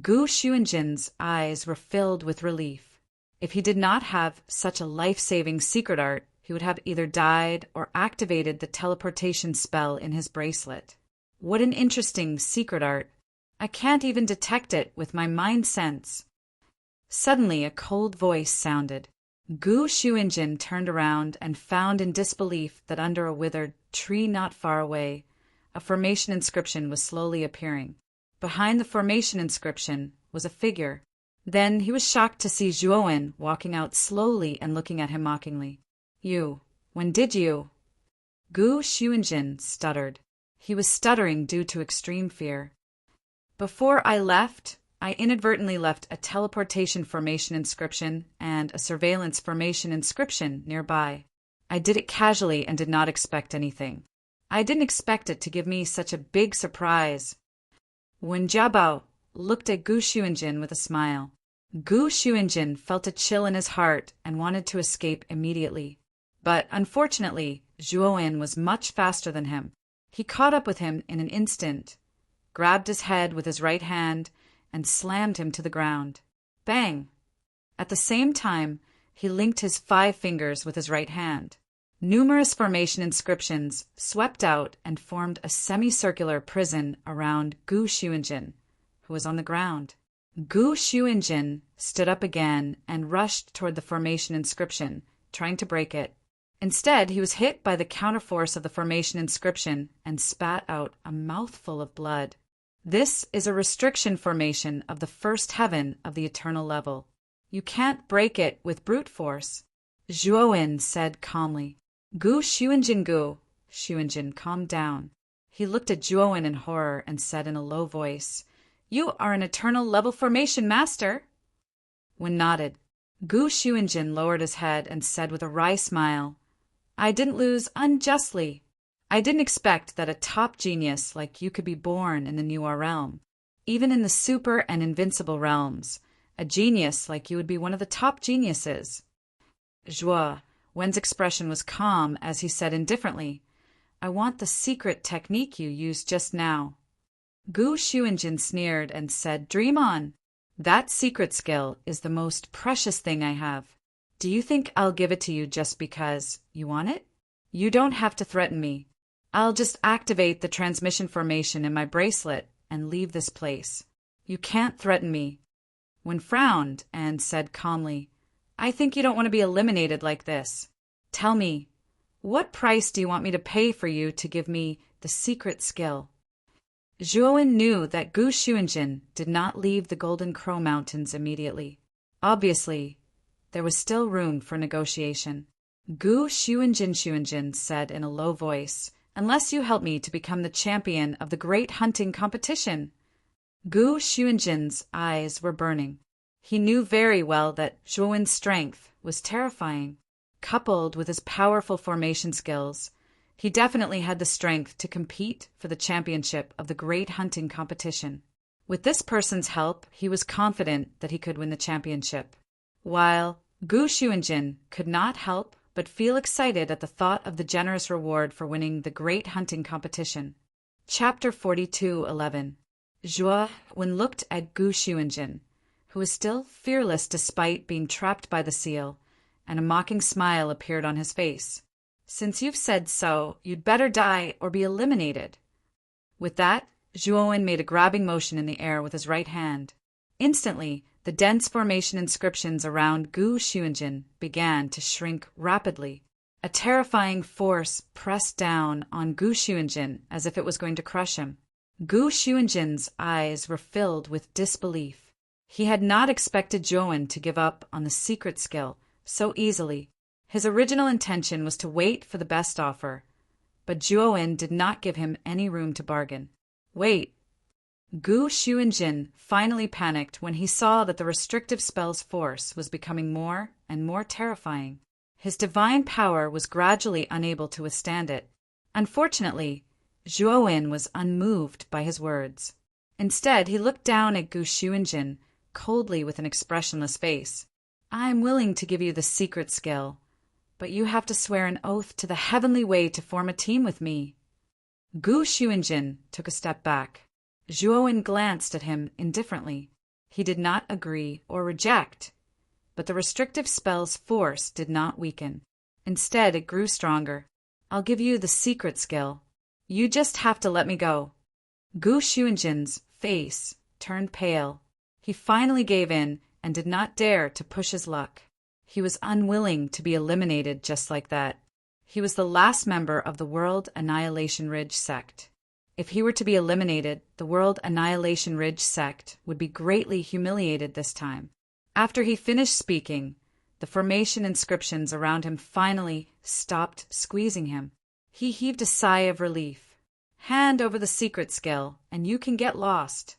Gu Xuanjin's eyes were filled with relief. If he did not have such a life-saving secret art, he would have either died or activated the teleportation spell in his bracelet. What an interesting secret art. I can't even detect it with my mind sense. Suddenly, a cold voice sounded. Gu Xuanjin turned around and found in disbelief that under a withered tree not far away, a formation inscription was slowly appearing. Behind the formation inscription was a figure. Then he was shocked to see Zhuowen walking out slowly and looking at him mockingly. When did you? Gu Xuanjin stuttered. He was stuttering due to extreme fear. Before I left, I inadvertently left a teleportation formation inscription and a surveillance formation inscription nearby. I did it casually and did not expect anything. I didn't expect it to give me such a big surprise. Wen Jiabao looked at Gu Xuanjin with a smile. Gu Xuanjin felt a chill in his heart and wanted to escape immediately. But unfortunately, Zhuowen was much faster than him. He caught up with him in an instant, grabbed his head with his right hand, and slammed him to the ground. Bang! At the same time, he linked his 5 fingers with his right hand. Numerous formation inscriptions swept out and formed a semicircular prison around Gu Xuanjin, who was on the ground. Gu Xuanjin stood up again and rushed toward the formation inscription, trying to break it. Instead, he was hit by the counterforce of the formation inscription and spat out a mouthful of blood. This is a restriction formation of the first heaven of the eternal level. You can't break it with brute force. Zhuowen said calmly. Gu Xuanjin, calm down. He looked at Zhuowen in horror and said in a low voice, You are an eternal level formation master. Wen nodded. Gu Xuanjin lowered his head and said with a wry smile, I didn't lose unjustly. I didn't expect that a top genius like you could be born in the Newer realm. Even in the super and invincible realms, A genius like you would be one of the top geniuses. Joie. Wen's expression was calm as he said indifferently, I want the secret technique you used just now. Gu Xuanjin sneered and said, Dream on. That secret skill is the most precious thing I have. Do you think I'll give it to you just because you want it? You don't have to threaten me. I'll just activate the transmission formation in my bracelet and leave this place. You can't threaten me. Wen frowned and said calmly, I think you don't want to be eliminated like this. Tell me, what price do you want me to pay for you to give me the secret skill? Zhuowen knew that Gu Xuanjin did not leave the Golden Crow Mountains immediately. Obviously, there was still room for negotiation. Gu Xuanjin said in a low voice, Unless you help me to become the champion of the great hunting competition. Gu Xuanjin's eyes were burning. He knew very well that Zhuowen's strength was terrifying. Coupled with his powerful formation skills, he definitely had the strength to compete for the championship of the great hunting competition. With this person's help, he was confident that he could win the championship. While Gu Xuanjin could not help but feel excited at the thought of the generous reward for winning the great hunting competition. Chapter 42:11. Wen looked at Gu Xuanjin, who was still fearless despite being trapped by the seal, and a mocking smile appeared on his face. Since you've said so, you'd better die or be eliminated. With that, Zhuowen made a grabbing motion in the air with his right hand. Instantly, the dense formation inscriptions around Gu Xuanjin began to shrink rapidly. A terrifying force pressed down on Gu Xuanjin as if it was going to crush him. Gu Xuanjin's eyes were filled with disbelief. He had not expected Zhuowen to give up on the secret skill so easily. His original intention was to wait for the best offer, but Zhuowen did not give him any room to bargain. Wait. Gu Xuanjin finally panicked when he saw that the restrictive spell's force was becoming more and more terrifying. His divine power was gradually unable to withstand it. Unfortunately, Zhuowen was unmoved by his words. Instead, he looked down at Gu Xuanjin coldly with an expressionless face. I'm willing to give you the secret skill, but you have to swear an oath to the heavenly way to form a team with me. Gu Xuanjin took a step back. Zhuowen glanced at him indifferently. He did not agree or reject, but the restrictive spell's force did not weaken. Instead, it grew stronger. I'll give you the secret skill. You just have to let me go. Gu Xuanjin's face turned pale. He finally gave in and did not dare to push his luck. He was unwilling to be eliminated just like that. He was the last member of the World Annihilation Ridge sect. If he were to be eliminated, the World Annihilation Ridge sect would be greatly humiliated this time. After he finished speaking, the formation inscriptions around him finally stopped squeezing him. He heaved a sigh of relief. Hand over the secret skill, and you can get lost.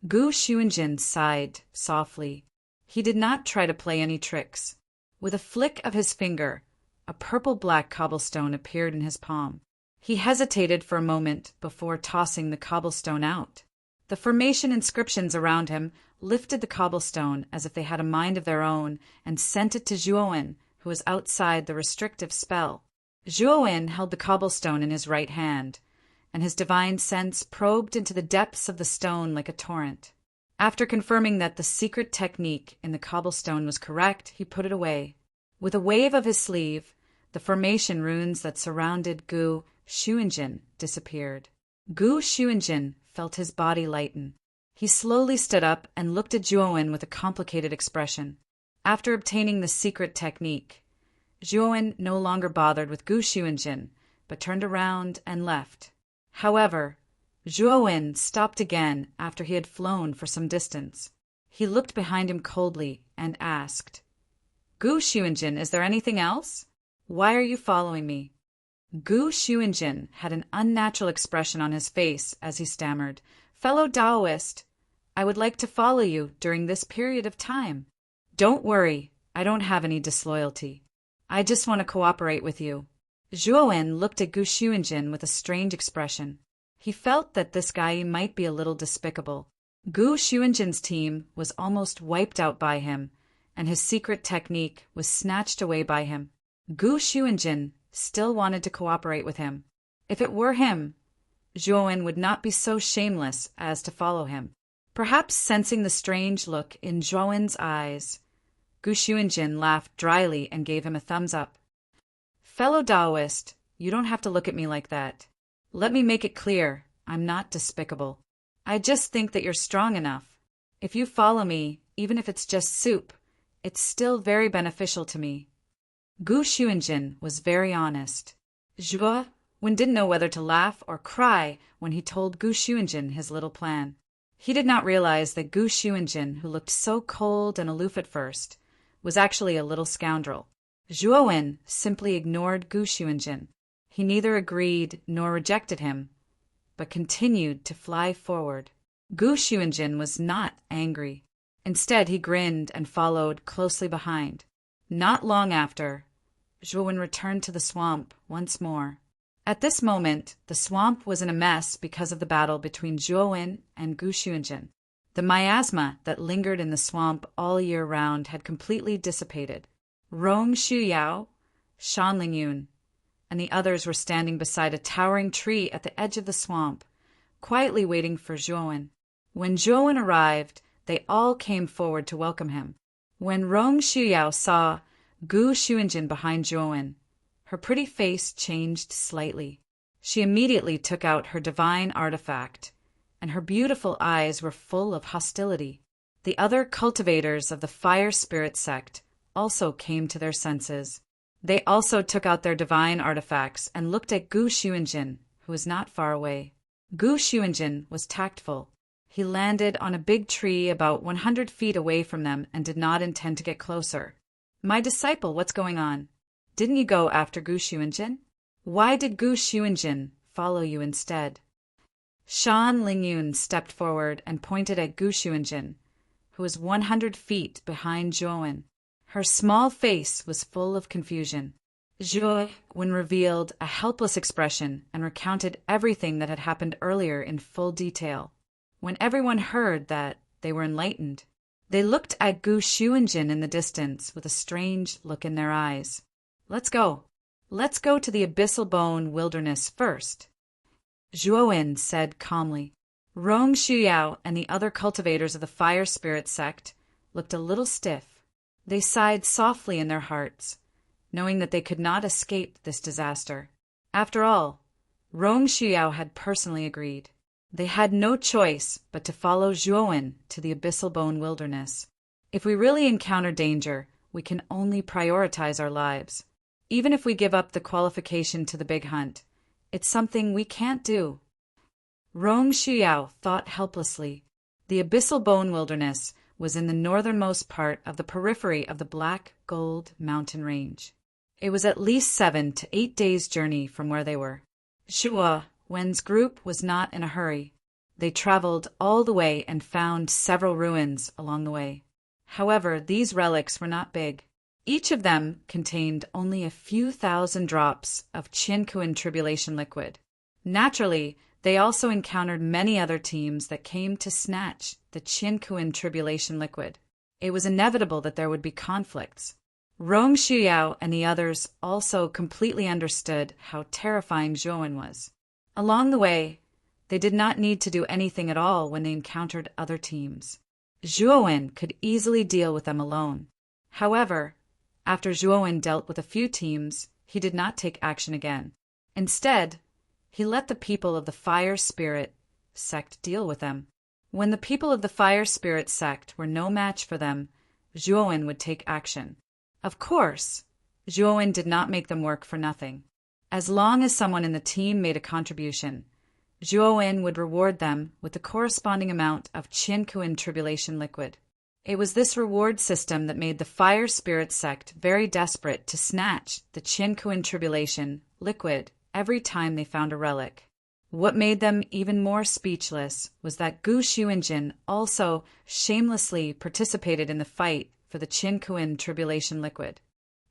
Gu Xuanjin sighed softly. He did not try to play any tricks. With a flick of his finger, a purple-black cobblestone appeared in his palm. He hesitated for a moment before tossing the cobblestone out. The formation inscriptions around him lifted the cobblestone as if they had a mind of their own and sent it to Zhuowen, who was outside the restrictive spell. Zhuowen held the cobblestone in his right hand, and his divine sense probed into the depths of the stone like a torrent. After confirming that the secret technique in the cobblestone was correct, he put it away. With a wave of his sleeve, the formation runes that surrounded Gu Xuanjin disappeared. Gu Xuanjin felt his body lighten. He slowly stood up and looked at Zhuowen with a complicated expression. After obtaining the secret technique, Zhuowen no longer bothered with Gu Xuanjin, but turned around and left. However, Zhuowen stopped again after he had flown for some distance. He looked behind him coldly and asked, Gu Xuanjin, is there anything else? Why are you following me? Gu Xuanjin had an unnatural expression on his face as he stammered, Fellow Taoist, I would like to follow you during this period of time. Don't worry, I don't have any disloyalty. I just want to cooperate with you. Zhuowen looked at Gu Xuanjin with a strange expression. He felt that this guy might be a little despicable. Gu Xuanjin's team was almost wiped out by him, and his secret technique was snatched away by him. Gu Xuanjin still wanted to cooperate with him. If it were him, Zhuowen would not be so shameless as to follow him. Perhaps sensing the strange look in Zhuowen's eyes, Gu Xuanjin laughed dryly and gave him a thumbs up. Fellow Taoist, you don't have to look at me like that. Let me make it clear, I'm not despicable. I just think that you're strong enough. If you follow me, even if it's just soup, it's still very beneficial to me. Gu Xuanjin was very honest. Zhuowen didn't know whether to laugh or cry when he told Gu Xuanjin his little plan. He did not realize that Gu Xuanjin, who looked so cold and aloof at first, was actually a little scoundrel. Zhuowen simply ignored Gu Xuanjin. He neither agreed nor rejected him, but continued to fly forward. Gu Xuanjin was not angry. Instead, he grinned and followed closely behind. Not long after, Zhuowen returned to the swamp once more. At this moment, the swamp was in a mess because of the battle between Zhuowen and Gu Xuanjin. The miasma that lingered in the swamp all year round had completely dissipated. Rong Shuyao, Shan Lingyun, and the others were standing beside a towering tree at the edge of the swamp, quietly waiting for Zhuowen. When Zhuowen arrived, they all came forward to welcome him. When Rong Shuyao saw Gu Xuanjin behind Zhuowen, her pretty face changed slightly. She immediately took out her divine artifact, and her beautiful eyes were full of hostility. The other cultivators of the fire spirit sect also came to their senses. They also took out their divine artifacts and looked at Gu Xuanjin, who was not far away. Gu Xuanjin was tactful. He landed on a big tree about 100 feet away from them and did not intend to get closer. My disciple, what's going on? Didn't you go after Gu Xuanjin? Why did Gu Xuanjin follow you instead? Shan Lingyun stepped forward and pointed at Gu Xuanjin, who was 100 feet behind Zhuowen. Her small face was full of confusion. Zhuowen revealed a helpless expression and recounted everything that had happened earlier in full detail. When everyone heard that, they were enlightened. They looked at Gu Xuanjin in the distance with a strange look in their eyes. Let's go. Let's go to the Abyssal Bone Wilderness first, Zhuowen said calmly. Rong Shuyao and the other cultivators of the fire spirit sect looked a little stiff. They sighed softly in their hearts, knowing that they could not escape this disaster. After all, Rong Shuyao had personally agreed. They had no choice but to follow Zhuowen to the Abyssal Bone Wilderness. If we really encounter danger, we can only prioritize our lives. Even if we give up the qualification to the big hunt, it's something we can't do. Rong Shuyao thought helplessly. The Abyssal Bone Wilderness was in the northernmost part of the periphery of the Black Gold Mountain Range. It was at least 7 to 8 days' journey from where they were. Zhuowen's group was not in a hurry. They traveled all the way and found several ruins along the way. However, these relics were not big. Each of them contained only a few thousand drops of Qinkuan tribulation liquid. Naturally, they also encountered many other teams that came to snatch the Qinkuan tribulation liquid. It was inevitable that there would be conflicts. Rong Shuyao and the others also completely understood how terrifying Zhuowen was. Along the way, they did not need to do anything at all when they encountered other teams. Zhuowen could easily deal with them alone. However, after Zhuowen dealt with a few teams, he did not take action again. Instead, he let the people of the Fire Spirit sect deal with them. When the people of the Fire Spirit sect were no match for them, Zhuowen would take action. Of course, Zhuowen did not make them work for nothing. As long as someone in the team made a contribution, Zhuowen would reward them with the corresponding amount of Qinkuan tribulation liquid. It was this reward system that made the Fire Spirit sect very desperate to snatch the Qinkuan tribulation liquid every time they found a relic. What made them even more speechless was that Gu Xuanjin also shamelessly participated in the fight for the Qinkuan tribulation liquid.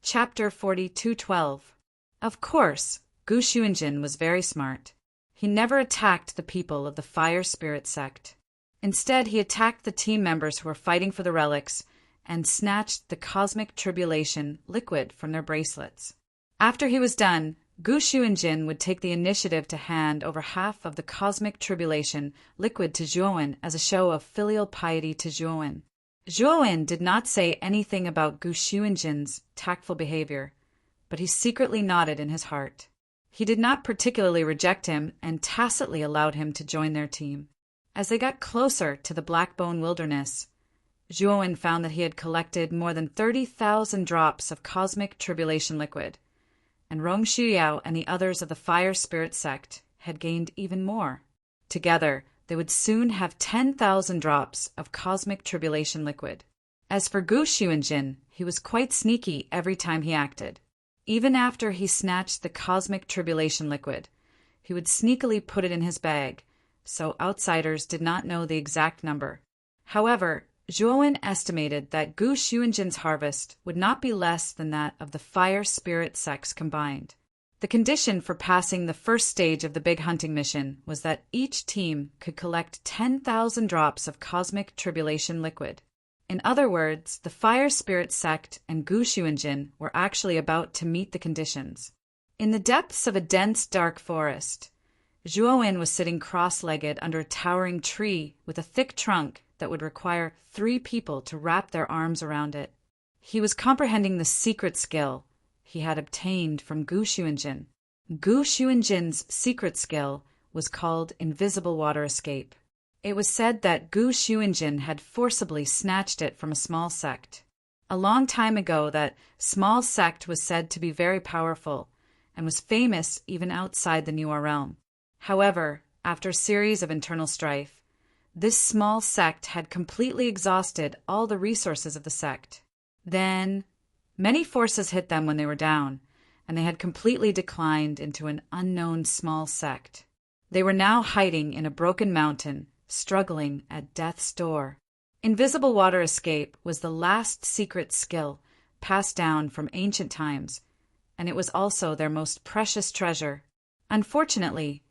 Chapter 42:12. Of course, Gu Xuanjin was very smart. He never attacked the people of the Fire Spirit sect. Instead, he attacked the team members who were fighting for the relics and snatched the cosmic tribulation liquid from their bracelets. After he was done, Gu Xuanjin would take the initiative to hand over half of the cosmic tribulation liquid to Zhuowen as a show of filial piety to Zhuowen. Zhuowen did not say anything about Gu Xuanjin's tactful behavior, but he secretly nodded in his heart. He did not particularly reject him and tacitly allowed him to join their team. As they got closer to the Blackbone Wilderness, Zhuowen found that he had collected more than 30,000 drops of cosmic tribulation liquid, and Rong Shuyao and the others of the Fire Spirit sect had gained even more. Together, they would soon have 10,000 drops of cosmic tribulation liquid. As for Gu Xuanjin, he was quite sneaky every time he acted. Even after he snatched the cosmic tribulation liquid, he would sneakily put it in his bag, so outsiders did not know the exact number. However, Zhuowen estimated that Gu Xuanjin's harvest would not be less than that of the Fire Spirit sects combined. The condition for passing the first stage of the big hunting mission was that each team could collect 10,000 drops of cosmic tribulation liquid. In other words, the Fire Spirit sect and Gu Xuanjin were actually about to meet the conditions. In the depths of a dense, dark forest, Zhuowen was sitting cross-legged under a towering tree with a thick trunk that would require 3 people to wrap their arms around it. He was comprehending the secret skill he had obtained from Gu Xuanjin. Gu Xuanjin's secret skill was called Invisible Water Escape. It was said that Gu Xuanjin had forcibly snatched it from a small sect. A long time ago, that small sect was said to be very powerful and was famous even outside the New Realm. However, after a series of internal strife, this small sect had completely exhausted all the resources of the sect. Then, many forces hit them when they were down, and they had completely declined into an unknown small sect. They were now hiding in a broken mountain, struggling at death's door. Invisible Water Escape was the last secret skill passed down from ancient times, and it was also their most precious treasure. Unfortunately,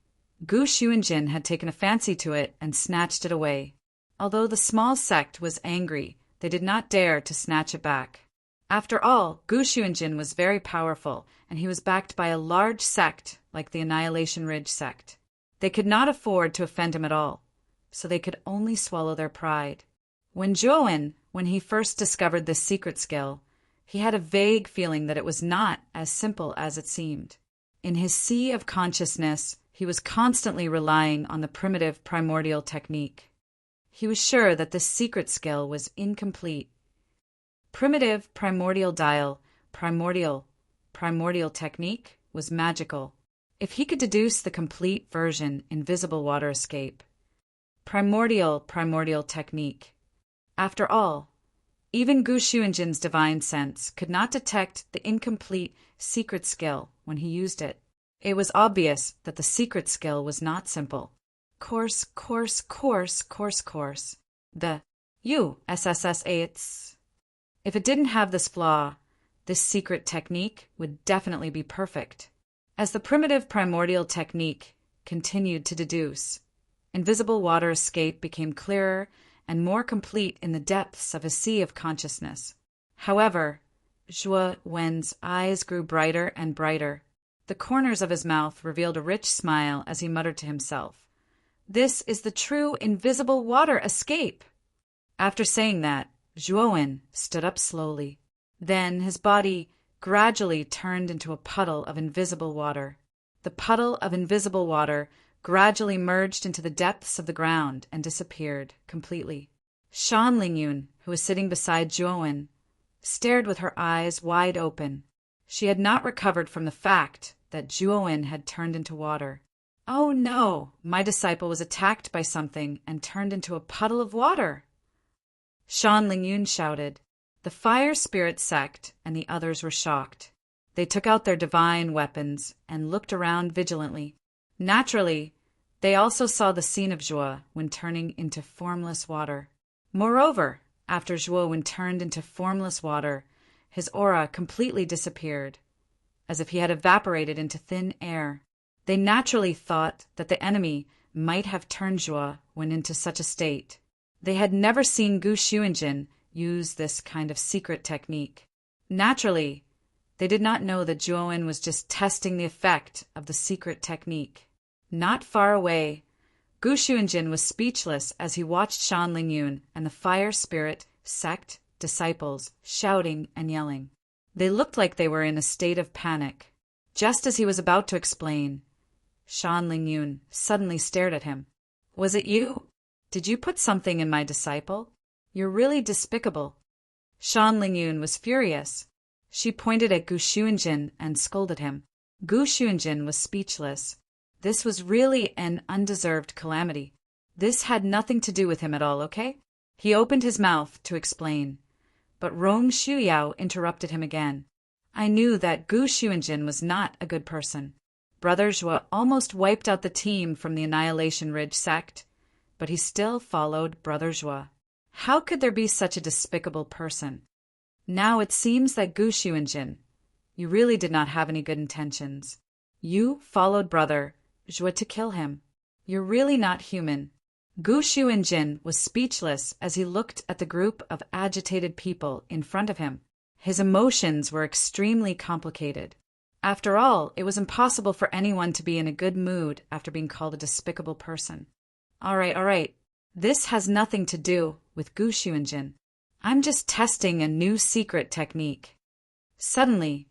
Gu Xuanjin had taken a fancy to it and snatched it away. Although the small sect was angry, they did not dare to snatch it back. After all, Gu Xuanjin was very powerful, and he was backed by a large sect like the Annihilation Ridge sect. They could not afford to offend him at all, so they could only swallow their pride. When he first discovered this secret skill, he had a vague feeling that it was not as simple as it seemed. In his sea of consciousness, he was constantly relying on the primitive primordial technique. He was sure that this secret skill was incomplete. Primitive primordial dial, primordial technique was magical. If he could deduce the complete version, Invisible Water Escape. Primordial technique. After all, even Gu Xuanjin's divine sense could not detect the incomplete secret skill when he used it. It was obvious that the secret skill was not simple. Course. The USSS8. If it didn't have this flaw, this secret technique would definitely be perfect. As the primitive primordial technique continued to deduce, Invisible Water Escape became clearer and more complete in the depths of a sea of consciousness. However, Zhuowen's eyes grew brighter and brighter. The corners of his mouth revealed a rich smile as he muttered to himself, "This is the true invisible water escape." After saying that, Zhuowen stood up slowly. Then his body gradually turned into a puddle of invisible water. The puddle of invisible water gradually merged into the depths of the ground and disappeared completely. Shan Lingyun, who was sitting beside Zhuowen, stared with her eyes wide open. She had not recovered from the fact that Zhuowen had turned into water. "Oh no, my disciple was attacked by something and turned into a puddle of water!" Shan Lingyun shouted. The Fire Spirit sect and the others were shocked. They took out their divine weapons and looked around vigilantly. Naturally, they also saw the scene of Zhuo when turning into formless water. Moreover, after Zhuo when turned into formless water, his aura completely disappeared, as if he had evaporated into thin air. They naturally thought that the enemy might have turned Zhuo Wen into such a state. They had never seen Gu Xuanjin use this kind of secret technique. Naturally, they did not know that Zhuo Wen was just testing the effect of the secret technique. Not far away, Gu Xuanjin was speechless as he watched Shan Lingyun and the fire spirit sect disciples shouting and yelling. They looked like they were in a state of panic. Just as he was about to explain, Shan Lingyun suddenly stared at him. "Was it you? Did you put something in my disciple? You're really despicable." Shan Lingyun was furious. She pointed at Gu Xuanjin and scolded him. Gu Xuanjin was speechless. This was really an undeserved calamity. This had nothing to do with him at all, okay? He opened his mouth to explain, but Rong Shuyao interrupted him again. "I knew that Gu Xuanjin was not a good person. Brother Zhuo almost wiped out the team from the Annihilation Ridge sect, but he still followed Brother Zhuo. How could there be such a despicable person? Now it seems that Gu Xuanjin, you really did not have any good intentions. You followed Brother Zhuo to kill him. You're really not human." Gu Xuanjin was speechless as he looked at the group of agitated people in front of him. His emotions were extremely complicated. After all, it was impossible for anyone to be in a good mood after being called a despicable person. All right. This has nothing to do with Gu Xuanjin. I'm just testing a new secret technique. Suddenly,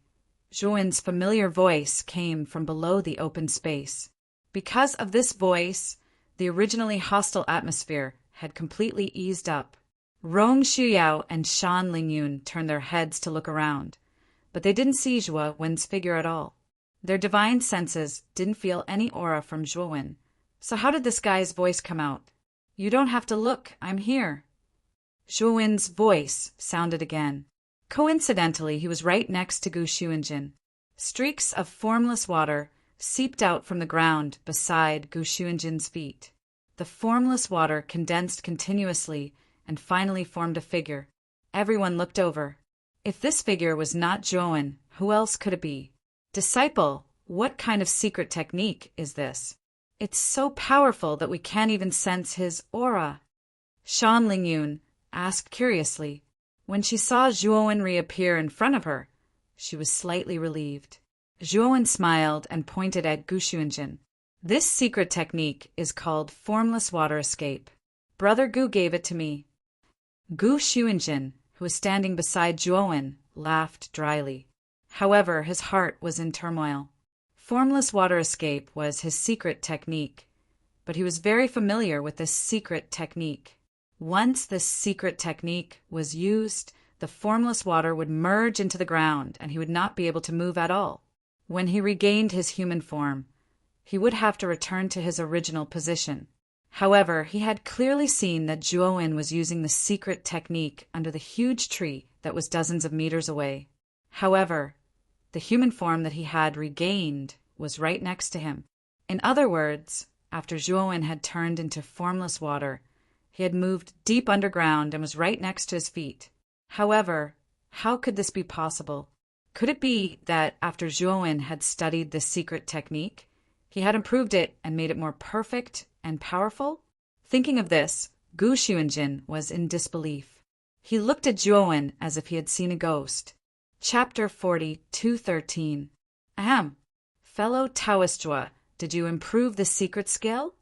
Zhuo Wen's familiar voice came from below the open space. Because of this voice, the originally hostile atmosphere had completely eased up. Rong Shuyao and Shan Lingyun turned their heads to look around, but they didn't see Zhuo Wen's figure at all. Their divine senses didn't feel any aura from Zhuo Wen. So how did this guy's voice come out? "You don't have to look, I'm here." Zhuo Wen's voice sounded again. Coincidentally, he was right next to Gu Xuanjin. Streaks of formless water seeped out from the ground beside Gu Xuanjin's feet. The formless water condensed continuously and finally formed a figure. Everyone looked over. If this figure was not Zhuo Wen, who else could it be? "Disciple, what kind of secret technique is this? It's so powerful that we can't even sense his aura." Shan Lingyun asked curiously. When she saw Zhuo Wen reappear in front of her, she was slightly relieved. Zhuo Wen smiled and pointed at Gu Xuanjin. "This secret technique is called Formless Water Escape. Brother Gu gave it to me." Gu Xuanjin, who was standing beside Zhuo Wen, laughed dryly. However, his heart was in turmoil. Formless water escape was his secret technique, but he was very familiar with this secret technique. Once this secret technique was used, the formless water would merge into the ground and he would not be able to move at all. When he regained his human form, he would have to return to his original position. However, he had clearly seen that Zhuo Wen was using the secret technique under the huge tree that was dozens of meters away. However, the human form that he had regained was right next to him. In other words, after Zhuo Wen had turned into formless water, he had moved deep underground and was right next to his feet. However, how could this be possible? Could it be that after Zhuo Wen had studied this secret technique, he had improved it and made it more perfect and powerful? Thinking of this, Gu Xuanjin was in disbelief. He looked at Zhuo Wen as if he had seen a ghost. Chapter 42:13. Ahem. Fellow Taoist Zhuo, did you improve the secret skill?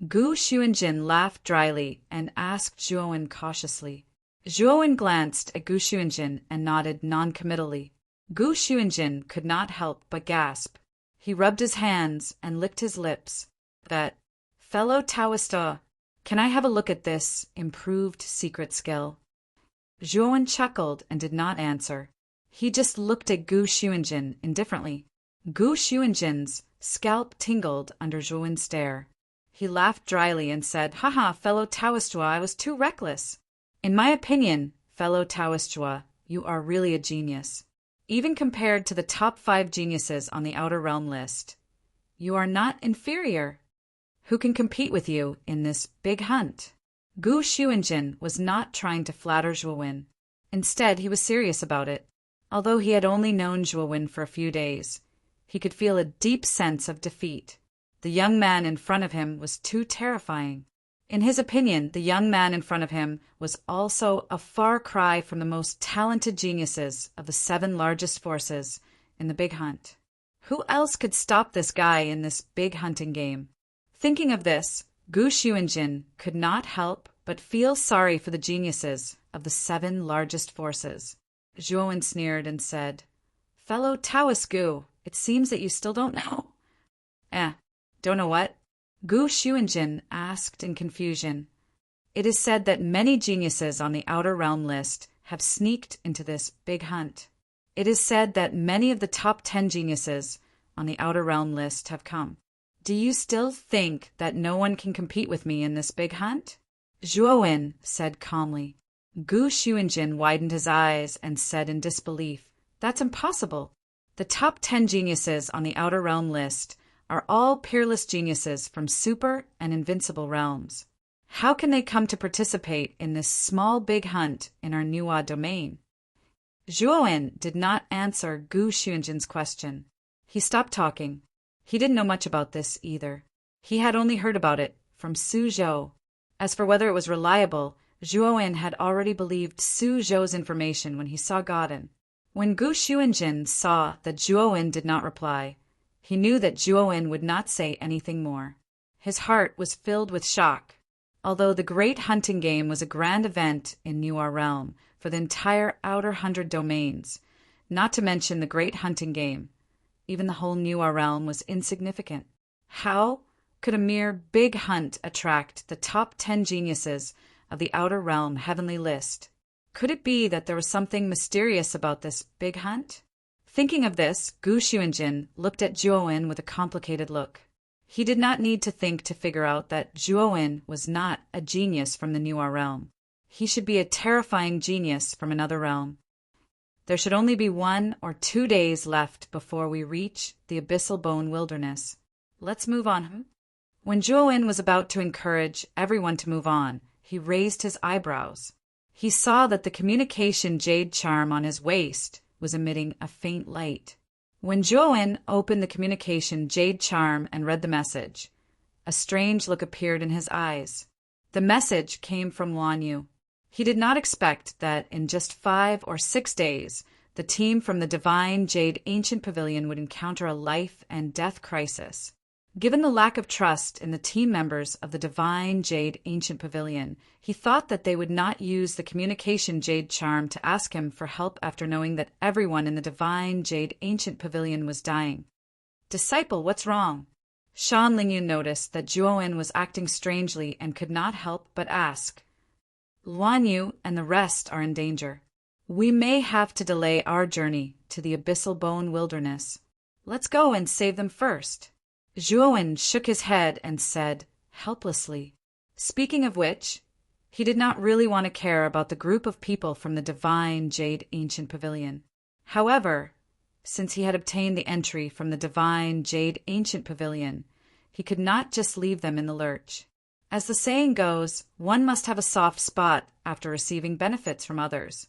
Gu Xuanjin laughed dryly and asked Zhuo Wen cautiously. Zhuo Wen glanced at Gu Xuanjin and nodded noncommittally. Gu Xuanjin could not help but gasp. He rubbed his hands and licked his lips. That, fellow Taoist, can I have a look at this improved secret skill? Zhuo Wen chuckled and did not answer. He just looked at Gu Xuanjin indifferently. Gu Xuanjin's scalp tingled under Zhuo Wen's stare. He laughed dryly and said, "Haha, fellow Taoist Zhuo, I was too reckless. In my opinion, fellow Taoist Zhuo, you are really a genius. Even compared to the top 5 geniuses on the Outer Realm list, you are not inferior. Who can compete with you in this big hunt?" Gu Xuanjin was not trying to flatter Zhuo Wen. Instead, he was serious about it. Although he had only known Zhuo Wen for a few days, he could feel a deep sense of defeat. The young man in front of him was too terrifying. In his opinion, the young man in front of him was also a far cry from the most talented geniuses of the 7 largest forces in the big hunt. Who else could stop this guy in this big hunting game? Thinking of this, Gu Xuanjin could not help but feel sorry for the geniuses of the 7 largest forces. Zhuowen sneered and said, "Fellow Taoist Gu, it seems that you still don't know." Don't know what? Gu Xuanjin asked in confusion. It is said that many geniuses on the Outer Realm list have sneaked into this big hunt. It is said that many of the top 10 geniuses on the Outer Realm list have come. Do you still think that no one can compete with me in this big hunt? Zhuowen said calmly. Gu Xuanjin widened his eyes and said in disbelief, "That's impossible. The top 10 geniuses on the Outer Realm list are all peerless geniuses from super and invincible realms. How can they come to participate in this small big hunt in our Nuwa domain?" Zhuowen did not answer Gu Xuanjin's question. He stopped talking. He didn't know much about this either. He had only heard about it from Su Zhou. As for whether it was reliable, Zhuowen had already believed Su Zhou's information when he saw Godin. When Gu Xuanjin saw that Zhuowen did not reply, he knew that Zhuowen would not say anything more. His heart was filled with shock. Although the great hunting game was a grand event in Nuwa Realm for the entire Outer 100 domains, not to mention the great hunting game, even the whole Nuwa Realm was insignificant. How could a mere big hunt attract the top 10 geniuses of the Outer Realm heavenly list? Could it be that there was something mysterious about this big hunt? Thinking of this, Gu Xuanjin looked at Zhuowen with a complicated look. He did not need to think to figure out that Zhuowen was not a genius from the Nuwa Realm. He should be a terrifying genius from another realm. There should only be 1 or 2 days left before we reach the Abyssal Bone Wilderness. Let's move on. When Zhuowen was about to encourage everyone to move on, he raised his eyebrows. He saw that the communication jade charm on his waist was emitting a faint light. When Zhuowen opened the communication jade charm and read the message, a strange look appeared in his eyes. The message came from Luan Yu. He did not expect that in just 5 or 6 days, the team from the Divine Jade Ancient Pavilion would encounter a life and death crisis. Given the lack of trust in the team members of the Divine Jade Ancient Pavilion, he thought that they would not use the communication jade charm to ask him for help after knowing that everyone in the Divine Jade Ancient Pavilion was dying. "Disciple, what's wrong?" Shan Lingyun noticed that Zhuowen was acting strangely and could not help but ask. "Luan Yu and the rest are in danger. We may have to delay our journey to the Abyssal Bone Wilderness. Let's go and save them first." Zhuowen shook his head and said, helplessly. Speaking of which, he did not really want to care about the group of people from the Divine Jade Ancient Pavilion. However, since he had obtained the entry from the Divine Jade Ancient Pavilion, he could not just leave them in the lurch. As the saying goes, one must have a soft spot after receiving benefits from others.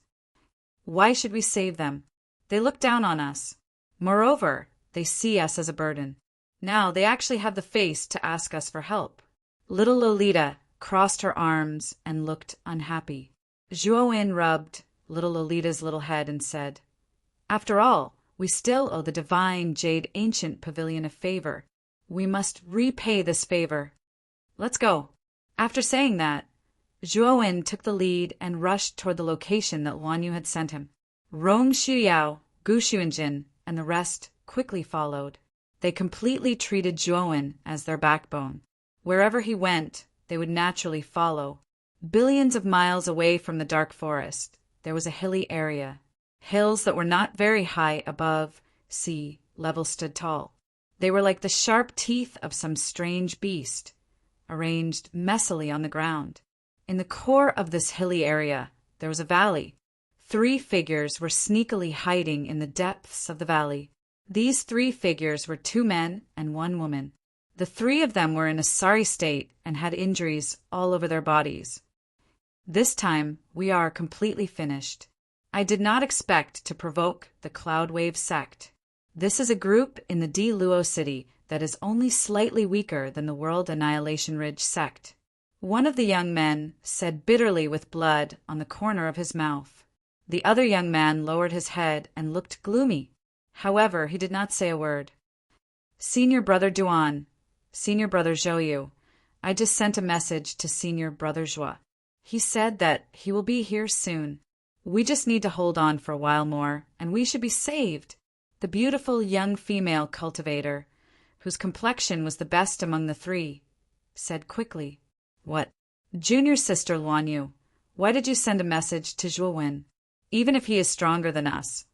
Why should we save them? They look down on us. Moreover, they see us as a burden. Now they actually have the face to ask us for help. Little Lolita crossed her arms and looked unhappy. Zhuowen rubbed little Lolita's little head and said, "After all, we still owe the Divine Jade Ancient Pavilion a favor. We must repay this favor. Let's go." After saying that, Zhuowen took the lead and rushed toward the location that Luan Yu had sent him. Rong Shuyao, Gu Xuanjin, and the rest quickly followed. They completely treated Zhuowen as their backbone. Wherever he went, they would naturally follow. Billions of miles away from the dark forest, there was a hilly area. Hills that were not very high above sea level stood tall. They were like the sharp teeth of some strange beast, arranged messily on the ground. In the core of this hilly area, there was a valley. 3 figures were sneakily hiding in the depths of the valley. These 3 figures were 2 men and 1 woman. The 3 of them were in a sorry state and had injuries all over their bodies. This time, we are completely finished. I did not expect to provoke the Cloudwave sect. This is a group in the Di Luo city that is only slightly weaker than the World Annihilation Ridge sect. One of the young men said bitterly with blood on the corner of his mouth. The other young man lowered his head and looked gloomy. However, he did not say a word. Senior Brother Duan, Senior Brother Zhouyu, I just sent a message to Senior Brother Zhua. He said that he will be here soon. We just need to hold on for a while more, and we should be saved. The beautiful young female cultivator, whose complexion was the best among the three, said quickly, What? Junior sister Luanyu, why did you send a message to Zhuowen? Even if he is stronger than us,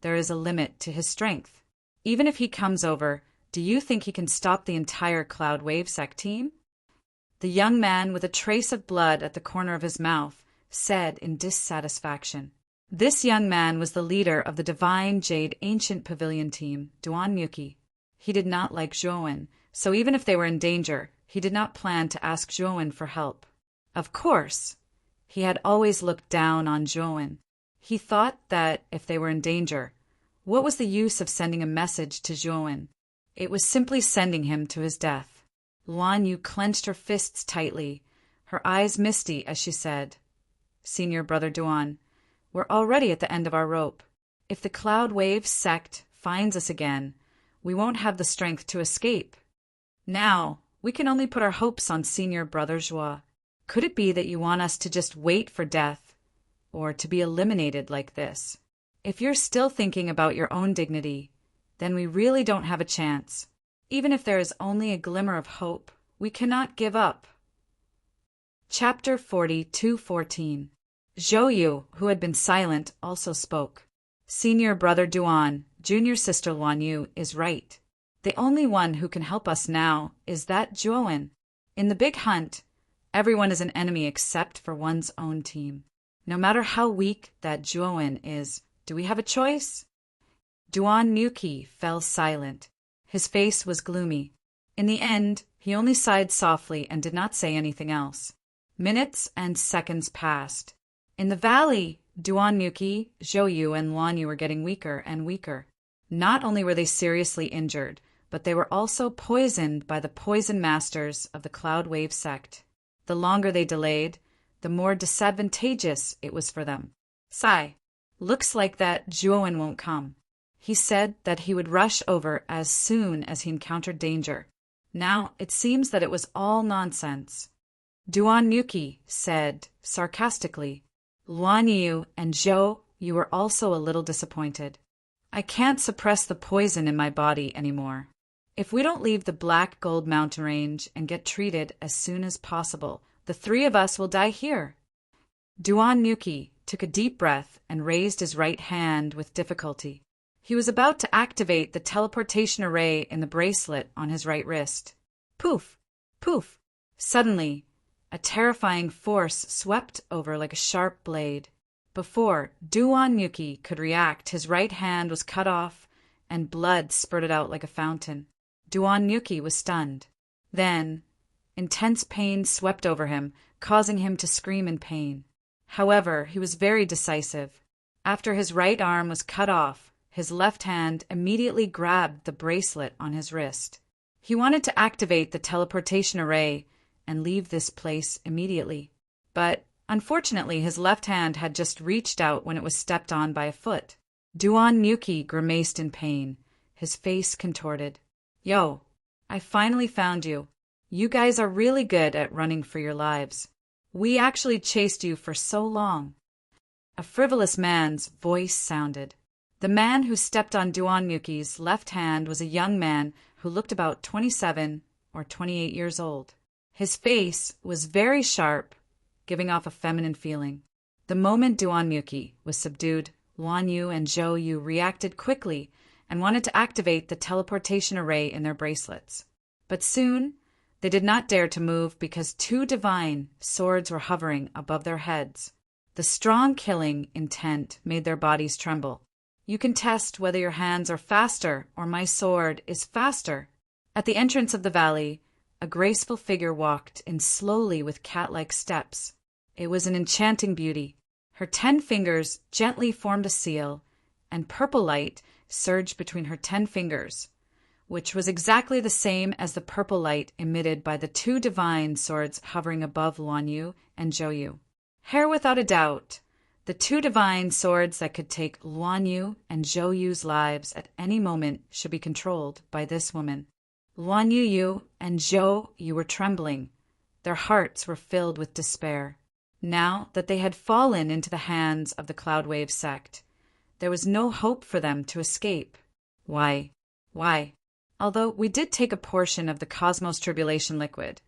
there is a limit to his strength. Even if he comes over, do you think he can stop the entire Cloud Wave Sect team? The young man with a trace of blood at the corner of his mouth said in dissatisfaction. This young man was the leader of the Divine Jade Ancient Pavilion team, Duan Yuki. He did not like Zhuowen, so even if they were in danger, he did not plan to ask Zhuowen for help. Of course, he had always looked down on Zhuowen. He thought that if they were in danger, what was the use of sending a message to Zhuowen? It was simply sending him to his death. Luanyu clenched her fists tightly, her eyes misty as she said, Senior Brother Duan, we're already at the end of our rope. If the Cloud Wave sect finds us again, we won't have the strength to escape. Now, we can only put our hopes on Senior Brother Zhua. Could it be that you want us to just wait for death, or to be eliminated like this? If you're still thinking about your own dignity, then we really don't have a chance. Even if there is only a glimmer of hope, we cannot give up. Chapter 42:14. Zhouyu, who had been silent, also spoke. Senior Brother Duan, Junior Sister Luanyu is right. The only one who can help us now is that Zhuowen. In the big hunt, everyone is an enemy except for one's own team. No matter how weak that Zhuowen is, do we have a choice? Duan Yuki fell silent. His face was gloomy. In the end, he only sighed softly and did not say anything else. Minutes and seconds passed. In the valley, Duan Yuki, Zhouyu, and Luanyu were getting weaker and weaker. Not only were they seriously injured, but they were also poisoned by the poison masters of the Cloud Wave sect. The longer they delayed, the more disadvantageous it was for them. Sigh. Looks like that Zhuowen won't come. He said that he would rush over as soon as he encountered danger. Now it seems that it was all nonsense. Duan Yuki said sarcastically, Luanyu and Zhou, you were also a little disappointed. I can't suppress the poison in my body anymore. If we don't leave the Black Gold Mountain Range and get treated as soon as possible, the three of us will die here. Duan Yuki took a deep breath and raised his right hand with difficulty. He was about to activate the teleportation array in the bracelet on his right wrist. Poof! Poof! Suddenly, a terrifying force swept over like a sharp blade. Before Duan Yuki could react, his right hand was cut off and blood spurted out like a fountain. Duan Yuki was stunned. Then, intense pain swept over him, causing him to scream in pain. However, he was very decisive. After his right arm was cut off, his left hand immediately grabbed the bracelet on his wrist. He wanted to activate the teleportation array and leave this place immediately. But, unfortunately, his left hand had just reached out when it was stepped on by a foot. Duan Yuki grimaced in pain, his face contorted. Yo, I finally found you. You guys are really good at running for your lives. We actually chased you for so long. A frivolous man's voice sounded. The man who stepped on Duan Yuki's left hand was a young man who looked about 27 or 28 years old. His face was very sharp, giving off a feminine feeling. The moment Duan Yuki was subdued, Luanyu and Zhouyu reacted quickly and wanted to activate the teleportation array in their bracelets. But soon, they did not dare to move because two divine swords were hovering above their heads. The strong killing intent made their bodies tremble. You can test whether your hands are faster or my sword is faster. At the entrance of the valley, a graceful figure walked in slowly with cat-like steps. It was an enchanting beauty. Her 10 fingers gently formed a seal, and purple light surged between her 10 fingers. which was exactly the same as the purple light emitted by the two divine swords hovering above Luan Yu and Zhou Yu. Here, without a doubt, the two divine swords that could take Luan Yu and Zhou Yu's lives at any moment should be controlled by this woman. Luan Yu and Zhou Yu were trembling. Their hearts were filled with despair. Now that they had fallen into the hands of the Cloudwave sect, there was no hope for them to escape. Why? Although we did take a portion of the Cosmos Tribulation liquid,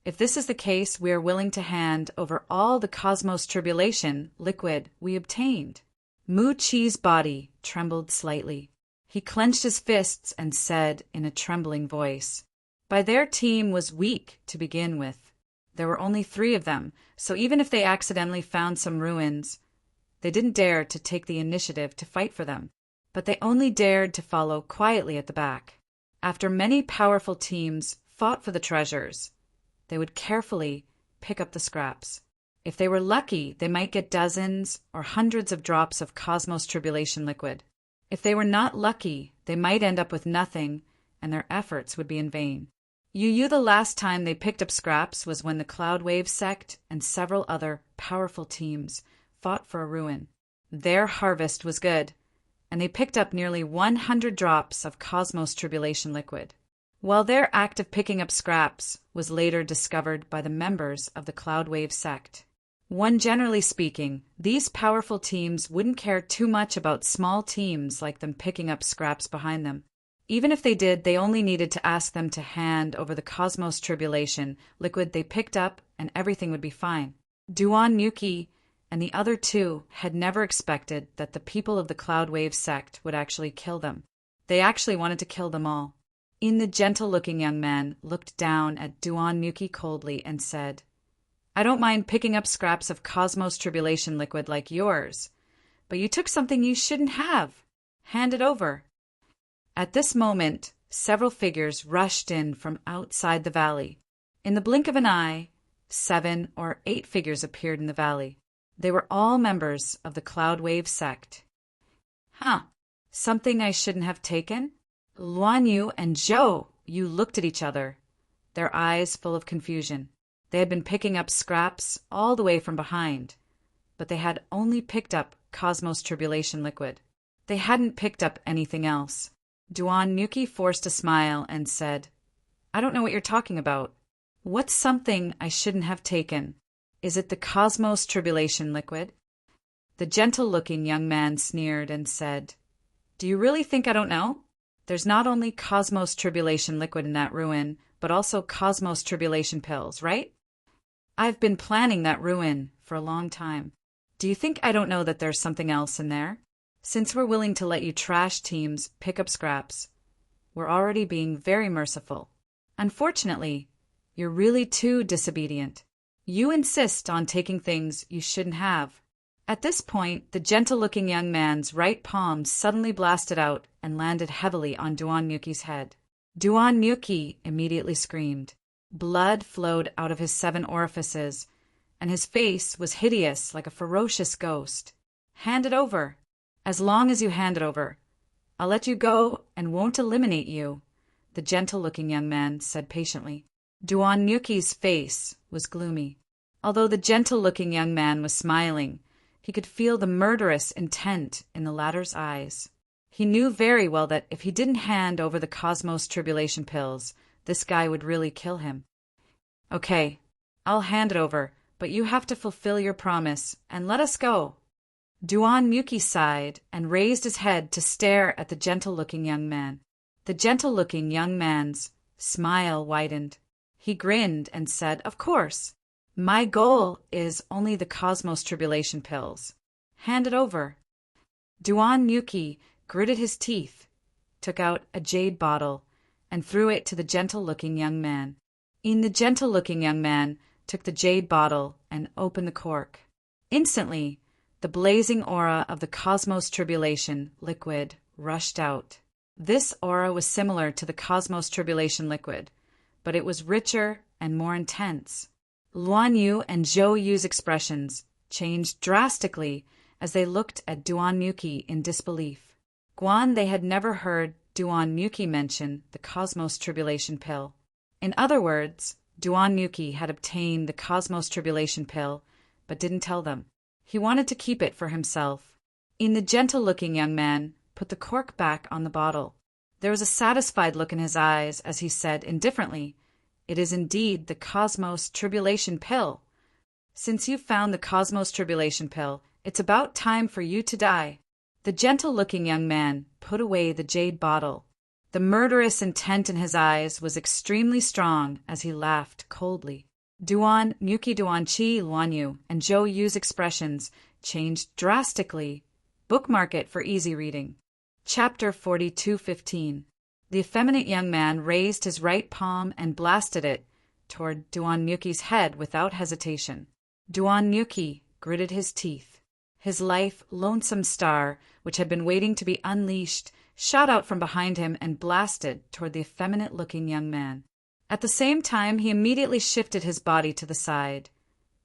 if this is the case, we are willing to hand over all the Cosmos Tribulation liquid we obtained. Mu Qi's body trembled slightly. He clenched his fists and said in a trembling voice, their team was weak to begin with. There were only 3 of them, so even if they accidentally found some ruins, they didn't dare to take the initiative to fight for them, but they only dared to follow quietly at the back. After many powerful teams fought for the treasures, they would carefully pick up the scraps. If they were lucky, they might get dozens or hundreds of drops of Cosmos Tribulation liquid. If they were not lucky, they might end up with nothing, and their efforts would be in vain. Yu, the last time they picked up scraps was when the Cloudwave sect and several other powerful teams fought for a ruin. Their harvest was good, and they picked up nearly 100 drops of Cosmos Tribulation liquid. While their act of picking up scraps was later discovered by the members of the Cloudwave sect. Generally speaking, these powerful teams wouldn't care too much about small teams like them picking up scraps behind them. Even if they did, they only needed to ask them to hand over the Cosmos Tribulation liquid they picked up, and everything would be fine. Duan Yuki and the other 2 had never expected that the people of the Cloudwave sect would actually kill them. They actually wanted to kill them all. The gentle-looking young man looked down at Duan Yuki coldly and said, I don't mind picking up scraps of Cosmos Tribulation liquid like yours, but you took something you shouldn't have. Hand it over. At this moment, several figures rushed in from outside the valley. In the blink of an eye, 7 or 8 figures appeared in the valley. They were all members of the Cloudwave sect. Something I shouldn't have taken? Luan Yu and Zhou Yu looked at each other, their eyes full of confusion. They had been picking up scraps all the way from behind, but they had only picked up Cosmos Tribulation liquid. They hadn't picked up anything else. Duan Yuki forced a smile and said, I don't know what you're talking about. What's something I shouldn't have taken? Is it the Cosmos Tribulation liquid? The gentle-looking young man sneered and said, Do you really think I don't know? There's not only Cosmos Tribulation liquid in that ruin, but also Cosmos Tribulation pills, right? I've been planning that ruin for a long time. Do you think I don't know that there's something else in there? Since we're willing to let you trash teams pick up scraps, we're already being very merciful. Unfortunately, you're really too disobedient. You insist on taking things you shouldn't have. At this point, the gentle-looking young man's right palm suddenly blasted out and landed heavily on Duan Yuki's head. Duan Yuki immediately screamed. Blood flowed out of his 7 orifices, and his face was hideous like a ferocious ghost. Hand it over. As long as you hand it over, I'll let you go and won't eliminate you, the gentle-looking young man said patiently. Duan Yuki's face was gloomy. Although the gentle-looking young man was smiling, he could feel the murderous intent in the latter's eyes. He knew very well that if he didn't hand over the Cosmos Tribulation pills, this guy would really kill him. Okay, I'll hand it over, but you have to fulfill your promise and let us go. Duan Yuki sighed and raised his head to stare at the gentle-looking young man. The gentle-looking young man's smile widened. He grinned and said, Of course. My goal is only the Cosmos Tribulation pills. Hand it over. Duan Yuki gritted his teeth, took out a jade bottle, and threw it to the gentle-looking young man. The gentle-looking young man took the jade bottle and opened the cork. Instantly, the blazing aura of the Cosmos Tribulation liquid rushed out. This aura was similar to the Cosmos Tribulation liquid, but it was richer and more intense. Luan Yu and Zhou Yu's expressions changed drastically as they looked at Duan Yuki in disbelief. Guan they had never heard Duan Yuki mention the Cosmos Tribulation Pill. In other words, Duan Yuki had obtained the Cosmos Tribulation Pill, but didn't tell them. He wanted to keep it for himself. The gentle-looking young man put the cork back on the bottle. There was a satisfied look in his eyes as he said indifferently, "It is indeed the Cosmos Tribulation Pill. Since you've found the Cosmos Tribulation Pill, it's about time for you to die." The gentle-looking young man put away the jade bottle. The murderous intent in his eyes was extremely strong as he laughed coldly. Duan Yuki, Duan Chi, Luan Yu, and Zhou Yu's expressions changed drastically. Bookmark it for easy reading. Chapter 42:15. The effeminate young man raised his right palm and blasted it toward Duan Yuki's head without hesitation. Duan Yuki gritted his teeth. His life lonesome star, which had been waiting to be unleashed, shot out from behind him and blasted toward the effeminate-looking young man. At the same time, he immediately shifted his body to the side,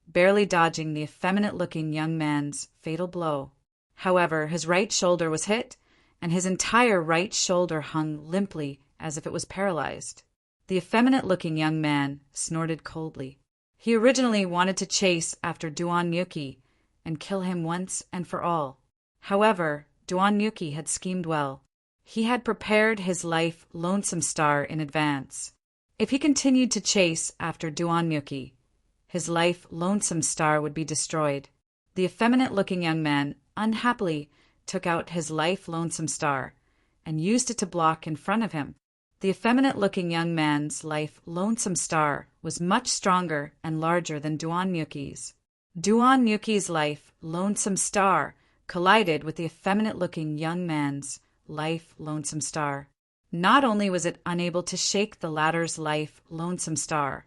barely dodging the effeminate-looking young man's fatal blow. However, his right shoulder was hit, and his entire right shoulder hung limply as if it was paralyzed. The effeminate-looking young man snorted coldly. He originally wanted to chase after Duan Yuki and kill him once and for all. However, Duan Yuki had schemed well. He had prepared his life lonesome star in advance. If he continued to chase after Duan Yuki, his life lonesome star would be destroyed. The effeminate-looking young man unhappily took out his life lonesome star and used it to block in front of him. The effeminate-looking young man's life lonesome star was much stronger and larger than Duan Yuki's. Duan Yuki's life lonesome star collided with the effeminate-looking young man's life lonesome star. Not only was it unable to shake the latter's life lonesome star,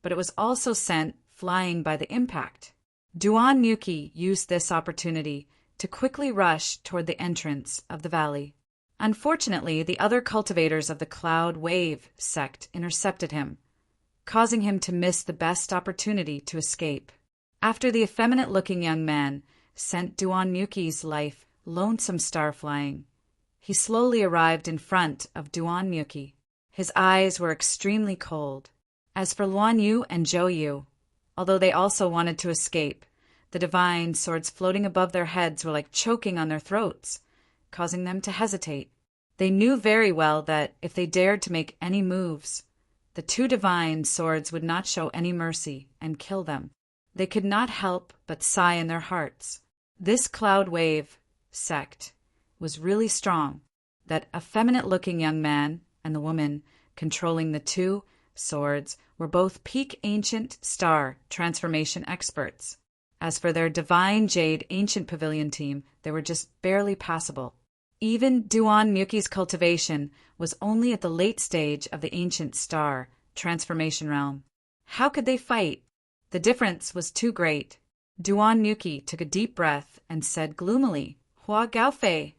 but it was also sent flying by the impact. Duan Yuki used this opportunity to quickly rush toward the entrance of the valley. Unfortunately, the other cultivators of the Cloud Wave sect intercepted him, causing him to miss the best opportunity to escape. After the effeminate-looking young man sent Duan Yuki's life lonesome star flying, he slowly arrived in front of Duan Yuki. His eyes were extremely cold. As for Luan Yu and Zhou Yu, although they also wanted to escape, the divine swords floating above their heads were like choking on their throats, causing them to hesitate. They knew very well that if they dared to make any moves, the two divine swords would not show any mercy and kill them. They could not help but sigh in their hearts. This Cloud Wave sect was really strong. That effeminate-looking young man and the woman controlling the two swords were both peak ancient star transformation experts. As for their divine jade ancient pavilion team, they were just barely passable. Even Duan Yuki's cultivation was only at the late stage of the ancient star transformation realm. How could they fight? The difference was too great. Duan Yuki took a deep breath and said gloomily, "Hua Gaofei,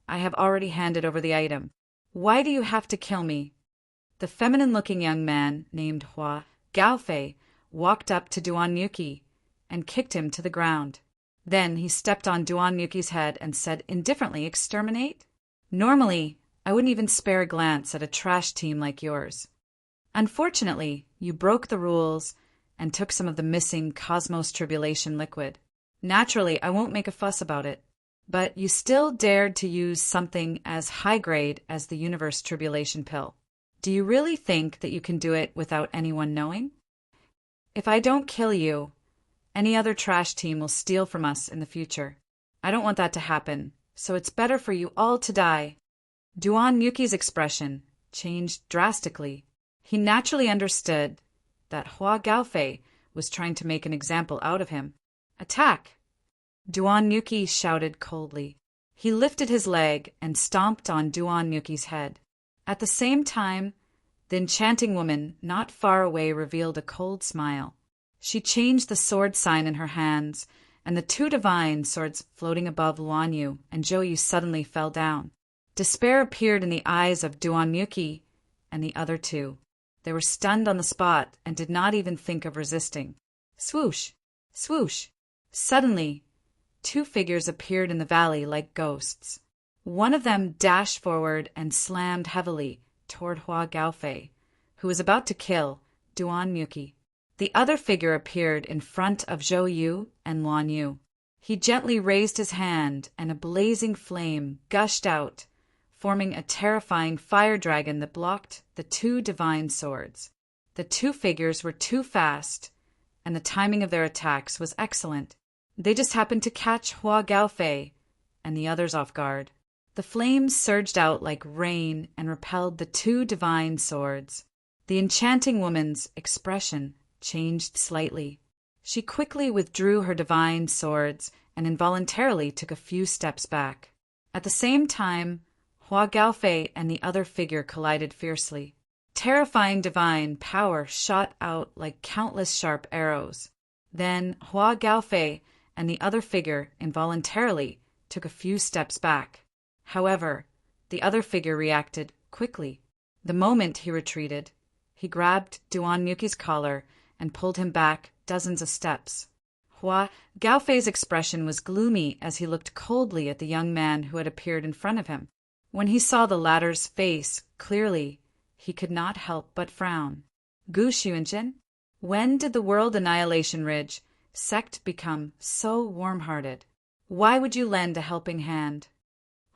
I have already handed over the item. Why do you have to kill me?" The feminine-looking young man named Hua Gaofei walked up to Duan Yuki and kicked him to the ground. Then he stepped on Duan Yuki's head and said indifferently, "Exterminate? Normally, I wouldn't even spare a glance at a trash team like yours. Unfortunately, you broke the rules and took some of the missing Cosmos Tribulation liquid. Naturally, I won't make a fuss about it. But you still dared to use something as high grade as the Universe Tribulation Pill. Do you really think that you can do it without anyone knowing? If I don't kill you, any other trash team will steal from us in the future. I don't want that to happen, so it's better for you all to die." Duan Yuki's expression changed drastically. He naturally understood that Hua Gaofei was trying to make an example out of him. "Attack!" Duan Yuki shouted coldly. He lifted his leg and stomped on Duan Yuki's head. At the same time, the enchanting woman not far away revealed a cold smile. She changed the sword sign in her hands, and the two divine swords floating above Luan Yu and Zhou Yu suddenly fell down. Despair appeared in the eyes of Duan Yuki and the other two. They were stunned on the spot and did not even think of resisting. Swoosh! Swoosh! Suddenly, two figures appeared in the valley like ghosts. One of them dashed forward and slammed heavily toward Hua Gaofei, who was about to kill Duan Muki. The other figure appeared in front of Zhou Yu and Luan Yu. He gently raised his hand, and a blazing flame gushed out, forming a terrifying fire dragon that blocked the two divine swords. The two figures were too fast, and the timing of their attacks was excellent. They just happened to catch Hua Gaofei and the others off guard. The flames surged out like rain and repelled the two divine swords. The enchanting woman's expression changed slightly. She quickly withdrew her divine swords and involuntarily took a few steps back. At the same time, Hua Gaofei and the other figure collided fiercely. Terrifying divine power shot out like countless sharp arrows. Then Hua Gaofei and the other figure involuntarily took a few steps back. However, the other figure reacted quickly. The moment he retreated, he grabbed Duan Muki's collar and pulled him back dozens of steps. Hua Gaofei's expression was gloomy as he looked coldly at the young man who had appeared in front of him. When he saw the latter's face clearly, he could not help but frown. Gu Xuanjin, when did the World Annihilation Ridge sect become so warm-hearted? Why would you lend a helping hand?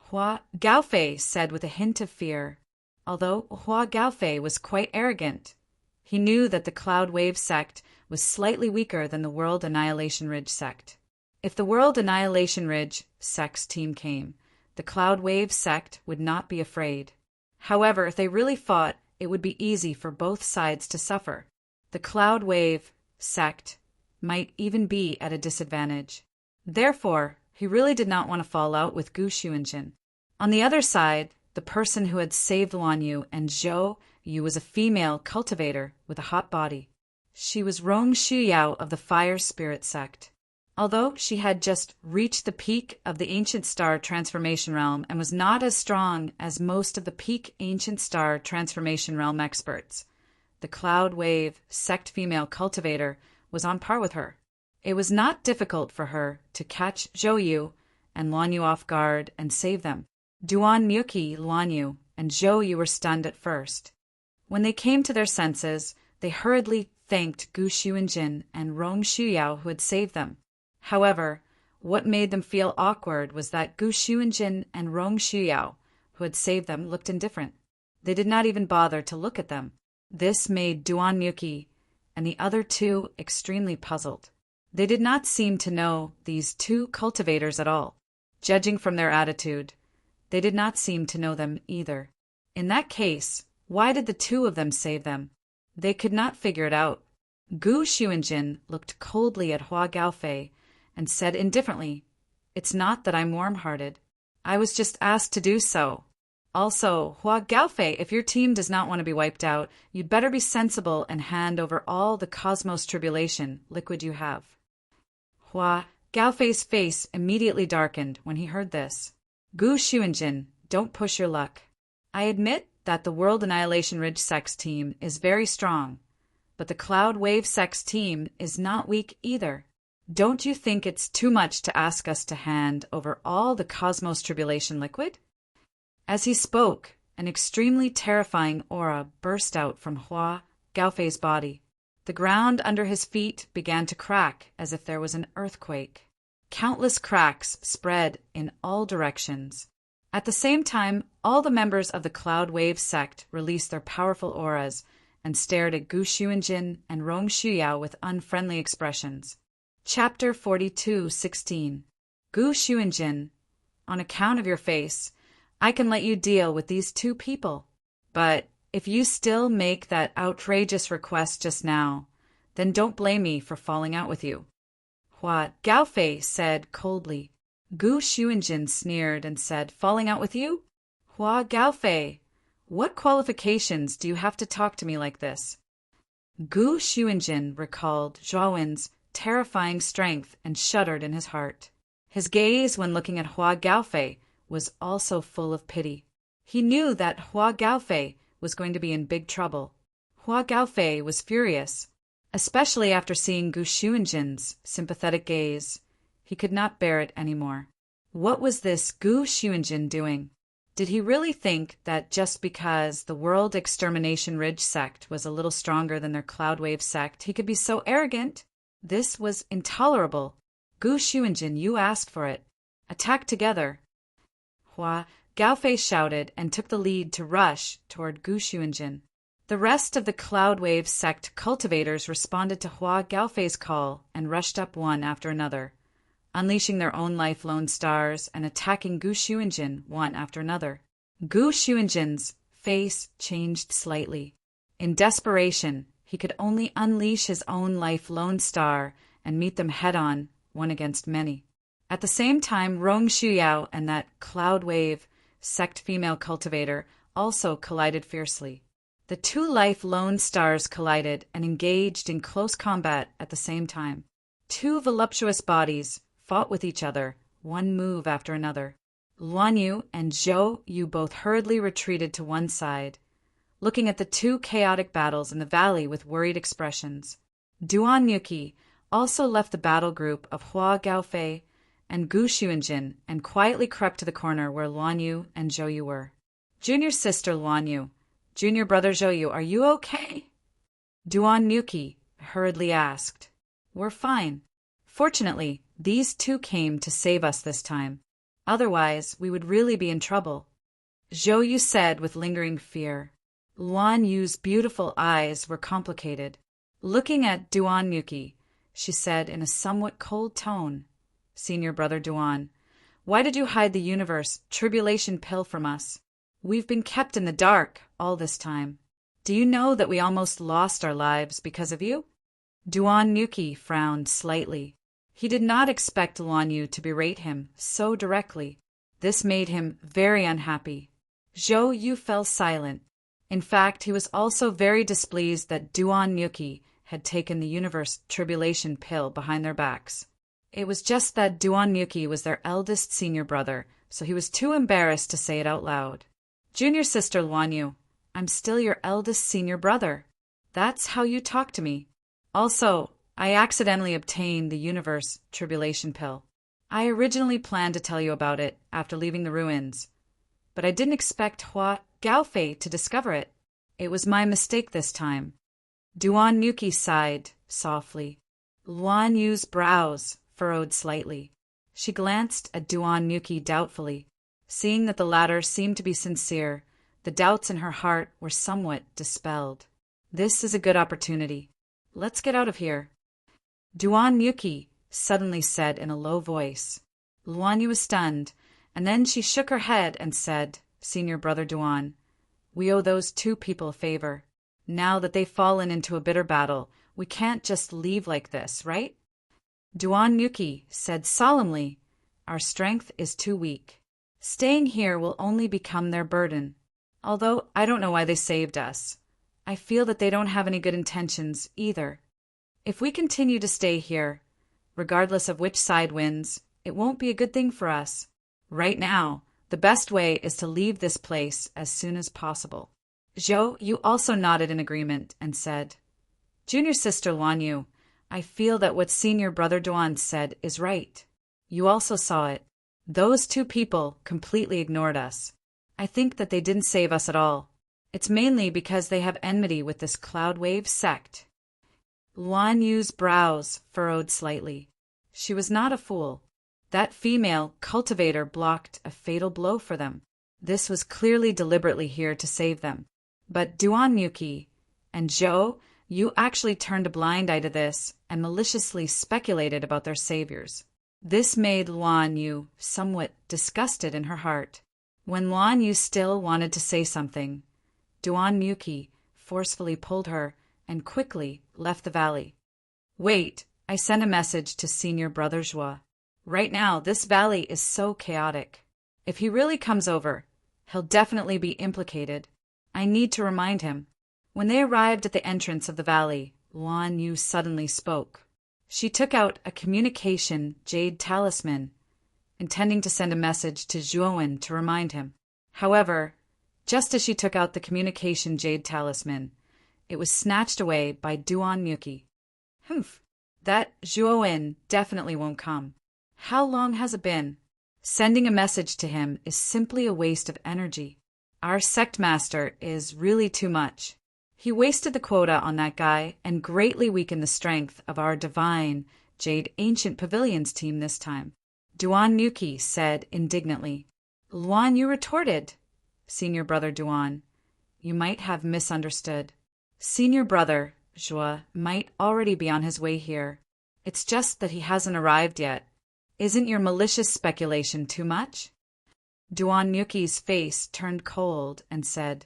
Hua Gaofei said with a hint of fear. Although Hua Gaofei was quite arrogant, he knew that the Cloud Wave sect was slightly weaker than the World Annihilation Ridge sect. If the World Annihilation Ridge sect's team came, the Cloud Wave sect would not be afraid. However, if they really fought, it would be easy for both sides to suffer. The Cloud Wave sect might even be at a disadvantage. Therefore, he really did not want to fall out with Gu Xuanjin. On the other side, the person who had saved Luan Yu and Zhou Yu was a female cultivator with a hot body. She was Rong Shuyao of the Fire Spirit sect. Although she had just reached the peak of the Ancient Star Transformation Realm and was not as strong as most of the peak Ancient Star Transformation Realm experts, the Cloud Wave sect female cultivator was on par with her. It was not difficult for her to catch Zhou Yu and Luan Yu off guard and save them. Duan Muki, Luan Yu, and Zhou Yu were stunned at first. When they came to their senses, they hurriedly thanked Gu Xuanjin and Rong Shuyao who had saved them. However, what made them feel awkward was that Gu Xuanjin and Rong Shuyao, who had saved them, looked indifferent. They did not even bother to look at them. This made Duan Muki and the other two extremely puzzled. They did not seem to know these two cultivators at all. Judging from their attitude, they did not seem to know them either. In that case, why did the two of them save them? They could not figure it out. Gu Xuanjin looked coldly at Hua Gaofei and said indifferently, "It's not that I'm warm-hearted. I was just asked to do so. Also, Hua Gaofei, if your team does not want to be wiped out, you'd better be sensible and hand over all the Cosmos Tribulation liquid you have." Hua Gaofei's face immediately darkened when he heard this. Gu Xuanjin, don't push your luck. I admit that the World Annihilation Ridge Sect's team is very strong, but the Cloud Wave Sect's team is not weak either. Don't you think it's too much to ask us to hand over all the Cosmos Tribulation liquid? As he spoke, an extremely terrifying aura burst out from Hua Gaofei's body. The ground under his feet began to crack as if there was an earthquake. Countless cracks spread in all directions. At the same time, all the members of the Cloud Wave sect released their powerful auras and stared at Gu Xuanjin and Rong Shuyao with unfriendly expressions. Chapter 42:16. Gu Xuanjin, on account of your face, I can let you deal with these two people. But if you still make that outrageous request just now, then don't blame me for falling out with you. Hua Gaofei said coldly. Gu Xuanjin sneered and said, falling out with you? Hua Gaofei, what qualifications do you have to talk to me like this? Gu Xuanjin recalled Zhaowen's terrifying strength and shuddered in his heart. His gaze when looking at Hua Gaofei was also full of pity. He knew that Hua Gaofei was going to be in big trouble. Hua Gaofei was furious, especially after seeing Gu Xuanjin's sympathetic gaze. He could not bear it anymore. What was this Gu Xuanjin doing? Did he really think that just because the World Extermination Ridge sect was a little stronger than their Cloudwave sect, he could be so arrogant? This was intolerable. Gu Xuanjin, you asked for it. Attack together. Hua Gaofei shouted and took the lead to rush toward Gu Xuanjin. The rest of the Cloudwave sect cultivators responded to Hua Gaofei's call and rushed up one after another, unleashing their own life lone stars and attacking Gu Xuanjin one after another. Gu Xuanjin's face changed slightly. In desperation, he could only unleash his own life lone star and meet them head-on, one against many. At the same time, Rong Shuyao and that Cloudwave sect female cultivator also collided fiercely. The two life lone stars collided and engaged in close combat at the same time. Two voluptuous bodies fought with each other, one move after another. Luan Yu and Zhou Yu both hurriedly retreated to one side, looking at the two chaotic battles in the valley with worried expressions. Duan Yuki also left the battle group of Hua Gaofei and Gu Xuanjin and quietly crept to the corner where Luan Yu and Zhou Yu were. Junior sister Luan Yu, junior brother Zhou Yu, are you okay? Duan Yuki hurriedly asked. We're fine. Fortunately, these two came to save us this time. Otherwise, we would really be in trouble. Zhou Yu said with lingering fear. Luan Yu's beautiful eyes were complicated. Looking at Duan Yuki, she said in a somewhat cold tone, Senior brother Duan, why did you hide the universe tribulation pill from us? We've been kept in the dark all this time. Do you know that we almost lost our lives because of you? Duan Yuki frowned slightly. He did not expect Luan Yu to berate him so directly. This made him very unhappy. Zhou Yu fell silent. In fact, he was also very displeased that Duan Yuki had taken the universe tribulation pill behind their backs. It was just that Duan Yuki was their eldest senior brother, so he was too embarrassed to say it out loud. Junior sister Luan Yu, I'm still your eldest senior brother. That's how you talk to me. Also, I accidentally obtained the universe tribulation pill. I originally planned to tell you about it after leaving the ruins, but I didn't expect Hua Gaofei to discover it. It was my mistake this time. Duan Yuki sighed softly. Luan Yu's brows furrowed slightly. She glanced at Duan Yuki doubtfully. Seeing that the latter seemed to be sincere, the doubts in her heart were somewhat dispelled. This is a good opportunity. Let's get out of here. Duan Yuki suddenly said in a low voice. Luan Yu was stunned, and then she shook her head and said, Senior brother Duan, we owe those two people a favor. Now that they've fallen into a bitter battle, we can't just leave like this, right? Duan Yuki said solemnly, our strength is too weak. Staying here will only become their burden. Although I don't know why they saved us. I feel that they don't have any good intentions either. If we continue to stay here, regardless of which side wins, it won't be a good thing for us. Right now, the best way is to leave this place as soon as possible. Zhou Yu also nodded in agreement and said, Junior sister Luan Yu, I feel that what senior brother Duan said is right. You also saw it. Those two people completely ignored us. I think that they didn't save us at all. It's mainly because they have enmity with this Cloudwave sect. Luan Yu's brows furrowed slightly. She was not a fool. That female cultivator blocked a fatal blow for them. This was clearly deliberately here to save them. But Duan Yuki and Zhou Yu actually turned a blind eye to this and maliciously speculated about their saviors. This made Luan Yu somewhat disgusted in her heart. When Luan Yu still wanted to say something, Duan Yuki forcefully pulled her and quickly left the valley. Wait, I sent a message to Senior Brother Zhua. Right now, this valley is so chaotic. If he really comes over, he'll definitely be implicated. I need to remind him. When they arrived at the entrance of the valley, Luan Yu suddenly spoke. She took out a communication jade talisman, intending to send a message to Zhuowen to remind him. However, just as she took out the communication jade talisman, it was snatched away by Duan Yuki. Humph, that Zhuowen definitely won't come. How long has it been? Sending a message to him is simply a waste of energy. Our sect master is really too much. He wasted the quota on that guy and greatly weakened the strength of our divine Jade Ancient Pavilions team this time. Duan Nuki said indignantly. Luan Yu retorted. Senior brother Duan, you might have misunderstood. Senior brother, Zhua, might already be on his way here. It's just that he hasn't arrived yet. Isn't your malicious speculation too much? Duan Yuki's face turned cold and said,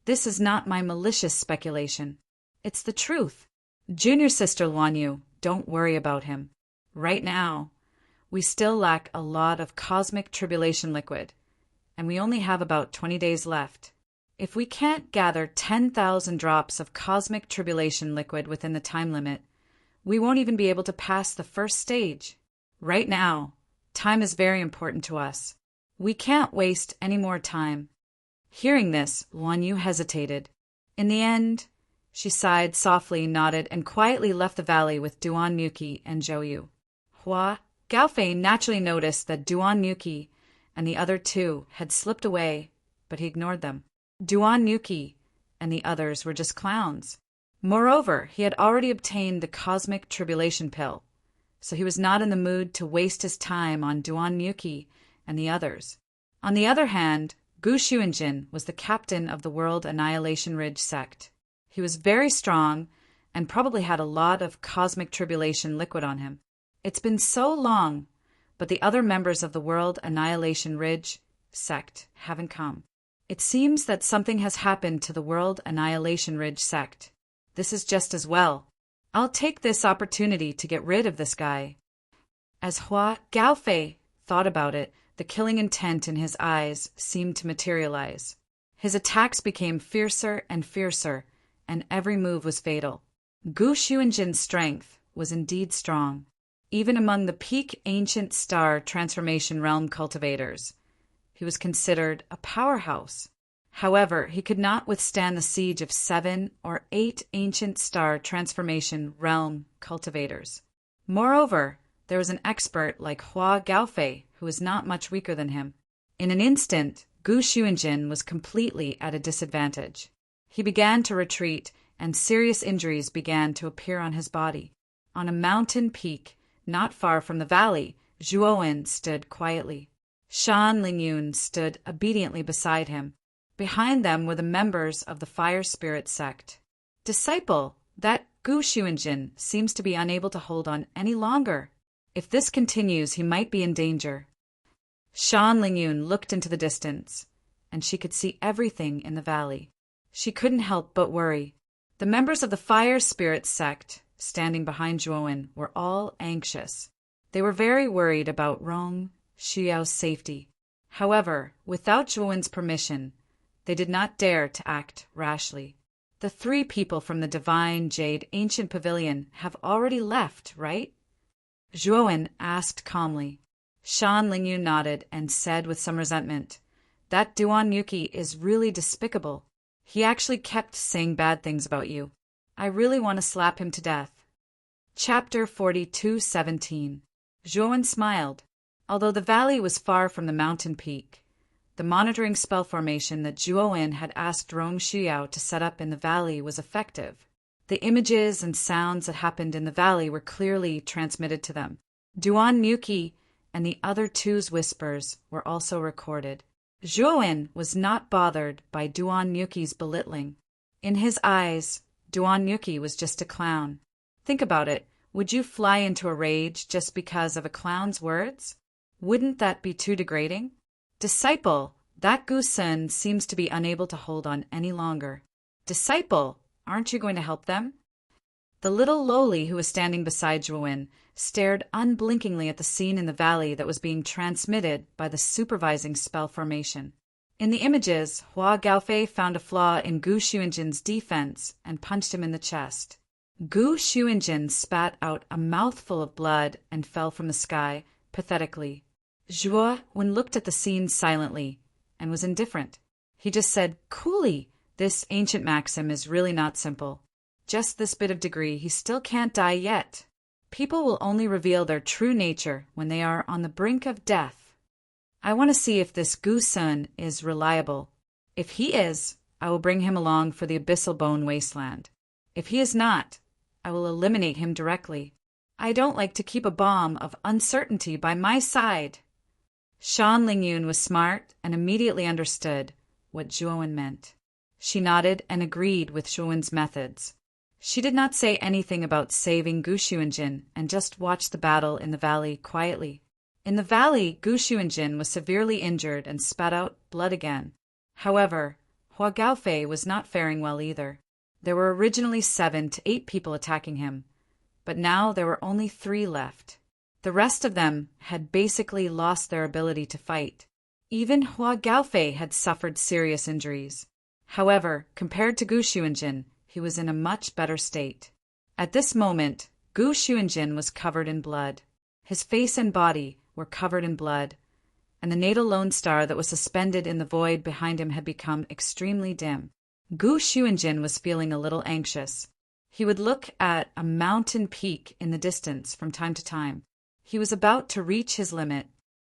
This is not my malicious speculation. It's the truth. Junior sister Luan Yu, don't worry about him. Right now, we still lack a lot of cosmic tribulation liquid, and we only have about 20 days left. If we can't gather 10,000 drops of cosmic tribulation liquid within the time limit, we won't even be able to pass the first stage. Right now, time is very important to us. We can't waste any more time. Hearing this, Luan Yu hesitated. In the end, she sighed softly, nodded, and quietly left the valley with Duan Yuki and Zhou Yu. Hua Gaofei naturally noticed that Duan Yuki and the other two had slipped away, but he ignored them. Duan Yuki and the others were just clowns. Moreover, he had already obtained the cosmic tribulation pill, so he was not in the mood to waste his time on Duan Yuki and the others. On the other hand, Gu Xuanjin was the captain of the World Annihilation Ridge sect. He was very strong and probably had a lot of cosmic tribulation liquid on him. It's been so long, but the other members of the World Annihilation Ridge sect haven't come. It seems that something has happened to the World Annihilation Ridge sect. This is just as well. I'll take this opportunity to get rid of this guy. As Hua Gaofei thought about it, the killing intent in his eyes seemed to materialize. His attacks became fiercer and fiercer, and every move was fatal. Gu Xuanjin's strength was indeed strong, even among the peak ancient star transformation realm cultivators. He was considered a powerhouse. However, he could not withstand the siege of 7 or 8 ancient star transformation realm cultivators. Moreover, there was an expert like Hua Gaofei who was not much weaker than him. In an instant, Gu Xuanjin was completely at a disadvantage. He began to retreat, and serious injuries began to appear on his body. On a mountain peak, not far from the valley, Zhuowen stood quietly. Shan Lingyun stood obediently beside him. Behind them were the members of the Fire Spirit sect. Disciple, that Gu Xuanjin seems to be unable to hold on any longer. If this continues, he might be in danger. Shan Lingyun looked into the distance, and she could see everything in the valley. She couldn't help but worry. The members of the Fire Spirit sect, standing behind Zhuowen, were all anxious. They were very worried about Rong Xiao's safety. However, without Zhuowen's permission, they did not dare to act rashly. The 3 people from the Divine Jade Ancient Pavilion have already left, right? Zhuowen asked calmly. Shan Lingyu nodded and said with some resentment, That Duan Yuki is really despicable. He actually kept saying bad things about you. I really want to slap him to death. Chapter 42:17. Zhuowen smiled. Although the valley was far from the mountain peak, the monitoring spell formation that Zhuowen had asked Rong Xiao to set up in the valley was effective. The images and sounds that happened in the valley were clearly transmitted to them. Duan Yuki and the other two's whispers were also recorded. Zhuowen was not bothered by Duan Yuki's belittling. In his eyes, Duan Yuki was just a clown. Think about it. Would you fly into a rage just because of a clown's words? Wouldn't that be too degrading? Disciple, that Gu Sun seems to be unable to hold on any longer. Disciple, aren't you going to help them? The little lowly who was standing beside Zhuowen stared unblinkingly at the scene in the valley that was being transmitted by the supervising spell formation. In the images, Hua Gaofei found a flaw in Gu Xuanjin's defense and punched him in the chest. Gu Xuanjin spat out a mouthful of blood and fell from the sky, pathetically. Zhuowen looked at the scene silently and was indifferent. He just said, Coolly, this ancient maxim is really not simple. Just this bit of degree, he still can't die yet. People will only reveal their true nature when they are on the brink of death. I want to see if this Gu Sun is reliable. If he is, I will bring him along for the Abyssal Bone Wasteland. If he is not, I will eliminate him directly. I don't like to keep a bomb of uncertainty by my side." Shan Lingyun was smart and immediately understood what Zhuowen meant. She nodded and agreed with Zhuowen's methods. She did not say anything about saving Gu Xuanjin and just watched the battle in the valley quietly. In the valley, Gu Xuanjin was severely injured and spat out blood again. However, Hua Gaofei was not faring well either. There were originally 7 to 8 people attacking him, but now there were only 3 left. The rest of them had basically lost their ability to fight. Even Hua Gaofei had suffered serious injuries. However, compared to Gu Xuanjin, he was in a much better state. At this moment, Gu Xuanjin was covered in blood. His face and body were covered in blood, and the natal lone star that was suspended in the void behind him had become extremely dim. Gu Xuanjin was feeling a little anxious. He would look at a mountain peak in the distance from time to time. He was about to reach his limit.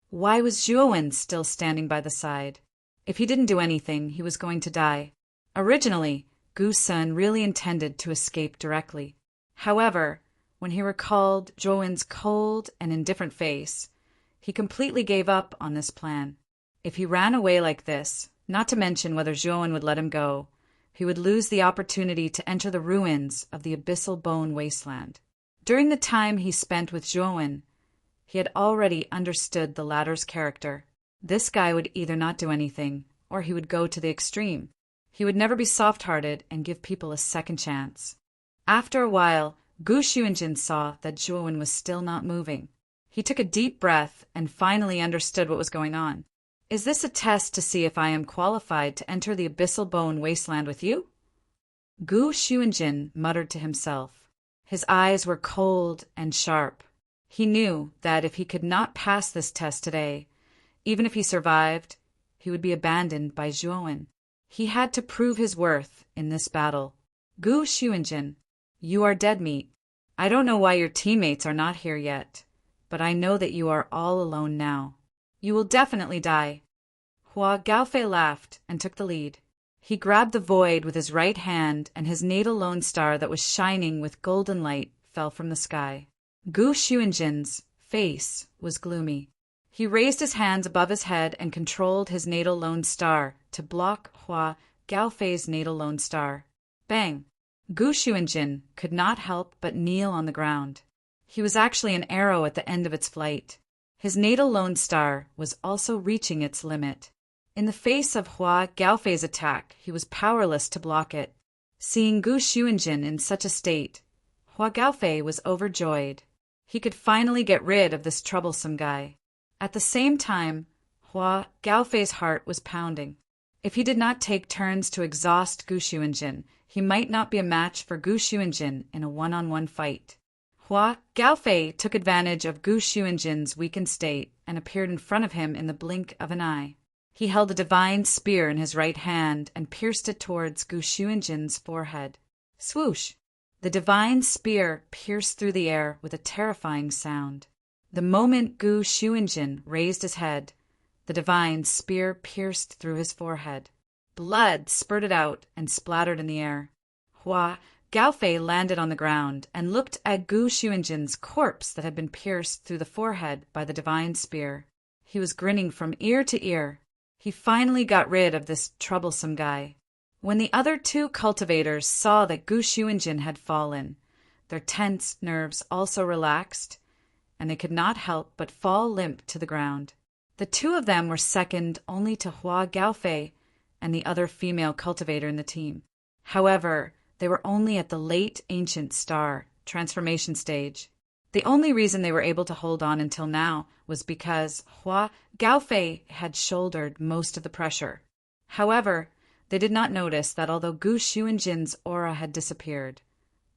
Why was Zhuowen still standing by the side? If he didn't do anything, he was going to die. Originally, Gu Sun really intended to escape directly. However, when he recalled Zhuowen's cold and indifferent face, he completely gave up on this plan. If he ran away like this, not to mention whether Zhuowen would let him go, he would lose the opportunity to enter the ruins of the Abyssal Bone Wasteland. During the time he spent with Zhuowen, he had already understood the latter's character. This guy would either not do anything, or he would go to the extreme. He would never be soft-hearted and give people a second chance. After a while, Gu Xuanjin saw that Zhuowen was still not moving. He took a deep breath and finally understood what was going on. "Is this a test to see if I am qualified to enter the Abyssal Bone Wasteland with you?" Gu Xuanjin muttered to himself. His eyes were cold and sharp. He knew that if he could not pass this test today, even if he survived, he would be abandoned by Zhuowen. He had to prove his worth in this battle. "Gu Xuanjin, you are dead meat. I don't know why your teammates are not here yet, but I know that you are all alone now. You will definitely die." Hua Gaofei laughed and took the lead. He grabbed the void with his right hand, and his natal lone star that was shining with golden light fell from the sky. Gu Xuanjin's face was gloomy. He raised his hands above his head and controlled his natal lone star to block Hua Gaofei's natal lone star. Bang! Gu Xuanjin could not help but kneel on the ground. He was actually an arrow at the end of its flight. His natal lone star was also reaching its limit. In the face of Hua Gaofei's attack, he was powerless to block it. Seeing Gu Xuanjin in such a state, Hua Gaofei was overjoyed. He could finally get rid of this troublesome guy. At the same time, Hua Gaofei's heart was pounding. If he did not take turns to exhaust Gu Xuanjin, he might not be a match for Gu Xuanjin in a one-on-one fight. Hua Gaofei took advantage of Gu Xuanjin's weakened state and appeared in front of him in the blink of an eye. He held a divine spear in his right hand and pierced it towards Gu Xuanjin's forehead. Swoosh! The divine spear pierced through the air with a terrifying sound. The moment Gu Xuanjin raised his head, the divine spear pierced through his forehead. Blood spurted out and splattered in the air. Hua Gaofei landed on the ground and looked at Gu Xuanjin's corpse that had been pierced through the forehead by the divine spear. He was grinning from ear to ear. He finally got rid of this troublesome guy. When the other 2 cultivators saw that Gu Xuanjin had fallen, their tense nerves also relaxed, and they could not help but fall limp to the ground. The 2 of them were second only to Hua Gaofei and the other female cultivator in the team. However, they were only at the late ancient star transformation stage. The only reason they were able to hold on until now was because Hua Gaofei had shouldered most of the pressure. However, they did not notice that although Gu Xuanjin's aura had disappeared,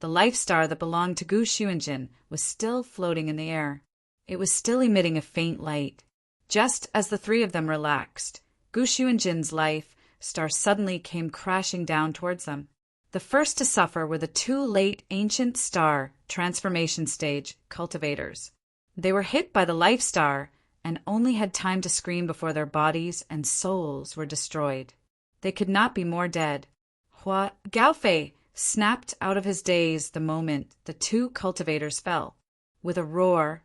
the life star that belonged to Gu Xuanjin was still floating in the air. It was still emitting a faint light. Just as the 3 of them relaxed, Gu Xuanjin's life star suddenly came crashing down towards them. The first to suffer were the 2 late ancient star transformation stage cultivators. They were hit by the life star and only had time to scream before their bodies and souls were destroyed. They could not be more dead. Hua Gaofei snapped out of his daze the moment the two cultivators fell. With a roar,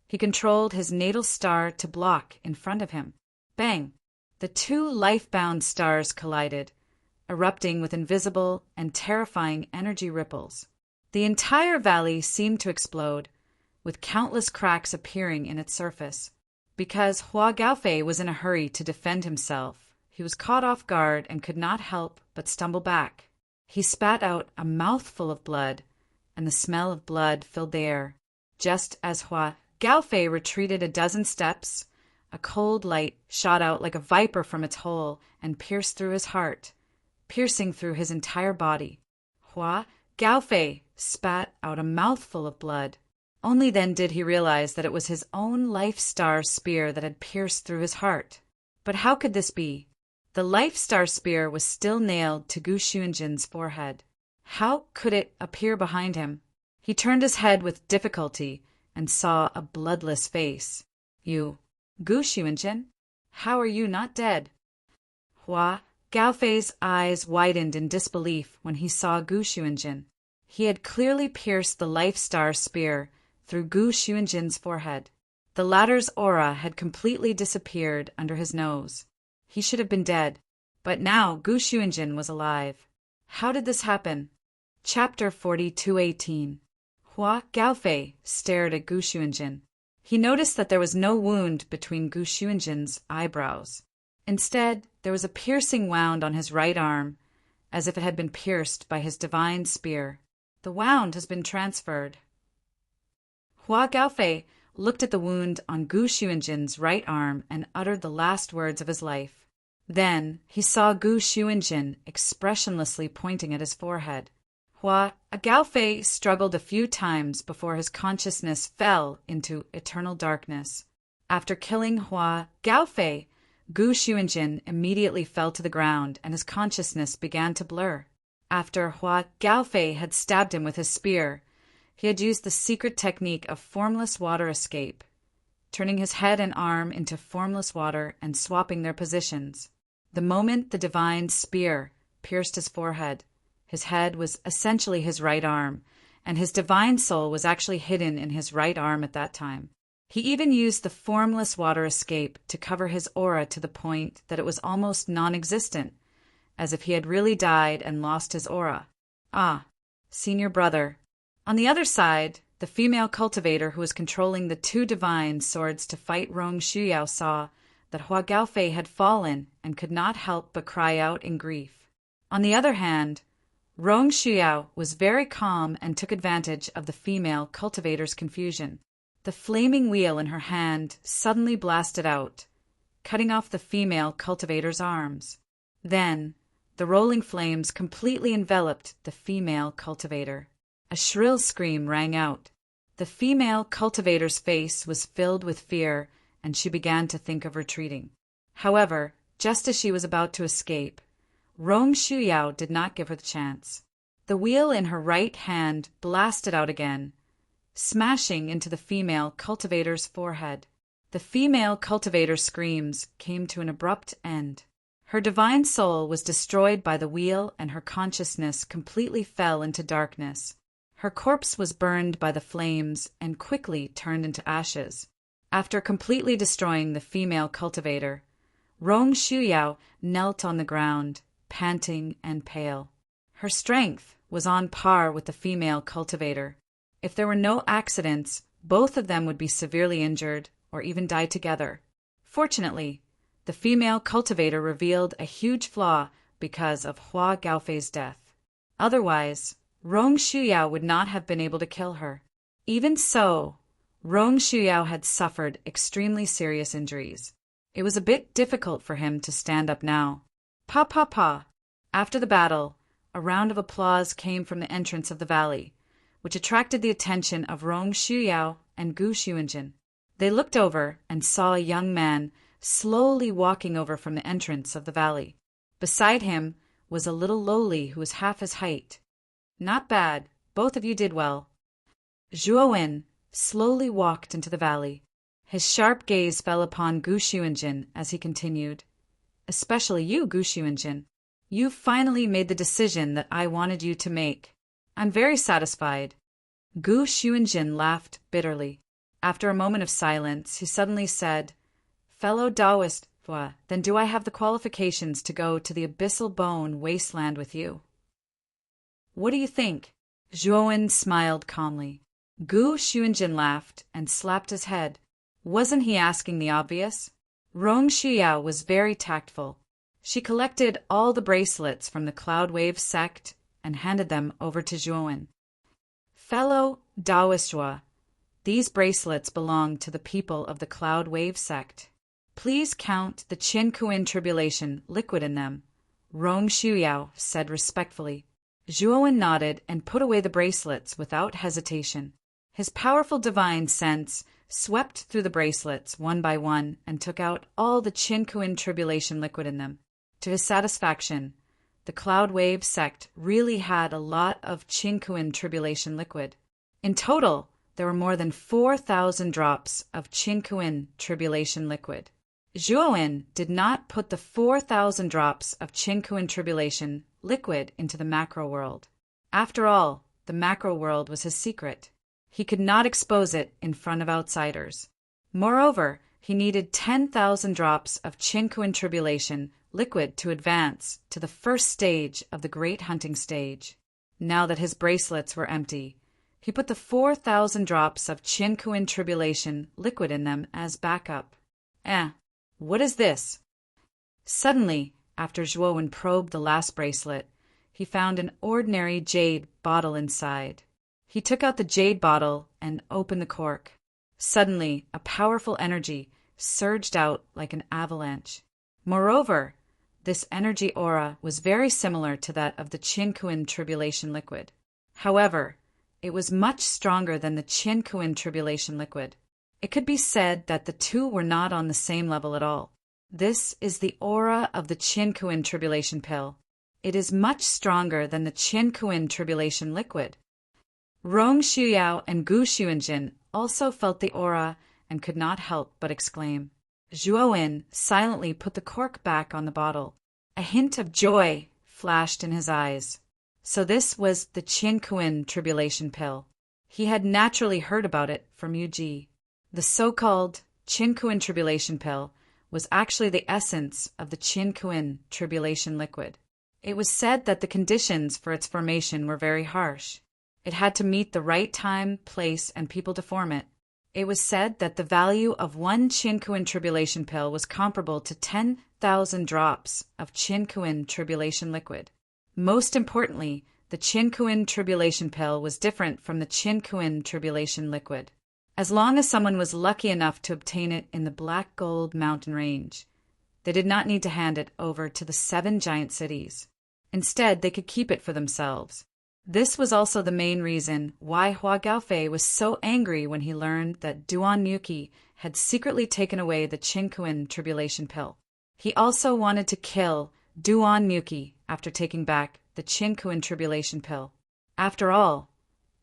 he controlled his natal star to block in front of him. Bang! The two life-bound stars collided, erupting with invisible and terrifying energy ripples. The entire valley seemed to explode, with countless cracks appearing in its surface. Because Hua Gaofei was in a hurry to defend himself, he was caught off guard and could not help but stumble back. He spat out a mouthful of blood, and the smell of blood filled the air. Just as Hua Gaofei retreated a dozen steps, a cold light shot out like a viper from its hole and pierced through his heart, piercing through his entire body. Hua Gaofei spat out a mouthful of blood. Only then did he realize that it was his own life star spear that had pierced through his heart. But how could this be? The life star spear was still nailed to Gu Xuanjin's forehead. How could it appear behind him? He turned his head with difficulty and saw a bloodless face. You, Gu Xuanjin? How are you not dead? Hua Gaofei's eyes widened in disbelief when he saw Gu Xuanjin. He had clearly pierced the life star spear through Gu Xuanjin's forehead. The latter's aura had completely disappeared under his nose. He should have been dead, but now Gu Xuanjin was alive. How did this happen? Chapter 42:18. Hua Gaofei stared at Gu Xuanjin. He noticed that there was no wound between Gu Xuanjin's eyebrows. Instead, there was a piercing wound on his right arm, as if it had been pierced by his divine spear. The wound has been transferred. Hua Gaofei looked at the wound on Gu Xuanjin's right arm and uttered the last words of his life. Then he saw Gu Xuanjin expressionlessly pointing at his forehead. Hua Gaofei struggled a few times before his consciousness fell into eternal darkness. After killing Hua Gaofei, Gu Xuanjin immediately fell to the ground and his consciousness began to blur. After Hua Gaofei had stabbed him with his spear, he had used the secret technique of formless water escape, turning his head and arm into formless water and swapping their positions. The moment the divine spear pierced his forehead, his head was essentially his right arm, and his divine soul was actually hidden in his right arm at that time. He even used the formless water escape to cover his aura to the point that it was almost non-existent, as if he had really died and lost his aura. Ah, senior brother. On the other side, the female cultivator who was controlling the two divine swords to fight Rong Shuyao saw that Hua Gaofei had fallen and could not help but cry out in grief. On the other hand, Rong Shuyao was very calm and took advantage of the female cultivator's confusion. The flaming wheel in her hand suddenly blasted out, cutting off the female cultivator's arms. Then, the rolling flames completely enveloped the female cultivator. A shrill scream rang out. The female cultivator's face was filled with fear, and she began to think of retreating. However, just as she was about to escape, Rong Shuyao did not give her the chance. The wheel in her right hand blasted out again, smashing into the female cultivator's forehead. The female cultivator's screams came to an abrupt end. Her divine soul was destroyed by the wheel and her consciousness completely fell into darkness. Her corpse was burned by the flames and quickly turned into ashes. After completely destroying the female cultivator, Rong Shuyao knelt on the ground, panting and pale. Her strength was on par with the female cultivator. If there were no accidents, both of them would be severely injured or even die together. Fortunately, the female cultivator revealed a huge flaw because of Hua Gaofei's death. Otherwise, Rong Shuyao would not have been able to kill her. Even so, Rong Shuyao had suffered extremely serious injuries. It was a bit difficult for him to stand up now. Pa pa pa! After the battle, a round of applause came from the entrance of the valley, which attracted the attention of Rong Shuyao and Gu Xuanjin. They looked over and saw a young man slowly walking over from the entrance of the valley. Beside him was a little lowly who was half his height. Not bad, both of you did well. Zhuowen slowly walked into the valley. His sharp gaze fell upon Gu Xuanjin as he continued. Especially you, Gu Xuanjin. You've finally made the decision that I wanted you to make. I'm very satisfied. Gu Xuanjin laughed bitterly. After a moment of silence, he suddenly said, Fellow Taoist, then do I have the qualifications to go to the abyssal bone wasteland with you? What do you think? Zhuowen smiled calmly. Gu Xuanjin laughed and slapped his head. Wasn't he asking the obvious? Rong Shuyao was very tactful. She collected all the bracelets from the Cloud Wave sect and handed them over to Zhuowen. Fellow Taoist, these bracelets belong to the people of the Cloud Wave sect. Please count the Qin Kuan tribulation liquid in them, Rong Shuyao said respectfully. Zhuowen nodded and put away the bracelets without hesitation. His powerful divine sense swept through the bracelets one by one and took out all the Qin Kuan tribulation liquid in them. To his satisfaction, the Cloud Wave sect really had a lot of Qin Kuan tribulation liquid. In total, there were more than 4,000 drops of Qin Kuan tribulation liquid. Zhuowen did not put the 4,000 drops of Qin Kuan tribulation liquid into the macro world. After all, the macro world was his secret. He could not expose it in front of outsiders. Moreover, he needed 10,000 drops of Qin Kuan tribulation liquid to advance to the first stage of the Great Hunting Stage. Now that his bracelets were empty, he put the 4,000 drops of Qin Kuan tribulation liquid in them as backup. What is this? Suddenly, after Zhuowen probed the last bracelet, he found an ordinary jade bottle inside. He took out the jade bottle and opened the cork. Suddenly, a powerful energy surged out like an avalanche. Moreover, this energy aura was very similar to that of the Qin Kuan tribulation liquid. However, it was much stronger than the Qin Kuan tribulation liquid. It could be said that the two were not on the same level at all. This is the aura of the Qin Kuan tribulation pill. It is much stronger than the Qin Kuan tribulation liquid. Rong Shuyao and Gu Xuanjin also felt the aura and could not help but exclaim. Zhuowen silently put the cork back on the bottle. A hint of joy flashed in his eyes. So this was the Qin Kuan tribulation pill. He had naturally heard about it from Yu Ji. The so-called Qin Kuan tribulation pill was actually the essence of the Qin Kuan tribulation liquid. It was said that the conditions for its formation were very harsh. It had to meet the right time, place, and people to form it. It was said that the value of one Qin Kuan tribulation pill was comparable to 10,000 drops of Qin Kuan tribulation liquid. Most importantly, the Qin Kuan tribulation pill was different from the Qin Kuan tribulation liquid. As long as someone was lucky enough to obtain it in the Black Gold mountain range, they did not need to hand it over to the 7 giant cities. Instead, they could keep it for themselves. This was also the main reason why Hua Gaofei was so angry when he learned that Duan Yuki had secretly taken away the Qin Kuan tribulation pill. He also wanted to kill Duan Yuki after taking back the Qin Kuan tribulation pill. After all,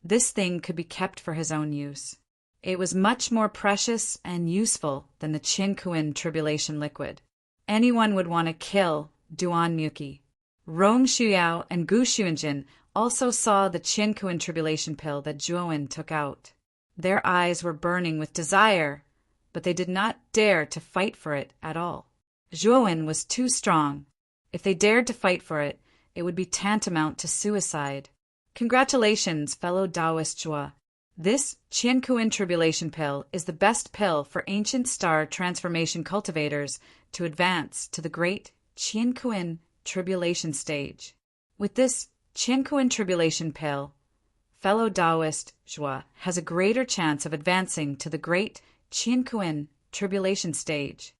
this thing could be kept for his own use. It was much more precious and useful than the Qin Kuan tribulation liquid. Anyone would want to kill Duan Yuki. Rong Shuyao and Gu Xuanjin also saw the Qin Kuan tribulation pill that Zhuowen took out. Their eyes were burning with desire, but they did not dare to fight for it at all. Zhuowen was too strong. If they dared to fight for it, it would be tantamount to suicide. Congratulations, fellow Taoist Zhuo. This Qin Kuan tribulation pill is the best pill for ancient star transformation cultivators to advance to the great Qin Kuan tribulation stage. With this Qin Kuan tribulation pill, fellow Taoist Zhuo has a greater chance of advancing to the great Qin Kuan tribulation stage.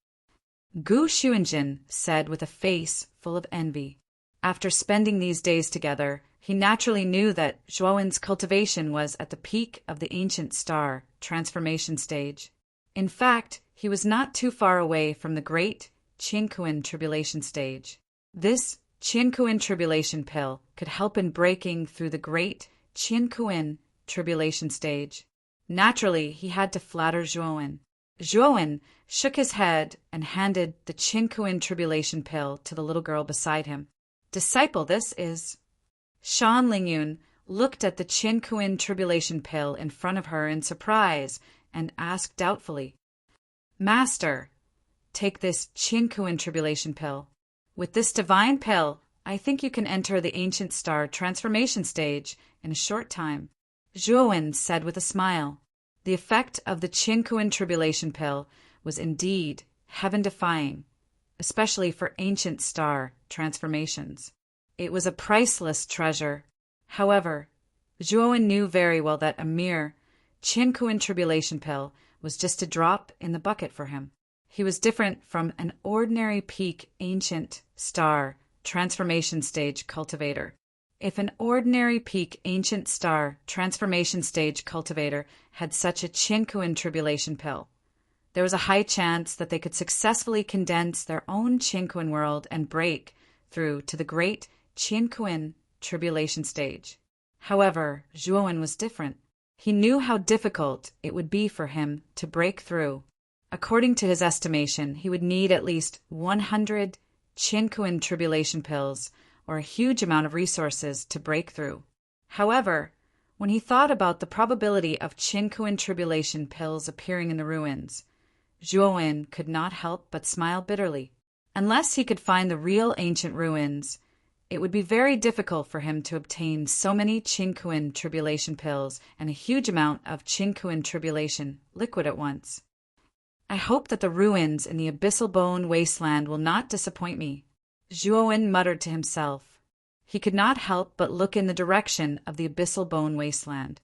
Gu Xuanjin said with a face full of envy. After spending these days together, he naturally knew that Zhuowen's cultivation was at the peak of the ancient star transformation stage. In fact, he was not too far away from the great Qin Kuan tribulation stage. This Qin Kuan tribulation pill could help in breaking through the great Qin Kuan tribulation stage. Naturally, he had to flatter Zhuowen. Zhuowen shook his head and handed the Qinkuin tribulation pill to the little girl beside him. Disciple, this is... Shan Lingyun looked at the Qinkuin tribulation pill in front of her in surprise and asked doubtfully, Master, take this Qinkuin tribulation pill. With this divine pill, I think you can enter the ancient star transformation stage in a short time. Zhuowen said with a smile. The effect of the Qinkuin tribulation pill was indeed heaven-defying, especially for ancient star transformations. It was a priceless treasure. However, Zhuowen knew very well that a mere Qinkuin tribulation pill was just a drop in the bucket for him. He was different from an ordinary peak ancient star transformation stage cultivator. If an ordinary peak ancient star transformation stage cultivator had such a Qinkuin tribulation pill, there was a high chance that they could successfully condense their own Qinkuin world and break through to the great Qinkuin tribulation stage. However, Zhuowen was different. He knew how difficult it would be for him to break through. According to his estimation, he would need at least 100 Qinkuin tribulation pills or a huge amount of resources to break through. However, when he thought about the probability of Qinkuin tribulation pills appearing in the ruins, Zhuowen could not help but smile bitterly. Unless he could find the real ancient ruins, it would be very difficult for him to obtain so many Qinkuin tribulation pills and a huge amount of Qinkuin tribulation liquid at once. I hope that the ruins in the abyssal bone wasteland will not disappoint me, Zhuowen muttered to himself. He could not help but look in the direction of the abyssal bone wasteland.